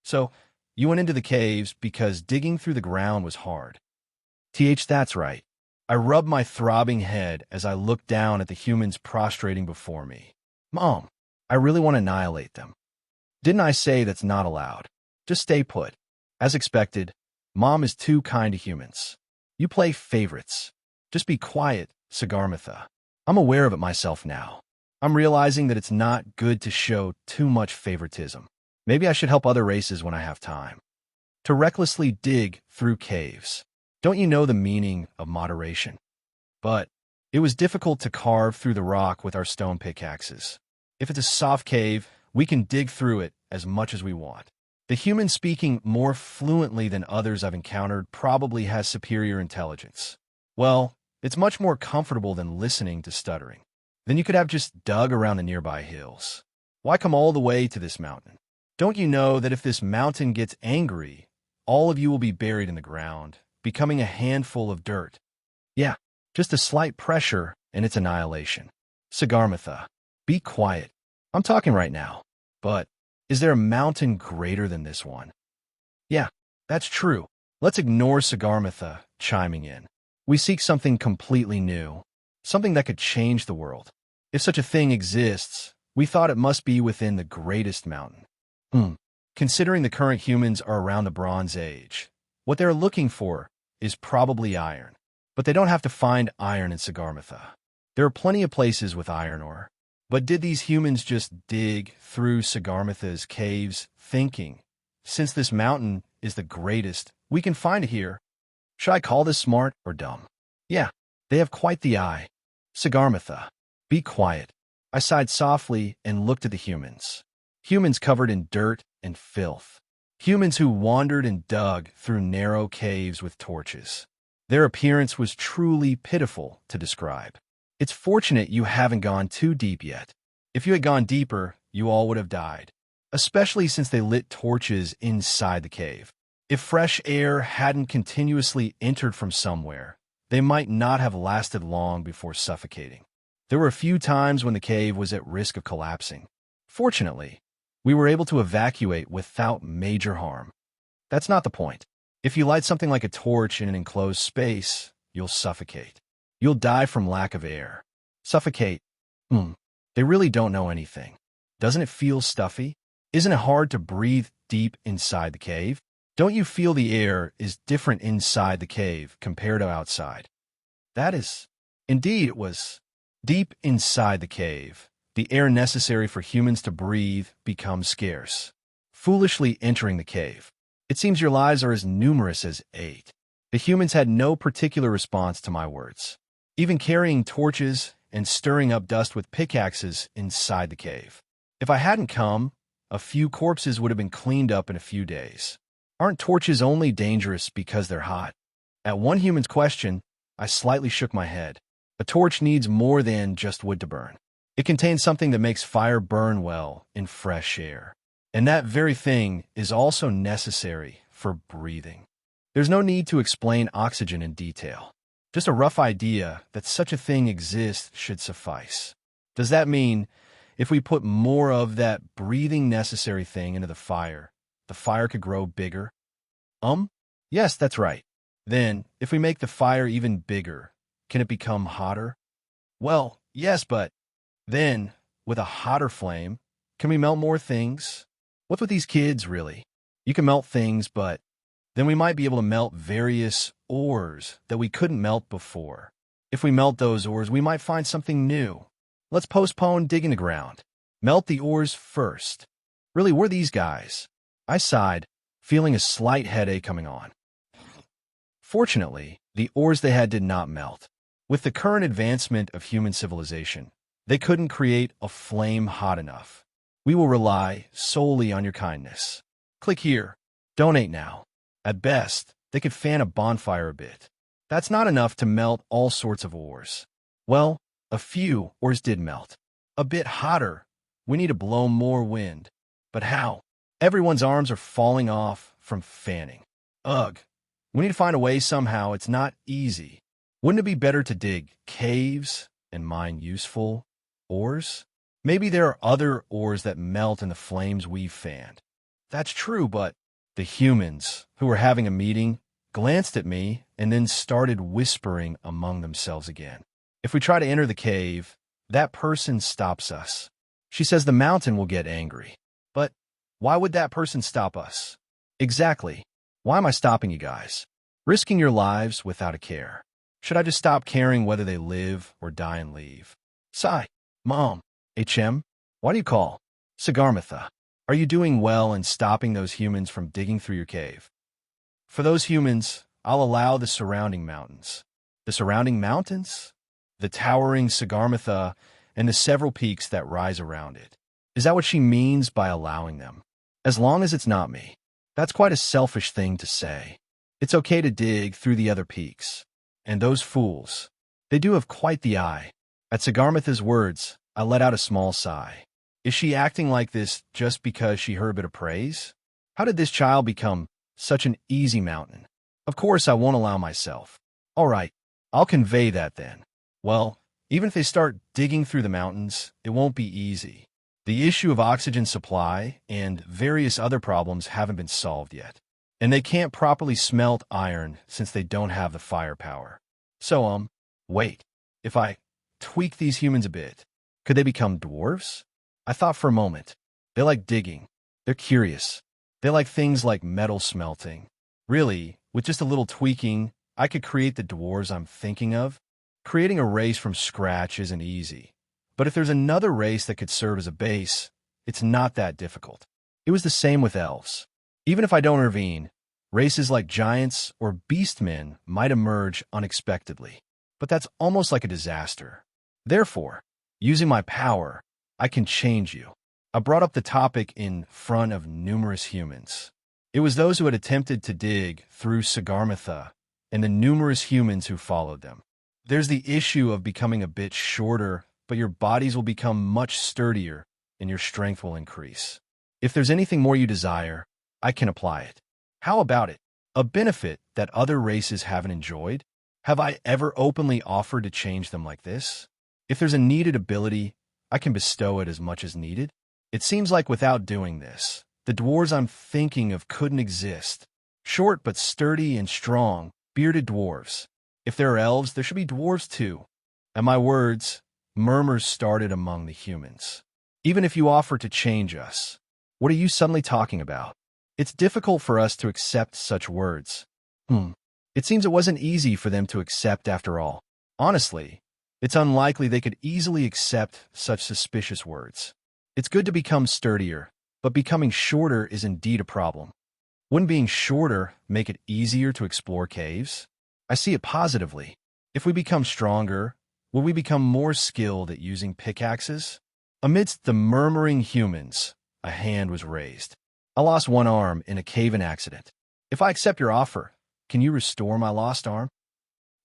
So, you went into the caves because digging through the ground was hard. That's right. I rubbed my throbbing head as I looked down at the humans prostrating before me. Mom, I really want to annihilate them. Didn't I say that's not allowed? Just stay put. As expected, Mom is too kind to humans. You play favorites. Just be quiet, Sagarmatha. I'm aware of it myself now. I'm realizing that it's not good to show too much favoritism. Maybe I should help other races when I have time. To recklessly dig through caves. Don't you know the meaning of moderation? But it was difficult to carve through the rock with our stone pickaxes. If it's a soft cave, we can dig through it as much as we want. The human speaking more fluently than others I've encountered probably has superior intelligence. Well, it's much more comfortable than listening to stuttering. Then you could have just dug around the nearby hills. Why come all the way to this mountain? Don't you know that if this mountain gets angry, all of you will be buried in the ground, becoming a handful of dirt? Yeah, just a slight pressure and its annihilation. Sagarmatha, be quiet. I'm talking right now. But is there a mountain greater than this one? Yeah, that's true. Let's ignore Sagarmatha chiming in. We seek something completely new, something that could change the world. If such a thing exists, we thought it must be within the greatest mountain. Considering the current humans are around the Bronze Age, what they're looking for is probably iron. But they don't have to find iron in Sagarmatha. There are plenty of places with iron ore. But did these humans just dig through Sagarmatha's caves, thinking, since this mountain is the greatest, we can find it here? Should I call this smart or dumb? Yeah, they have quite the eye. Sagarmatha, be quiet. I sighed softly and looked at the humans. Humans covered in dirt and filth. Humans who wandered and dug through narrow caves with torches. Their appearance was truly pitiful to describe. It's fortunate you haven't gone too deep yet. If you had gone deeper, you all would have died, especially since they lit torches inside the cave. If fresh air hadn't continuously entered from somewhere, they might not have lasted long before suffocating. There were a few times when the cave was at risk of collapsing. Fortunately, we were able to evacuate without major harm. That's not the point. If you light something like a torch in an enclosed space, you'll suffocate. You'll die from lack of air. Suffocate. They really don't know anything. Doesn't it feel stuffy? Isn't it hard to breathe deep inside the cave? Don't you feel the air is different inside the cave compared to outside? That is, indeed it was. Deep inside the cave, the air necessary for humans to breathe becomes scarce. Foolishly entering the cave. It seems your lies are as numerous as 8. The humans had no particular response to my words, even carrying torches and stirring up dust with pickaxes inside the cave. If I hadn't come, a few corpses would have been cleaned up in a few days. Aren't torches only dangerous because they're hot? At one human's question, I slightly shook my head. A torch needs more than just wood to burn. It contains something that makes fire burn well in fresh air. And that very thing is also necessary for breathing. There's no need to explain oxygen in detail. Just a rough idea that such a thing exists should suffice. Does that mean if we put more of that breathing necessary thing into the fire could grow bigger? Yes, that's right. Then, if we make the fire even bigger, can it become hotter? Well, yes, but then, with a hotter flame, can we melt more things? What's with these kids, really? You can melt things, but then we might be able to melt various ores that we couldn't melt before. If we melt those ores, we might find something new. Let's postpone digging the ground. Melt the ores first. Really, we're these guys. I sighed, feeling a slight headache coming on. Fortunately, the ores they had did not melt. With the current advancement of human civilization, they couldn't create a flame hot enough. We will rely solely on your kindness. Click here. Donate now. At best, they could fan a bonfire a bit. That's not enough to melt all sorts of ores. Well, a few ores did melt. A bit hotter. We need to blow more wind. But how? Everyone's arms are falling off from fanning. Ugh. We need to find a way somehow. It's not easy. Wouldn't it be better to dig caves and mine useful ores? Maybe there are other ores that melt in the flames we've fanned. That's true, but the humans, who were having a meeting, glanced at me and then started whispering among themselves again. If we try to enter the cave, that person stops us. She says the mountain will get angry. But why would that person stop us? Exactly. Why am I stopping you guys? Risking your lives without a care. Should I just stop caring whether they live or die and leave? Sigh. Mom. HM? Why do you call? Sagarmatha. Are you doing well in stopping those humans from digging through your cave? For those humans, I'll allow the surrounding mountains. The surrounding mountains? The towering Sagarmatha and the several peaks that rise around it. Is that what she means by allowing them? As long as it's not me. That's quite a selfish thing to say. It's okay to dig through the other peaks. And those fools, they do have quite the eye. At Sagarmatha's words, I let out a small sigh. Is she acting like this just because she heard a bit of praise? How did this child become such an easy mountain? Of course, I won't allow myself. All right, I'll convey that then. Well, even if they start digging through the mountains, it won't be easy. The issue of oxygen supply and various other problems haven't been solved yet. And they can't properly smelt iron since they don't have the firepower. So, wait. If I tweak these humans a bit, could they become dwarves? I thought for a moment. They like digging. They're curious. They like things like metal smelting. Really, with just a little tweaking, I could create the dwarves I'm thinking of. Creating a race from scratch isn't easy. But if there's another race that could serve as a base, it's not that difficult. It was the same with elves. Even if I don't intervene, races like giants or beastmen might emerge unexpectedly. But that's almost like a disaster. Therefore, using my power, I can change you. I brought up the topic in front of numerous humans. It was those who had attempted to dig through Sagarmatha and the numerous humans who followed them. There's the issue of becoming a bit shorter, but your bodies will become much sturdier and your strength will increase. If there's anything more you desire, I can apply it. How about it? A benefit that other races haven't enjoyed? Have I ever openly offered to change them like this? If there's a needed ability, I can bestow it as much as needed. It seems like without doing this, the dwarves I'm thinking of couldn't exist. Short but sturdy and strong, bearded dwarves. If there are elves, there should be dwarves too. At my words, murmurs started among the humans. Even if you offer to change us, what are you suddenly talking about? It's difficult for us to accept such words. It seems it wasn't easy for them to accept after all. Honestly, it's unlikely they could easily accept such suspicious words. It's good to become sturdier, but becoming shorter is indeed a problem. Wouldn't being shorter make it easier to explore caves? I see it positively. If we become stronger, will we become more skilled at using pickaxes? Amidst the murmuring humans, a hand was raised. I lost one arm in a cave-in accident. If I accept your offer, can you restore my lost arm?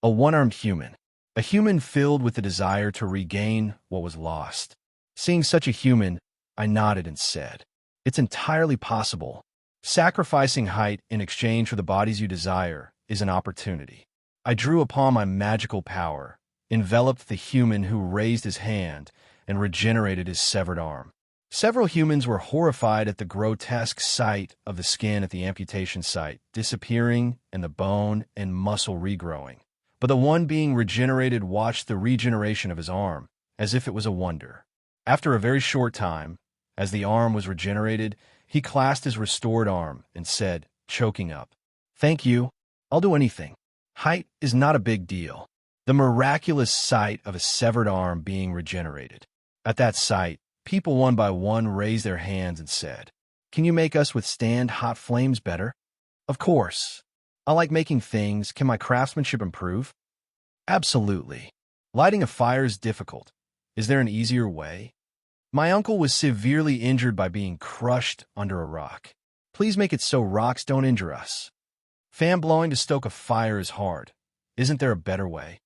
A one-armed human. A human filled with the desire to regain what was lost. Seeing such a human, I nodded and said, "It's entirely possible. Sacrificing height in exchange for the bodies you desire is an opportunity." I drew upon my magical power, enveloped the human who raised his hand, and regenerated his severed arm. Several humans were horrified at the grotesque sight of the skin at the amputation site disappearing and the bone and muscle regrowing. But the one being regenerated watched the regeneration of his arm, as if it was a wonder. After a very short time, as the arm was regenerated, he clasped his restored arm and said, choking up, Thank you. I'll do anything. Height is not a big deal. The miraculous sight of a severed arm being regenerated. At that sight, people one by one raised their hands and said, "Can you make us withstand hot flames better?" Of course. I like making things. Can my craftsmanship improve? Absolutely. Lighting a fire is difficult. Is there an easier way? My uncle was severely injured by being crushed under a rock. Please make it so rocks don't injure us. Fan blowing to stoke a fire is hard. Isn't there a better way?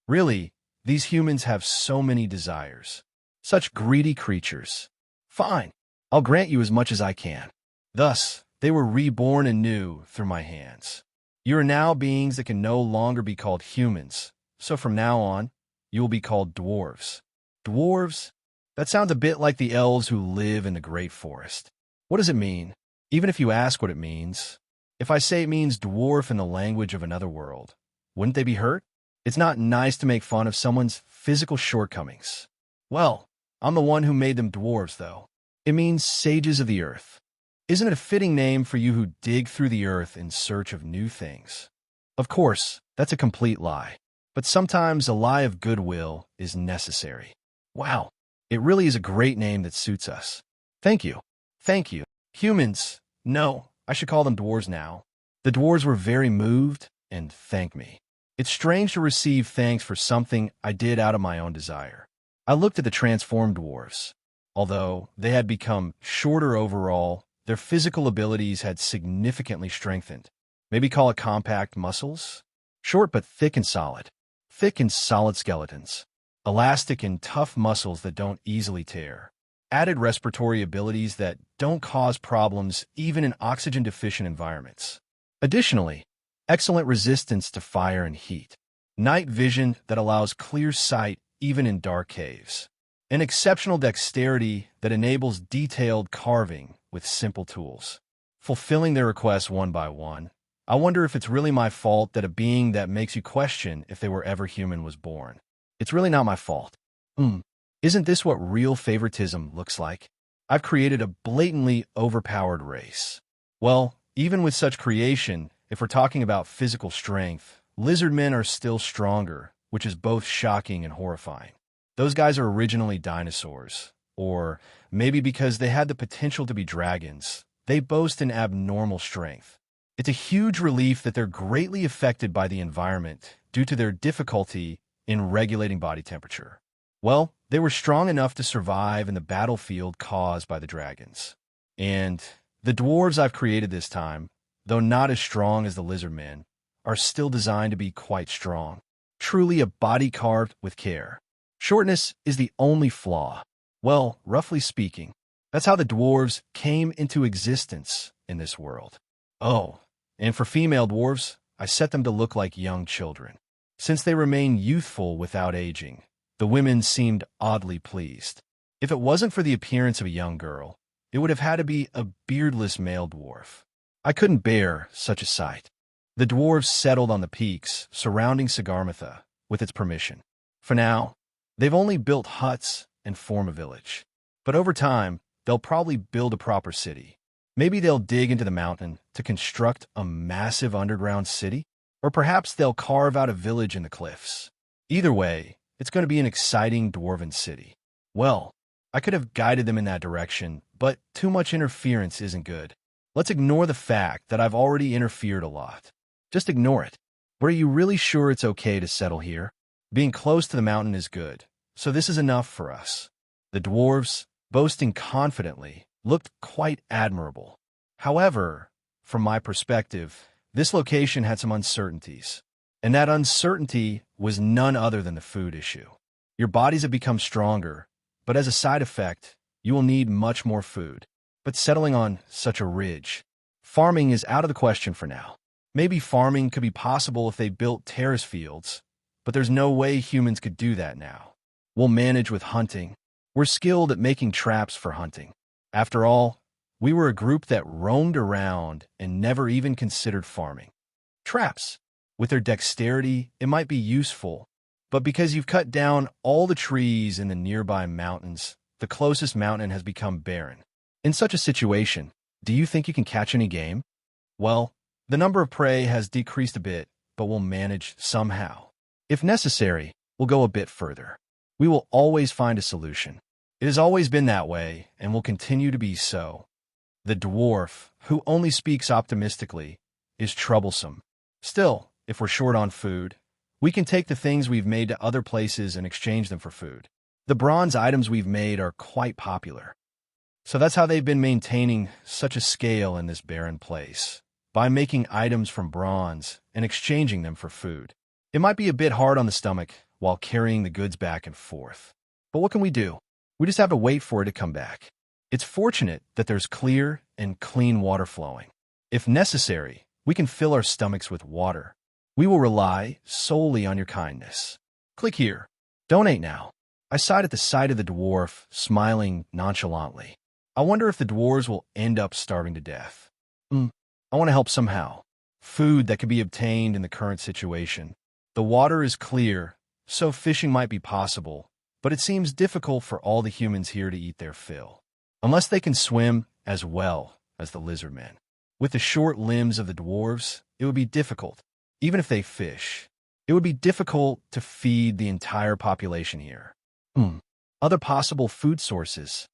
Really, these humans have so many desires. Such greedy creatures. Fine, I'll grant you as much as I can. Thus, they were reborn anew through my hands. You are now beings that can no longer be called humans, so from now on, you will be called dwarves. Dwarves? That sounds a bit like the elves who live in the great forest. What does it mean? Even if you ask what it means, if I say it means dwarf in the language of another world, wouldn't they be hurt? It's not nice to make fun of someone's physical shortcomings. Well, I'm the one who made them dwarves, though. It means sages of the earth. Isn't it a fitting name for you who dig through the earth in search of new things? Of course, that's a complete lie. But sometimes a lie of goodwill is necessary. Wow, it really is a great name that suits us. Thank you. Thank you. Humans. No, I should call them dwarves now. The dwarves were very moved and thanked me. It's strange to receive thanks for something I did out of my own desire. I looked at the transformed dwarves. Although they had become shorter overall, their physical abilities had significantly strengthened. Maybe call it compact muscles? Short but thick and solid. Thick and solid skeletons. Elastic and tough muscles that don't easily tear. Added respiratory abilities that don't cause problems even in oxygen-deficient environments. Additionally, excellent resistance to fire and heat. Night vision that allows clear sight even in dark caves. An exceptional dexterity that enables detailed carving with simple tools. Fulfilling their requests one by one. I wonder if it's really my fault that a being that makes you question if they were ever human was born. It's really not my fault. Isn't this what real favoritism looks like? I've created a blatantly overpowered race. Well, even with such creation, if we're talking about physical strength, lizard men are still stronger, which is both shocking and horrifying. Those guys are originally dinosaurs. Or maybe because they had the potential to be dragons, they boast an abnormal strength. It's a huge relief that they're greatly affected by the environment due to their difficulty in regulating body temperature. Well, they were strong enough to survive in the battlefield caused by the dragons. And the dwarves I've created this time, though not as strong as the lizard men, are still designed to be quite strong. Truly a body carved with care. Shortness is the only flaw. Well, roughly speaking, that's how the dwarves came into existence in this world. Oh, and for female dwarves, I set them to look like young children. Since they remain youthful without aging, the women seemed oddly pleased. If it wasn't for the appearance of a young girl, it would have had to be a beardless male dwarf. I couldn't bear such a sight. The dwarves settled on the peaks surrounding Sagarmatha with its permission. For now, they've only built huts and form a village. But over time, they'll probably build a proper city. Maybe they'll dig into the mountain to construct a massive underground city, or perhaps they'll carve out a village in the cliffs. Either way, it's going to be an exciting dwarven city. Well, I could have guided them in that direction, but too much interference isn't good. Let's ignore the fact that I've already interfered a lot. Just ignore it. But are you really sure it's okay to settle here? Being close to the mountain is good, so this is enough for us. The dwarves, boasting confidently, looked quite admirable. However, from my perspective, this location had some uncertainties. And that uncertainty was none other than the food issue. Your bodies have become stronger, but as a side effect, you will need much more food. But settling on such a ridge, farming is out of the question for now. Maybe farming could be possible if they built terrace fields, but there's no way humans could do that now. We'll manage with hunting. We're skilled at making traps for hunting. After all, we were a group that roamed around and never even considered farming. Traps. With their dexterity, it might be useful, but because you've cut down all the trees in the nearby mountains, the closest mountain has become barren. In such a situation, do you think you can catch any game? Well, The number of prey has decreased a bit, but we'll manage somehow. If necessary, we'll go a bit further. We will always find a solution. It has always been that way, and will continue to be so. The dwarf, who only speaks optimistically, is troublesome. Still, if we're short on food, we can take the things we've made to other places and exchange them for food. The bronze items we've made are quite popular. So that's how they've been maintaining such a scale in this barren place, by making items from bronze and exchanging them for food. It might be a bit hard on the stomach while carrying the goods back and forth. But what can we do? We just have to wait for it to come back. It's fortunate that there's clear and clean water flowing. If necessary, we can fill our stomachs with water. We will rely solely on your kindness. Click here. Donate now. I sighed at the sight of the dwarf, smiling nonchalantly. I wonder if the dwarves will end up starving to death. I want to help somehow. Food that can be obtained in the current situation. The water is clear, so fishing might be possible, but it seems difficult for all the humans here to eat their fill. Unless they can swim as well as the lizard men. With the short limbs of the dwarves, it would be difficult. Even if they fish, it would be difficult to feed the entire population here. Other possible food sources.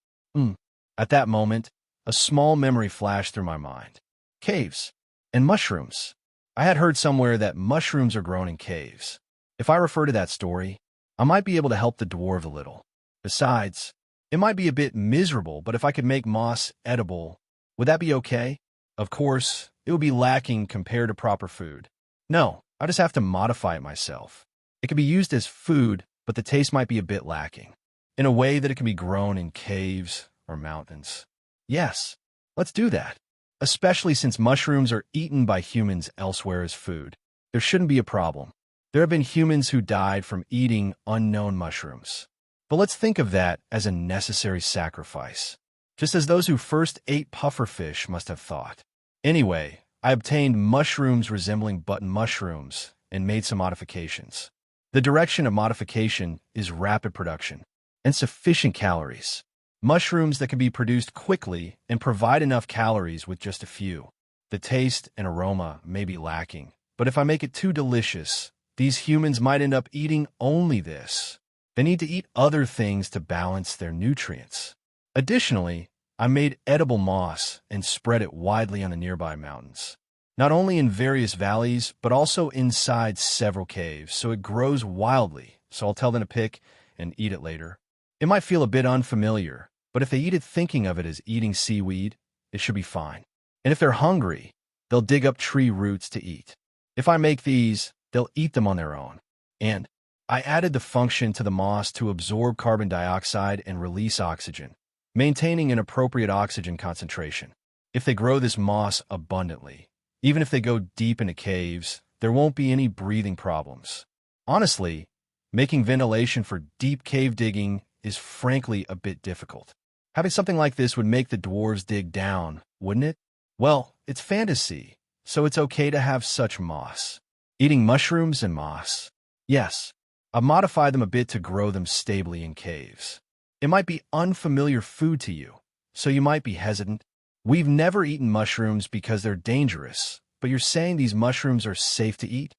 At that moment, a small memory flashed through my mind. Caves and mushrooms. I had heard somewhere that mushrooms are grown in caves. If I refer to that story, I might be able to help the dwarf a little. Besides, it might be a bit miserable, but if I could make moss edible, would that be okay? Of course, it would be lacking compared to proper food. No, I just have to modify it myself. It can be used as food, but the taste might be a bit lacking. In a way that it can be grown in caves or mountains. Yes, let's do that. Especially since mushrooms are eaten by humans elsewhere as food. There shouldn't be a problem. There have been humans who died from eating unknown mushrooms. But let's think of that as a necessary sacrifice, just as those who first ate pufferfish must have thought. Anyway, I obtained mushrooms resembling button mushrooms and made some modifications. The direction of modification is rapid production and sufficient calories. Mushrooms that can be produced quickly and provide enough calories with just a few. The taste and aroma may be lacking, but if I make it too delicious, these humans might end up eating only this. They need to eat other things to balance their nutrients. Additionally, I made edible moss and spread it widely on the nearby mountains. Not only in various valleys, but also inside several caves, so it grows wildly, so I'll tell them to pick and eat it later. It might feel a bit unfamiliar, but if they eat it thinking of it as eating seaweed, it should be fine. And if they're hungry, they'll dig up tree roots to eat. If I make these, they'll eat them on their own. And I added the function to the moss to absorb carbon dioxide and release oxygen, maintaining an appropriate oxygen concentration. If they grow this moss abundantly, even if they go deep into caves, there won't be any breathing problems. Honestly, making ventilation for deep cave digging is frankly a bit difficult. Having something like this would make the dwarves dig down, wouldn't it? Well, it's fantasy, so it's okay to have such moss. Eating mushrooms and moss. Yes, I've modified them a bit to grow them stably in caves. It might be unfamiliar food to you, so you might be hesitant. We've never eaten mushrooms because they're dangerous, but you're saying these mushrooms are safe to eat?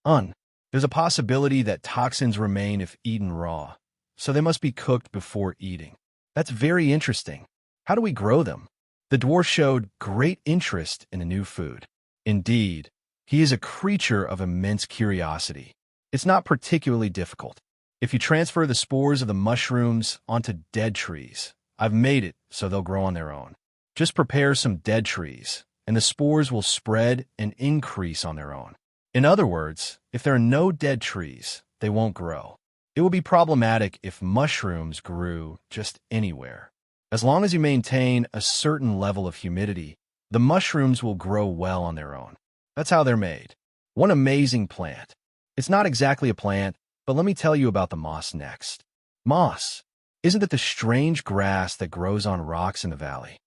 There's a possibility that toxins remain if eaten raw, so they must be cooked before eating. That's very interesting. How do we grow them? The dwarf showed great interest in the new food. Indeed, he is a creature of immense curiosity. It's not particularly difficult. If you transfer the spores of the mushrooms onto dead trees, I've made it so they'll grow on their own. Just prepare some dead trees, and the spores will spread and increase on their own. In other words, if there are no dead trees, they won't grow. It would be problematic if mushrooms grew just anywhere. As long as you maintain a certain level of humidity, the mushrooms will grow well on their own. That's how they're made. One amazing plant. It's not exactly a plant, but let me tell you about the moss next. Moss. Isn't it the strange grass that grows on rocks in the valley?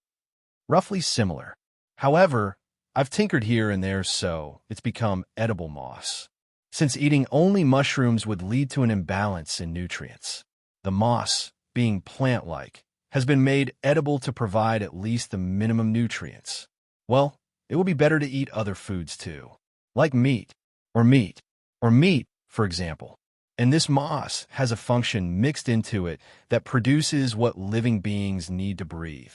Roughly similar. However, I've tinkered here and there so it's become edible moss. Since eating only mushrooms would lead to an imbalance in nutrients, the moss, being plant-like, has been made edible to provide at least the minimum nutrients. Well, it will be better to eat other foods too, like meat, for example. And this moss has a function mixed into it that produces what living beings need to breathe.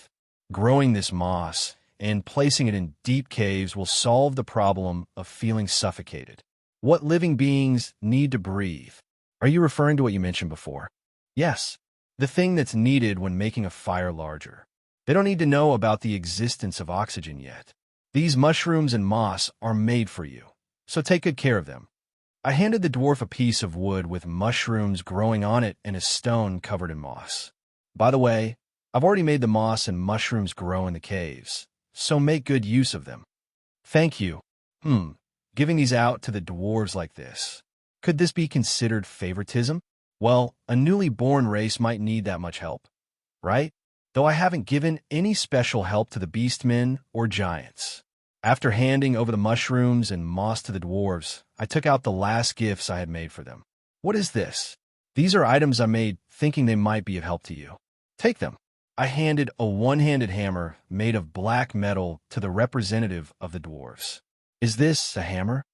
Growing this moss and placing it in deep caves will solve the problem of feeling suffocated. What living beings need to breathe? Are you referring to what you mentioned before? Yes, the thing that's needed when making a fire larger. They don't need to know about the existence of oxygen yet. These mushrooms and moss are made for you, so take good care of them. I handed the dwarf a piece of wood with mushrooms growing on it and a stone covered in moss. By the way, I've already made the moss and mushrooms grow in the caves, so make good use of them. Thank you. Giving these out to the dwarves like this. Could this be considered favoritism? Well, a newly born race might need that much help, right? Though I haven't given any special help to the beastmen or giants. After handing over the mushrooms and moss to the dwarves, I took out the last gifts I had made for them. What is this? These are items I made thinking they might be of help to you. Take them. I handed a one-handed hammer made of black metal to the representative of the dwarves. Is this a hammer?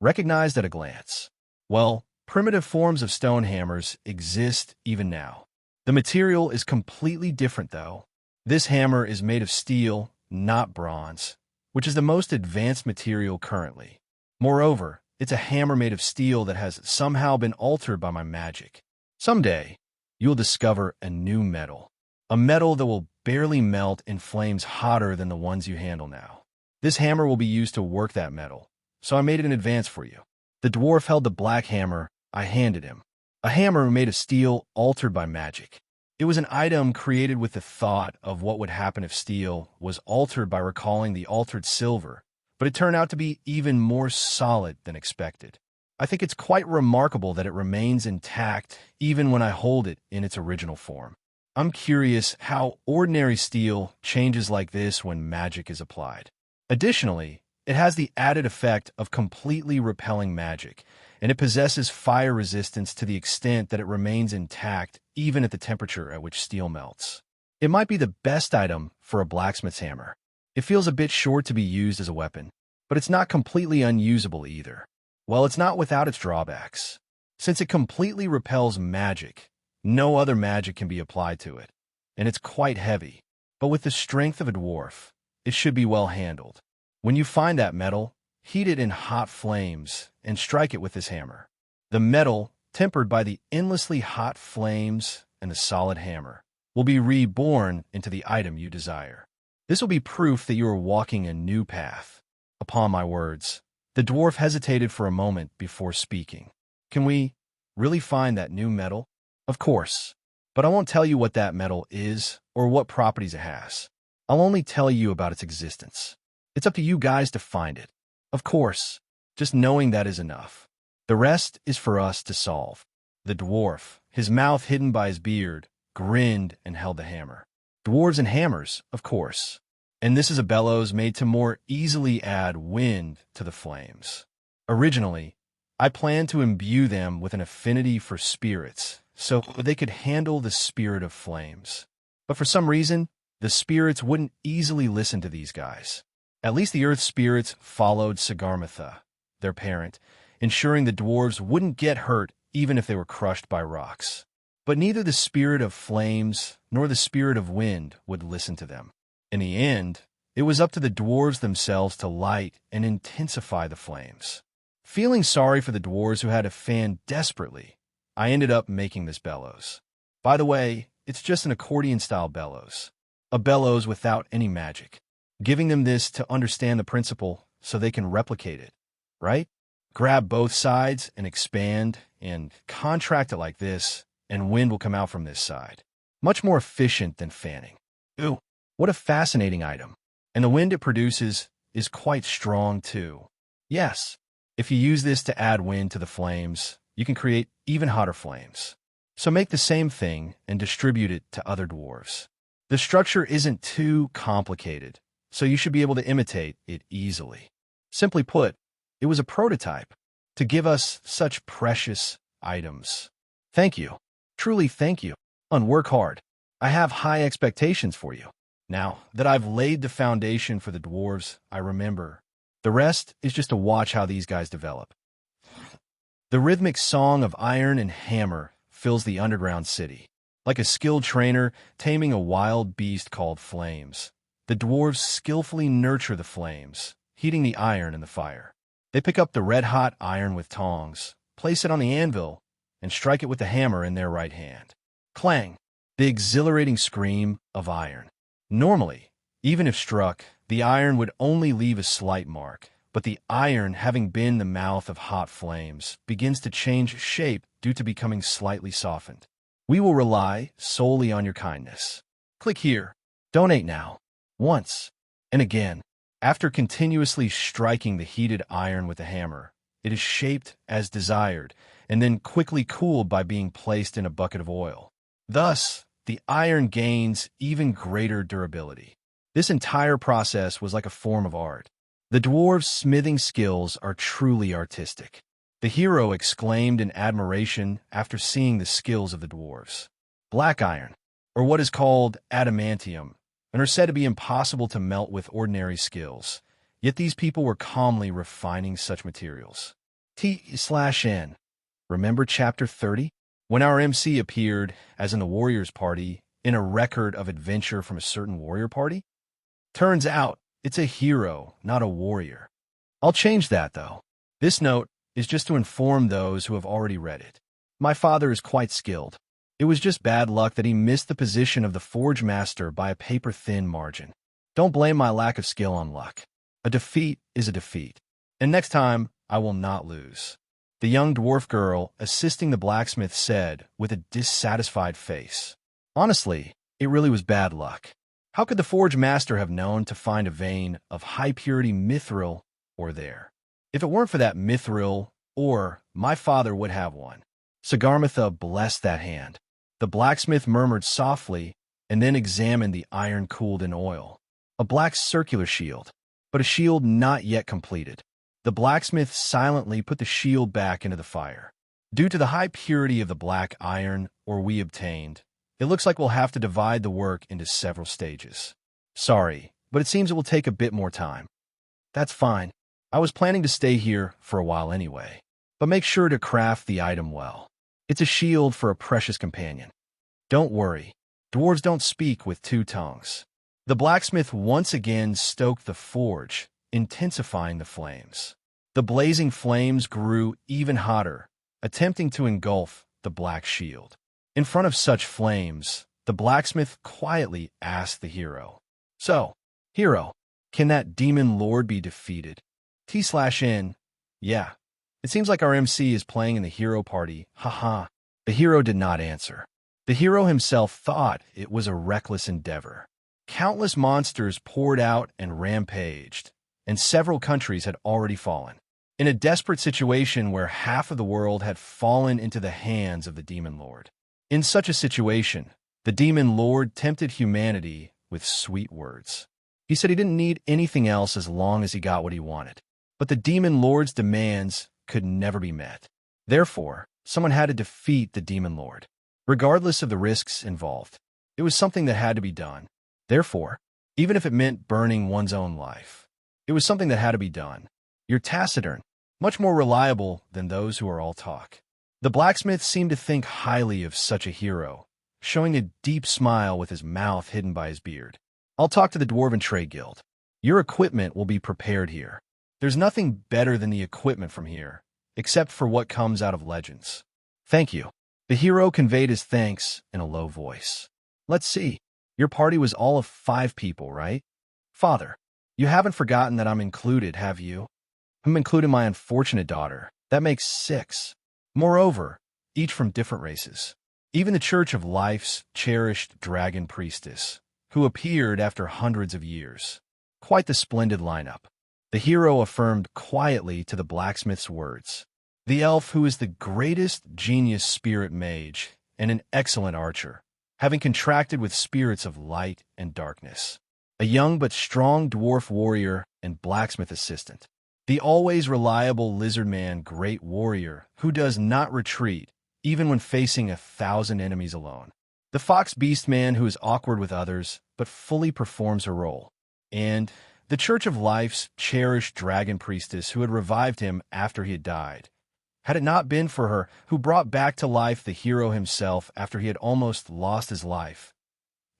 Recognized at a glance. Well, primitive forms of stone hammers exist even now. The material is completely different, though. This hammer is made of steel, not bronze, which is the most advanced material currently. Moreover, it's a hammer made of steel that has somehow been altered by my magic. Someday, you'll discover a new metal. A metal that will barely melt in flames hotter than the ones you handle now. This hammer will be used to work that metal, so I made it in advance for you. The dwarf held the black hammer I handed him. A hammer made of steel altered by magic. It was an item created with the thought of what would happen if steel was altered by recalling the altered silver, but it turned out to be even more solid than expected. I think it's quite remarkable that it remains intact even when I hold it in its original form. I'm curious how ordinary steel changes like this when magic is applied. Additionally, it has the added effect of completely repelling magic, and it possesses fire resistance to the extent that it remains intact even at the temperature at which steel melts. It might be the best item for a blacksmith's hammer. It feels a bit short to be used as a weapon, but it's not completely unusable either. Well, it's not without its drawbacks. Since it completely repels magic, no other magic can be applied to it, and it's quite heavy. But with the strength of a dwarf, it should be well handled. When you find that metal, heat it in hot flames and strike it with this hammer. The metal, tempered by the endlessly hot flames and the solid hammer, will be reborn into the item you desire. This will be proof that you are walking a new path. Upon my words, the dwarf hesitated for a moment before speaking. Can we really find that new metal? Of course, but I won't tell you what that metal is or what properties it has. I'll only tell you about its existence. It's up to you guys to find it. Of course, just knowing that is enough. The rest is for us to solve. The dwarf, his mouth hidden by his beard, grinned and held the hammer. Dwarves and hammers, of course. And this is a bellows made to more easily add wind to the flames. Originally, I planned to imbue them with an affinity for spirits, so they could handle the spirit of flames. But for some reason, the spirits wouldn't easily listen to these guys. At least the earth spirits followed Sagarmatha, their parent, ensuring the dwarves wouldn't get hurt even if they were crushed by rocks. But neither the spirit of flames nor the spirit of wind would listen to them. In the end, it was up to the dwarves themselves to light and intensify the flames. Feeling sorry for the dwarves who had to fan desperately, I ended up making this bellows. By the way, it's just an accordion-style bellows. A bellows without any magic. Giving them this to understand the principle so they can replicate it, right? Grab both sides and expand and contract it like this, and wind will come out from this side. Much more efficient than fanning. Ooh, what a fascinating item. And the wind it produces is quite strong too. Yes, if you use this to add wind to the flames, you can create even hotter flames. So make the same thing and distribute it to other dwarves. The structure isn't too complicated, so you should be able to imitate it easily. Simply put, it was a prototype to give us such precious items. Thank you. Truly thank you. And work hard. I have high expectations for you. Now that I've laid the foundation for the dwarves, I remember. The rest is just to watch how these guys develop. The rhythmic song of iron and hammer fills the underground city, like a skilled trainer taming a wild beast called flames. The dwarves skillfully nurture the flames, heating the iron in the fire. They pick up the red-hot iron with tongs, place it on the anvil, and strike it with the hammer in their right hand. Clang! The exhilarating scream of iron. Normally, even if struck, the iron would only leave a slight mark, but the iron, having been the mouth of hot flames, begins to change shape due to becoming slightly softened. We will rely solely on your kindness. Click here. Donate now. Once. And again. After continuously striking the heated iron with a hammer, it is shaped as desired, and then quickly cooled by being placed in a bucket of oil. Thus, the iron gains even greater durability. This entire process was like a form of art. The dwarves' smithing skills are truly artistic. The hero exclaimed in admiration after seeing the skills of the dwarves. Black iron, or what is called adamantium, and are said to be impossible to melt with ordinary skills, yet these people were calmly refining such materials. T/N. Remember Chapter 30? When our MC appeared, as in the Warriors Party, in a record of adventure from a certain warrior party? Turns out, it's a hero, not a warrior. I'll change that, though. This note is just to inform those who have already read it. My father is quite skilled. It was just bad luck that he missed the position of the Forge Master by a paper-thin margin. Don't blame my lack of skill on luck. A defeat is a defeat. And next time, I will not lose. The young dwarf girl assisting the blacksmith said with a dissatisfied face. Honestly, it really was bad luck. How could the Forge Master have known to find a vein of high-purity mithril or there? If it weren't for that mithril, my father would have one. Sagarmatha blessed that hand. The blacksmith murmured softly and then examined the iron cooled in oil. A black circular shield, but a shield not yet completed. The blacksmith silently put the shield back into the fire. Due to the high purity of the black iron we obtained, it looks like we'll have to divide the work into several stages. Sorry, but it seems it will take a bit more time. That's fine. I was planning to stay here for a while anyway. But make sure to craft the item well. It's a shield for a precious companion. Don't worry. Dwarves don't speak with two tongues. The blacksmith once again stoked the forge, intensifying the flames. The blazing flames grew even hotter, attempting to engulf the black shield. In front of such flames, the blacksmith quietly asked the hero, "So, hero, can that demon lord be defeated?" T/N. Yeah. It seems like our MC is playing in the hero party. Haha. The hero did not answer. The hero himself thought it was a reckless endeavor. Countless monsters poured out and rampaged, and several countries had already fallen. In a desperate situation where half of the world had fallen into the hands of the demon lord. In such a situation, the demon lord tempted humanity with sweet words. He said he didn't need anything else as long as he got what he wanted. But the demon lord's demands could never be met. Therefore, someone had to defeat the demon lord, regardless of the risks involved. It was something that had to be done. Therefore, even if it meant burning one's own life, it was something that had to be done. You're taciturn, much more reliable than those who are all talk. The blacksmith seemed to think highly of such a hero, showing a deep smile with his mouth hidden by his beard. I'll talk to the Dwarven Trade Guild. Your equipment will be prepared here. There's nothing better than the equipment from here, except for what comes out of legends. Thank you. The hero conveyed his thanks in a low voice. Let's see. Your party was all of 5 people, right? Father, you haven't forgotten that I'm included, have you? I'm including my unfortunate daughter. That makes 6. Moreover, each from different races. Even the Church of Life's cherished dragon priestess, who appeared after hundreds of years. Quite the splendid lineup. The hero affirmed quietly to the blacksmith's words. The elf who is the greatest genius spirit mage and an excellent archer, having contracted with spirits of light and darkness. A young but strong dwarf warrior and blacksmith assistant. The always reliable lizard man great warrior who does not retreat even when facing 1,000 enemies alone. The fox beast man who is awkward with others, but fully performs her role. And the Church of Life's cherished dragon priestess who had revived him after he had died. Had it not been for her, who brought back to life the hero himself after he had almost lost his life.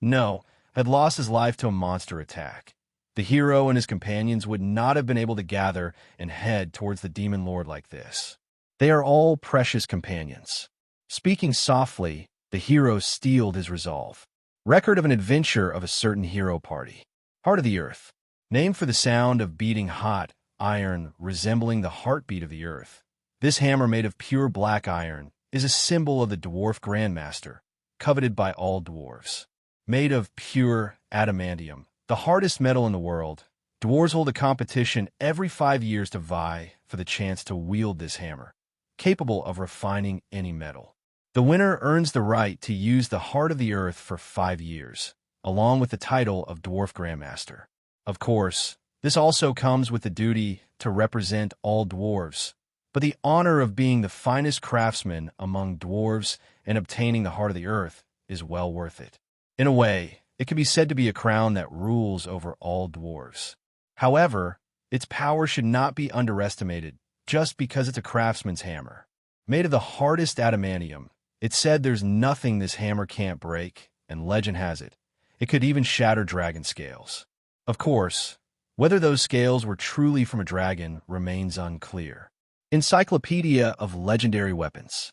No, had lost his life to a monster attack. The hero and his companions would not have been able to gather and head towards the demon lord like this. They are all precious companions. Speaking softly, the hero steeled his resolve. Record of an adventure of a certain hero party. Heart of the Earth. Named for the sound of beating hot iron resembling the heartbeat of the earth. This hammer made of pure black iron is a symbol of the dwarf grandmaster, coveted by all dwarves. Made of pure adamantium, the hardest metal in the world, dwarves hold a competition every 5 years to vie for the chance to wield this hammer, capable of refining any metal. The winner earns the right to use the heart of the earth for 5 years, along with the title of Dwarf Grandmaster. Of course, this also comes with the duty to represent all dwarves, but the honor of being the finest craftsman among dwarves and obtaining the heart of the earth is well worth it. In a way, it can be said to be a crown that rules over all dwarves. However, its power should not be underestimated just because it's a craftsman's hammer. Made of the hardest adamantium, it's said there's nothing this hammer can't break, and legend has it, it could even shatter dragon scales. Of course, whether those scales were truly from a dragon remains unclear. Encyclopedia of Legendary Weapons.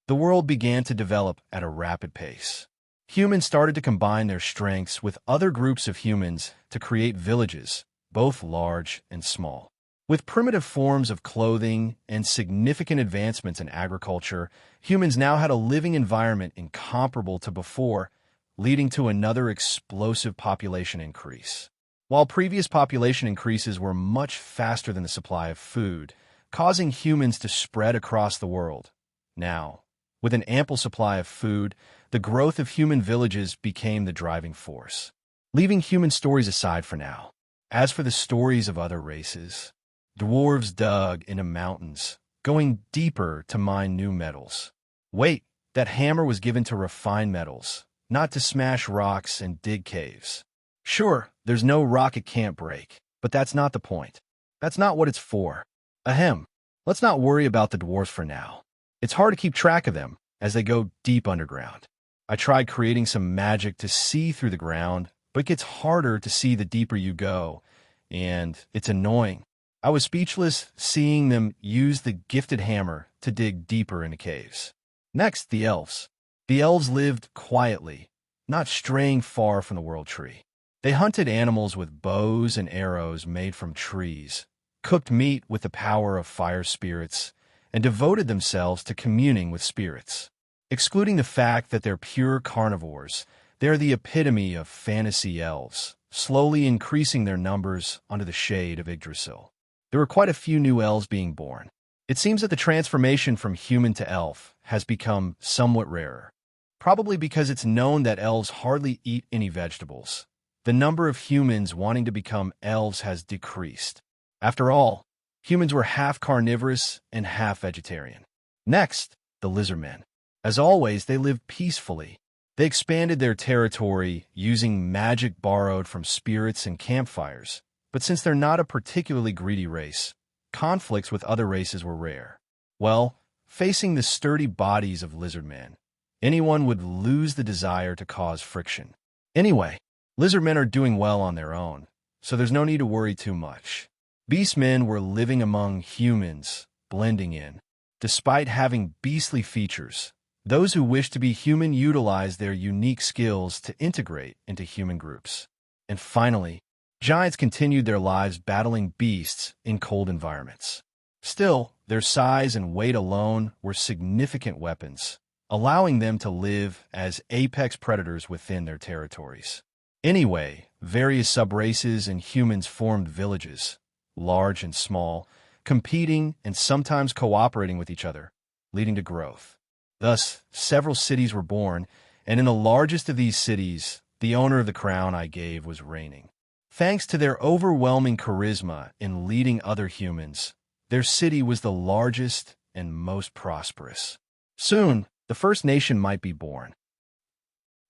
The world began to develop at a rapid pace. Humans started to combine their strengths with other groups of humans to create villages, both large and small. With primitive forms of clothing and significant advancements in agriculture, humans now had a living environment incomparable to before, leading to another explosive population increase. While previous population increases were much faster than the supply of food, causing humans to spread across the world. Now, with an ample supply of food, the growth of human villages became the driving force. Leaving human stories aside for now. As for the stories of other races, dwarves dug into mountains, going deeper to mine new metals. Wait, that hammer was given to refine metals, not to smash rocks and dig caves. Sure, there's no rock it can't break, but that's not the point. That's not what it's for. Ahem. Let's not worry about the dwarves for now. It's hard to keep track of them as they go deep underground. I tried creating some magic to see through the ground, but it gets harder to see the deeper you go, and it's annoying. I was speechless seeing them use the gifted hammer to dig deeper into caves. Next, the elves. The elves lived quietly, not straying far from the world tree. They hunted animals with bows and arrows made from trees, cooked meat with the power of fire spirits, and devoted themselves to communing with spirits. Excluding the fact that they're pure carnivores, they're the epitome of fantasy elves, slowly increasing their numbers under the shade of Yggdrasil. There were quite a few new elves being born. It seems that the transformation from human to elf has become somewhat rarer, probably because it's known that elves hardly eat any vegetables. The number of humans wanting to become elves has decreased. After all, humans were half carnivorous and half vegetarian. Next, the lizardmen. As always, they lived peacefully. They expanded their territory using magic borrowed from spirits and campfires. But since they're not a particularly greedy race, conflicts with other races were rare. Well, facing the sturdy bodies of lizardmen, anyone would lose the desire to cause friction. Anyway, lizardmen are doing well on their own, so there's no need to worry too much. Beastmen were living among humans, blending in. Despite having beastly features, those who wished to be human utilized their unique skills to integrate into human groups. And finally, giants continued their lives battling beasts in cold environments. Still, their size and weight alone were significant weapons, allowing them to live as apex predators within their territories. Anyway, various subraces and humans formed villages, large and small, competing and sometimes cooperating with each other, leading to growth. Thus, several cities were born, and in the largest of these cities, the owner of the crown I gave was reigning. Thanks to their overwhelming charisma in leading other humans, their city was the largest and most prosperous. Soon, the first nation might be born.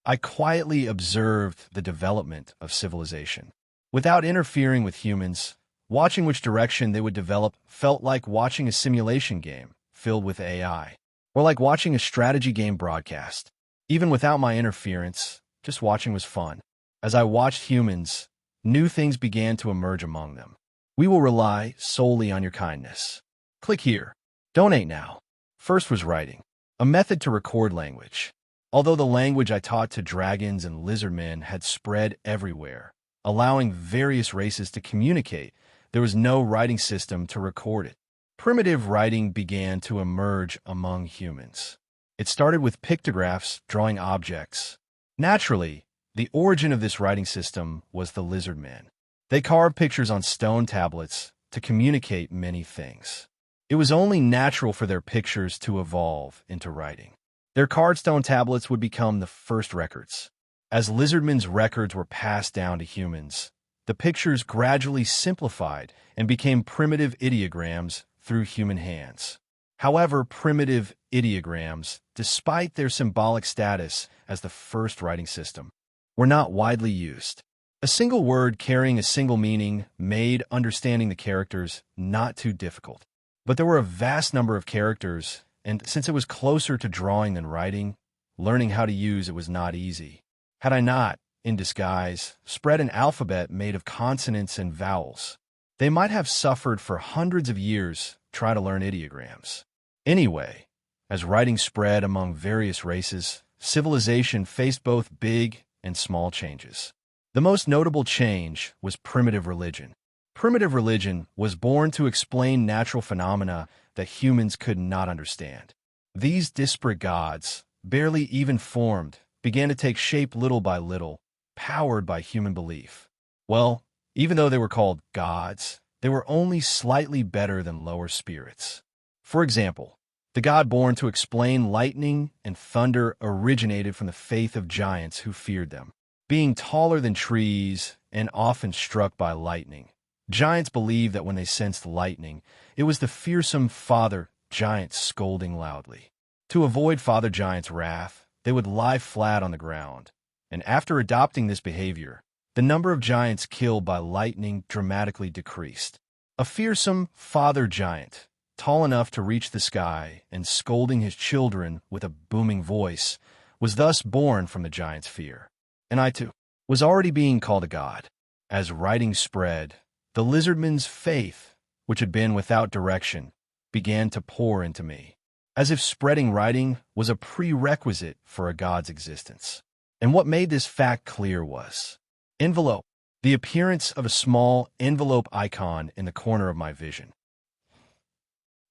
I quietly observed the development of civilization. Without interfering with humans, watching which direction they would develop felt like watching a simulation game filled with AI, or like watching a strategy game broadcast. Even without my interference, just watching was fun. As I watched humans, new things began to emerge among them. We will rely solely on your kindness. Click here. Donate now. First was writing, a method to record language. Although the language I taught to dragons and lizardmen had spread everywhere, allowing various races to communicate, there was no writing system to record it. Primitive writing began to emerge among humans. It started with pictographs drawing objects. Naturally, the origin of this writing system was the lizardmen. They carved pictures on stone tablets to communicate many things. It was only natural for their pictures to evolve into writing. Their carved stone tablets would become the first records. As lizardmen's records were passed down to humans, the pictures gradually simplified and became primitive ideograms through human hands. However, primitive ideograms, despite their symbolic status as the first writing system, were not widely used. A single word carrying a single meaning made understanding the characters not too difficult. But there were a vast number of characters, and since it was closer to drawing than writing, learning how to use it was not easy. Had I not, in disguise, spread an alphabet made of consonants and vowels, they might have suffered for hundreds of years trying to learn ideograms. Anyway, as writing spread among various races, civilization faced both big and small changes. The most notable change was primitive religion. Primitive religion was born to explain natural phenomena that humans could not understand. These disparate gods, barely even formed, began to take shape little by little, powered by human belief. Well, even though they were called gods, they were only slightly better than lower spirits. For example, the god born to explain lightning and thunder originated from the faith of giants who feared them. Being taller than trees and often struck by lightning, giants believed that when they sensed lightning, it was the fearsome father giant scolding loudly. To avoid father giant's wrath, they would lie flat on the ground, and after adopting this behavior, the number of giants killed by lightning dramatically decreased. A fearsome father giant, tall enough to reach the sky and scolding his children with a booming voice, was thus born from the giant's fear. And I, too, was already being called a god. As writing spread, the lizardman's faith, which had been without direction, began to pour into me, as if spreading writing was a prerequisite for a god's existence. And what made this fact clear was envelope, the appearance of a small envelope icon in the corner of my vision.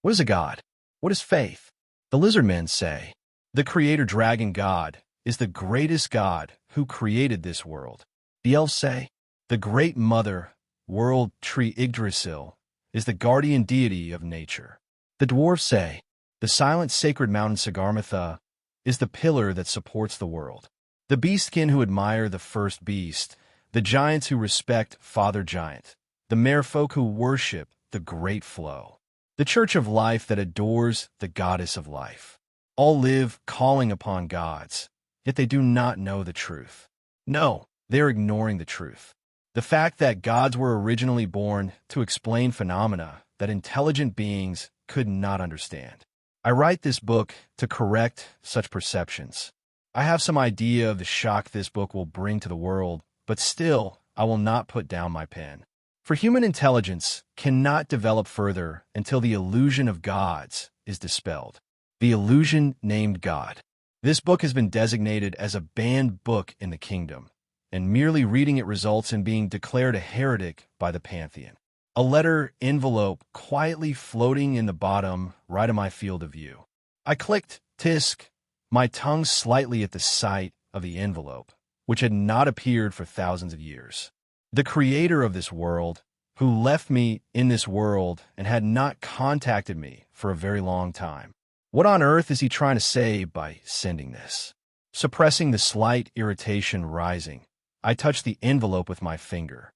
What is a god? What is faith? The lizardmen say, the creator dragon god is the greatest god who created this world. The elves say, the great mother, world tree Yggdrasil, is the guardian deity of nature. The dwarves say, the silent sacred mountain Sagarmatha is the pillar that supports the world. The beastkin who admire the first beast, the giants who respect Father Giant, the merfolk who worship the great flow, the church of life that adores the goddess of life. All live calling upon gods, yet they do not know the truth. No, they are ignoring the truth. The fact that gods were originally born to explain phenomena that intelligent beings could not understand. I write this book to correct such perceptions. I have some idea of the shock this book will bring to the world, but still, I will not put down my pen. For human intelligence cannot develop further until the illusion of gods is dispelled. The illusion named God. This book has been designated as a banned book in the kingdom, and merely reading it results in being declared a heretic by the pantheon. A letter envelope quietly floating in the bottom right of my field of view. I clicked Tisk, my tongue slightly at the sight of the envelope, which had not appeared for thousands of years. The creator of this world, who left me in this world and had not contacted me for a very long time. What on earth is he trying to say by sending this? Suppressing the slight irritation rising, I touched the envelope with my finger.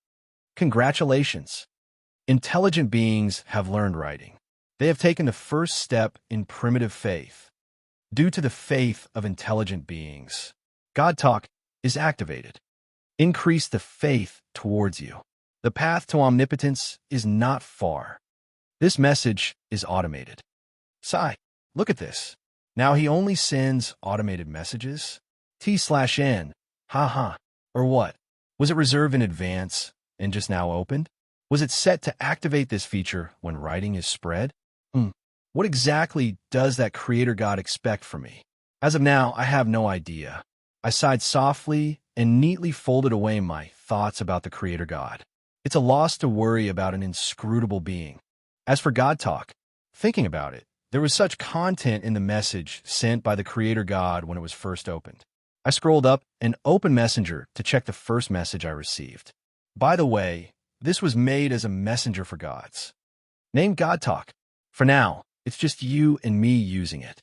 Congratulations. Intelligent beings have learned writing. They have taken the first step in primitive faith. Due to the faith of intelligent beings, God talk is activated. Increase the faith towards you. The path to omnipotence is not far. This message is automated. Sigh, look at this. Now he only sends automated messages? T/N, haha, or what? Was it reserved in advance and just now opened? Was it set to activate this feature when writing is spread? What exactly does that creator God expect from me? As of now, I have no idea. I sighed softly and neatly folded away my thoughts about the creator God. It's a loss to worry about an inscrutable being. As for God talk, thinking about it, there was such content in the message sent by the creator God when it was first opened. I scrolled up and opened Messenger to check the first message I received. By the way, this was made as a messenger for gods. Named God Talk. For now, it's just you and me using it.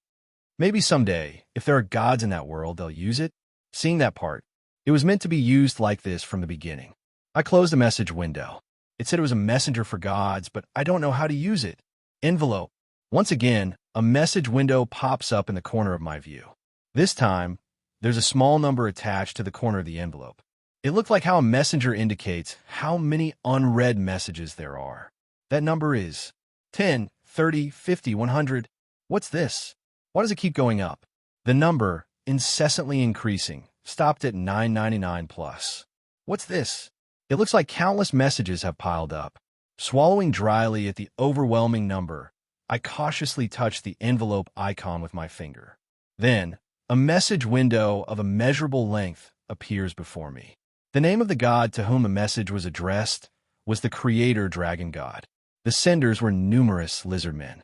Maybe someday, if there are gods in that world, they'll use it. Seeing that part, it was meant to be used like this from the beginning. I closed the message window. It said it was a messenger for gods, but I don't know how to use it. Envelope. Once again, a message window pops up in the corner of my view. This time, there's a small number attached to the corner of the envelope. It looked like how a messenger indicates how many unread messages there are. That number is 10, 30, 50, 100. What's this? Why does it keep going up? The number, incessantly increasing, stopped at 999 plus. What's this? It looks like countless messages have piled up. Swallowing dryly at the overwhelming number, I cautiously touched the envelope icon with my finger. Then, a message window of immeasurable length appears before me. The name of the god to whom the message was addressed was the creator dragon god. The senders were numerous lizard men.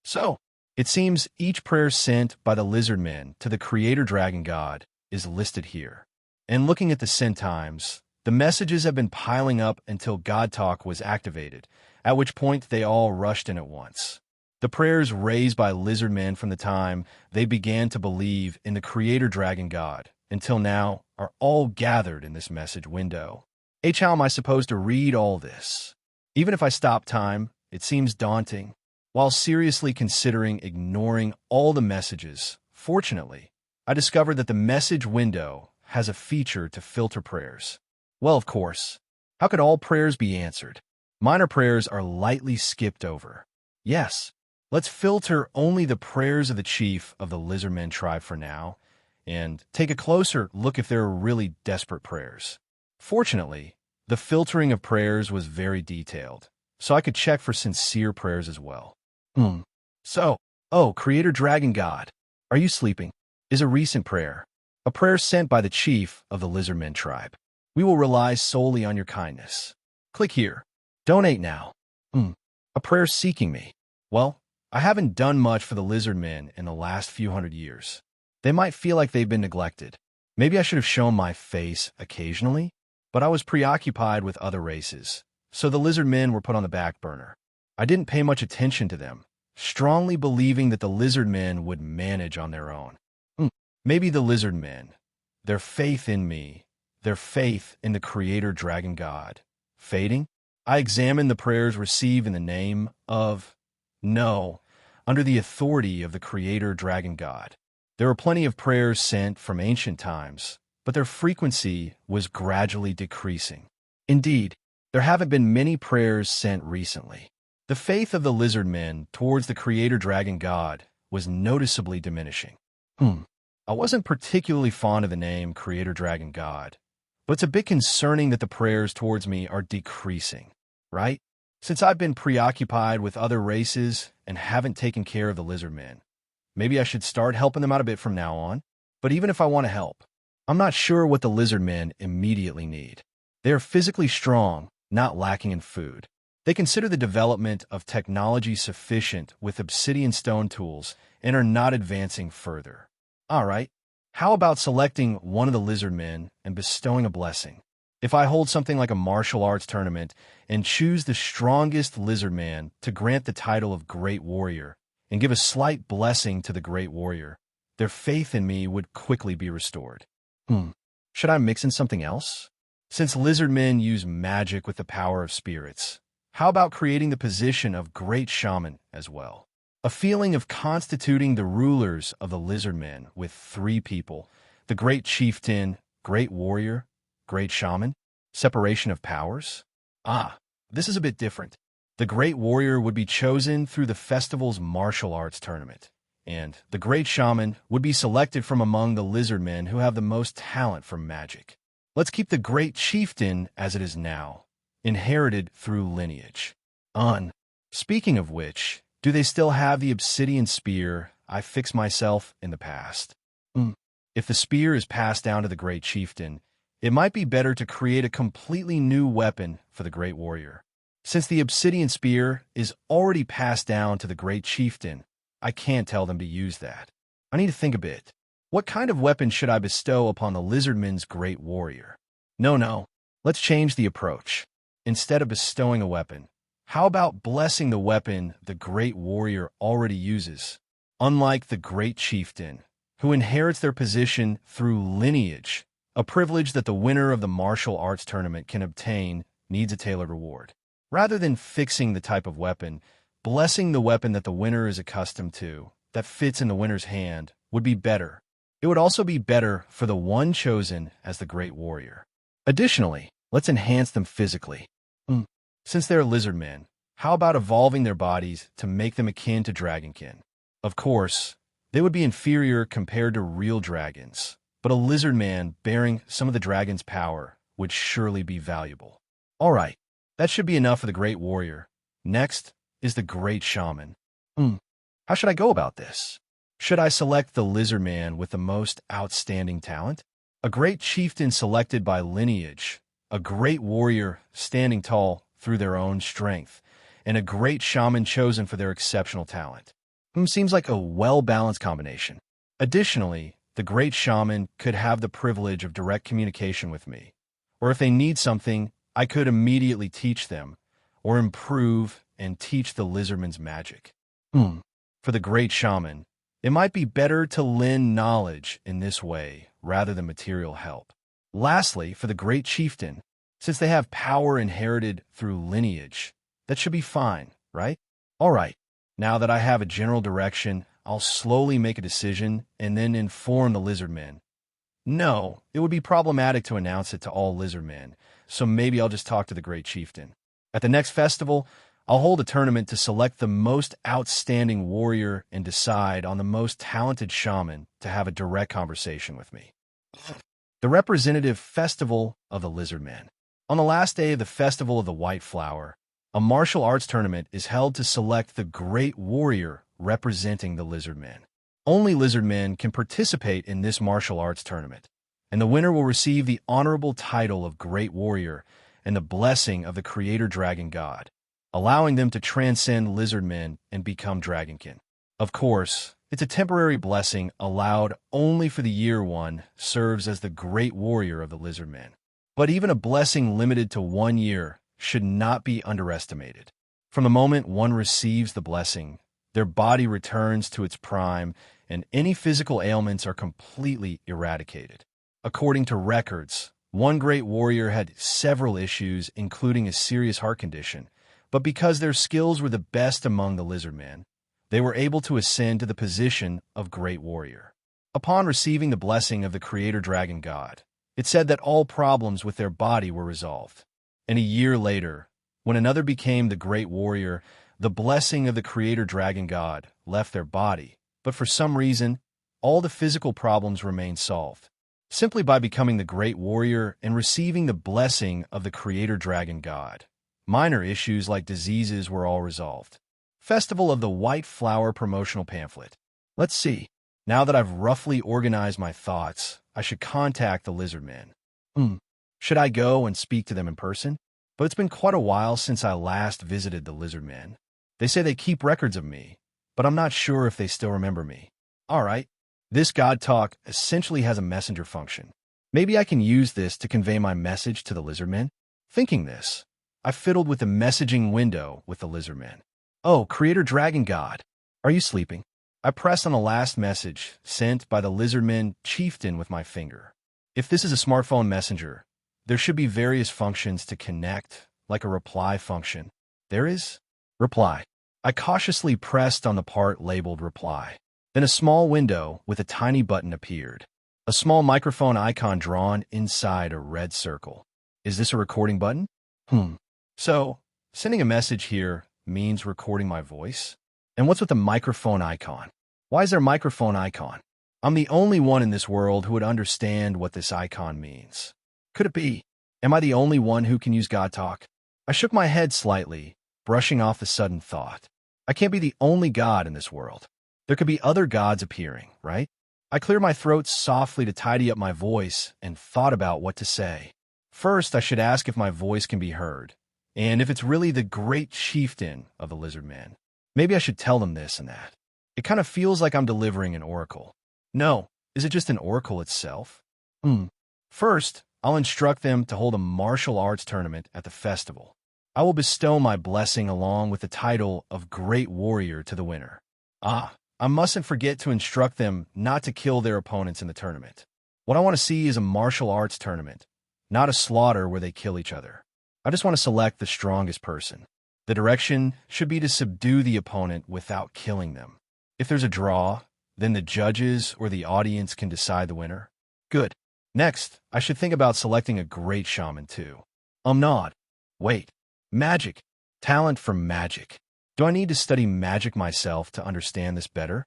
So, it seems each prayer sent by the lizard men to the creator dragon god is listed here. And looking at the send times, the messages have been piling up until God Talk was activated, at which point they all rushed in at once. The prayers raised by lizard men from the time they began to believe in the creator dragon god until now are all gathered in this message window. How am I supposed to read all this? Even if I stop time, it seems daunting. While seriously considering ignoring all the messages, fortunately, I discovered that the message window has a feature to filter prayers. Well, of course, how could all prayers be answered? Minor prayers are lightly skipped over. Yes, let's filter only the prayers of the chief of the lizardmen tribe for now, and take a closer look if there are really desperate prayers. Fortunately, the filtering of prayers was very detailed, so I could check for sincere prayers as well. Creator Dragon God, are you sleeping? Is a recent prayer, a prayer sent by the chief of the lizardmen tribe. We will rely solely on your kindness. Click here. Donate now. A prayer seeking me. Well, I haven't done much for the lizardmen in the last few hundred years. They might feel like they've been neglected. Maybe I should have shown my face occasionally, but I was preoccupied with other races, so the lizardmen were put on the back burner. I didn't pay much attention to them, strongly believing that the lizardmen would manage on their own. Maybe the lizardmen, their faith in me, their faith in the creator dragon god, fading? I examined the prayers received in the name of, under the authority of the creator dragon god. There were plenty of prayers sent from ancient times, but their frequency was gradually decreasing. Indeed, there haven't been many prayers sent recently. The faith of the lizardmen towards the creator dragon god was noticeably diminishing. I wasn't particularly fond of the name creator dragon god, but it's a bit concerning that the prayers towards me are decreasing, right? Since I've been preoccupied with other races and haven't taken care of the lizardmen, maybe I should start helping them out a bit from now on. But even if I want to help, I'm not sure what the lizardmen immediately need. They are physically strong, not lacking in food. They consider the development of technology sufficient with obsidian stone tools and are not advancing further. All right, how about selecting one of the lizardmen and bestowing a blessing? If I hold something like a martial arts tournament and choose the strongest lizardman to grant the title of Great Warrior and give a slight blessing to the Great Warrior, their faith in me would quickly be restored. Should I mix in something else? Since lizardmen use magic with the power of spirits, how about creating the position of Great Shaman as well? A feeling of constituting the rulers of the lizardmen with 3 people The great chieftain, great warrior, great shaman, separation of powers? Ah, this is a bit different. The great warrior would be chosen through the festival's martial arts tournament, and the great shaman would be selected from among the lizard men who have the most talent for magic. Let's keep the great chieftain as it is now, inherited through lineage. Speaking of which, do they still have the obsidian spear I fixed myself in the past? If the spear is passed down to the great chieftain, it might be better to create a completely new weapon for the great warrior. Since the obsidian spear is already passed down to the great chieftain, I can't tell them to use that. I need to think a bit. What kind of weapon should I bestow upon the lizardman's great warrior? No, let's change the approach. Instead of bestowing a weapon, how about blessing the weapon the great warrior already uses? Unlike the great chieftain, who inherits their position through lineage, a privilege that the winner of the martial arts tournament can obtain needs a tailored reward. Rather than fixing the type of weapon, blessing the weapon that the winner is accustomed to, that fits in the winner's hand, would be better. It would also be better for the one chosen as the great warrior. Additionally, let's enhance them physically. Since they're lizard men, how about evolving their bodies to make them akin to dragonkin? Of course, they would be inferior compared to real dragons, but a lizard man bearing some of the dragon's power would surely be valuable. All right, that should be enough for the great warrior. Next is the great shaman. How should I go about this? Should I select the lizard man with the most outstanding talent? A great chieftain selected by lineage, a great warrior standing tall through their own strength, and a great shaman chosen for their exceptional talent. Seems like a well-balanced combination. Additionally, the great shaman could have the privilege of direct communication with me, or if they need something, I could immediately teach them, or improve and teach the lizardman's magic. For the great shaman, it might be better to lend knowledge in this way rather than material help. Lastly, for the great chieftain, since they have power inherited through lineage, that should be fine, right? All right, now that I have a general direction, I'll slowly make a decision and then inform the lizard men. No, it would be problematic to announce it to all lizard men, so maybe I'll just talk to the great chieftain. At the next festival, I'll hold a tournament to select the most outstanding warrior and decide on the most talented shaman to have a direct conversation with me. The representative festival of the lizard men. On the last day of the Festival of the White Flower, a martial arts tournament is held to select the great warrior representing the lizard men. Only lizard men can participate in this martial arts tournament, and the winner will receive the honorable title of Great Warrior and the blessing of the Creator Dragon God, allowing them to transcend lizard men and become dragonkin. Of course, it's a temporary blessing allowed only for the year one serves as the Great Warrior of the lizard men. But even a blessing limited to 1 year should not be underestimated. From the moment one receives the blessing, their body returns to its prime and any physical ailments are completely eradicated. According to records, one great warrior had several issues, including a serious heart condition, but because their skills were the best among the lizard men, they were able to ascend to the position of great warrior. Upon receiving the blessing of the Creator Dragon God, it said that all problems with their body were resolved. And a year later, when another became the great warrior, the blessing of the Creator Dragon God left their body, but for some reason, all the physical problems remained solved. Simply by becoming the great warrior and receiving the blessing of the Creator Dragon God, minor issues like diseases were all resolved. Festival of the White Flower promotional pamphlet. Let's see. Now that I've roughly organized my thoughts, I should contact the lizard men. Should I go and speak to them in person? But it's been quite a while since I last visited the lizard men. They say they keep records of me, but I'm not sure if they still remember me. All right, this God Talk essentially has a messenger function. Maybe I can use this to convey my message to the lizard men? Thinking this, I fiddled with the messaging window with the lizard men. Oh, Creator Dragon God, are you sleeping? I pressed on the last message sent by the lizardman chieftain with my finger. If this is a smartphone messenger, there should be various functions to connect, like a reply function. There is reply. I cautiously pressed on the part labeled reply. Then a small window with a tiny button appeared. A small microphone icon drawn inside a red circle. Is this a recording button? So, sending a message here means recording my voice? And what's with the microphone icon? Why is there a microphone icon? I'm the only one in this world who would understand what this icon means. Could it be? Am I the only one who can use God talk? I shook my head slightly, brushing off the sudden thought. I can't be the only God in this world. There could be other gods appearing, right? I cleared my throat softly to tidy up my voice and thought about what to say. First, I should ask if my voice can be heard, and if it's really the great chieftain of the lizard men. Maybe I should tell them this and that. It kind of feels like I'm delivering an oracle. No, is it just an oracle itself? First, I'll instruct them to hold a martial arts tournament at the festival. I will bestow my blessing along with the title of Great Warrior to the winner. I mustn't forget to instruct them not to kill their opponents in the tournament. What I want to see is a martial arts tournament, not a slaughter where they kill each other. I just want to select the strongest person. The direction should be to subdue the opponent without killing them. If there's a draw, then the judges or the audience can decide the winner. Good. Next, I should think about selecting a great shaman too. Not. Wait. Magic. Talent for magic. Do I need to study magic myself to understand this better?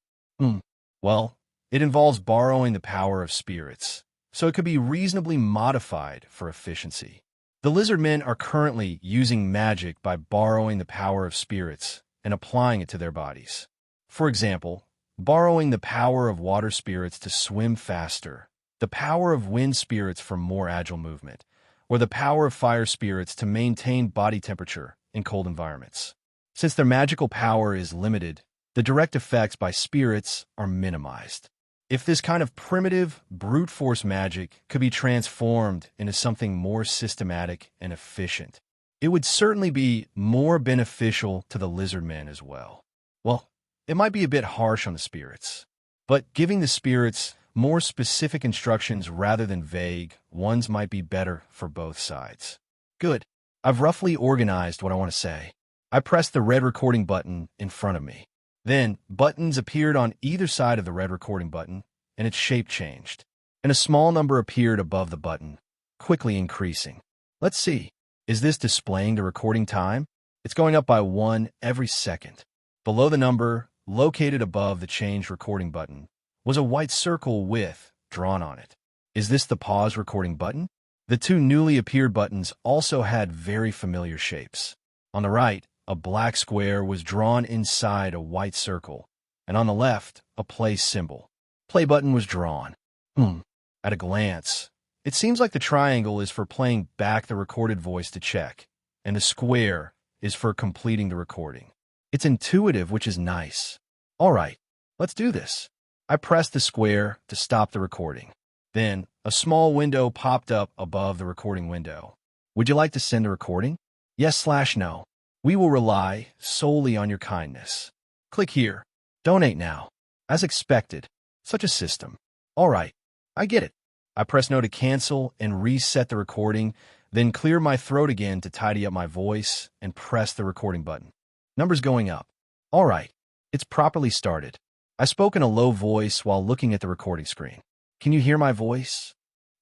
Well, it involves borrowing the power of spirits, so it could be reasonably modified for efficiency. The lizard men are currently using magic by borrowing the power of spirits and applying it to their bodies. For example, borrowing the power of water spirits to swim faster, the power of wind spirits for more agile movement, or the power of fire spirits to maintain body temperature in cold environments. Since their magical power is limited, the direct effects by spirits are minimized. If this kind of primitive, brute force magic could be transformed into something more systematic and efficient, it would certainly be more beneficial to the lizard men as well. Well, it might be a bit harsh on the spirits, but giving the spirits more specific instructions rather than vague ones might be better for both sides. Good. I've roughly organized what I want to say. I pressed the red recording button in front of me. Then, buttons appeared on either side of the red recording button, and its shape changed. And a small number appeared above the button, quickly increasing. Let's see. Is this displaying the recording time? It's going up by 1 every second. Below the number, located above the change recording button, was a white circle with drawn on it. Is this the pause recording button? The two newly appeared buttons also had very familiar shapes. On the right, a black square was drawn inside a white circle, and on the left, a play symbol. Play button was drawn. At a glance, it seems like the triangle is for playing back the recorded voice to check, and the square is for completing the recording. It's intuitive, which is nice. All right, let's do this. I pressed the square to stop the recording. Then, a small window popped up above the recording window. Would you like to send a recording? Yes/no. We will rely solely on your kindness. Click here. Donate now. As expected. Such a system. All right. I get it. I press no to cancel and reset the recording, then clear my throat again to tidy up my voice and press the recording button. Numbers going up. All right. It's properly started. I spoke in a low voice while looking at the recording screen. Can you hear my voice?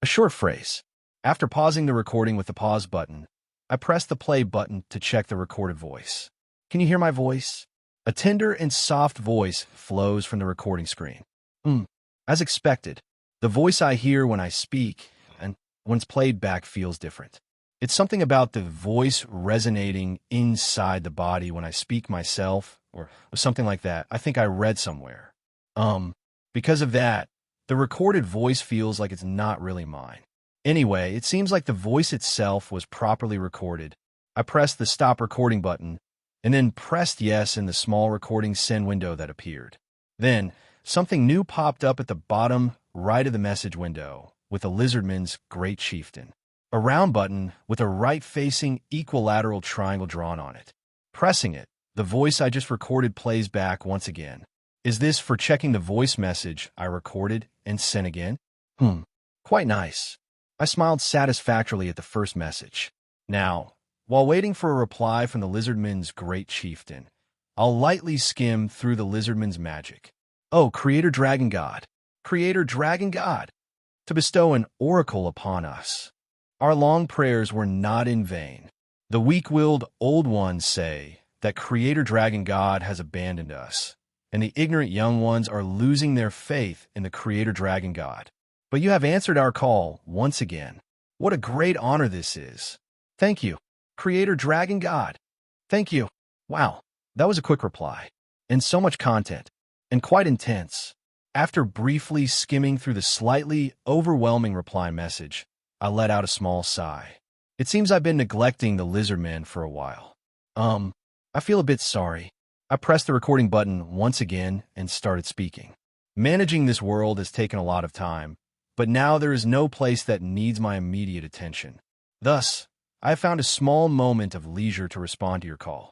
A short phrase. After pausing the recording with the pause button, I pressed the play button to check the recorded voice. Can you hear my voice? A tender and soft voice flows from the recording screen. As expected, the voice I hear when I speak and when it's played back feels different. It's something about the voice resonating inside the body when I speak myself or something like that. I think I read somewhere. Because of that, the recorded voice feels like it's not really mine. Anyway, it seems like the voice itself was properly recorded. I pressed the stop recording button and then pressed yes in the small recording send window that appeared. Then, something new popped up at the bottom right of the message window with a lizardman's great chieftain. A round button with a right-facing equilateral triangle drawn on it. Pressing it, the voice I just recorded plays back once again. Is this for checking the voice message I recorded and sent again? Quite nice. I smiled satisfactorily at the first message. Now, while waiting for a reply from the lizardman's great chieftain, I'll lightly skim through the lizardman's magic. Oh, Creator Dragon God. Creator Dragon God. to bestow an oracle upon us. Our long prayers were not in vain. The weak-willed old ones say that Creator Dragon God has abandoned us, and the ignorant young ones are losing their faith in the Creator Dragon God. But you have answered our call once again. What a great honor this is. Thank you, Creator Dragon God. Thank you. Wow, that was a quick reply, and so much content, and quite intense. After briefly skimming through the slightly overwhelming reply message, I let out a small sigh. It seems I've been neglecting the lizard man for a while. I feel a bit sorry. I pressed the recording button once again and started speaking. Managing this world has taken a lot of time, but now there is no place that needs my immediate attention. Thus, I have found a small moment of leisure to respond to your call.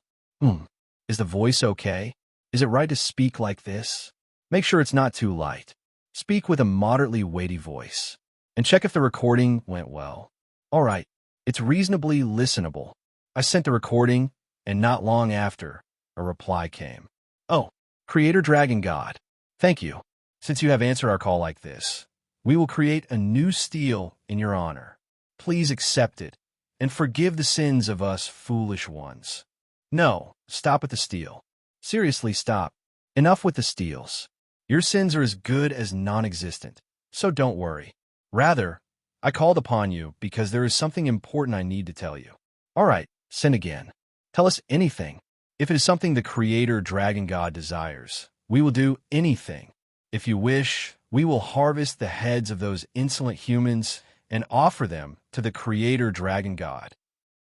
Is the voice okay? Is it right to speak like this? Make sure it's not too light. Speak with a moderately weighty voice. And check if the recording went well. All right, it's reasonably listenable. I sent the recording, and not long after, a reply came. Oh, Creator Dragon God, thank you. Since you have answered our call like this, we will create a new stele in your honor. Please accept it, and forgive the sins of us foolish ones. No, stop at the stele. Seriously, stop. Enough with the steles. Your sins are as good as non-existent, so don't worry. Rather, I called upon you because there is something important I need to tell you. All right, sin again. Tell us anything. If it is something the Creator Dragon God desires, we will do anything. If you wish, we will harvest the heads of those insolent humans and offer them to the Creator Dragon God.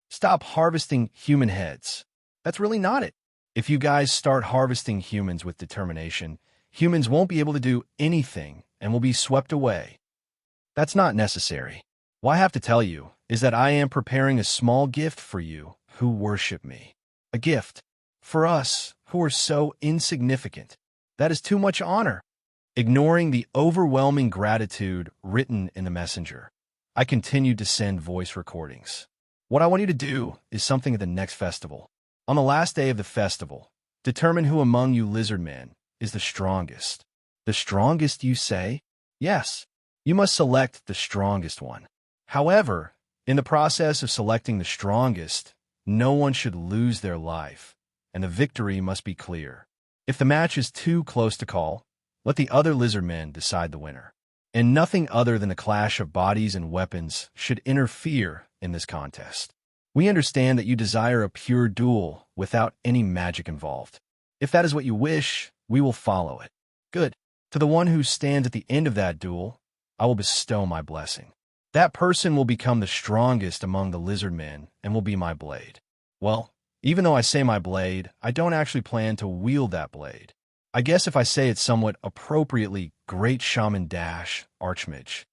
Stop harvesting human heads. That's really not it. If you guys start harvesting humans with determination, humans won't be able to do anything and will be swept away. That's not necessary. What I have to tell you is that I am preparing a small gift for you who worship me. A gift for us who are so insignificant. That is too much honor. Ignoring the overwhelming gratitude written in the messenger, I continued to send voice recordings. What I want you to do is something at the next festival. On the last day of the festival, determine who among you lizard men is the strongest. The strongest, you say? Yes, you must select the strongest one. However, in the process of selecting the strongest, no one should lose their life, and the victory must be clear. If the match is too close to call, let the other lizard men decide the winner. And nothing other than the clash of bodies and weapons should interfere in this contest. We understand that you desire a pure duel without any magic involved. If that is what you wish, we will follow it. Good. To the one who stands at the end of that duel, I will bestow my blessing. That person will become the strongest among the lizard men and will be my blade. Well, even though I say my blade, I don't actually plan to wield that blade. I guess if I say it somewhat appropriately, Great Shaman Dash Archmage.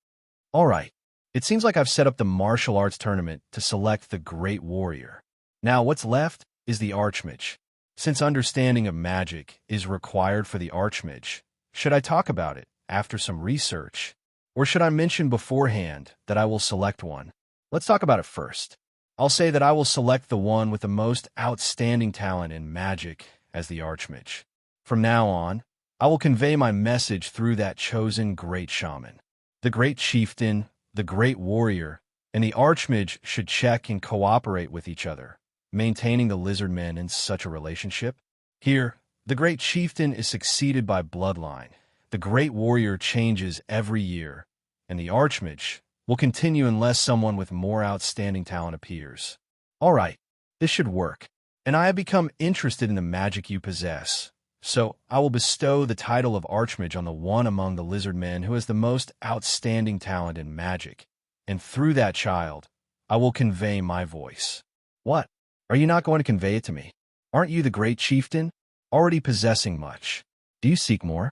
All right. It seems like I've set up the martial arts tournament to select the Great Warrior. Now what's left is the Archmage. Since understanding of magic is required for the Archmage, should I talk about it after some research? Or should I mention beforehand that I will select one? Let's talk about it first. I'll say that I will select the one with the most outstanding talent in magic as the Archmage. From now on, I will convey my message through that chosen Great Shaman. The Great Chieftain, the Great Warrior, and the Archmage should check and cooperate with each other, maintaining the lizard men in such a relationship. Here, the Great Chieftain is succeeded by bloodline. The Great Warrior changes every year, and the Archmage will continue unless someone with more outstanding talent appears. All right, this should work, and I have become interested in the magic you possess. So I will bestow the title of Archmage on the one among the lizard men who has the most outstanding talent in magic, and through that child, I will convey my voice. What? Are you not going to convey it to me? Aren't you the Great Chieftain, already possessing much? Do you seek more?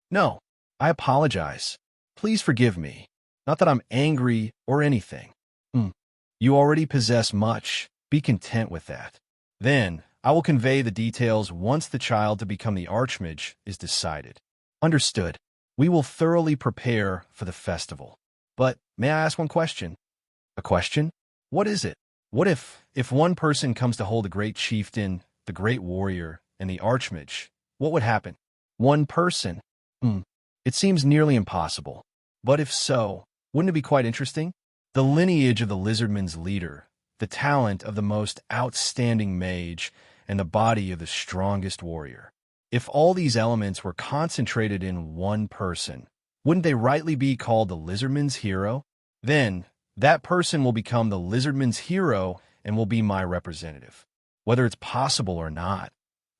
No, I apologize. Please forgive me. Not that I'm angry or anything. You already possess much. Be content with that. Then, I will convey the details once the child to become the Archmage is decided. Understood. We will thoroughly prepare for the festival. But may I ask one question? A question? What is it? What if one person comes to hold the Great Chieftain, the Great Warrior, and the Archmage? What would happen? One person? It seems nearly impossible. But if so, Wouldn't it be quite interesting? The lineage of the lizardman's leader, the talent of the most outstanding mage, and the body of the strongest warrior. If all these elements were concentrated in one person, wouldn't they rightly be called the lizardman's hero? Then, that person will become the lizardman's hero and will be my representative, whether it's possible or not.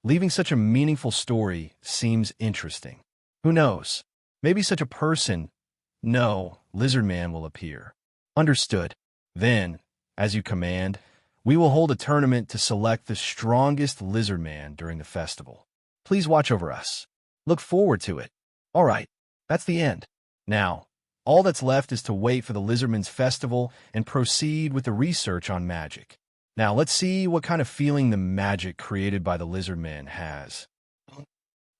Leaving such a meaningful story seems interesting. Who knows? Maybe such a person, no, Lizard Man will appear. Understood. Then, as you command, we will hold a tournament to select the strongest Lizard Man during the festival. Please watch over us. Look forward to it. All right, that's the end. Now, all that's left is to wait for the Lizardman's festival and proceed with the research on magic. Now, let's see what kind of feeling the magic created by the Lizardman has.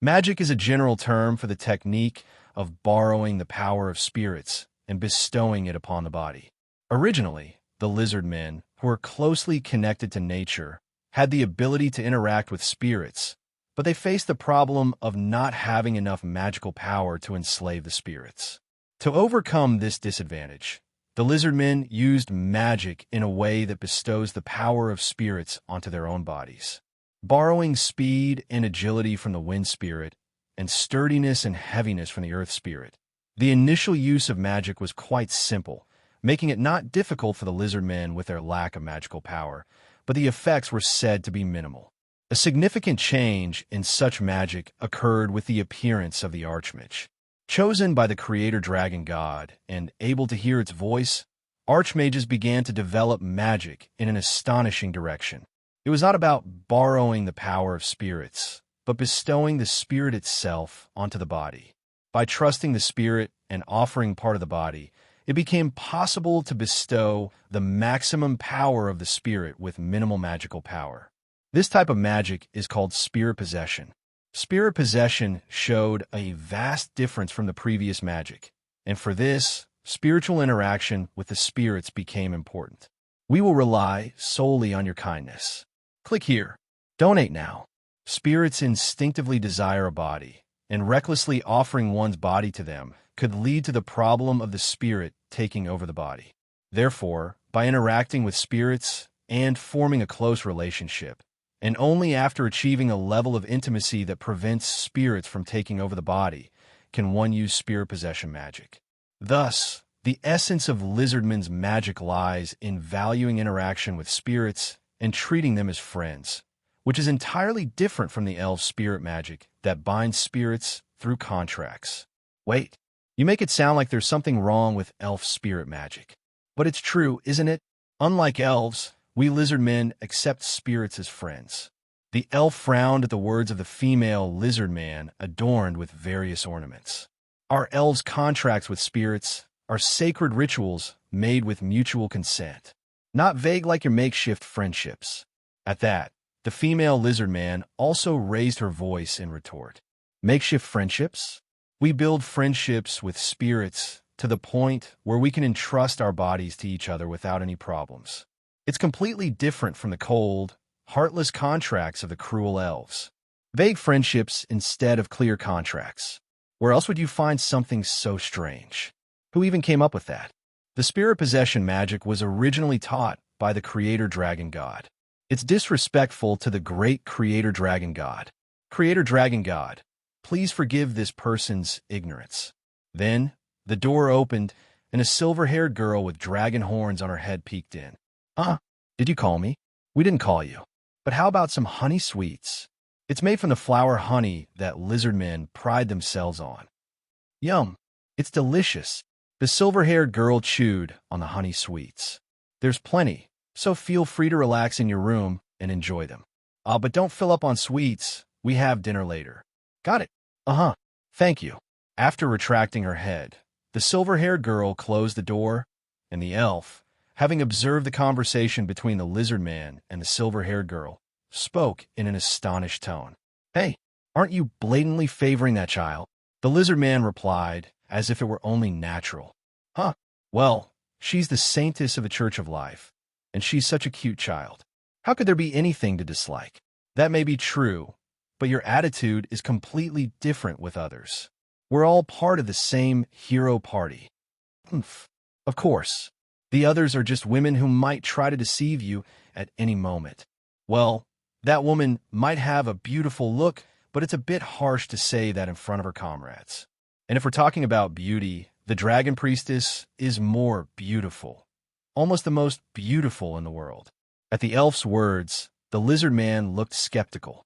Magic is a general term for the technique of borrowing the power of spirits and bestowing it upon the body. Originally, the Lizardmen, who were closely connected to nature, had the ability to interact with spirits, but they faced the problem of not having enough magical power to enslave the spirits. To overcome this disadvantage, the Lizardmen used magic in a way that bestows the power of spirits onto their own bodies. Borrowing speed and agility from the wind spirit and sturdiness and heaviness from the earth spirit, the initial use of magic was quite simple, making it not difficult for the Lizardmen with their lack of magical power, but the effects were said to be minimal. A significant change in such magic occurred with the appearance of the Archmage. Chosen by the creator dragon god and able to hear its voice, Archmages began to develop magic in an astonishing direction. It was not about borrowing the power of spirits, but bestowing the spirit itself onto the body. By trusting the spirit and offering part of the body, it became possible to bestow the maximum power of the spirit with minimal magical power. This type of magic is called spirit possession. Spirit possession showed a vast difference from the previous magic, and for this, spiritual interaction with the spirits became important. We will rely solely on your kindness. Click here. Donate now. Spirits instinctively desire a body, and recklessly offering one's body to them could lead to the problem of the spirit taking over the body. Therefore, by interacting with spirits and forming a close relationship, and only after achieving a level of intimacy that prevents spirits from taking over the body, can one use spirit possession magic. Thus, the essence of Lizardman's magic lies in valuing interaction with spirits and treating them as friends, which is entirely different from the elf spirit magic that binds spirits through contracts. Wait, you make it sound like there's something wrong with elf spirit magic. But it's true, isn't it? Unlike elves, we Lizardmen accept spirits as friends. The elf frowned at the words of the female Lizardman adorned with various ornaments. Our elves' contracts with spirits are sacred rituals made with mutual consent, not vague like your makeshift friendships. At that, the female Lizardman also raised her voice in retort. Makeshift friendships? We build friendships with spirits to the point where we can entrust our bodies to each other without any problems. It's completely different from the cold, heartless contracts of the cruel elves. Vague friendships instead of clear contracts. Where else would you find something so strange? Who even came up with that? The spirit possession magic was originally taught by the creator dragon god. It's disrespectful to the great creator dragon god. Creator dragon god, please forgive this person's ignorance. Then, the door opened, and a silver-haired girl with dragon horns on her head peeked in. Did you call me? We didn't call you. But how about some honey sweets? It's made from the flower honey that Lizardmen pride themselves on. Yum, it's delicious. The silver-haired girl chewed on the honey sweets. There's plenty, so feel free to relax in your room and enjoy them. But don't fill up on sweets. We have dinner later. Got it. Thank you. After retracting her head, the silver-haired girl closed the door, and the elf, having observed the conversation between the Lizardman and the silver-haired girl, spoke in an astonished tone. Hey, aren't you blatantly favoring that child? The Lizardman replied, as if it were only natural. Well, she's the saintess of the Church of Life, and she's such a cute child. How could there be anything to dislike? That may be true, but your attitude is completely different with others. We're all part of the same hero party. Of course, the others are just women who might try to deceive you at any moment. Well, that woman might have a beautiful look, but it's a bit harsh to say that in front of her comrades. And if we're talking about beauty, the dragon priestess is more beautiful, almost the most beautiful in the world. At the elf's words, the lizard man looked skeptical.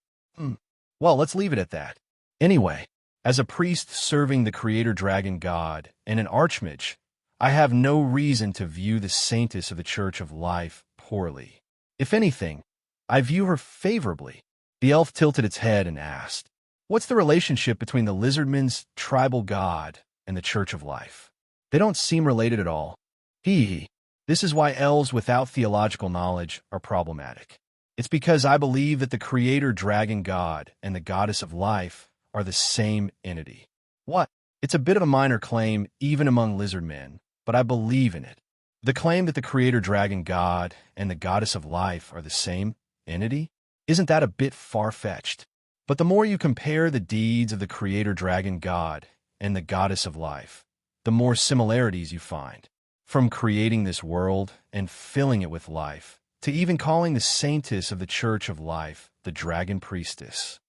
Well, let's leave it at that. Anyway, as a priest serving the creator dragon god and an archmage, I have no reason to view the saintess of the Church of Life poorly. If anything, I view her favorably. The elf tilted its head and asked, "What's the relationship between the lizardman's tribal god and the Church of Life?" "They don't seem related at all." This is why elves without theological knowledge are problematic. It's because I believe that the creator dragon god and the goddess of life are the same entity. What? It's a bit of a minor claim even among lizard men, but I believe in it. The claim that the creator dragon god and the goddess of life are the same entity? Isn't that a bit far-fetched? But the more you compare the deeds of the creator dragon god and the goddess of life, the more similarities you find. From creating this world and filling it with life, to even calling the saintess of the Church of Life the dragon priestess.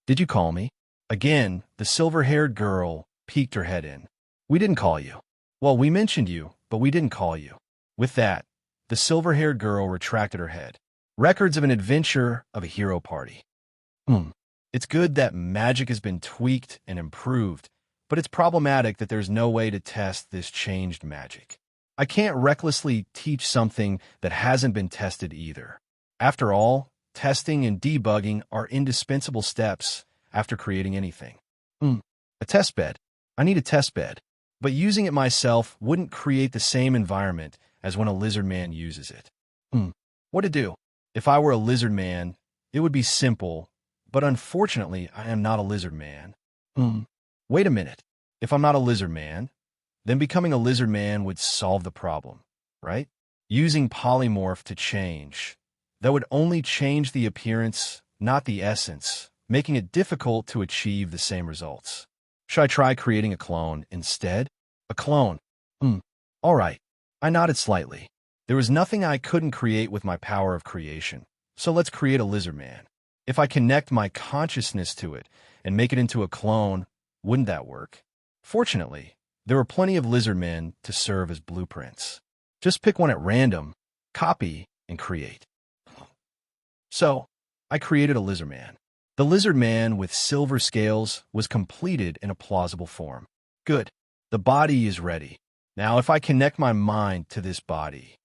Did you call me? Again, the silver-haired girl peeked her head in. "We didn't call you." "Well, we mentioned you, but we didn't call you." With that, the silver-haired girl retracted her head. Records of an adventure of a hero party. It's good that magic has been tweaked and improved, but it's problematic that there's no way to test this changed magic. I can't recklessly teach something that hasn't been tested either. After all, testing and debugging are indispensable steps after creating anything. A test bed. I need a test bed. But using it myself wouldn't create the same environment as when a lizard man uses it. What to do? If I were a lizard man, it would be simple, but unfortunately, I am not a lizard man. Wait a minute. If I'm not a lizard man, then becoming a lizard man would solve the problem, right? Using polymorph to change. That would only change the appearance, not the essence, making it difficult to achieve the same results. Should I try creating a clone instead? A clone? All right. I nodded slightly. There was nothing I couldn't create with my power of creation, so let's create a lizard man. If I connect my consciousness to it and make it into a clone, wouldn't that work? Fortunately, there were plenty of lizard men to serve as blueprints. Just pick one at random, copy, and create. So, I created a lizard man. The lizard man with silver scales was completed in a plausible form. Good. The body is ready. Now, if I connect my mind to this body,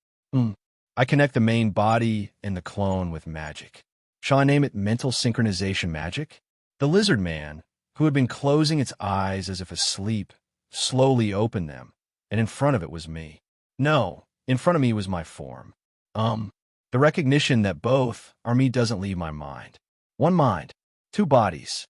I connect the main body and the clone with magic. Shall I name it mental synchronization magic? The lizard man, who had been closing its eyes as if asleep, slowly opened them, and in front of it was me. No, in front of me was my form. The recognition that both are me doesn't leave my mind. One mind, two bodies.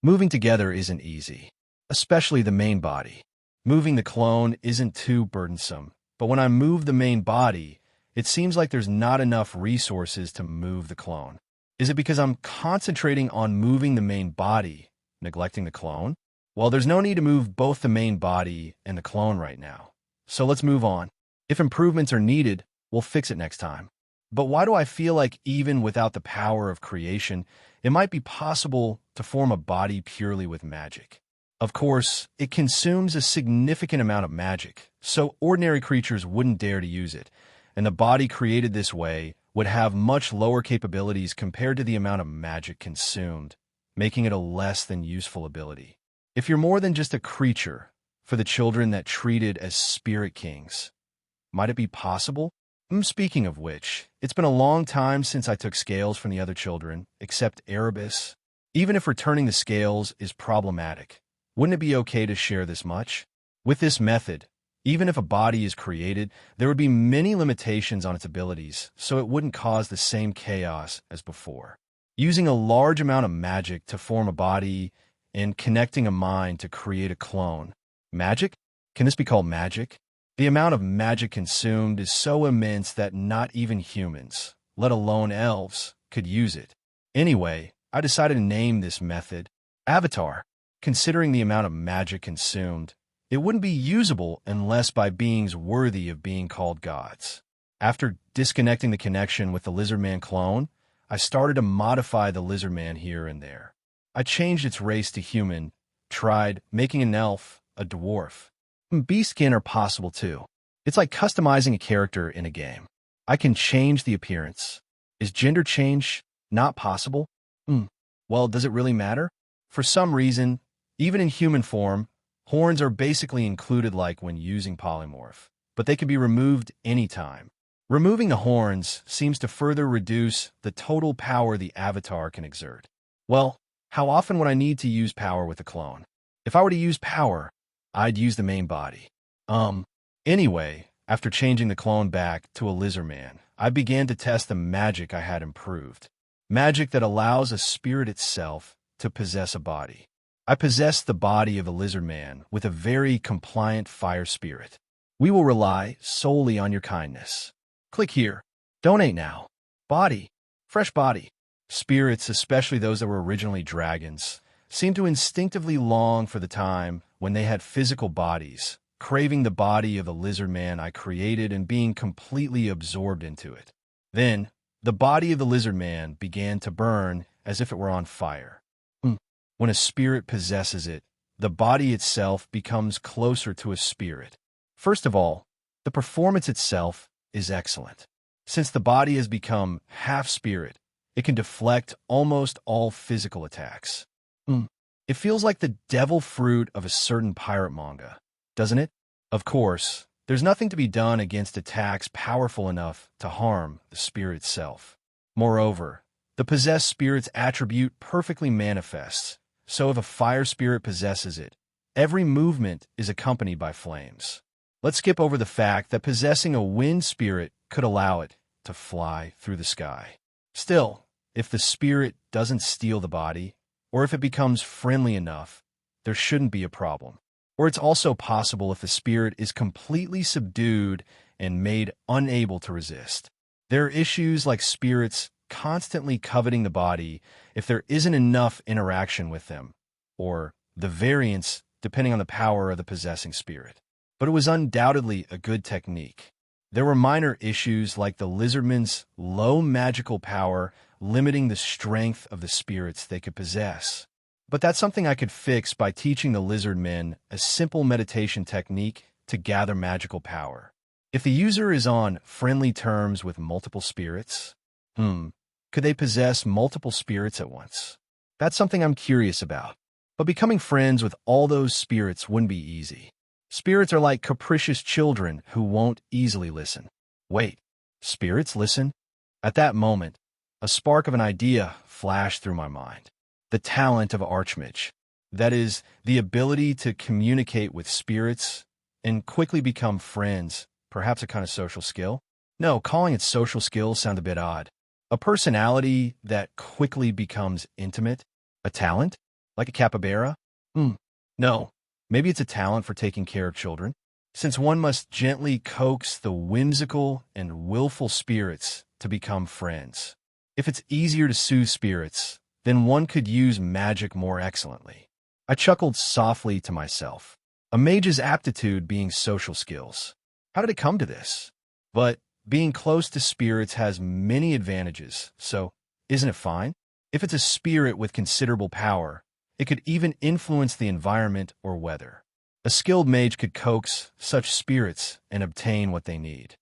Moving together isn't easy, especially the main body. Moving the clone isn't too burdensome, but when I move the main body, it seems like there's not enough resources to move the clone. Is it because I'm concentrating on moving the main body, neglecting the clone? Well, there's no need to move both the main body and the clone right now. So let's move on. If improvements are needed, we'll fix it next time. But why do I feel like even without the power of creation, it might be possible to form a body purely with magic? Of course, it consumes a significant amount of magic, so ordinary creatures wouldn't dare to use it, and the body created this way would have much lower capabilities compared to the amount of magic consumed, making it a less than useful ability. If you're more than just a creature, for the children that treated as spirit kings, might it be possible? Speaking of which, it's been a long time since I took scales from the other children, except Erebus. Even if returning the scales is problematic, wouldn't it be okay to share this much? With this method, even if a body is created, there would be many limitations on its abilities, so it wouldn't cause the same chaos as before. Using a large amount of magic to form a body and connecting a mind to create a clone. Magic? Can this be called magic? The amount of magic consumed is so immense that not even humans, let alone elves, could use it. Anyway, I decided to name this method Avatar. Considering the amount of magic consumed, It wouldn't be usable unless by beings worthy of being called gods. After disconnecting the connection with the Lizardman clone, I started to modify the Lizardman here and there. I changed its race to human, tried making an elf, a dwarf. Beast skin are possible too. It's like customizing a character in a game. I can change the appearance. Is gender change not possible? Well, does it really matter? For some reason, even in human form, horns are basically included like when using polymorph, but they can be removed anytime. Removing the horns seems to further reduce the total power the avatar can exert. Well, how often would I need to use power with a clone? If I were to use power, I'd use the main body. Anyway, after changing the clone back to a Lizardman, I began to test the magic I had improved. Magic that allows a spirit itself to possess a body. I possessed the body of a Lizardman with a very compliant fire spirit. We will rely solely on your kindness. Click here. Donate now. Body. Fresh body. Spirits, especially those that were originally dragons, seem to instinctively long for the time when they had physical bodies, craving the body of the Lizardman I created and being completely absorbed into it. Then, the body of the Lizardman began to burn as if it were on fire. When a spirit possesses it, the body itself becomes closer to a spirit. First of all, the performance itself is excellent. Since the body has become half spirit, it can deflect almost all physical attacks. It feels like the devil fruit of a certain pirate manga, doesn't it? Of course, there's nothing to be done against attacks powerful enough to harm the spirit itself. Moreover, the possessed spirit's attribute perfectly manifests, so if a fire spirit possesses it, every movement is accompanied by flames. Let's skip over the fact that possessing a wind spirit could allow it to fly through the sky. Still, if the spirit doesn't steal the body, or if it becomes friendly enough, there shouldn't be a problem. Or it's also possible if the spirit is completely subdued and made unable to resist. There are issues like spirits constantly coveting the body if there isn't enough interaction with them, or the variance depending on the power of the possessing spirit. But it was undoubtedly a good technique. There were minor issues like the Lizardman's low magical power limiting the strength of the spirits they could possess. But that's something I could fix by teaching the Lizardmen a simple meditation technique to gather magical power. If the user is on friendly terms with multiple spirits, could they possess multiple spirits at once? That's something I'm curious about. But becoming friends with all those spirits wouldn't be easy. Spirits are like capricious children who won't easily listen. Wait, spirits listen? At that moment, a spark of an idea flashed through my mind. The talent of Archmage. That is, the ability to communicate with spirits and quickly become friends, perhaps a kind of social skill? No, calling it social skill sounds a bit odd. A personality that quickly becomes intimate? A talent? Like a capybara? No. Maybe it's a talent for taking care of children, since one must gently coax the whimsical and willful spirits to become friends. If it's easier to soothe spirits, then one could use magic more excellently. I chuckled softly to myself. A mage's aptitude being social skills. How did it come to this? But being close to spirits has many advantages, so isn't it fine? If it's a spirit with considerable power, it could even influence the environment or weather. A skilled mage could coax such spirits and obtain what they need.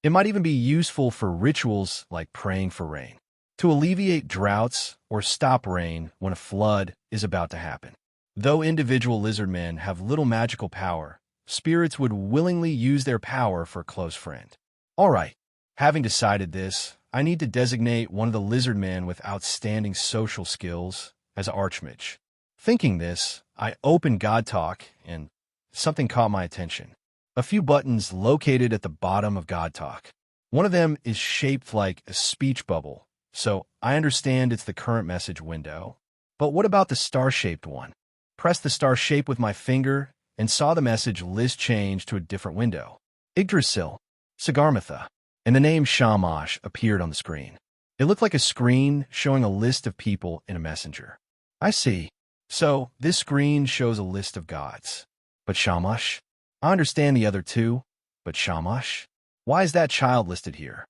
It might even be useful for rituals like praying for rain, to alleviate droughts or stop rain when a flood is about to happen. Though individual lizardmen have little magical power, spirits would willingly use their power for a close friend. All right, having decided this, I need to designate one of the lizardmen with outstanding social skills as Archmage. Thinking this, I opened God Talk and something caught my attention. A few buttons located at the bottom of God Talk. One of them is shaped like a speech bubble, so I understand it's the current message window. But what about the star-shaped one? Pressed the star shape with my finger and saw the message list change to a different window. Yggdrasil, Sagarmatha, and the name Shamash appeared on the screen. It looked like a screen showing a list of people in a messenger. I see. So, this screen shows a list of gods. But Shamash? I understand the other two, but Shamash? Why is that child listed here?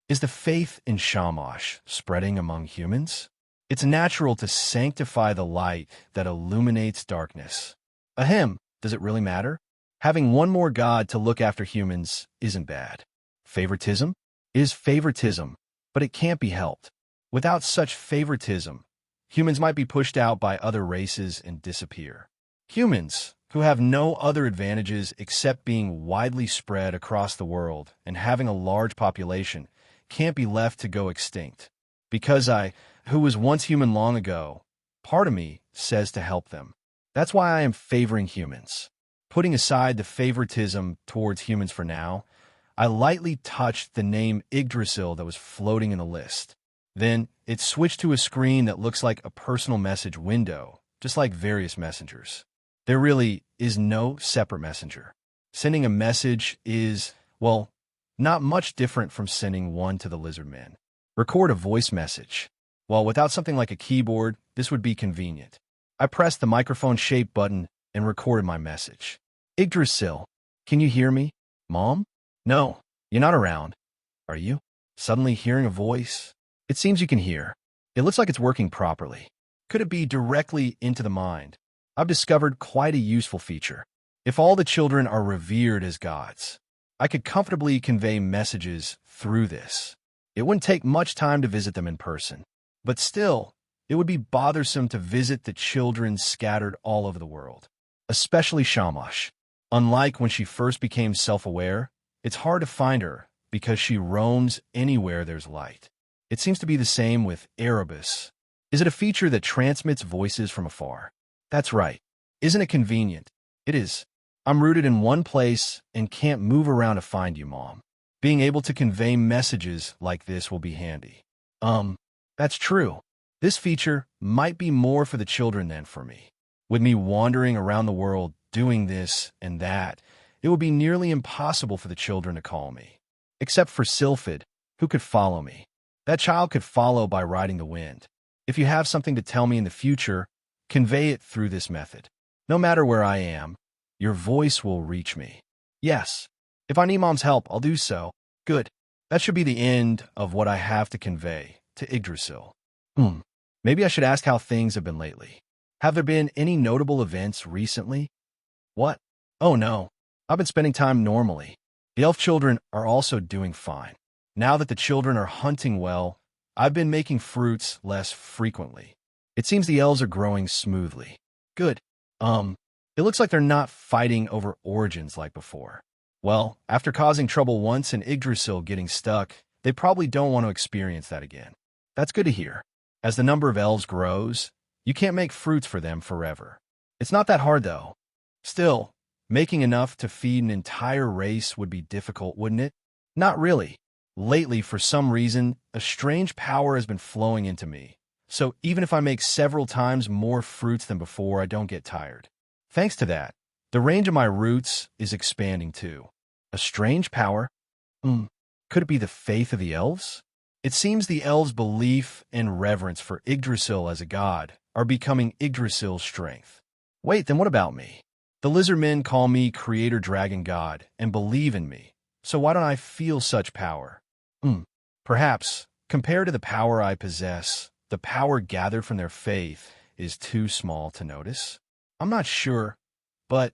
Is the faith in Shamash spreading among humans? It's natural to sanctify the light that illuminates darkness. Ahem, does it really matter? Having one more god to look after humans isn't bad. Favoritism is favoritism, but it can't be helped. Without such favoritism, humans might be pushed out by other races and disappear. Humans, who have no other advantages except being widely spread across the world and having a large population, can't be left to go extinct. Because I, who was once human long ago, part of me says to help them. That's why I am favoring humans. Putting aside the favoritism towards humans for now, I lightly touched the name Yggdrasil that was floating in the list. Then it switched to a screen that looks like a personal message window, just like various messengers. There really is no separate messenger. Sending a message is, well, not much different from sending one to the lizard man. Record a voice message. Well, without something like a keyboard, this would be convenient. I pressed the microphone-shaped button and recorded my message. Yggdrasil, can you hear me? Mom? No, you're not around. Are you? Suddenly hearing a voice? It seems you can hear. It looks like it's working properly. Could it be directly into the mind? I've discovered quite a useful feature. If all the children are revered as gods, I could comfortably convey messages through this. It wouldn't take much time to visit them in person. But still, it would be bothersome to visit the children scattered all over the world, especially Shamash. Unlike when she first became self-aware, it's hard to find her because she roams anywhere there's light. It seems to be the same with Erebus. Is it a feature that transmits voices from afar? That's right. Isn't it convenient? It is. I'm rooted in one place and can't move around to find you, Mom. Being able to convey messages like this will be handy. That's true. This feature might be more for the children than for me. With me wandering around the world doing this and that, it would be nearly impossible for the children to call me. Except for Sylphid, who could follow me. That child could follow by riding the wind. If you have something to tell me in the future, convey it through this method. No matter where I am, your voice will reach me. Yes, if I need Mom's help, I'll do so. Good. That should be the end of what I have to convey to Yggdrasil. Maybe I should ask how things have been lately. Have there been any notable events recently? What? Oh no, I've been spending time normally. The elf children are also doing fine. Now that the children are hunting well, I've been making fruits less frequently. It seems the elves are growing smoothly. Good. It looks like they're not fighting over origins like before. Well, after causing trouble once and Yggdrasil getting stuck, they probably don't want to experience that again. That's good to hear. As the number of elves grows, you can't make fruits for them forever. It's not that hard, though. Still, making enough to feed an entire race would be difficult, wouldn't it? Not really. Lately, for some reason, a strange power has been flowing into me. So even if I make several times more fruits than before, I don't get tired. Thanks to that, the range of my roots is expanding too. A strange power? Could it be the faith of the elves? It seems the elves' belief and reverence for Yggdrasil as a god are becoming Yggdrasil's strength. Wait, then what about me? The lizard men call me Creator Dragon God and believe in me, so why don't I feel such power? Perhaps, compared to the power I possess, the power gathered from their faith is too small to notice? I'm not sure, but,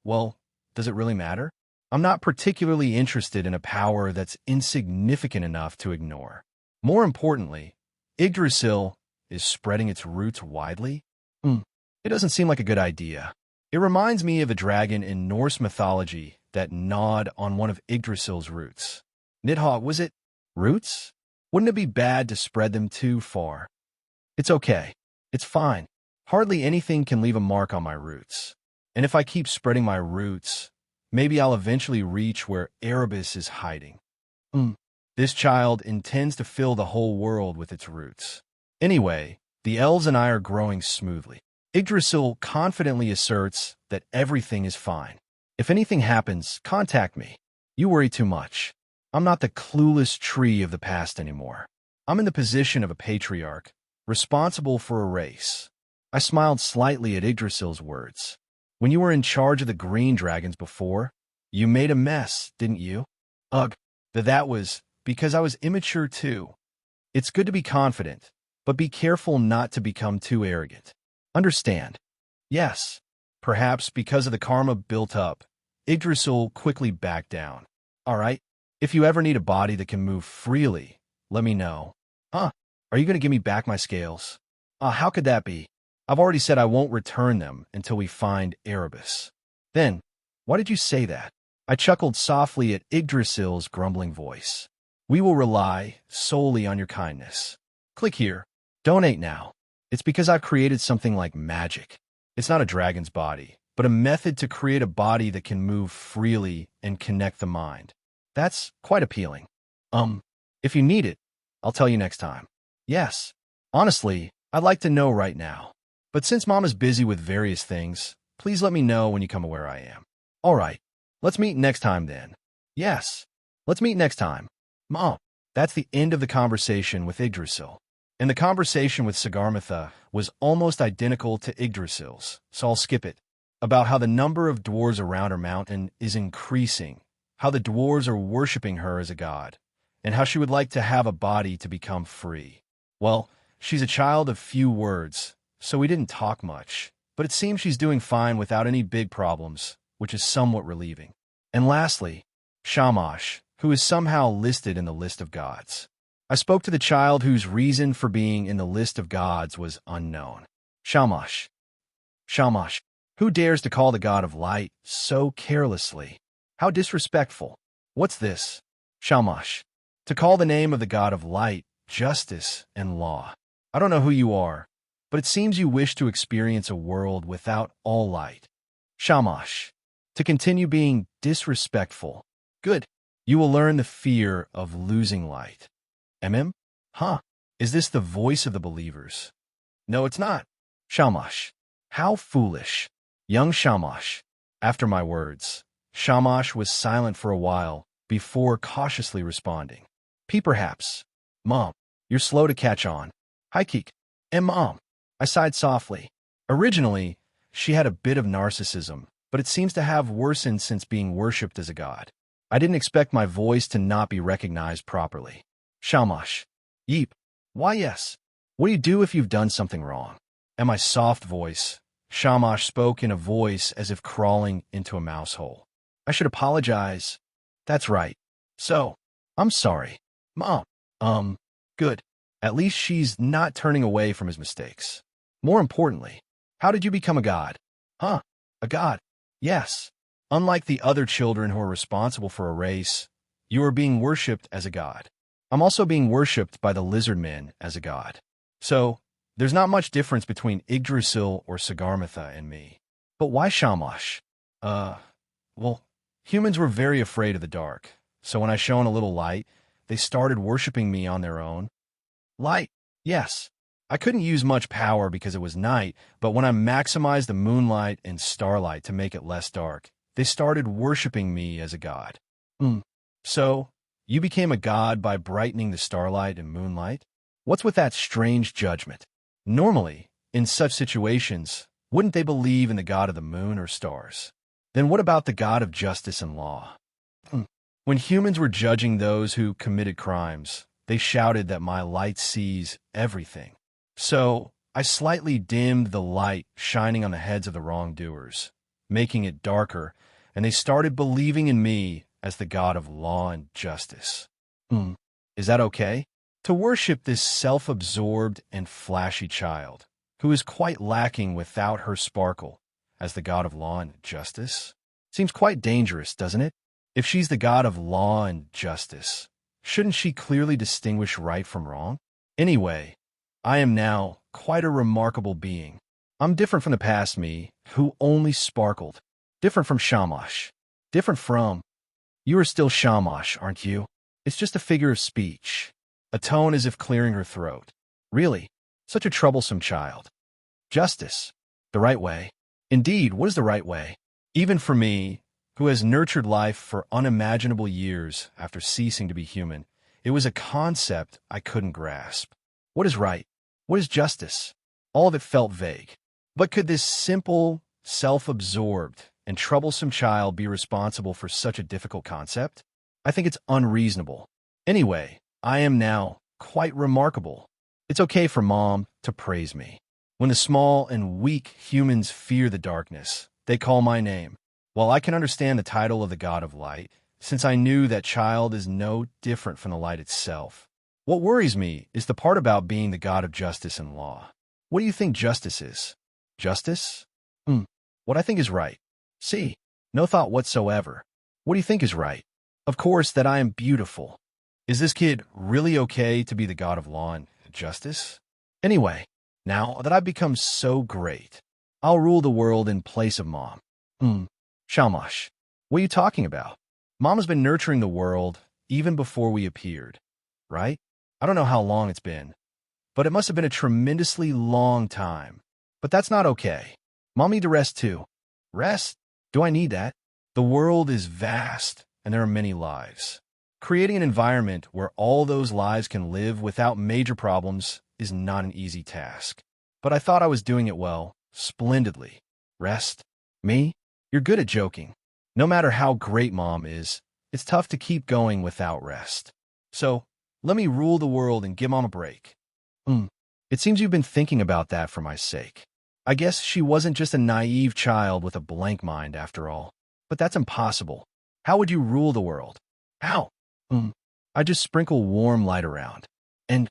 well, does it really matter? I'm not particularly interested in a power that's insignificant enough to ignore. More importantly, Yggdrasil is spreading its roots widely? It doesn't seem like a good idea. It reminds me of a dragon in Norse mythology that gnawed on one of Yggdrasil's roots. Nidhogg, was it? Roots? Wouldn't it be bad to spread them too far? It's okay. It's fine. Hardly anything can leave a mark on my roots. And if I keep spreading my roots, maybe I'll eventually reach where Erebus is hiding. This child intends to fill the whole world with its roots. Anyway, the elves and I are growing smoothly. Yggdrasil confidently asserts that everything is fine. If anything happens, contact me. You worry too much. I'm not the clueless tree of the past anymore. I'm in the position of a patriarch, responsible for a race. I smiled slightly at Yggdrasil's words. When you were in charge of the green dragons before, you made a mess, didn't you? Ugh, that was because I was immature too. It's good to be confident, but be careful not to become too arrogant. Understand? Yes. Perhaps because of the karma built up, Yggdrasil quickly backed down. All right, if you ever need a body that can move freely, let me know. Huh? Are you going to give me back my scales? How could that be? I've already said I won't return them until we find Erebus. Then, why did you say that? I chuckled softly at Yggdrasil's grumbling voice. We will rely solely on your kindness. Click here. Donate now. It's because I've created something like magic. It's not a dragon's body, but a method to create a body that can move freely and connect the mind. That's quite appealing. If you need it, I'll tell you next time. Yes. Honestly, I'd like to know right now. But since Mom is busy with various things, please let me know when you come where I am. All right. Let's meet next time then. Yes. Let's meet next time. Mom. That's the end of the conversation with Yggdrasil. And the conversation with Sagarmatha was almost identical to Yggdrasil's, so I'll skip it. About how the number of dwarves around her mountain is increasing, how the dwarves are worshipping her as a god, and how she would like to have a body to become free. Well, she's a child of few words, so we didn't talk much, but it seems she's doing fine without any big problems, which is somewhat relieving. And lastly, Shamash, who is somehow listed in the list of gods. I spoke to the child whose reason for being in the list of gods was unknown. Shamash. Shamash. Who dares to call the god of light so carelessly? How disrespectful. What's this? Shamash. To call the name of the god of light, justice, and law. I don't know who you are, but it seems you wish to experience a world without all light. Shamash. To continue being disrespectful. Good. You will learn the fear of losing light. MM? Huh. Is this the voice of the believers? No, it's not. Shamash. How foolish. Young Shamash. After my words, Shamash was silent for a while before cautiously responding. P perhaps. Mom, you're slow to catch on. Hi, Keek. Mom. I sighed softly. Originally, she had a bit of narcissism, but it seems to have worsened since being worshipped as a god. I didn't expect my voice to not be recognized properly. Shamash. Yeep. Why yes. What do you do if you've done something wrong? And my soft voice, Shamash spoke in a voice as if crawling into a mouse hole. I should apologize. That's right. So, I'm sorry. Mom. Good. At least she's not turning away from his mistakes. More importantly, how did you become a god? Huh? A god? Yes. Unlike the other children who are responsible for a race, you are being worshipped as a god. I'm also being worshipped by the lizard men as a god. So, there's not much difference between Yggdrasil or Sagarmatha and me. But why Shamash? Well, humans were very afraid of the dark, so when I shone a little light, they started worshipping me on their own. Light, yes. I couldn't use much power because it was night, but when I maximized the moonlight and starlight to make it less dark, they started worshipping me as a god. So, you became a god by brightening the starlight and moonlight? What's with that strange judgment? Normally, in such situations, wouldn't they believe in the god of the moon or stars? Then what about the god of justice and law? When humans were judging those who committed crimes, they shouted that my light sees everything. So, I slightly dimmed the light shining on the heads of the wrongdoers, making it darker, and they started believing in me as the god of law and justice. Is that okay? To worship this self-absorbed and flashy child, who is quite lacking without her sparkle, as the god of law and justice? Seems quite dangerous, doesn't it? If she's the god of law and justice, shouldn't she clearly distinguish right from wrong? Anyway, I am now quite a remarkable being. I'm different from the past me, who only sparkled. Different from Shamash. Different from... You are still Shamash, aren't you? It's just a figure of speech. A tone as if clearing her throat. Really? Such a troublesome child. Justice. The right way. Indeed, what is the right way? Even for me, who has nurtured life for unimaginable years after ceasing to be human, it was a concept I couldn't grasp. What is right? What is justice? All of it felt vague. But could this simple, self-absorbed, and troublesome child be responsible for such a difficult concept? I think it's unreasonable. Anyway, I am now quite remarkable. It's okay for Mom to praise me. When the small and weak humans fear the darkness, they call my name. While I can understand the title of the God of Light, since I knew that child is no different from the light itself. What worries me is the part about being the God of justice and law. What do you think justice is? Justice? What I think is right. See, no thought whatsoever. What do you think is right? Of course, that I am beautiful. Is this kid really okay to be the God of law and justice? Anyway, now that I've become so great, I'll rule the world in place of Mom. Shamash, what are you talking about? Mom has been nurturing the world even before we appeared, right? I don't know how long it's been, but it must have been a tremendously long time. But that's not okay. Mom need to rest too. Rest? Do I need that? The world is vast, and there are many lives. Creating an environment where all those lives can live without major problems is not an easy task. But I thought I was doing it well, splendidly. Rest? Me? You're good at joking. No matter how great Mom is, it's tough to keep going without rest. So, let me rule the world and give Mom a break. It seems you've been thinking about that for my sake. I guess she wasn't just a naive child with a blank mind after all. But that's impossible. How would you rule the world? How? I just sprinkle warm light around. And,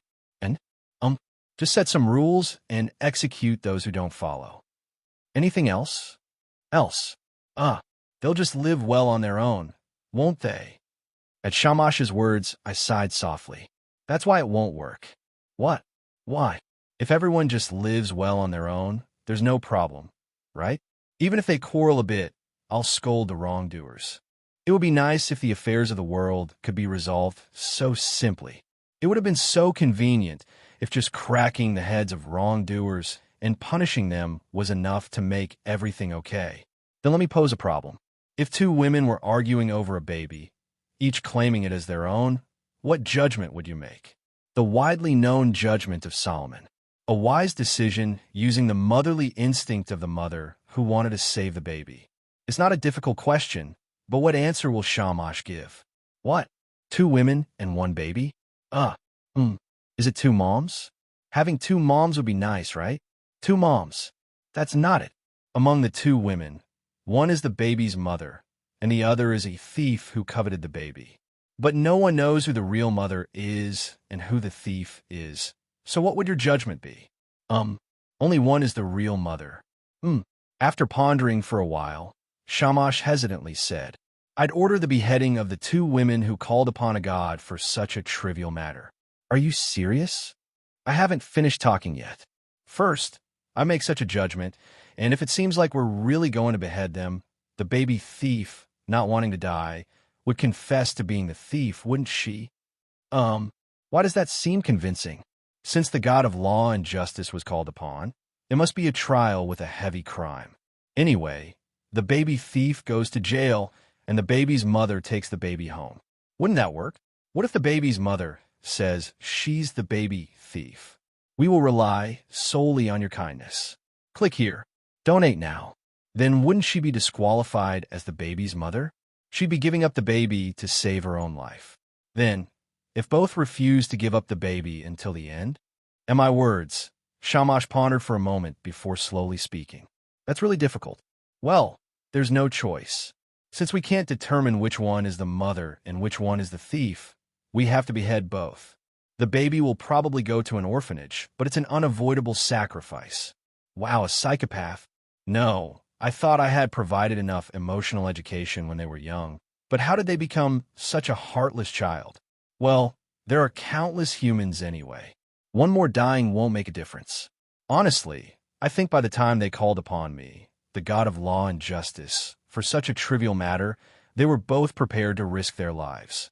just set some rules and execute those who don't follow. Anything else? They'll just live well on their own, won't they? At Shamash's words, I sighed softly. That's why it won't work. What? Why? If everyone just lives well on their own, there's no problem, right? Even if they quarrel a bit, I'll scold the wrongdoers. It would be nice if the affairs of the world could be resolved so simply. It would have been so convenient if just cracking the heads of wrongdoers and punishing them was enough to make everything okay. Then let me pose a problem. If two women were arguing over a baby, each claiming it as their own, what judgment would you make? The widely known judgment of Solomon. A wise decision using the motherly instinct of the mother who wanted to save the baby. It's not a difficult question, but what answer will Shamash give? What? Two women and one baby? Is it two moms? Having two moms would be nice, right? Two moms. That's not it. Among the two women, one is the baby's mother, and the other is a thief who coveted the baby. But no one knows who the real mother is and who the thief is. So what would your judgment be? Only one is the real mother. After pondering for a while, Shamash hesitantly said, I'd order the beheading of the two women who called upon a god for such a trivial matter. Are you serious? I haven't finished talking yet. First, I make such a judgment, and if it seems like we're really going to behead them, the baby thief, not wanting to die, would confess to being the thief, wouldn't she? Why does that seem convincing? Since the God of law and justice was called upon, it must be a trial with a heavy crime. Anyway, the baby thief goes to jail, and the baby's mother takes the baby home. Wouldn't that work? What if the baby's mother says she's the baby thief? We will rely solely on your kindness. Click here. Donate now. Then wouldn't she be disqualified as the baby's mother? She'd be giving up the baby to save her own life. Then, if both refuse to give up the baby until the end? And my words, Shamash pondered for a moment before slowly speaking. That's really difficult. Well, there's no choice. Since we can't determine which one is the mother and which one is the thief, we have to behead both. The baby will probably go to an orphanage, but it's an unavoidable sacrifice. Wow, a psychopath. No, I thought I had provided enough emotional education when they were young. But how did they become such a heartless child? Well, there are countless humans anyway. One more dying won't make a difference. Honestly, I think by the time they called upon me, the God of law and justice, for such a trivial matter, they were both prepared to risk their lives.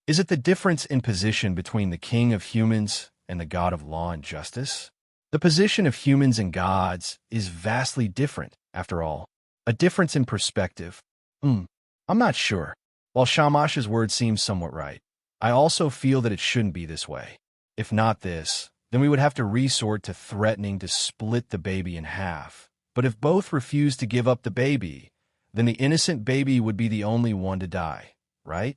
Is it the difference in position between the king of humans and the God of law and justice? The position of humans and gods is vastly different, after all. A difference in perspective. I'm not sure. While Shamash's words seem somewhat right, I also feel that it shouldn't be this way. If not this, then we would have to resort to threatening to split the baby in half. But But if both refuse to give up the baby, then the innocent baby would be the only one to die, right?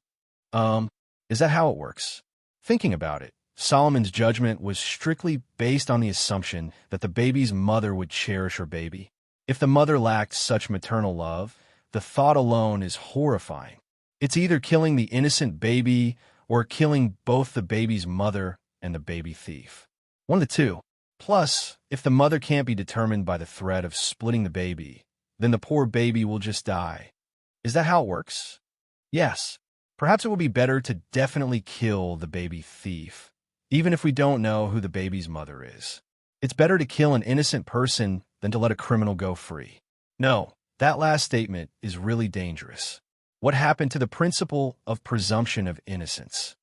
Is that how it works? Thinking about it, Solomon's judgment was strictly based on the assumption that the baby's mother would cherish her baby. If the mother lacked such maternal love, the thought alone is horrifying. It's either killing the innocent baby or killing both the baby's mother and the baby thief. One of the two. Plus, if the mother can't be determined by the threat of splitting the baby, then the poor baby will just die. Is that how it works? Yes. Perhaps it would be better to definitely kill the baby thief, even if we don't know who the baby's mother is. It's better to kill an innocent person than to let a criminal go free. No, that last statement is really dangerous. What happened to the principle of presumption of innocence?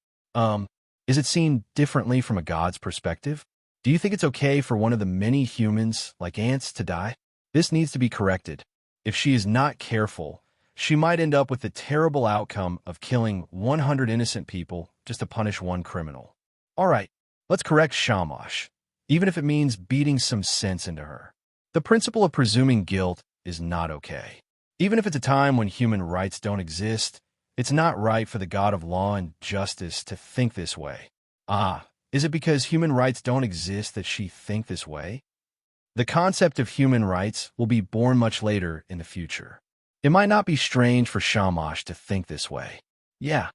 Is it seen differently from a God's perspective? Do you think it's okay for one of the many humans, like ants, to die? This needs to be corrected. If she is not careful, she might end up with the terrible outcome of killing 100 innocent people just to punish one criminal. All right, let's correct Shamash, even if it means beating some sense into her. The principle of presuming guilt is not okay. Even if it's a time when human rights don't exist, it's not right for the God of law and justice to think this way. Is it because human rights don't exist that she think this way? The concept of human rights will be born much later in the future. It might not be strange for Shamash to think this way. Yeah,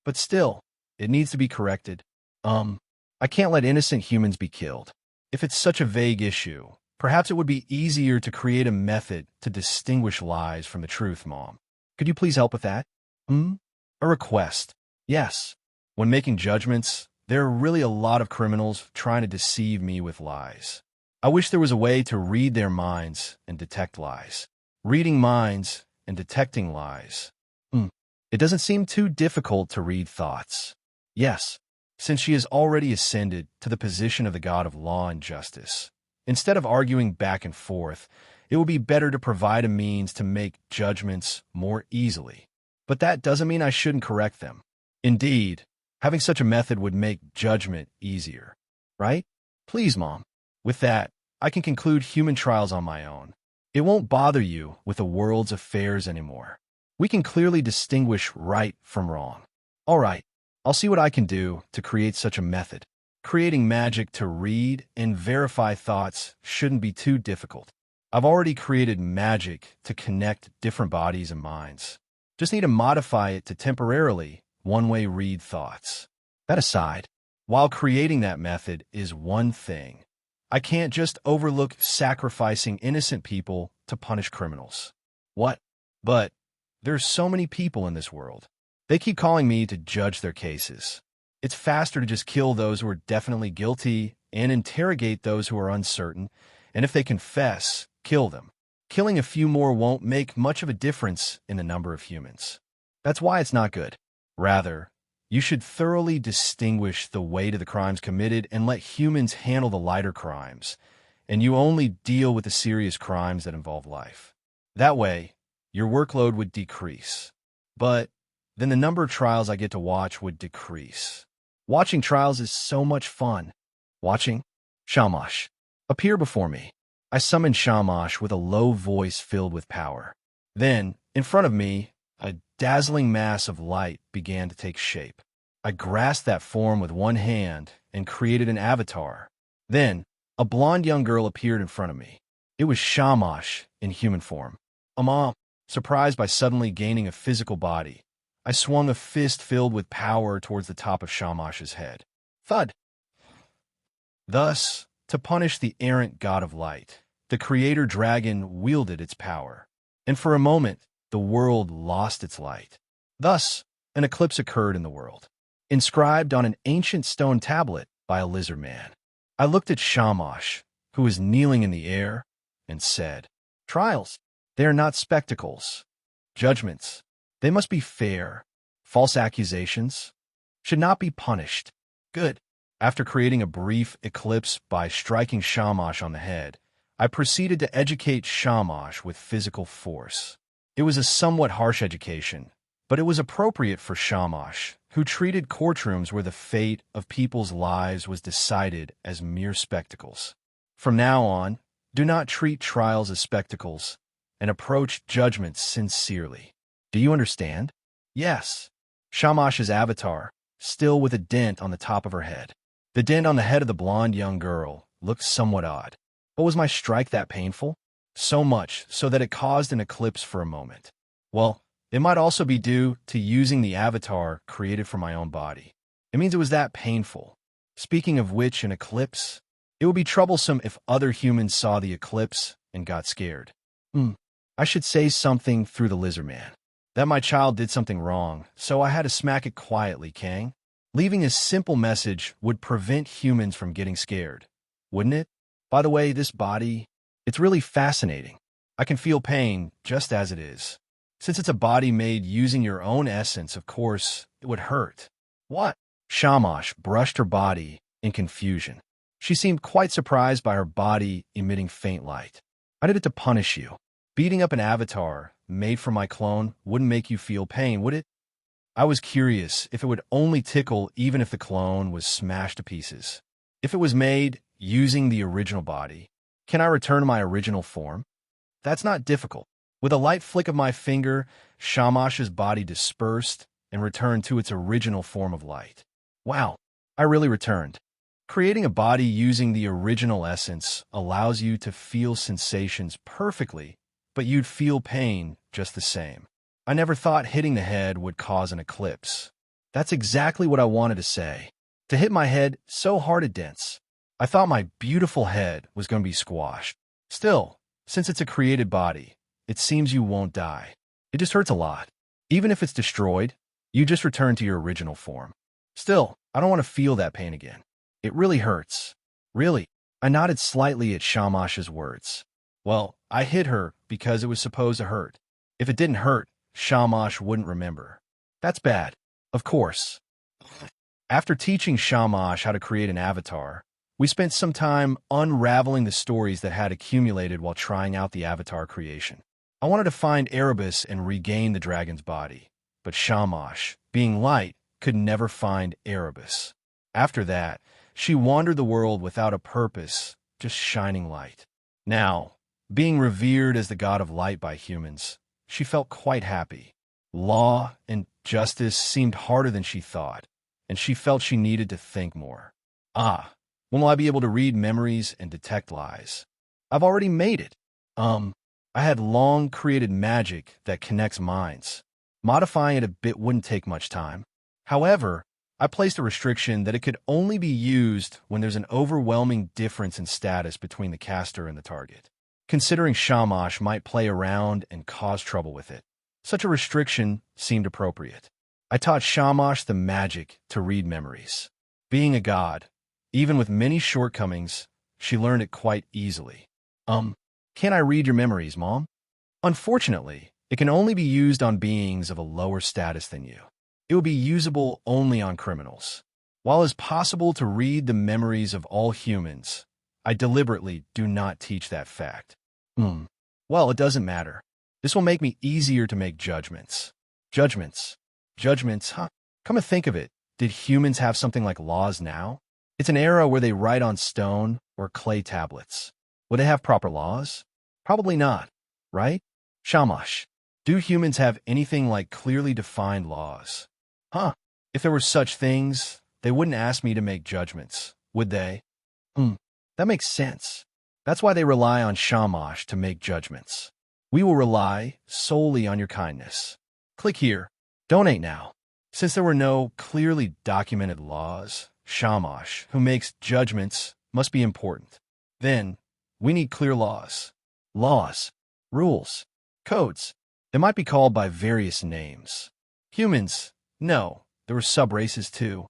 but still, it needs to be corrected. I can't let innocent humans be killed. If it's such a vague issue, perhaps it would be easier to create a method to distinguish lies from the truth, Mom. Could you please help with that? A request. Yes. When making judgments, there are really a lot of criminals trying to deceive me with lies. I wish there was a way to read their minds and detect lies. Reading minds and detecting lies. It doesn't seem too difficult to read thoughts. Yes, since she has already ascended to the position of the God of law and justice. Instead of arguing back and forth, it would be better to provide a means to make judgments more easily. But that doesn't mean I shouldn't correct them. Indeed, having such a method would make judgment easier. Right? Please, Mom. With that, I can conclude human trials on my own. It won't bother you with the world's affairs anymore. We can clearly distinguish right from wrong. All right, I'll see what I can do to create such a method. Creating magic to read and verify thoughts shouldn't be too difficult. I've already created magic to connect different bodies and minds. Just need to modify it to temporarily one-way read thoughts. That aside, while creating that method is one thing, I can't just overlook sacrificing innocent people to punish criminals. What? But there's so many people in this world. They keep calling me to judge their cases. It's faster to just kill those who are definitely guilty and interrogate those who are uncertain, and if they confess, kill them. Killing a few more won't make much of a difference in the number of humans. That's why it's not good. Rather, you should thoroughly distinguish the weight of the crimes committed and let humans handle the lighter crimes, and you only deal with the serious crimes that involve life. That way, your workload would decrease. But then the number of trials I get to watch would decrease. Watching trials is so much fun. Watching? Shamash. Appear before me. I summoned Shamash with a low voice filled with power. Then, in front of me, a dazzling mass of light began to take shape. I grasped that form with one hand and created an avatar. Then, a blonde young girl appeared in front of me. It was Shamash in human form. Surprised by suddenly gaining a physical body, I swung a fist filled with power towards the top of Shamash's head. Thud! Thus, to punish the errant god of light, the creator dragon wielded its power, and for a moment, the world lost its light. Thus, an eclipse occurred in the world, inscribed on an ancient stone tablet by a lizard man. I looked at Shamash, who was kneeling in the air, and said, "Trials, they are not spectacles. Judgments, they must be fair. False accusations should not be punished. Good." After creating a brief eclipse by striking Shamash on the head, I proceeded to educate Shamash with physical force. It was a somewhat harsh education, but it was appropriate for Shamash, who treated courtrooms where the fate of people's lives was decided as mere spectacles. From now on, Do not treat trials as spectacles, and approach judgments sincerely. Do you understand? Yes. Shamash's avatar, still with a dent on the top of her head. The dent on the head of the blonde young girl looked somewhat odd. But was my strike that painful? So much so that it caused an eclipse for a moment. Well, it might also be due to using the avatar created for my own body. It means it was that painful. Speaking of which, an eclipse, it would be troublesome if other humans saw the eclipse and got scared. I should say something through the lizard man. That my child did something wrong, so I had to smack it quietly, Kang. Leaving a simple message would prevent humans from getting scared, wouldn't it? By the way, this body, it's really fascinating. I can feel pain just as it is. Since it's a body made using your own essence, of course, it would hurt. What? Shamash brushed her body in confusion. She seemed quite surprised by her body emitting faint light. I did it to punish you. Beating up an avatar made from my clone wouldn't make you feel pain, would it? I was curious if it would only tickle even if the clone was smashed to pieces. If it was made using the original body, can I return to my original form? That's not difficult. With a light flick of my finger, Shamash's body dispersed and returned to its original form of light. Wow, I really returned. Creating a body using the original essence allows you to feel sensations perfectly, but you'd feel pain just the same. I never thought hitting the head would cause an eclipse. That's exactly what I wanted to say. To hit my head so hard it dents. I thought my beautiful head was going to be squashed. Still, since it's a created body, it seems you won't die. It just hurts a lot. Even if it's destroyed, you just return to your original form. Still, I don't want to feel that pain again. It really hurts. Really? I nodded slightly at Shamash's words. Well, I hit her because it was supposed to hurt. If it didn't hurt, Shamash wouldn't remember. That's bad. Of course. After teaching Shamash how to create an avatar, we spent some time unraveling the stories that had accumulated while trying out the avatar creation. I wanted to find Erebus and regain the dragon's body, but Shamash, being light, could never find Erebus. After that, she wandered the world without a purpose, just shining light. Now, being revered as the god of light by humans, she felt quite happy. Law and justice seemed harder than she thought, and she felt she needed to think more. When will I be able to read memories and detect lies? I've already made it. I had long created magic that connects minds. Modifying it a bit wouldn't take much time. However, I placed a restriction that it could only be used when there's an overwhelming difference in status between the caster and the target. Considering Shamash might play around and cause trouble with it, such a restriction seemed appropriate. I taught Shamash the magic to read memories. Being a god, even with many shortcomings, she learned it quite easily. Can I read your memories, Mom? Unfortunately, it can only be used on beings of a lower status than you. It would be usable only on criminals. While it's possible to read the memories of all humans, I deliberately do not teach that fact. Well, it doesn't matter. This will make me easier to make judgments. Judgments, huh? Come to think of it, did humans have something like laws now? It's an era where they write on stone or clay tablets. Would they have proper laws? Probably not, right? Shamash, do humans have anything like clearly defined laws? If there were such things, they wouldn't ask me to make judgments, would they? That makes sense. That's why they rely on Shamash to make judgments. We will rely solely on your kindness. Click here. Donate now. Since there were no clearly documented laws, Shamash, who makes judgments, must be important. Then, we need clear laws. Laws, rules, codes. They might be called by various names. Humans, no, there were sub-races too.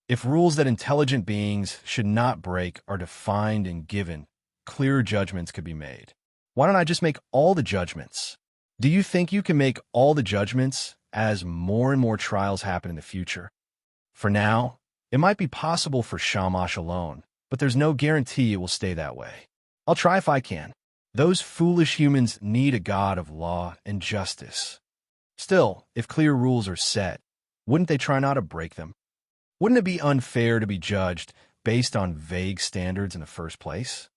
If rules that intelligent beings should not break are defined and given, clearer judgments could be made. Why don't I just make all the judgments? Do you think you can make all the judgments as more and more trials happen in the future? For now, it might be possible for Shamash alone, but there's no guarantee it will stay that way. I'll try if I can. Those foolish humans need a god of law and justice. Still, if clear rules are set, wouldn't they try not to break them? Wouldn't it be unfair to be judged based on vague standards in the first place?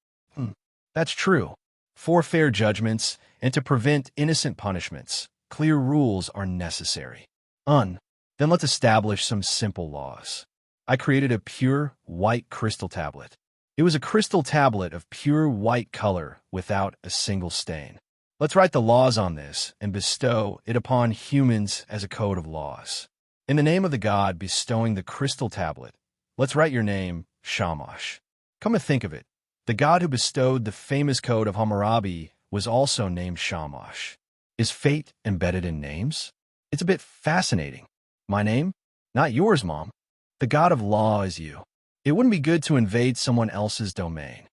That's true. For fair judgments and to prevent innocent punishments, clear rules are necessary. Then let's establish some simple laws. I created a pure white crystal tablet. It was a crystal tablet of pure white color without a single stain. Let's write the laws on this and bestow it upon humans as a code of laws. In the name of the god bestowing the crystal tablet, let's write your name, Shamash. Come to think of it, the god who bestowed the famous code of Hammurabi was also named Shamash. Is fate embedded in names? It's a bit fascinating. My name? Not yours, Mom. The god of law is you. It wouldn't be good to invade someone else's domain.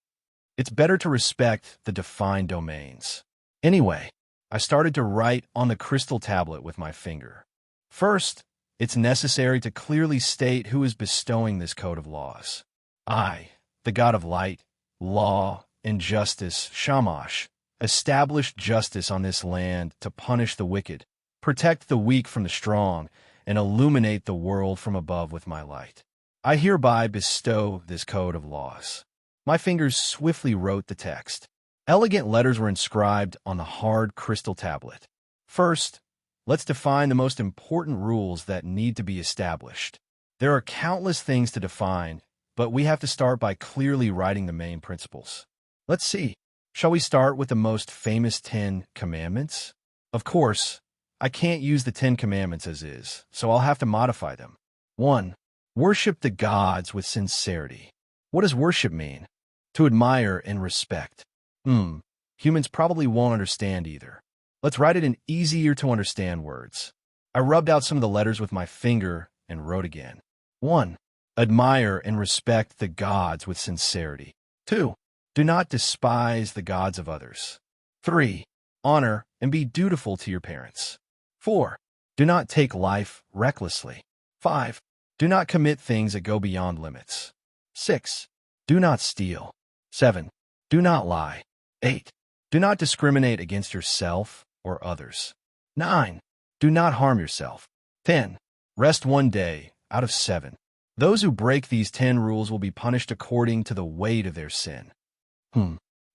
It's better to respect the defined domains. Anyway, I started to write on the crystal tablet with my finger. First, it's necessary to clearly state who is bestowing this code of laws. I, the god of light, law, and justice, Shamash, established justice on this land to punish the wicked, protect the weak from the strong, and illuminate the world from above with my light. I hereby bestow this code of laws. My fingers swiftly wrote the text. Elegant letters were inscribed on the hard crystal tablet. First, let's define the most important rules that need to be established. There are countless things to define, but we have to start by clearly writing the main principles. Let's see. Shall we start with the most famous 10 commandments? Of course, I can't use the 10 commandments as is, so I'll have to modify them. 1. Worship the gods with sincerity. What does worship mean? To admire and respect. Humans probably won't understand either. Let's write it in easier-to-understand words. I rubbed out some of the letters with my finger and wrote again. 1. Admire and respect the gods with sincerity. 2. Do not despise the gods of others. 3. Honor and be dutiful to your parents. 4. Do not take life recklessly. 5. Do not commit things that go beyond limits. 6. Do not steal. 7. Do not lie. 8. Do not discriminate against yourself or others. 9. Do not harm yourself. 10. Rest one day out of 7. Those who break these 10 rules will be punished according to the weight of their sin.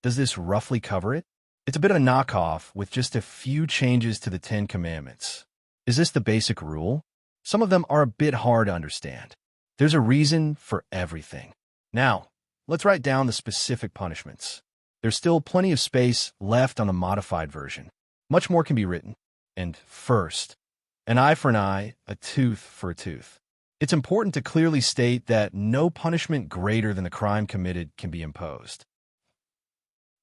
Does this roughly cover it? It's a bit of a knockoff with just a few changes to the 10 commandments. Is this the basic rule? Some of them are a bit hard to understand. There's a reason for everything. Now, let's write down the specific punishments. There's still plenty of space left on the modified version. Much more can be written. And first, an eye for an eye, a tooth for a tooth. It's important to clearly state that no punishment greater than the crime committed can be imposed.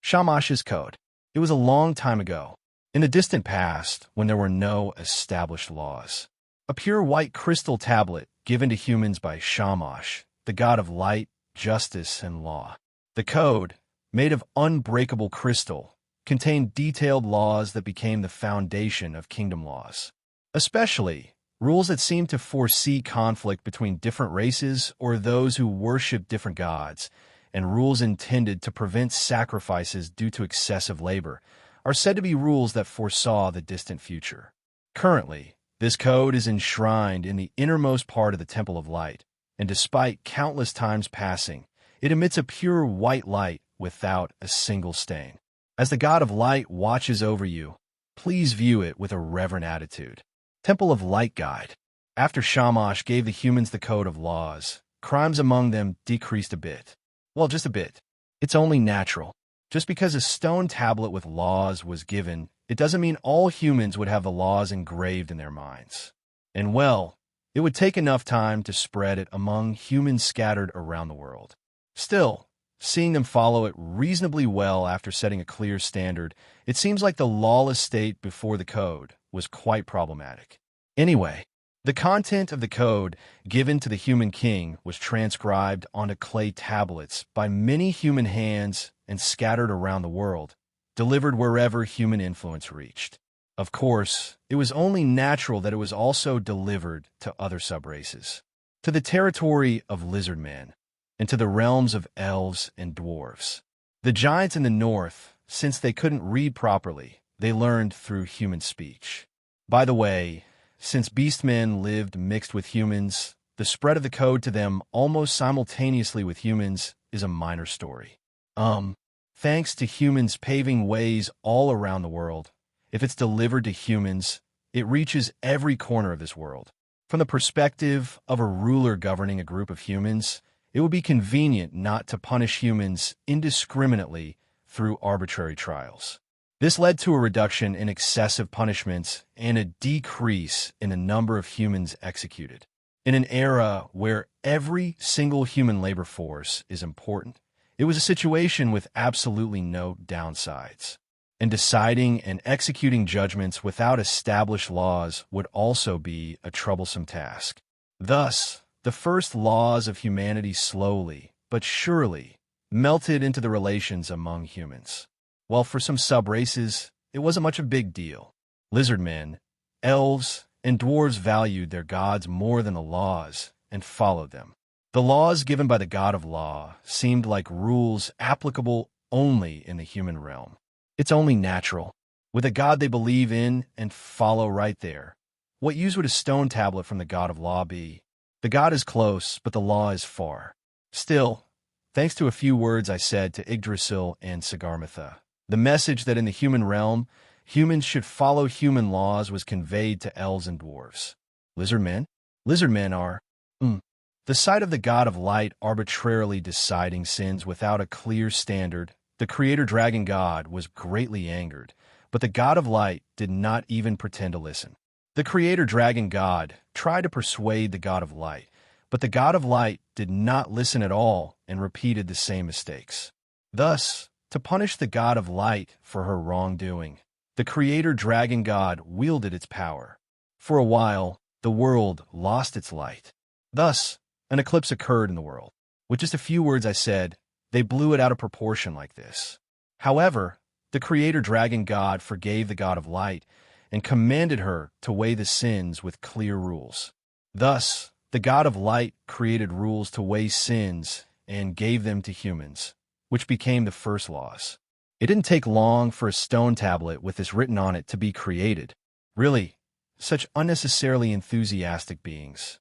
Shamash's Code. It was a long time ago, in the distant past, when there were no established laws. A pure white crystal tablet given to humans by Shamash, the god of light, justice, and law. The code, made of unbreakable crystal, contained detailed laws that became the foundation of kingdom laws. Especially, rules that seemed to foresee conflict between different races or those who worship different gods, and rules intended to prevent sacrifices due to excessive labor, are said to be rules that foresaw the distant future. Currently, this code is enshrined in the innermost part of the Temple of Light, and despite countless times passing, it emits a pure white light without a single stain. As the God of Light watches over you, please view it with a reverent attitude. Temple of Light Guide. After Shamash gave the humans the code of laws, crimes among them decreased a bit. Well, just a bit. It's only natural. Just because a stone tablet with laws was given, it doesn't mean all humans would have the laws engraved in their minds. And well, it would take enough time to spread it among humans scattered around the world. Still, seeing them follow it reasonably well after setting a clear standard, it seems like the lawless state before the code was quite problematic. Anyway, the content of the code given to the human king was transcribed onto clay tablets by many human hands and scattered around the world, delivered wherever human influence reached. Of course, it was only natural that it was also delivered to other subraces, to the territory of lizard men, and to the realms of elves and dwarves. The giants in the north, since they couldn't read properly, they learned through human speech. By the way, since beastmen lived mixed with humans, the spread of the code to them almost simultaneously with humans is a minor story. Thanks to humans paving ways all around the world, if it's delivered to humans, it reaches every corner of this world. From the perspective of a ruler governing a group of humans, it would be convenient not to punish humans indiscriminately through arbitrary trials. This led to a reduction in excessive punishments and a decrease in the number of humans executed. In an era where every single human labor force is important, it was a situation with absolutely no downsides. And deciding and executing judgments without established laws would also be a troublesome task. Thus, the first laws of humanity slowly, but surely, melted into the relations among humans. While for some sub-races, it wasn't much of a big deal. Lizard men, elves, and dwarves valued their gods more than the laws and followed them. The laws given by the god of law seemed like rules applicable only in the human realm. It's only natural. With a god they believe in and follow right there. What use would a stone tablet from the god of law be? The god is close, but the law is far. Still, thanks to a few words I said to Yggdrasil and Sagarmatha, the message that in the human realm, humans should follow human laws was conveyed to elves and dwarves. Lizard men? Lizard men are, the sight of the god of light arbitrarily deciding sins without a clear standard. The creator dragon god was greatly angered, but the god of light did not even pretend to listen. The creator dragon god tried to persuade the god of light, but the god of light did not listen at all and repeated the same mistakes. Thus, to punish the god of light for her wrongdoing, the creator dragon god wielded its power. For a while, the world lost its light. Thus, an eclipse occurred in the world. With just a few words I said, they blew it out of proportion like this. However, the creator dragon god forgave the god of light and commanded her to weigh the sins with clear rules. Thus, the god of light created rules to weigh sins and gave them to humans, which became the first laws. It didn't take long for a stone tablet with this written on it to be created. Really, such unnecessarily enthusiastic beings.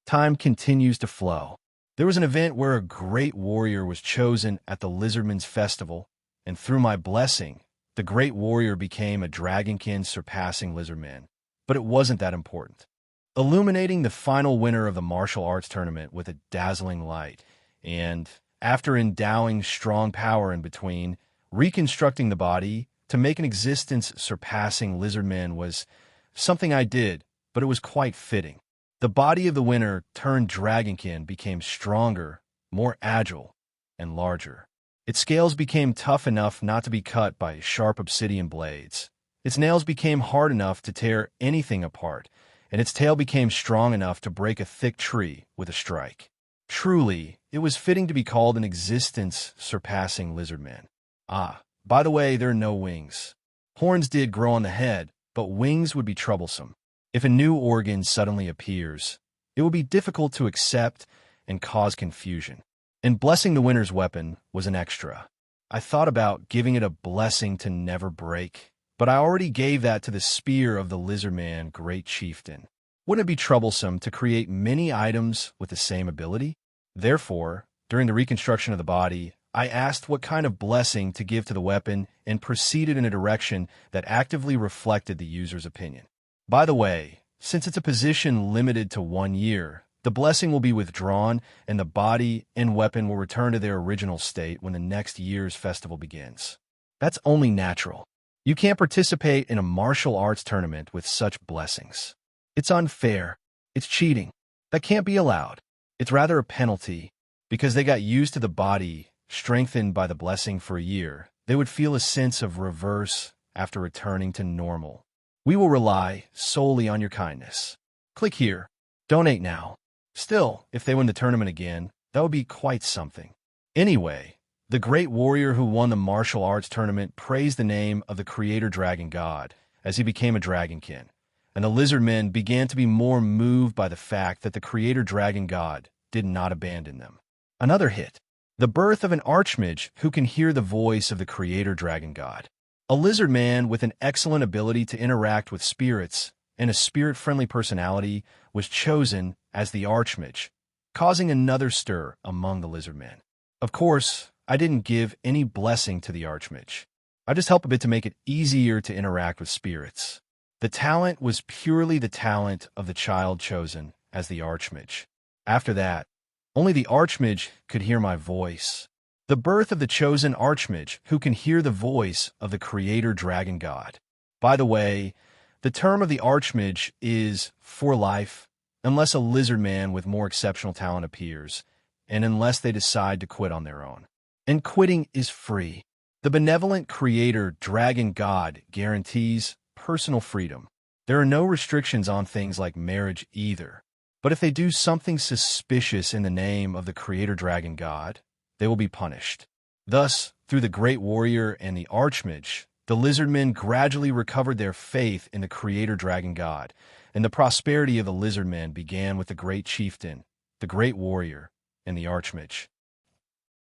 Time continues to flow. There was an event where a great warrior was chosen at the Lizardmen's Festival, and through my blessing, the great warrior became a dragonkin surpassing lizardmen. But it wasn't that important. Illuminating the final winner of the martial arts tournament with a dazzling light, and, after endowing strong power in between, reconstructing the body to make an existence surpassing lizardmen was something I did, but it was quite fitting. The body of the winner turned dragonkin became stronger, more agile, and larger. Its scales became tough enough not to be cut by sharp obsidian blades. Its nails became hard enough to tear anything apart, and its tail became strong enough to break a thick tree with a strike. Truly, it was fitting to be called an existence surpassing lizardmen. Ah, by the way, there are no wings. Horns did grow on the head, but wings would be troublesome. If a new organ suddenly appears, it will be difficult to accept and cause confusion. And blessing the winner's weapon was an extra. I thought about giving it a blessing to never break, but I already gave that to the spear of the lizardman great chieftain. Wouldn't it be troublesome to create many items with the same ability? Therefore, during the reconstruction of the body, I asked what kind of blessing to give to the weapon and proceeded in a direction that actively reflected the user's opinion. By the way, since it's a position limited to 1 year, the blessing will be withdrawn and the body and weapon will return to their original state when the next year's festival begins. That's only natural. You can't participate in a martial arts tournament with such blessings. It's unfair. It's cheating. That can't be allowed. It's rather a penalty. Because they got used to the body, strengthened by the blessing for a year, they would feel a sense of reverse after returning to normal. We will rely solely on your kindness. Click here. Donate now. Still, if they win the tournament again, that would be quite something. Anyway, the great warrior who won the martial arts tournament praised the name of the creator dragon god as he became a dragonkin, and the lizardmen began to be more moved by the fact that the creator dragon god did not abandon them. Another hit. The birth of an archmage who can hear the voice of the creator dragon god. A lizard man with an excellent ability to interact with spirits and a spirit-friendly personality was chosen as the archmage, causing another stir among the lizard men. Of course, I didn't give any blessing to the Archmage. I just helped a bit to make it easier to interact with spirits. The talent was purely the talent of the child chosen as the Archmage. After that, only the Archmage could hear my voice. The birth of the chosen Archmage who can hear the voice of the Creator Dragon God. By the way, the term of the Archmage is for life, unless a lizard man with more exceptional talent appears, and unless they decide to quit on their own. And quitting is free. The benevolent Creator Dragon God guarantees personal freedom. There are no restrictions on things like marriage either. But if they do something suspicious in the name of the Creator Dragon God, they will be punished. Thus, through the Great Warrior and the Archmage, the Lizardmen gradually recovered their faith in the Creator Dragon God, and the prosperity of the Lizardmen began with the Great Chieftain, the Great Warrior, and the Archmage.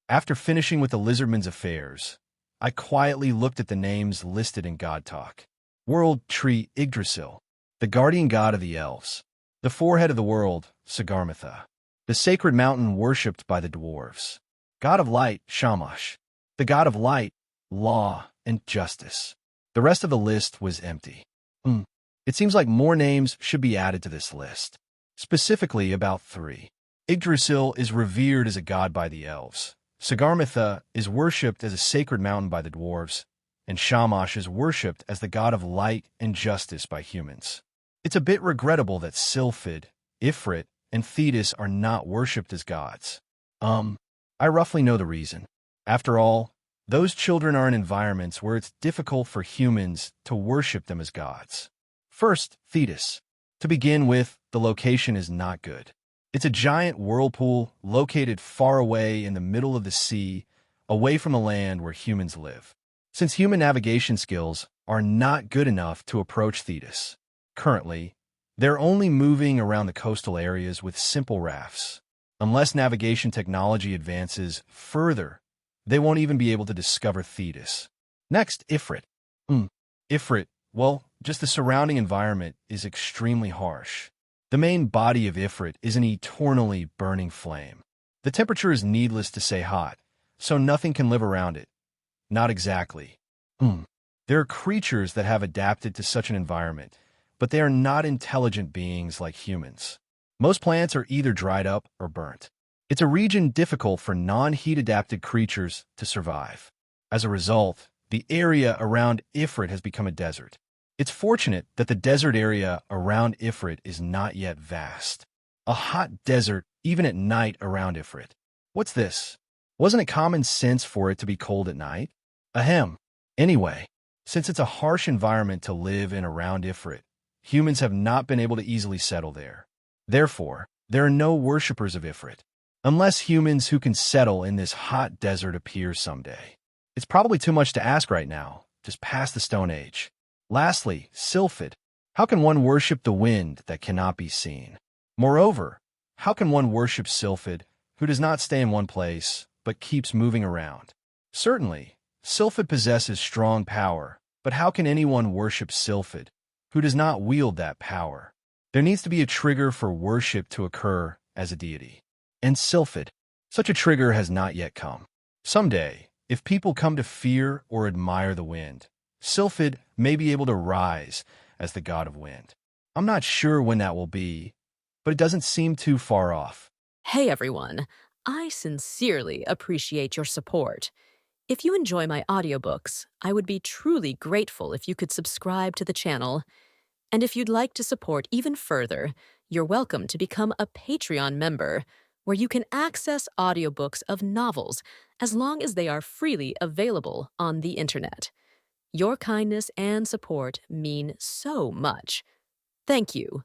After finishing with the Lizardmen's affairs, I quietly looked at the names listed in God Talk. World Tree Yggdrasil, the Guardian God of the Elves. The Forehead of the World, Sagarmatha. The Sacred Mountain worshipped by the Dwarves. God of Light, Shamash. The God of Light, Law, and Justice. The rest of the list was empty. It seems like more names should be added to this list. Specifically about 3. Yggdrasil is revered as a god by the elves. Sagarmatha is worshipped as a sacred mountain by the dwarves. And Shamash is worshipped as the god of light and justice by humans. It's a bit regrettable that Sylphid, Ifrit, and Thetis are not worshipped as gods. I roughly know the reason. After all, those children are in environments where it's difficult for humans to worship them as gods. First, Thetis. To begin with, the location is not good. It's a giant whirlpool located far away in the middle of the sea, away from the land where humans live. Since human navigation skills are not good enough to approach Thetis, currently, they're only moving around the coastal areas with simple rafts. Unless navigation technology advances further, they won't even be able to discover Thetis. Next, Ifrit. Ifrit, well, just the surrounding environment is extremely harsh. The main body of Ifrit is an eternally burning flame. The temperature is needless to say hot, so nothing can live around it. Not exactly. There are creatures that have adapted to such an environment, but they are not intelligent beings like humans. Most plants are either dried up or burnt. It's a region difficult for non-heat-adapted creatures to survive. As a result, the area around Ifrit has become a desert. It's fortunate that the desert area around Ifrit is not yet vast. A hot desert, even at night around Ifrit. What's this? Wasn't it common sense for it to be cold at night? Ahem. Anyway, since it's a harsh environment to live in around Ifrit, humans have not been able to easily settle there. Therefore, there are no worshippers of Ifrit, unless humans who can settle in this hot desert appear someday. It's probably too much to ask right now, just past the Stone Age. Lastly, Sylphid. How can one worship the wind that cannot be seen? Moreover, how can one worship Sylphid, who does not stay in one place, but keeps moving around? Certainly, Sylphid possesses strong power, but how can anyone worship Sylphid, who does not wield that power? There needs to be a trigger for worship to occur as a deity. And Sylphid, such a trigger has not yet come. Someday, if people come to fear or admire the wind, Sylphid may be able to rise as the god of wind. I'm not sure when that will be, but it doesn't seem too far off. Hey everyone, I sincerely appreciate your support. If you enjoy my audiobooks, I would be truly grateful if you could subscribe to the channel. And if you'd like to support even further, you're welcome to become a Patreon member, where you can access audiobooks of novels as long as they are freely available on the internet. Your kindness and support mean so much. Thank you.